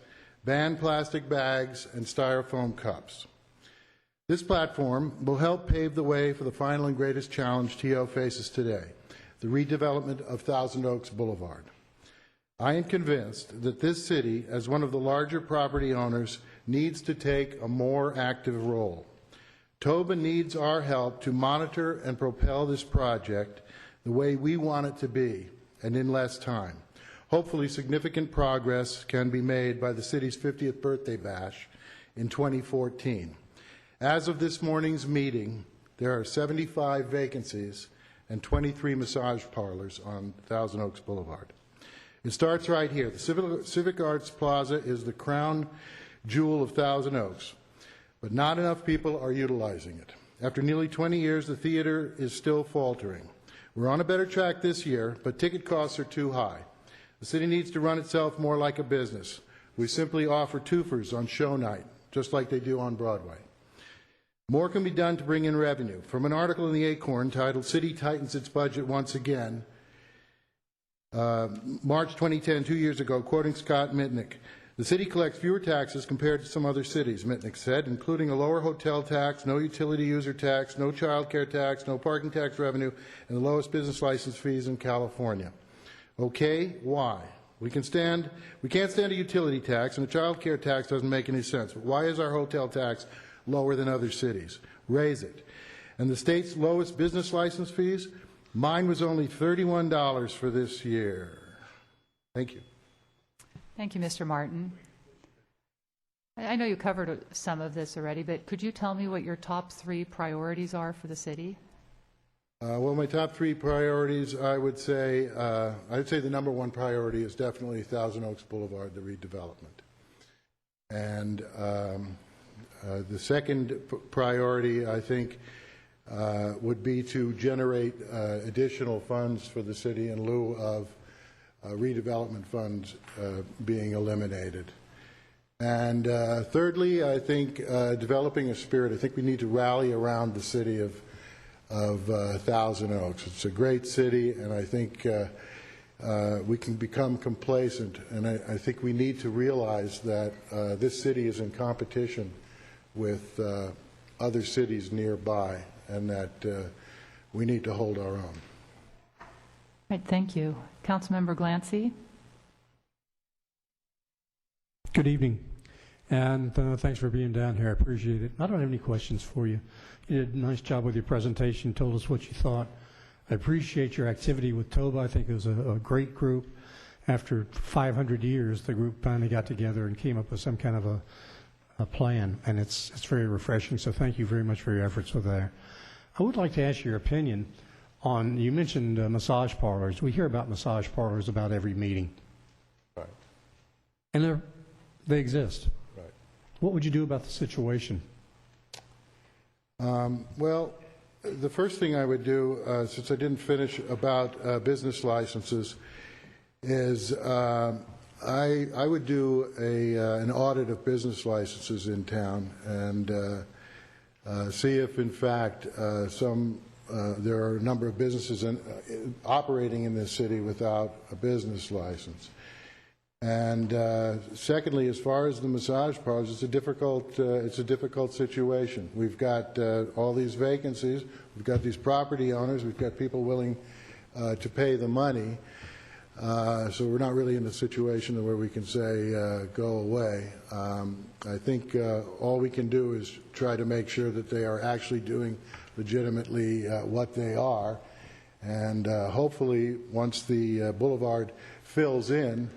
ban plastic bags and styrofoam cups. This platform will help pave the way for the final and greatest challenge TO faces today, the redevelopment of Thousand Oaks Boulevard. I am convinced that this city, as one of the larger property owners, needs to take a more active role. TOBA needs our help to monitor and propel this project the way we want it to be, and in less time. Hopefully, significant progress can be made by the city's 50th birthday bash in 2014. As of this morning's meeting, there are 75 vacancies and 23 massage parlors on Thousand Oaks Boulevard. It starts right here. The Civic Arts Plaza is the crown jewel of Thousand Oaks, but not enough people are utilizing it. After nearly 20 years, the theater is still faltering. We're on a better track this year, but ticket costs are too high. The city needs to run itself more like a business. We simply offer twofers on show night, just like they do on Broadway. More can be done to bring in revenue. From an article in the Acorn titled "City Tightens Its Budget Once Again," March 2010, 2 years ago, quoting Scott Mitnick, "The city collects fewer taxes compared to some other cities," Mitnick said, "including a lower hotel tax, no utility user tax, no child care tax, no parking tax revenue, and the lowest business license fees in California." Okay, why? We can't stand a utility tax, and a child care tax doesn't make any sense. Why is our hotel tax lower than other cities? Raise it. And the state's lowest business license fees, mine was only $31 for this year. Thank you. Thank you, Mr. Martin. I know you covered some of this already, but could you tell me what your top 3 priorities are for the city? Well, my top 3 priorities, I would say the number 1 priority is definitely Thousand Oaks Boulevard, the redevelopment. And the second priority, I think, would be to generate additional funds for the city in lieu of redevelopment funds being eliminated. And thirdly, I think developing a spirit. I think we need to rally around the city of Thousand Oaks. It's a great city, and I think we can become complacent. And I think we need to realize that this city is in competition with other cities nearby, and that we need to hold our own. Right, thank you. Councilmember Glancy. Good evening, and thanks for being down here. I appreciate it. I don't have any questions for you. You did a nice job with your presentation, told us what you thought. I appreciate your activity with TOBA. I think it was a great group. After 500 years, the group finally got together and came up with some kind of a plan, and it's very refreshing, so thank you very much for your efforts with that. I would like to ask your opinion on, you mentioned massage parlors. We hear about massage parlors about every meeting. Right. And they exist. Right. What would you do about the situation? Well, the first thing I would do, since I didn't finish about business licenses, is I would do an audit of business licenses in town and see if, in fact, there are a number of businesses operating in this city without a business license. And secondly, as far as the massage parlors, it's a difficult situation. We've got all these vacancies. We've got these property owners. We've got people willing to pay the money. So we're not really in a situation where we can say, go away. I think all we can do is try to make sure that they are actually doing legitimately what they are. And hopefully, once the boulevard fills in,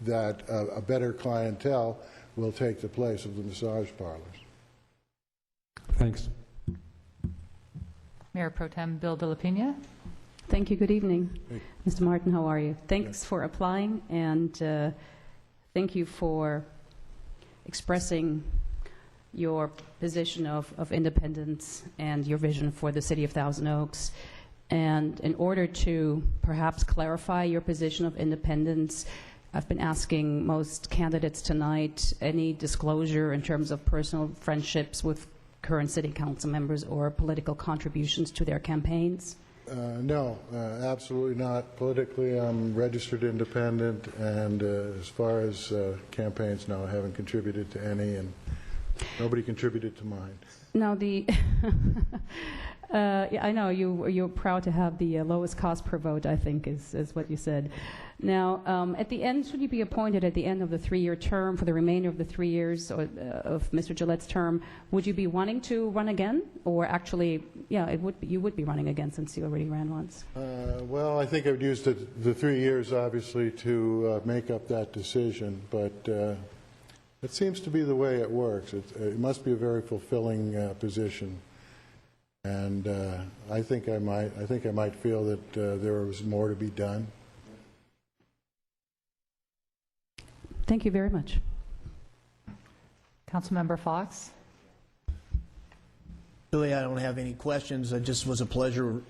that a better clientele will take the place of the massage parlors. Thanks. Mayor Pro Tem Bill de la Pena. Thank you. Good evening. Mr. Martin, how are you? Thanks for applying, and thank you for expressing your position of independence and your vision for the city of Thousand Oaks. And in order to perhaps clarify your position of independence, I've been asking most candidates tonight any disclosure in terms of personal friendships with current city council members or political contributions to their campaigns. No, absolutely not. Politically, I'm registered independent, and as far as campaigns, no, I haven't contributed to any, and nobody contributed to mine. Now, yeah, I know you're proud to have the lowest cost per vote, I think, is what you said. Now, at the end, should you be appointed at the end of the 3-year term for the remainder of the 3 years of Mr. Gillette's term, would you be wanting to run again? Or actually, yeah, you would be running again since you already ran once. Well, I think I would use the 3 years, obviously, to make up that decision, but it seems to be the way it works. It must be a very fulfilling position. And I think I might feel that there was more to be done. Thank you very much. Councilmember Fox. Billy, I don't have any questions. It just was a pleasure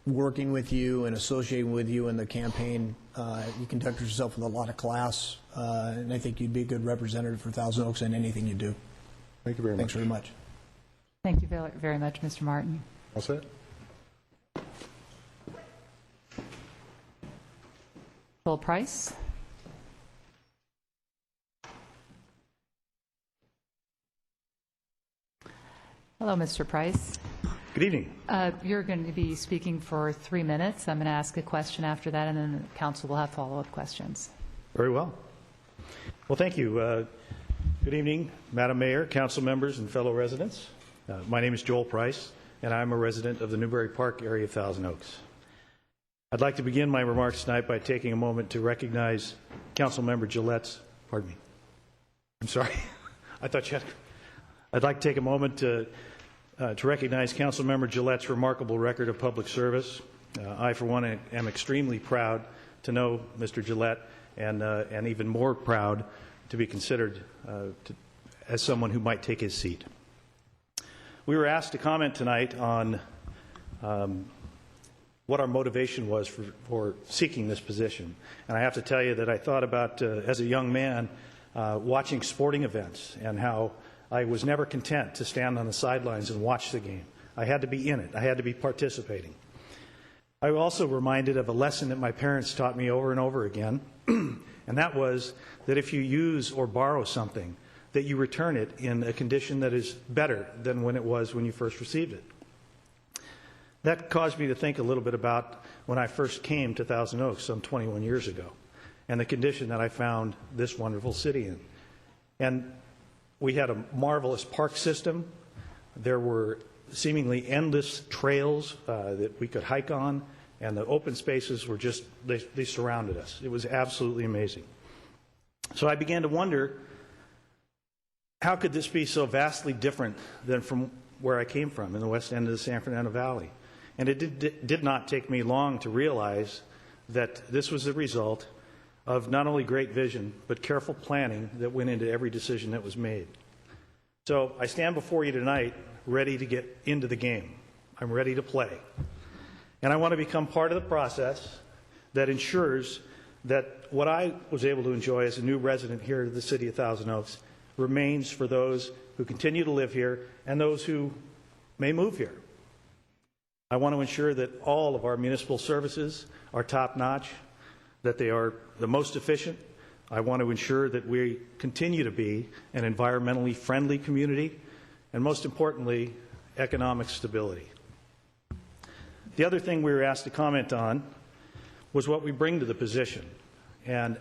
working with you and associating with you in the campaign. You conducted yourself with a lot of class, and I think you'd be a good representative for Thousand Oaks in anything you do. Thank you very much. Thanks very much. Thank you very much, Mr. Martin. All set? Bill Price. Hello, Mr. Price. Good evening. You're going to be speaking for 3 minutes. I'm going to ask a question after that, and then the council will have follow-up questions. Very well. Well, thank you. Good evening, Madam Mayor, council members, and fellow residents. My name is Joel Price, and I'm a resident of the Newbury Park area of Thousand Oaks. I'd like to begin my remarks tonight by taking a moment to recognize Councilmember Gillette's, pardon me, I'm sorry, I thought you had, I'd like to take a moment to recognize Councilmember Gillette's remarkable record of public service. I, for one, am extremely proud to know Mr. Gillette, and even more proud to be considered as someone who might take his seat. We were asked to comment tonight on what our motivation was for seeking this position. And I have to tell you that I thought about, as a young man, watching sporting events and how I was never content to stand on the sidelines and watch the game. I had to be in it. I had to be participating. I was also reminded of a lesson that my parents taught me over and over again, and that was that if you use or borrow something, that you return it in a condition that is better than when it was when you first received it. That caused me to think a little bit about when I first came to Thousand Oaks some 21 years ago, and the condition that I found this wonderful city in. And we had a marvelous park system. There were seemingly endless trails that we could hike on, and the open spaces were just, they surrounded us. It was absolutely amazing. So I began to wonder, how could this be so vastly different than from where I came from, in the west end of the San Fernando Valley? And it did not take me long to realize that this was the result of not only great vision, but careful planning that went into every decision that was made. So I stand before you tonight ready to get into the game. I'm ready to play. And I want to become part of the process that ensures that what I was able to enjoy as a new resident here in the city of Thousand Oaks remains for those who continue to live here and those who may move here. I want to ensure that all of our municipal services are top-notch, that they are the most efficient. I want to ensure that we continue to be an environmentally friendly community, and most importantly, economic stability. The other thing we were asked to comment on was what we bring to the position. And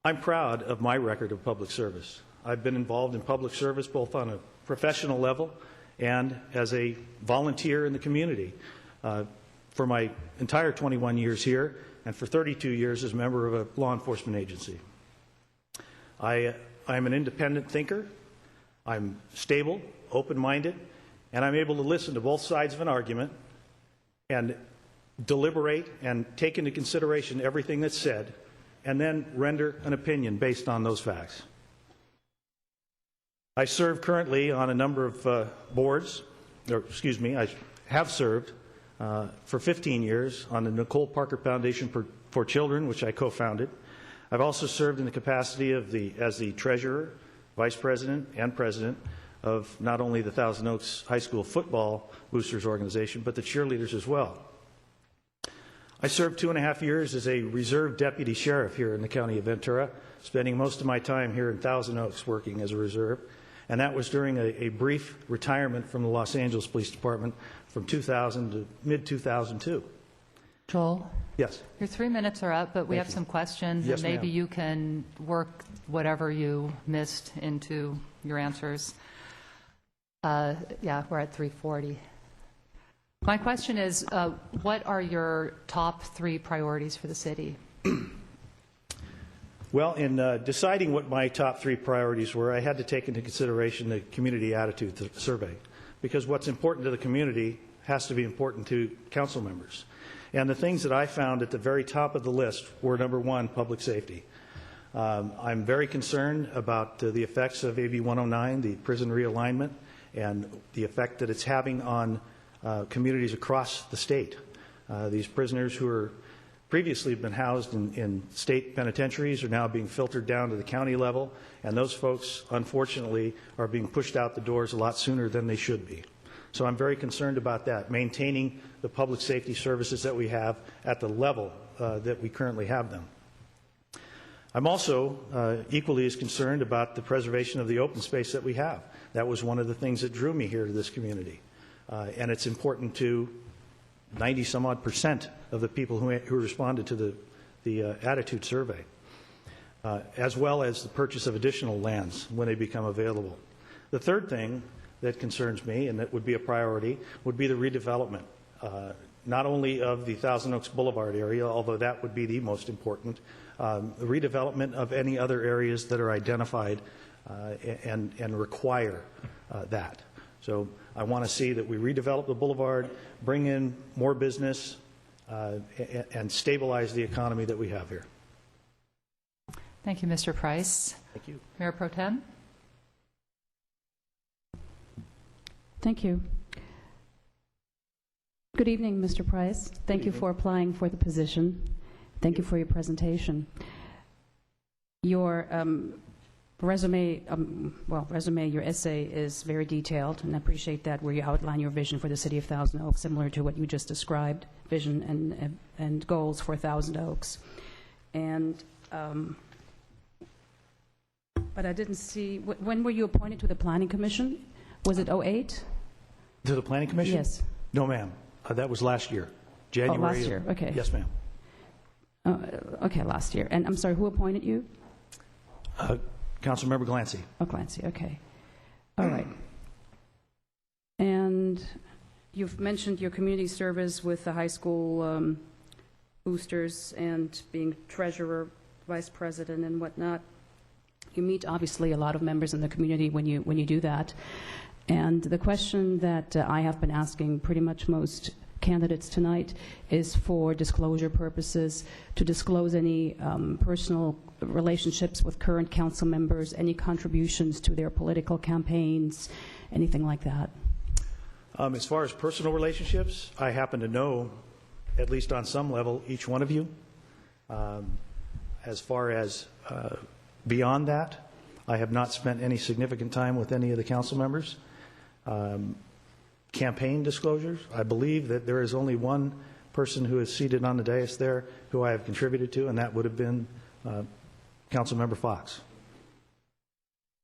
I'm proud of my record of public service. I've been involved in public service both on a professional level and as a volunteer in the community for my entire 21 years here, and for 32 years as a member of a law enforcement agency. I'm an independent thinker. I'm stable, open-minded, and I'm able to listen to both sides of an argument and deliberate and take into consideration everything that's said, and then render an opinion based on those facts. I serve currently on a number of boards, I have served for 15 years on the Nicole Parker Foundation for Children, which I co-founded. I've also served in the capacity of as the treasurer, vice president, and president of not only the Thousand Oaks High School Football Boosters organization, but the cheerleaders as well. I served 2.5 years as a reserve deputy sheriff here in the county of Ventura, spending most of my time here in Thousand Oaks working as a reserve. And that was during a brief retirement from the Los Angeles Police Department from 2000 to mid-2002. Joel? Yes. Your 3 minutes are up, but we have some questions, Yes, and maybe ma'am. you can work whatever you missed into your answers. Yeah, we're at 3:40. My question is, what are your top 3 priorities for the city? Well, in deciding what my top 3 priorities were, I had to take into consideration the community attitude survey, because what's important to the community has to be important to council members. And the things that I found at the very top of the list were, number 1, public safety. I'm very concerned about the effects of AB 109, the prison realignment, and the effect that it's having on communities across the state. These prisoners who are previously been housed in state penitentiaries are now being filtered down to the county level, and those folks, unfortunately, are being pushed out the doors a lot sooner than they should be. So I'm very concerned about that, maintaining the public safety services that we have at the level that we currently have them. I'm also equally as concerned about the preservation of the open space that we have. That was one of the things that drew me here to this community. And it's important to 90-some-odd% of the people who responded to the attitude survey, as well as the purchase of additional lands when they become available. The third thing that concerns me, and that would be a priority, would be the redevelopment, not only of the Thousand Oaks Boulevard area, although that would be the most important, the redevelopment of any other areas that are identified and require that. So I want to see that we redevelop the boulevard, bring in more business, and stabilize the economy that we have here. Thank you, Mr. Price. Thank you. Mayor Pro Tem? Thank you. Good evening, Mr. Price. Thank you for applying for the position. Thank you for your presentation. Your resume, your essay is very detailed, and I appreciate that, where you outline your vision for the city of Thousand Oaks, similar to what you just described, vision and goals for Thousand Oaks. And but I didn't see, when were you appointed to the Planning Commission? Was it 08? To the Planning Commission? Yes. No, ma'am. That was last year. January. Oh, last year. Okay. Yes, ma'am. Okay, last year. And I'm sorry, who appointed you? Councilmember Glancy. Oh, Glancy, okay. All right. And you've mentioned your community service with the high school boosters and being treasurer, vice president, and whatnot. You meet, obviously, a lot of members in the community when you do that. And the question that I have been asking pretty much most candidates tonight is for disclosure purposes, to disclose any personal relationships with current council members, any contributions to their political campaigns, anything like that. As far as personal relationships, I happen to know, at least on some level, each one of you. As far as beyond that, I have not spent any significant time with any of the council members. Campaign disclosures, I believe that there is only one person who is seated on the dais there who I have contributed to, and that would have been Councilmember Fox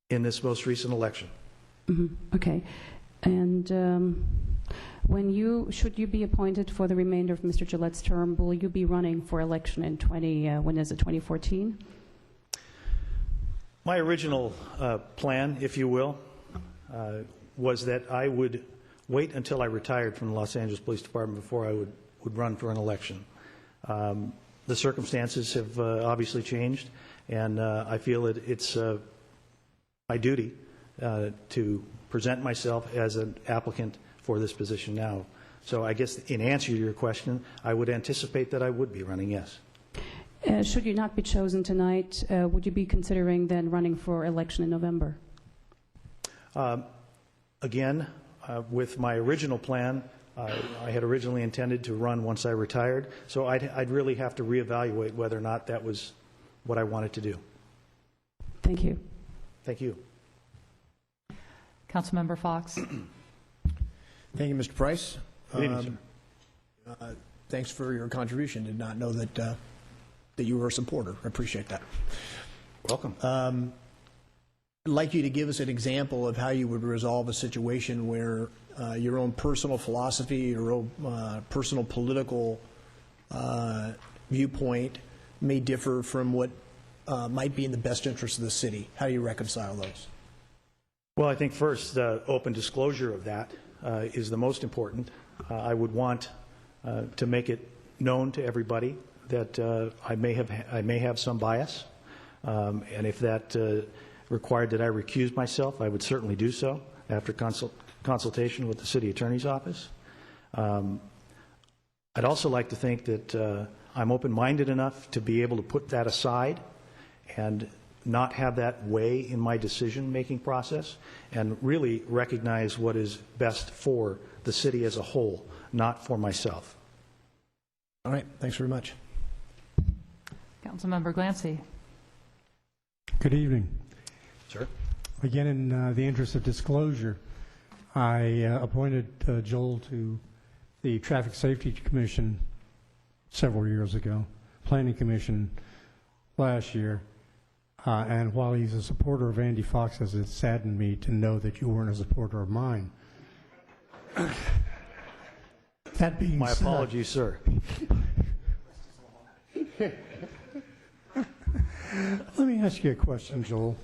in this most recent election. Mm-hmm. Okay. And should you be appointed for the remainder of Mr. Gillette's term, will you be running for election in 2014? My original plan, if you will, was that I would wait until I retired from the Los Angeles Police Department before I would run for an election. The circumstances have obviously changed, and I feel that it's my duty to present myself as an applicant for this position now. So I guess in answer to your question, I would anticipate that I would be running, yes. Should you not be chosen tonight, would you be considering then running for election in November? Again, with my original plan, I had originally intended to run once I retired, so I'd really have to reevaluate whether or not that was what I wanted to do. Thank you. Thank you. Councilmember Fox. Thank you, Mr. Price. Good evening, sir. Thanks for your contribution. Did not know that that you were a supporter. I appreciate that. Welcome. I'd like you to give us an example of how you would resolve a situation where your own personal philosophy, your own personal political viewpoint may differ from what might be in the best interest of the city. How do you reconcile those? Well, I think first, open disclosure of that is the most important. I would want to make it known to everybody that I may have some bias, and if that required that I recuse myself, I would certainly do so after consultation with the city attorney's office. I'd also like to think that I'm open-minded enough to be able to put that aside and not have that weigh in my decision-making process, and really recognize what is best for the city as a whole, not for myself. All right. Thanks very much. Councilmember Glancy. Good evening. Sir. Again, in the interest of disclosure, I appointed Joel to the Traffic Safety Commission several years ago, Planning Commission last year, and while he's a supporter of Andy Fox's, it saddened me to know that you weren't a supporter of mine. That being My said, apologies, sir. let me ask you a question, Joel.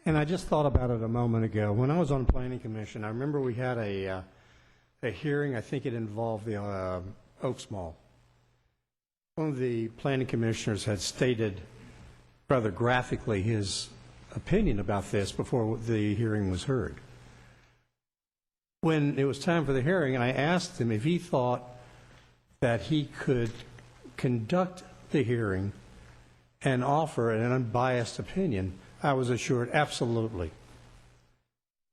And I just thought about it a moment ago. When I was on Planning Commission, I remember we had a hearing. I think it involved the Oaks Mall. One of the planning commissioners had stated rather graphically his opinion about this before the hearing was heard. When it was time for the hearing, I asked him if he thought that he could conduct the hearing and offer an unbiased opinion. I was assured, absolutely.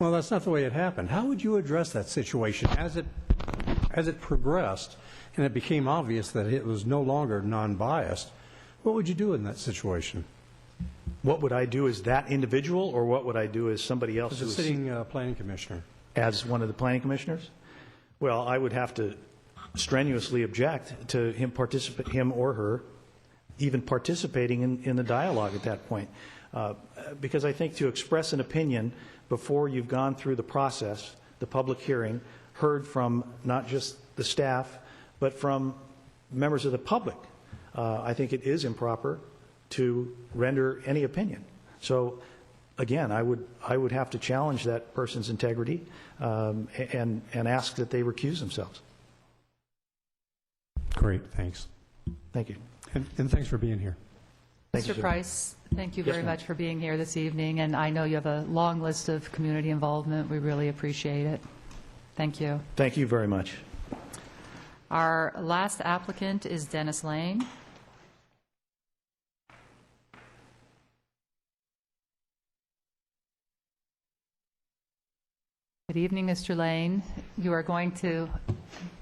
Well, that's not the way it happened. How would you address that situation as it progressed and it became obvious that it was no longer non-biased? What would you do in that situation? What would I do as that individual, or what would I do as somebody else? As a sitting planning commissioner. As one of the planning commissioners? Well, I would have to strenuously object to him or her even participating in the dialogue at that point. Because I think to express an opinion before you've gone through the process, the public hearing, heard from not just the staff, but from members of the public, I think it is improper to render any opinion. So, again, I would have to challenge that person's integrity and ask that they recuse themselves. Great, thanks. Thank you. And thanks for being here. Thank you, Mr. sir. Price, thank you Yes, very ma'am. much for being here this evening, and I know you have a long list of community involvement. We really appreciate it. Thank you. Thank you very much. Our last applicant is Dennis Lane. Good evening, Mr. Lane. You are going to,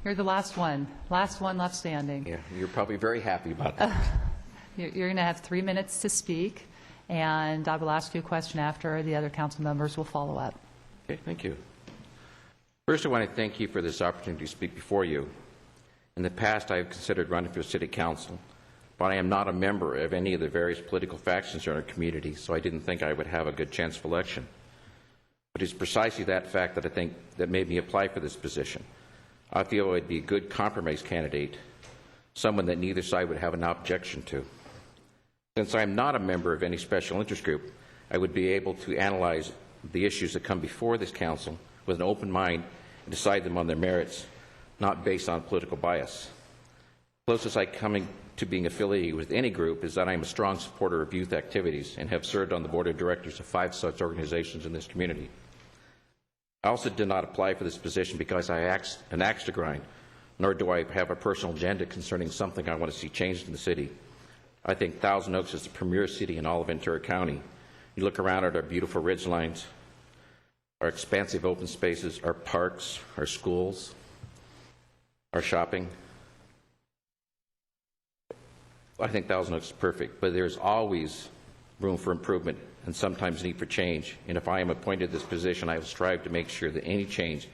you're the last one left standing. Yeah, you're probably very happy about that. You're going to have 3 minutes to speak, and I will ask you a question after. The other council members will follow up. Okay, thank you. First, I want to thank you for this opportunity to speak before you. In the past, I have considered running for city council, but I am not a member of any of the various political factions in our community, so I didn't think I would have a good chance of election. But it's precisely that fact that I think that made me apply for this position. I feel I'd be a good compromise candidate, someone that neither side would have an objection to. Since I am not a member of any special interest group, I would be able to analyze the issues that come before this council with an open mind and decide them on their merits, not based on political bias. Closest I come to being affiliated with any group is that I am a strong supporter of youth activities and have served on the board of directors of 5 such organizations in this community. I also did not apply for this position because I have an axe to grind, nor do I have a personal agenda concerning something I want to see changed in the city. I think Thousand Oaks is the premier city in all of Ventura County. You look around at our beautiful ridgelines, our expansive open spaces, our parks, our schools, our shopping. I think Thousand Oaks is perfect, but there's always room for improvement and sometimes need for change. And if I am appointed to this position, I will strive to make sure that any change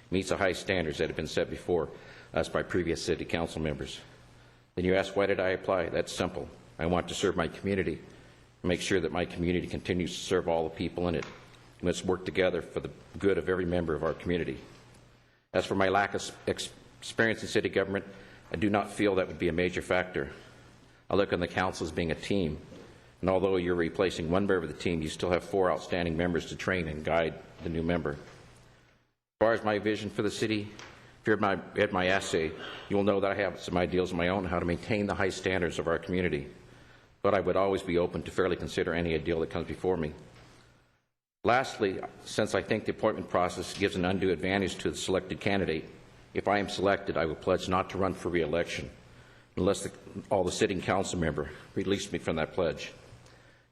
meets the high standards that have been set before us by previous city council members. Then you ask, why did I apply? That's simple. I want to serve my community and make sure that my community continues to serve all the people in it. We must work together for the good of every member of our community. As for my lack of experience in city government, I do not feel that would be a major factor. I look on the council as being a team, and although you're replacing one member of the team, you still have 4 outstanding members to train and guide the new member. As far as my vision for the city, if you read my essay, you will know that I have some ideals of my own on how to maintain the high standards of our community, but I would always be open to fairly consider any ideal that comes before me. Lastly, since I think the appointment process gives an undue advantage to the selected candidate, if I am selected, I will pledge not to run for re-election unless all the sitting council member release me from that pledge.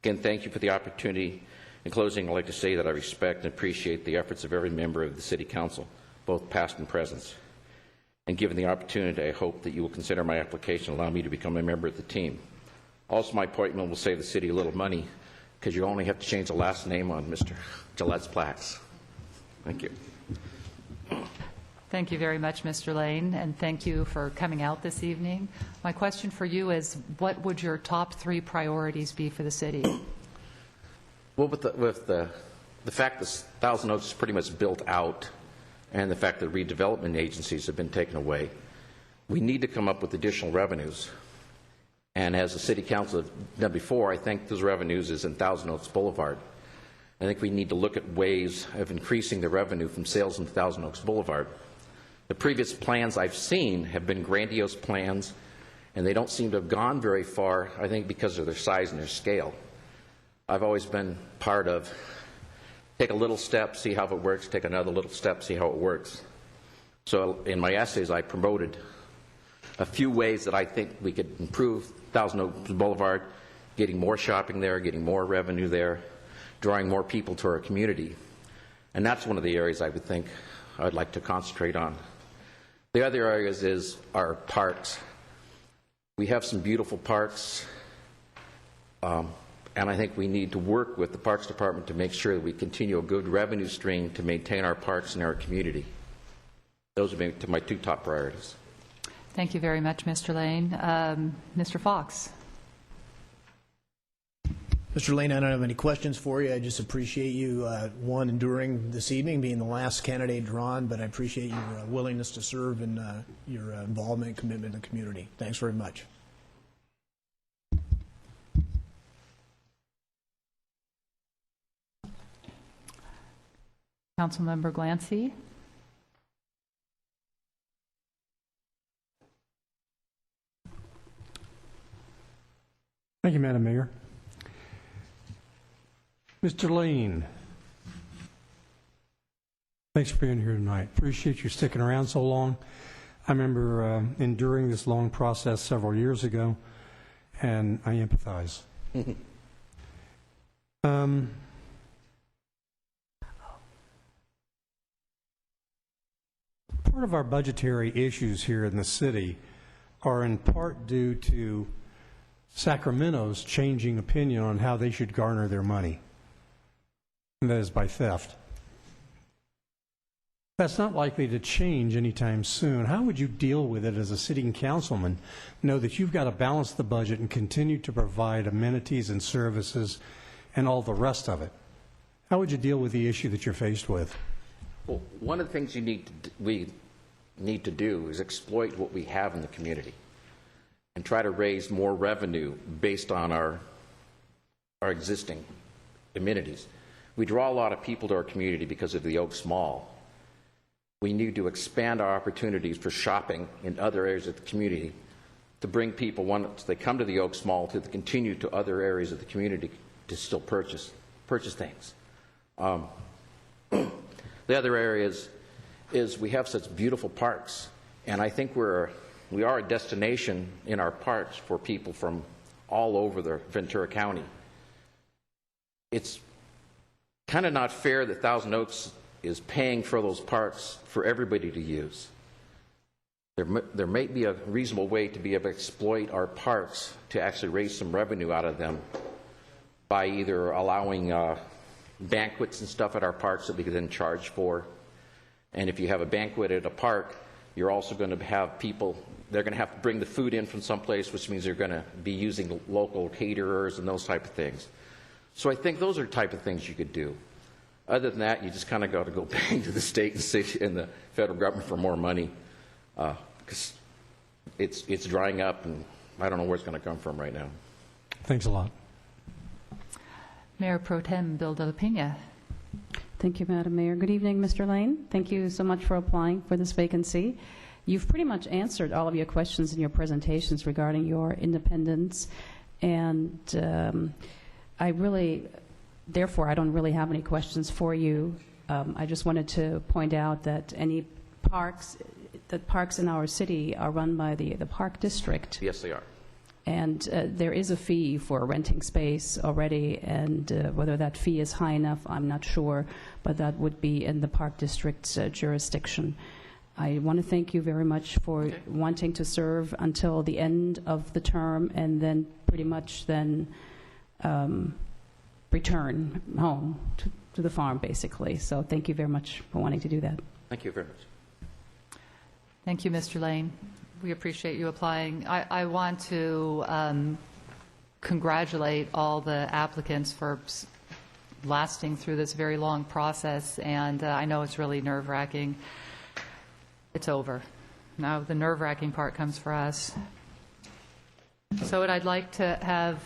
Again, thank you for the opportunity. In closing, I'd like to say that I respect and appreciate the efforts of every member of the City Council, both past and present. And given the opportunity, I hope that you will consider my application and allow me to become a member of the team. Also, my appointment will save the city a little money because you only have to change the last name on Mr. Gillette's plaques. Thank you. Thank you very much, Mr. Lane, and thank you for coming out this evening. My question for you is, what would your top 3 priorities be for the city? Well, with the fact that Thousand Oaks is pretty much built out and the fact that redevelopment agencies have been taken away, we need to come up with additional revenues. And as the City Council have done before, I think those revenues is in Thousand Oaks Boulevard. I think we need to look at ways of increasing the revenue from sales in Thousand Oaks Boulevard. The previous plans I've seen have been grandiose plans, and they don't seem to have gone very far, I think because of their size and their scale. I've always been part of take a little step, see how it works, take another little step, see how it works. So in my essays, I promoted a few ways that I think we could improve Thousand Oaks Boulevard, getting more shopping there, getting more revenue there, drawing more people to our community. And that's one of the areas I would think I'd like to concentrate on. The other areas is our parks. We have some beautiful parks, and I think we need to work with the Parks Department to make sure that we continue a good revenue stream to maintain our parks in our community. Those would be my two top priorities. Thank you very much, Mr. Lane. Mr. Fox. Mr. Lane, I don't have any questions for you. I just appreciate you, one, enduring this evening, being the last candidate drawn, but I appreciate your willingness to serve and your involvement and commitment in the community. Thanks very much. Councilmember Glancy. Thank you, Madam Mayor. Mr. Lane, thanks for being here tonight. Appreciate you sticking around so long. I remember enduring this long process several years ago, and I empathize. Part of our budgetary issues here in the city are in part due to Sacramento's changing opinion on how they should garner their money, and that is by theft. That's not likely to change anytime soon. How would you deal with it as a sitting councilman? Know that you've got to balance the budget and continue to provide amenities and services and all the rest of it. How would you deal with the issue that you're faced with? Well, one of the things we need to do is exploit what we have in the community and try to raise more revenue based on our existing amenities. We draw a lot of people to our community because of the Oaks Mall. We need to expand our opportunities for shopping in other areas of the community to bring people, once they come to the Oaks Mall, to continue to other areas of the community to still purchase things. The other areas is we have such beautiful parks, and I think we are a destination in our parks for people from all over the Ventura County. It's kind of not fair that Thousand Oaks is paying for those parks for everybody to use. There may be a reasonable way to be able to exploit our parks to actually raise some revenue out of them by either allowing banquets and stuff at our parks that we can then charge for. And if you have a banquet at a park, you're also going to have people, they're going to have to bring the food in from someplace, which means they're going to be using local caterers and those type of things. So I think those are the type of things you could do. Other than that, you just kind of got to go back to the state and city and the federal government for more money, because it's drying up, and I don't know where it's going to come from right now. Thanks a lot. Mayor Pro Tem Bill De La Pena. Thank you, Madam Mayor. Good evening, Mr. Lane. Thank you so much for applying for this vacancy. You've pretty much answered all of your questions in your presentations regarding your independence, and therefore, I don't really have any questions for you. I just wanted to point out that the parks in our city are run by the Park District. Yes, they are. And there is a fee for renting space already, and whether that fee is high enough, I'm not sure, but that would be in the Park District's jurisdiction. I want to thank you very much for wanting to serve until the end of the term and then pretty much then return home to the farm, basically. So thank you very much for wanting to do that. Thank you very much. Thank you, Mr. Lane. We appreciate you applying. I want to congratulate all the applicants for lasting through this very long process, and I know it's really nerve-wracking. it's over. Now the nerve-wracking part comes for us. So what I'd like to have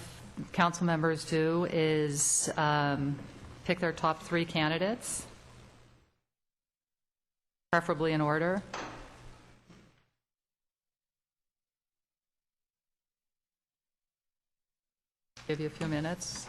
council members do is pick their top 3 candidates, preferably in order. Give you a few minutes.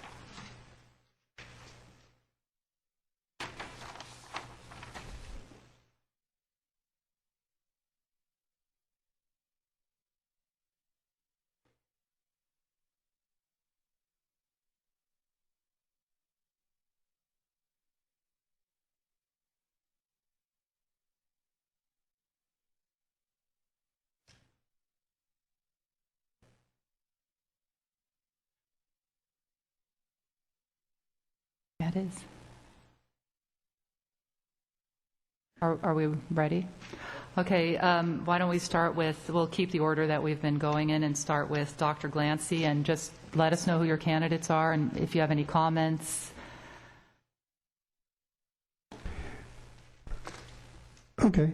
That is. Are we ready? Okay, why don't we start with, we'll keep the order that we've been going in and start with Dr. Glancy, and just let us know who your candidates are and if you have any comments. Okay.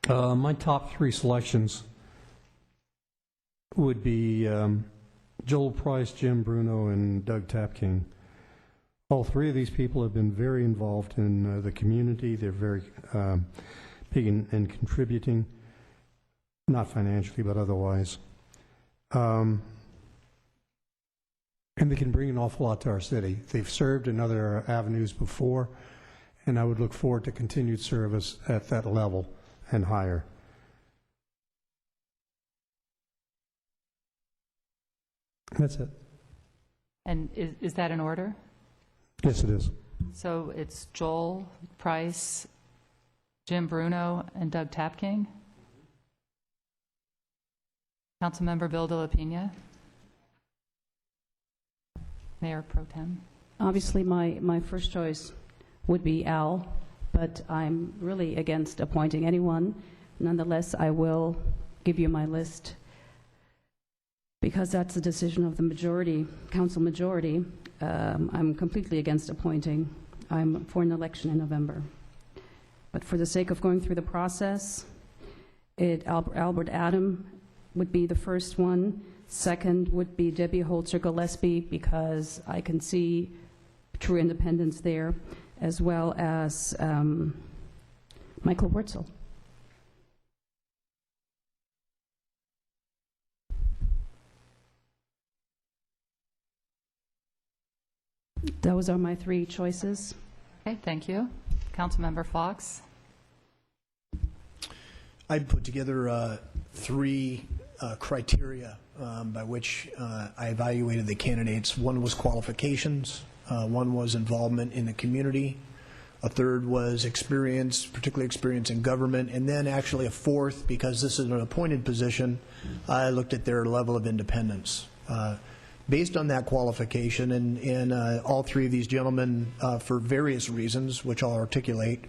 My top 3 selections would be Joel Price, Jim Bruno, and Doug Tapking. All 3 of these people have been very involved in the community. They're very big in contributing, not financially, but otherwise. And they can bring an awful lot to our city. They've served in other avenues before, and I would look forward to continued service at that level and higher. That's it. And is that in order? Yes, it is. So it's Joel Price, Jim Bruno, and Doug Tapking. Councilmember Bill de la Pena. Mayor Pro Tem. Obviously, my first choice would be Al, but I'm really against appointing anyone. Nonetheless, I will give you my list because that's the decision of the majority, council majority. I'm completely against appointing. I'm for an election in November. But for the sake of going through the process, Albert Adam would be the first one. Second would be Debbie Holzer Gillespie, because I can see true independence there, as well as Michael Wurtzel. Those are my 3 choices. Okay, thank you. Councilmember Fox. I put together 3 criteria by which I evaluated the candidates. One was qualifications, one was involvement in the community, a third was experience, particularly experience in government, and then actually a fourth, because this is an appointed position, I looked at their level of independence. Based on that qualification, and all 3 of these gentlemen, for various reasons, which I'll articulate,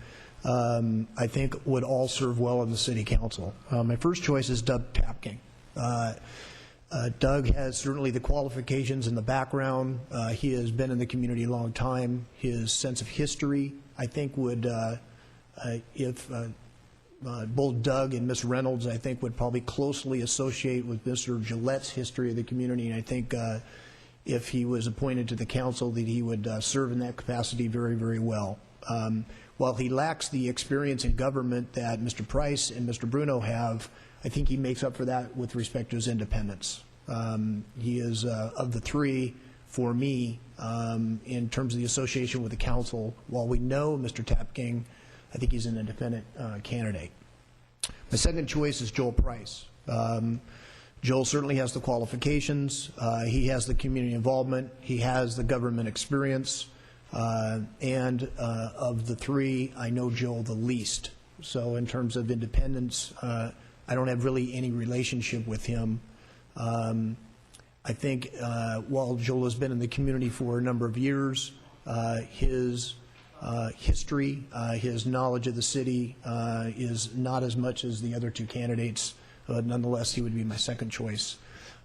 I think would all serve well in the City Council. My first choice is Doug Tapking. Doug has certainly the qualifications and the background. He has been in the community a long time. His sense of history, I think, would, if both Doug and Ms. Reynolds, I think, would probably closely associate with Mr. Gillette's history of the community, and I think if he was appointed to the council, that he would serve in that capacity very, very well. While he lacks the experience in government that Mr. Price and Mr. Bruno have, I think he makes up for that with respect to his independence. He is, of the 3, for me, in terms of the association with the council, while we know Mr. Tapking, I think he's an independent candidate. My second choice is Joel Price. Joel certainly has the qualifications. He has the community involvement. He has the government experience. And of the 3, I know Joel the least. So in terms of independence, I don't have really any relationship with him. I think while Joel has been in the community for a number of years, his history, his knowledge of the city is not as much as the other 2 candidates. Nonetheless, he would be my second choice.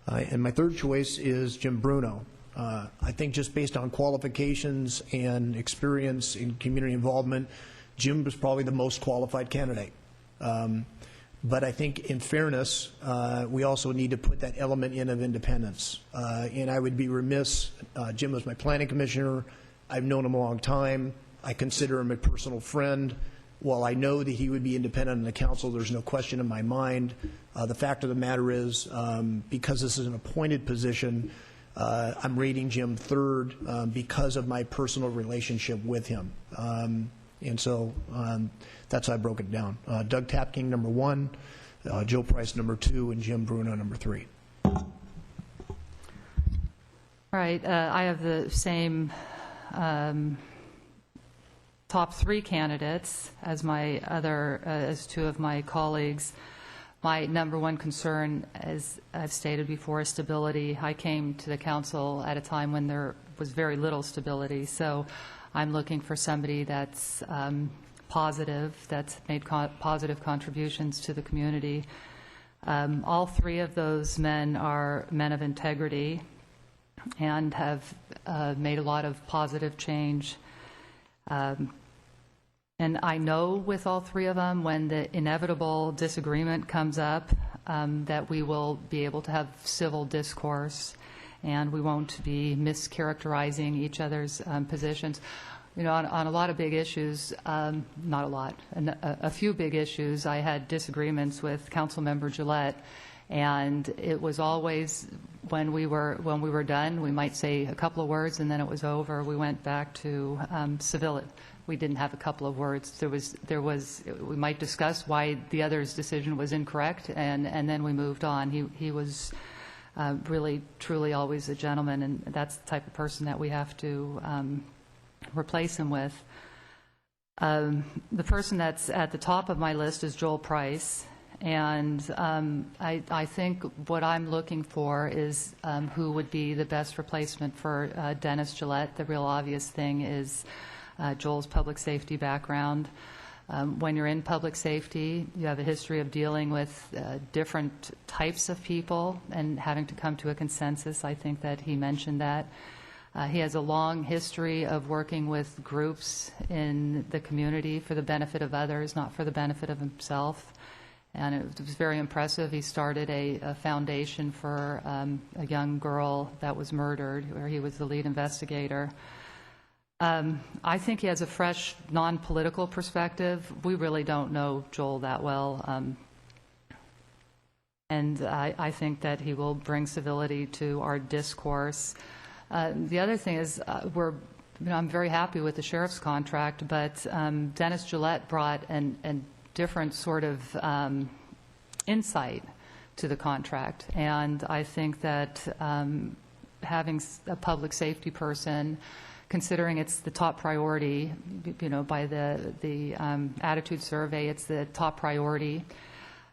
And my third choice is Jim Bruno. I think just based on qualifications and experience in community involvement, Jim was probably the most qualified candidate. But I think in fairness, we also need to put that element in of independence. And I would be remiss, Jim was my planning commissioner. I've known him a long time. I consider him a personal friend. While I know that he would be independent on the council, there's no question in my mind. The fact of the matter is, because this is an appointed position, I'm rating Jim third because of my personal relationship with him. And so that's how I broke it down. Doug Tapking, number 1, Joe Price, number 2, and Jim Bruno, number 3. All right. I have the same top 3 candidates as my other, as 2 of my colleagues. My number 1 concern, as I've stated before, is stability. I came to the council at a time when there was very little stability, so I'm looking for somebody that's positive, that's made positive contributions to the community. All 3 of those men are men of integrity and have made a lot of positive change. And I know with all 3 of them, when the inevitable disagreement comes up, that we will be able to have civil discourse and we won't be mischaracterizing each other's positions. You know, on a lot of big issues, not a lot, a few big issues, I had disagreements with Councilmember Gillette, and it was always when we were done, we might say a couple of words, and then it was over. We went back to civility. We didn't have a couple of words. We might discuss why the other's decision was incorrect, and then we moved on. He was really, truly always a gentleman, and that's the type of person that we have to replace him with. The person that's at the top of my list is Joel Price, and I think what I'm looking for is who would be the best replacement for Dennis Gillette. The real obvious thing is Joel's public safety background. When you're in public safety, you have a history of dealing with different types of people and having to come to a consensus. I think that he mentioned that. He has a long history of working with groups in the community for the benefit of others, not for the benefit of himself. And it was very impressive. He started a foundation for a young girl that was murdered, where he was the lead investigator. I think he has a fresh, non-political perspective. We really don't know Joel that well. And I think that he will bring civility to our discourse. The other thing is I'm very happy with the sheriff's contract, but Dennis Gillette brought a different sort of insight to the contract. And I think that having a public safety person, considering it's the top priority, you know, by the attitude survey, it's the top priority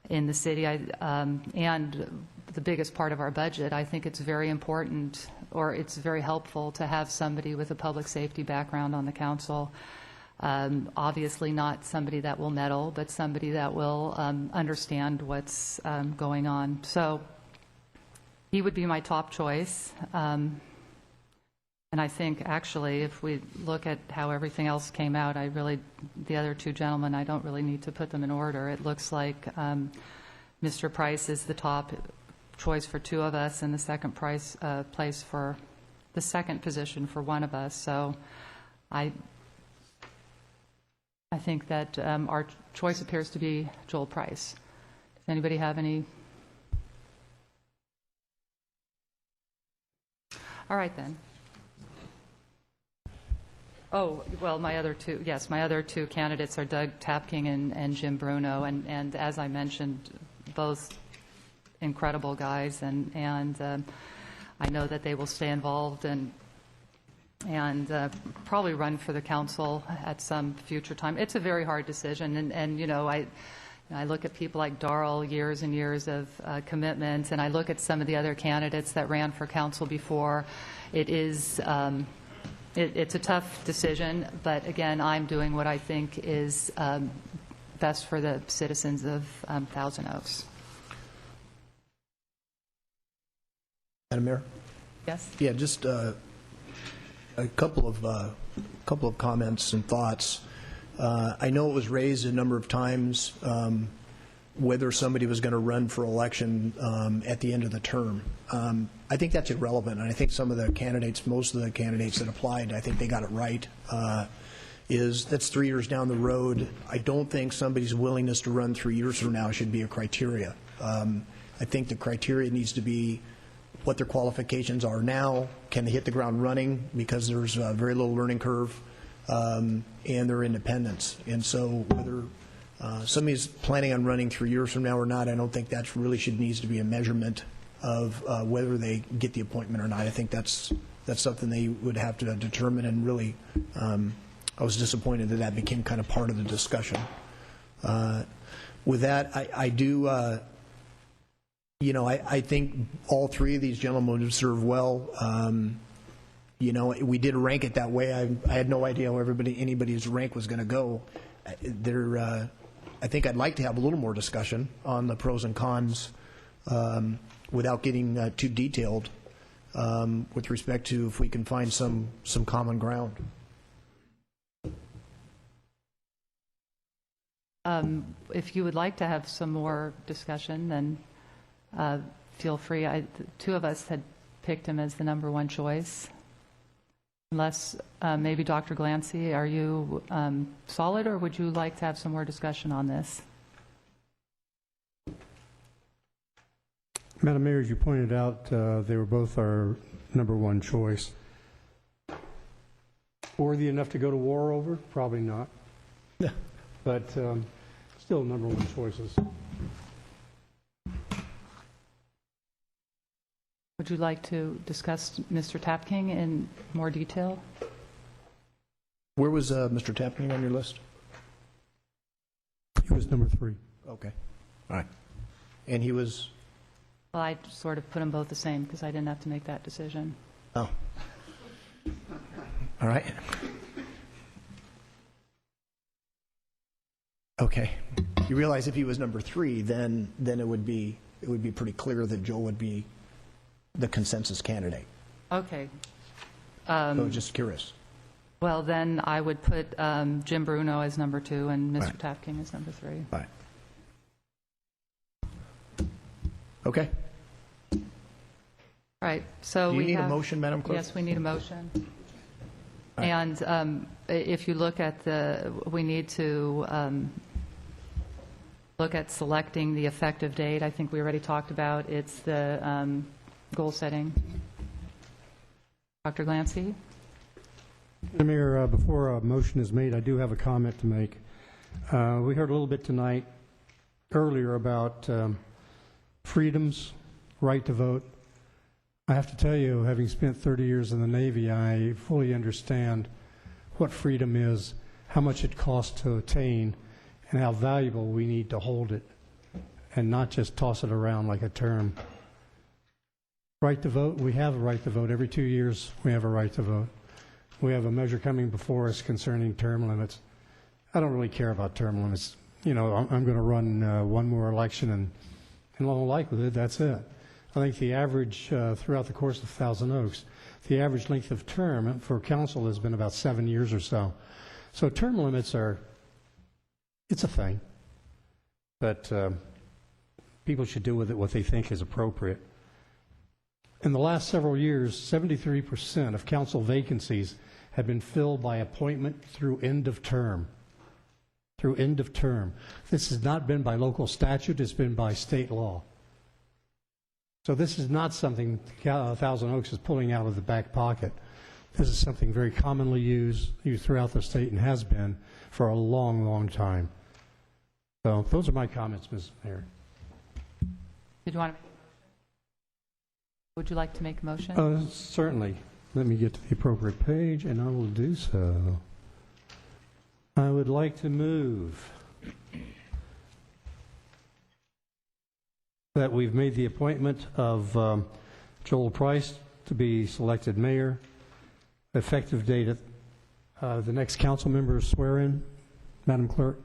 in the city, and the biggest part of our budget. I think it's very important, or it's very helpful to have somebody with a public safety background on the council. Obviously not somebody that will meddle, but somebody that will understand what's going on. So he would be my top choice. And I think, actually, if we look at how everything else came out, the other 2 gentlemen, I don't really need to put them in order. It looks like Mr. Price is the top choice for 2 of us, and the second place for the second position for 1 of us. So I think that our choice appears to be Joel Price. Does anybody have any? All right, then. Oh, well, my other 2 candidates are Doug Tapking and Jim Bruno, and as I mentioned, both incredible guys, and I know that they will stay involved and probably run for the council at some future time. It's a very hard decision, and you know, I look at people like Daryl, years and years of commitment, and I look at some of the other candidates that ran for council before. It is it's a tough decision, but again, I'm doing what I think is best for the citizens of Thousand Oaks. Madam Mayor? Yes? Yeah, just a couple of comments and thoughts. I know it was raised a number of times whether somebody was going to run for election at the end of the term. I think that's irrelevant, and I think some of the candidates, most of the candidates that applied, I think they got it right. That's 3 years down the road. I don't think somebody's willingness to run 3 years from now should be a criteria. I think the criteria needs to be what their qualifications are now. Can they hit the ground running because there's a very little learning curve, and their independence. And so whether somebody's planning on running 3 years from now or not, I don't think that really needs to be a measurement of whether they get the appointment or not. I think that's something they would have to determine, and really I was disappointed that that became kind of part of the discussion. With that, I do, I think all three of these gentlemen have served well. We did rank it that way. I had no idea how anybody's rank was going to go. I think I'd like to have a little more discussion on the pros and cons without getting too detailed with respect to if we can find some common ground. If you would like to have some more discussion, then feel free. The two of us had picked him as the number one choice. Unless maybe Dr. Glancy, are you solid, or would you like to have some more discussion on this? Madam Mayor, as you pointed out, they were both our number one choice. Worthy enough to go to war over? Probably not. Yeah. But still number one choices. Would you like to discuss Mr. Tapking in more detail? Where was Mr. Tapking on your list? He was number 3. Okay. All right. And he was? Well, I sort of put them both the same because I didn't have to make that decision. Oh. All right. Okay. You realize if he was number 3, then it would be pretty clear that Joe would be the consensus candidate. Okay. So just curious. Well, then I would put Jim Bruno as number 2 and Mr. Tapking as number 3. All right. Okay. All right. So Do you we need have a motion, Madam Clerk? Yes, we need a motion. Right. And if you look at we need to look at selecting the effective date. I think we already talked about it's the goal setting. Dr. Glancy? Madam Mayor, before a motion is made, I do have a comment to make. We heard a little bit tonight earlier about freedoms, right to vote. I have to tell you, having spent 30 years in the Navy, I fully understand what freedom is, how much it costs to attain, and how valuable we need to hold it and not just toss it around like a term. Right to vote, we have a right to vote. Every 2 years, we have a right to vote. We have a measure coming before us concerning term limits. I don't really care about term limits. I'm going to run one more election, and in all likelihood, that's it. I think the average throughout the course of Thousand Oaks, the average length of term for council has been about 7 years or so. So term limits it's a thing. But people should do with it what they think is appropriate. In the last several years, 73% of council vacancies have been filled by appointment through end of term. Through end of term. This has not been by local statute, it's been by state law. So this is not something Thousand Oaks is pulling out of the back pocket. This is something very commonly used throughout the state and has been for a long, long time. So those are my comments, Ms. Mayor. Would you like to make a motion? Certainly. Let me get to the appropriate page, and I will do so. I would like to move that we've made the appointment of Joel Price to be selected mayor, effective date at the next council member's swear-in. Madam Clerk?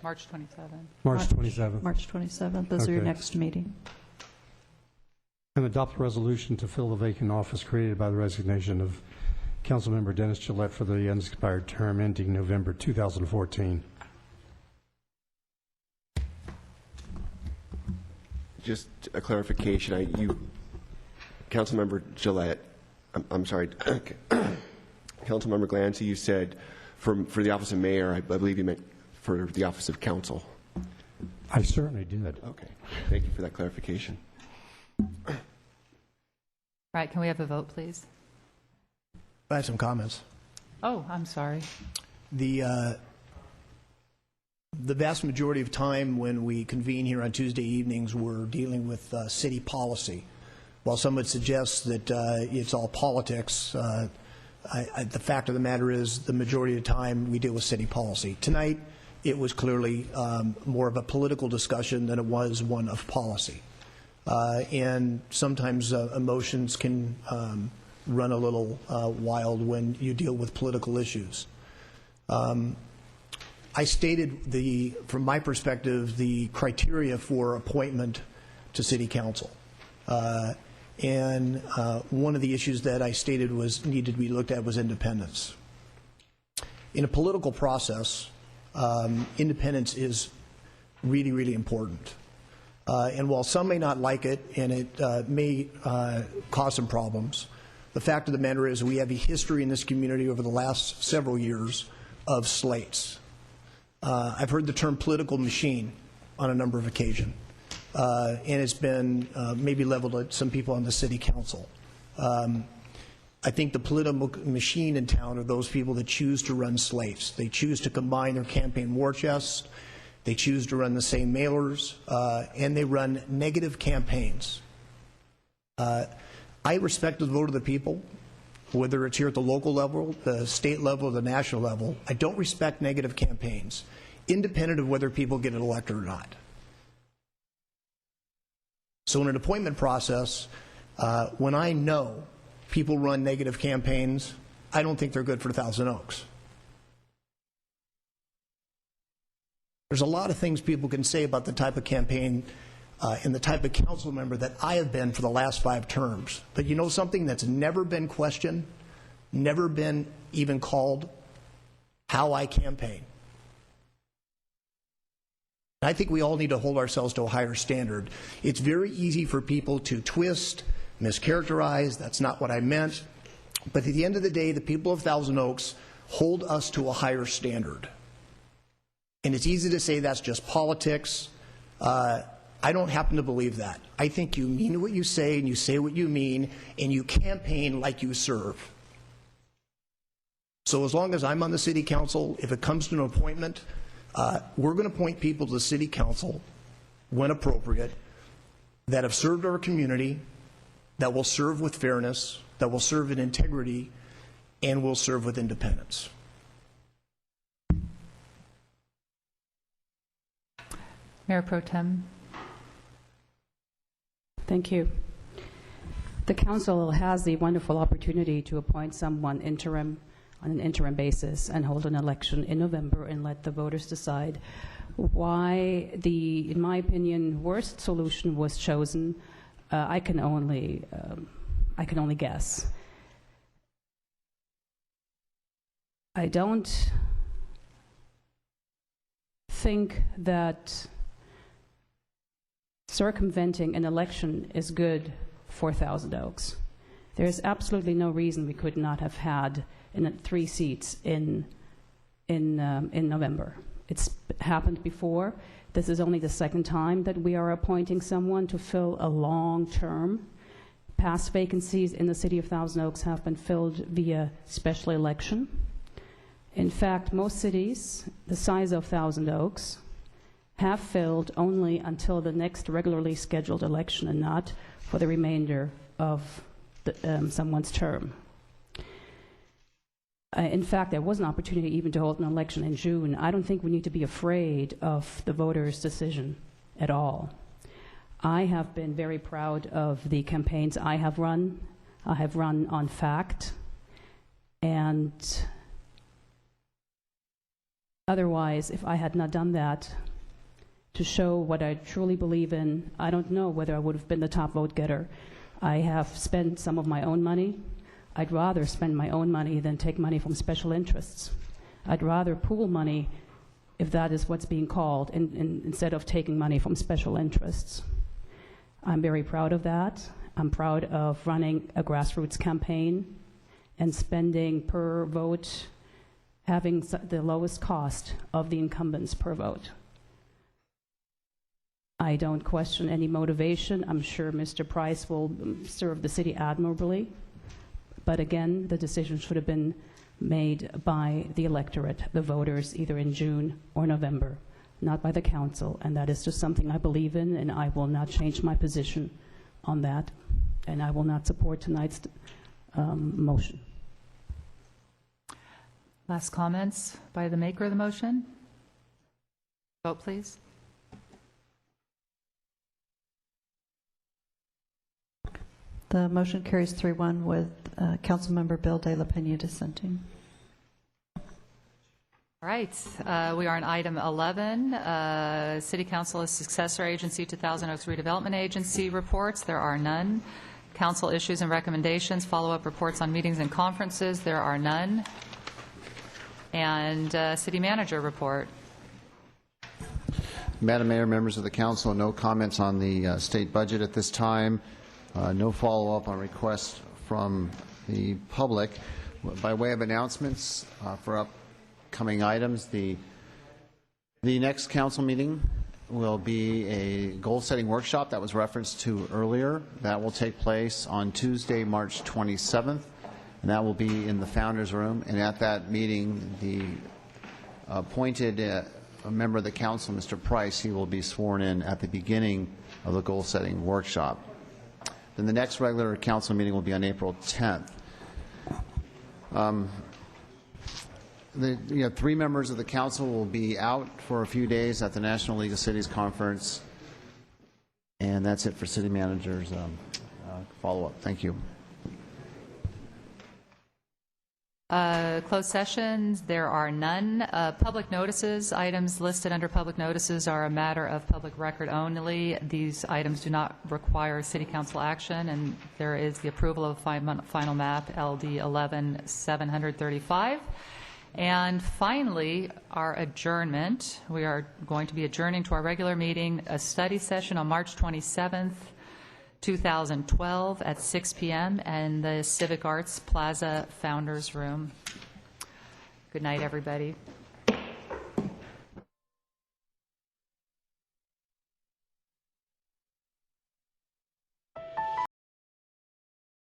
March 27. March 27th. March 27th. Those are your next meeting. And adopt a resolution to fill the vacant office created by the resignation of Councilmember Dennis Gillette for the unexpired term ending November 2014. Just a clarification. Councilmember Gillette, I'm sorry, Councilmember Glancy, you said for the office of mayor, I believe you meant for the office of council. I certainly did. Okay. Thank you for that clarification. All right, can we have a vote, please? I have some comments. Oh, I'm sorry. The vast majority of time when we convene here on Tuesday evenings, we're dealing with city policy. While some would suggest that it's all politics, the fact of the matter is the majority of the time we deal with city policy. Tonight, it was clearly more of a political discussion than it was one of policy. And sometimes emotions can run a little wild when you deal with political issues. I stated, from my perspective, the criteria for appointment to city council. And one of the issues that I stated needed to be looked at was independence. In a political process, independence is really, really important. And while some may not like it, and it may cause some problems, the fact of the matter is we have a history in this community over the last several years of slates. I've heard the term political machine on a number of occasions, and it's been maybe leveled at some people on the city council. I think the political machine in town are those people that choose to run slates. They choose to combine their campaign war chests. They choose to run the same mailers, and they run negative campaigns. I respect the vote of the people, whether it's here at the local level, the state level, or the national level. I don't respect negative campaigns, independent of whether people get elected or not. So in an appointment process, when I know people run negative campaigns, I don't think they're good for Thousand Oaks. There's a lot of things people can say about the type of campaign and the type of council member that I have been for the last 5 terms. But you know something that's never been questioned, never been even called? How I campaign. I think we all need to hold ourselves to a higher standard. It's very easy for people to twist, mischaracterize, that's not what I meant. But at the end of the day, the people of Thousand Oaks hold us to a higher standard. And it's easy to say that's just politics. I don't happen to believe that. I think you mean what you say, and you say what you mean, and you campaign like you serve. So as long as I'm on the city council, if it comes to an appointment, we're going to appoint people to the city council, when appropriate, that have served our community, that will serve with fairness, that will serve in integrity, and will serve with independence. Mayor Pro Tem. Thank you. The council has the wonderful opportunity to appoint someone on an interim basis and hold an election in November and let the voters decide why the, in my opinion, worst solution was chosen. I can only guess. I don't think that circumventing an election is good for Thousand Oaks. There is absolutely no reason we could not have had 3 seats in November. It's happened before. This is only the second time that we are appointing someone to fill a long term. Past vacancies in the city of Thousand Oaks have been filled via special election. In fact, most cities the size of Thousand Oaks have filled only until the next regularly scheduled election and not for the remainder of someone's term. In fact, there was an opportunity even to hold an election in June. I don't think we need to be afraid of the voters' decision at all. I have been very proud of the campaigns I have run. I have run on fact. And otherwise, if I had not done that, to show what I truly believe in, I don't know whether I would have been the top vote getter. I have spent some of my own money. I'd rather spend my own money than take money from special interests. I'd rather pool money, if that is what's being called, instead of taking money from special interests. I'm very proud of that. I'm proud of running a grassroots campaign and spending per vote, having the lowest cost of the incumbents per vote. I don't question any motivation. I'm sure Mr. Price will serve the city admirably. But again, the decision should have been made by the electorate, the voters, either in June or November, not by the council. And that is just something I believe in, and I will not change my position on that. And I will not support tonight's motion. Last comments by the maker of the motion? Vote, please. The motion carries 3-1 with Councilmember Bill de la Pena dissenting. All right, we are on item 11, City Council as Successor Agency to Thousand Oaks Redevelopment Agency reports. There are none. Council issues and recommendations, follow-up reports on meetings and conferences. There are none. And City Manager report. Madam Mayor, members of the council, no comments on the state budget at this time. No follow-up on requests from the public. By way of announcements for upcoming items, the next council meeting will be a goal-setting workshop that was referenced to earlier. That will take place on Tuesday, March 27th, and that will be in the Founders Room. And at that meeting, the appointed a member of the council, Mr. Price, he will be sworn in at the beginning of the goal-setting workshop. Then the next regular council meeting will be on April 10th. Three members of the council will be out for a few days at the National League of Cities Conference. And that's it for city managers' follow-up. Thank you. Closed sessions, there are none. Public notices, items listed under public notices are a matter of public record only. These items do not require city council action, and there is the approval of final map LD 11-735. And finally, our adjournment. We are going to be adjourning to our regular meeting, a study session on March 27th, 2012 at 6 p.m. in the Civic Arts Plaza Founders Room. Good night, everybody.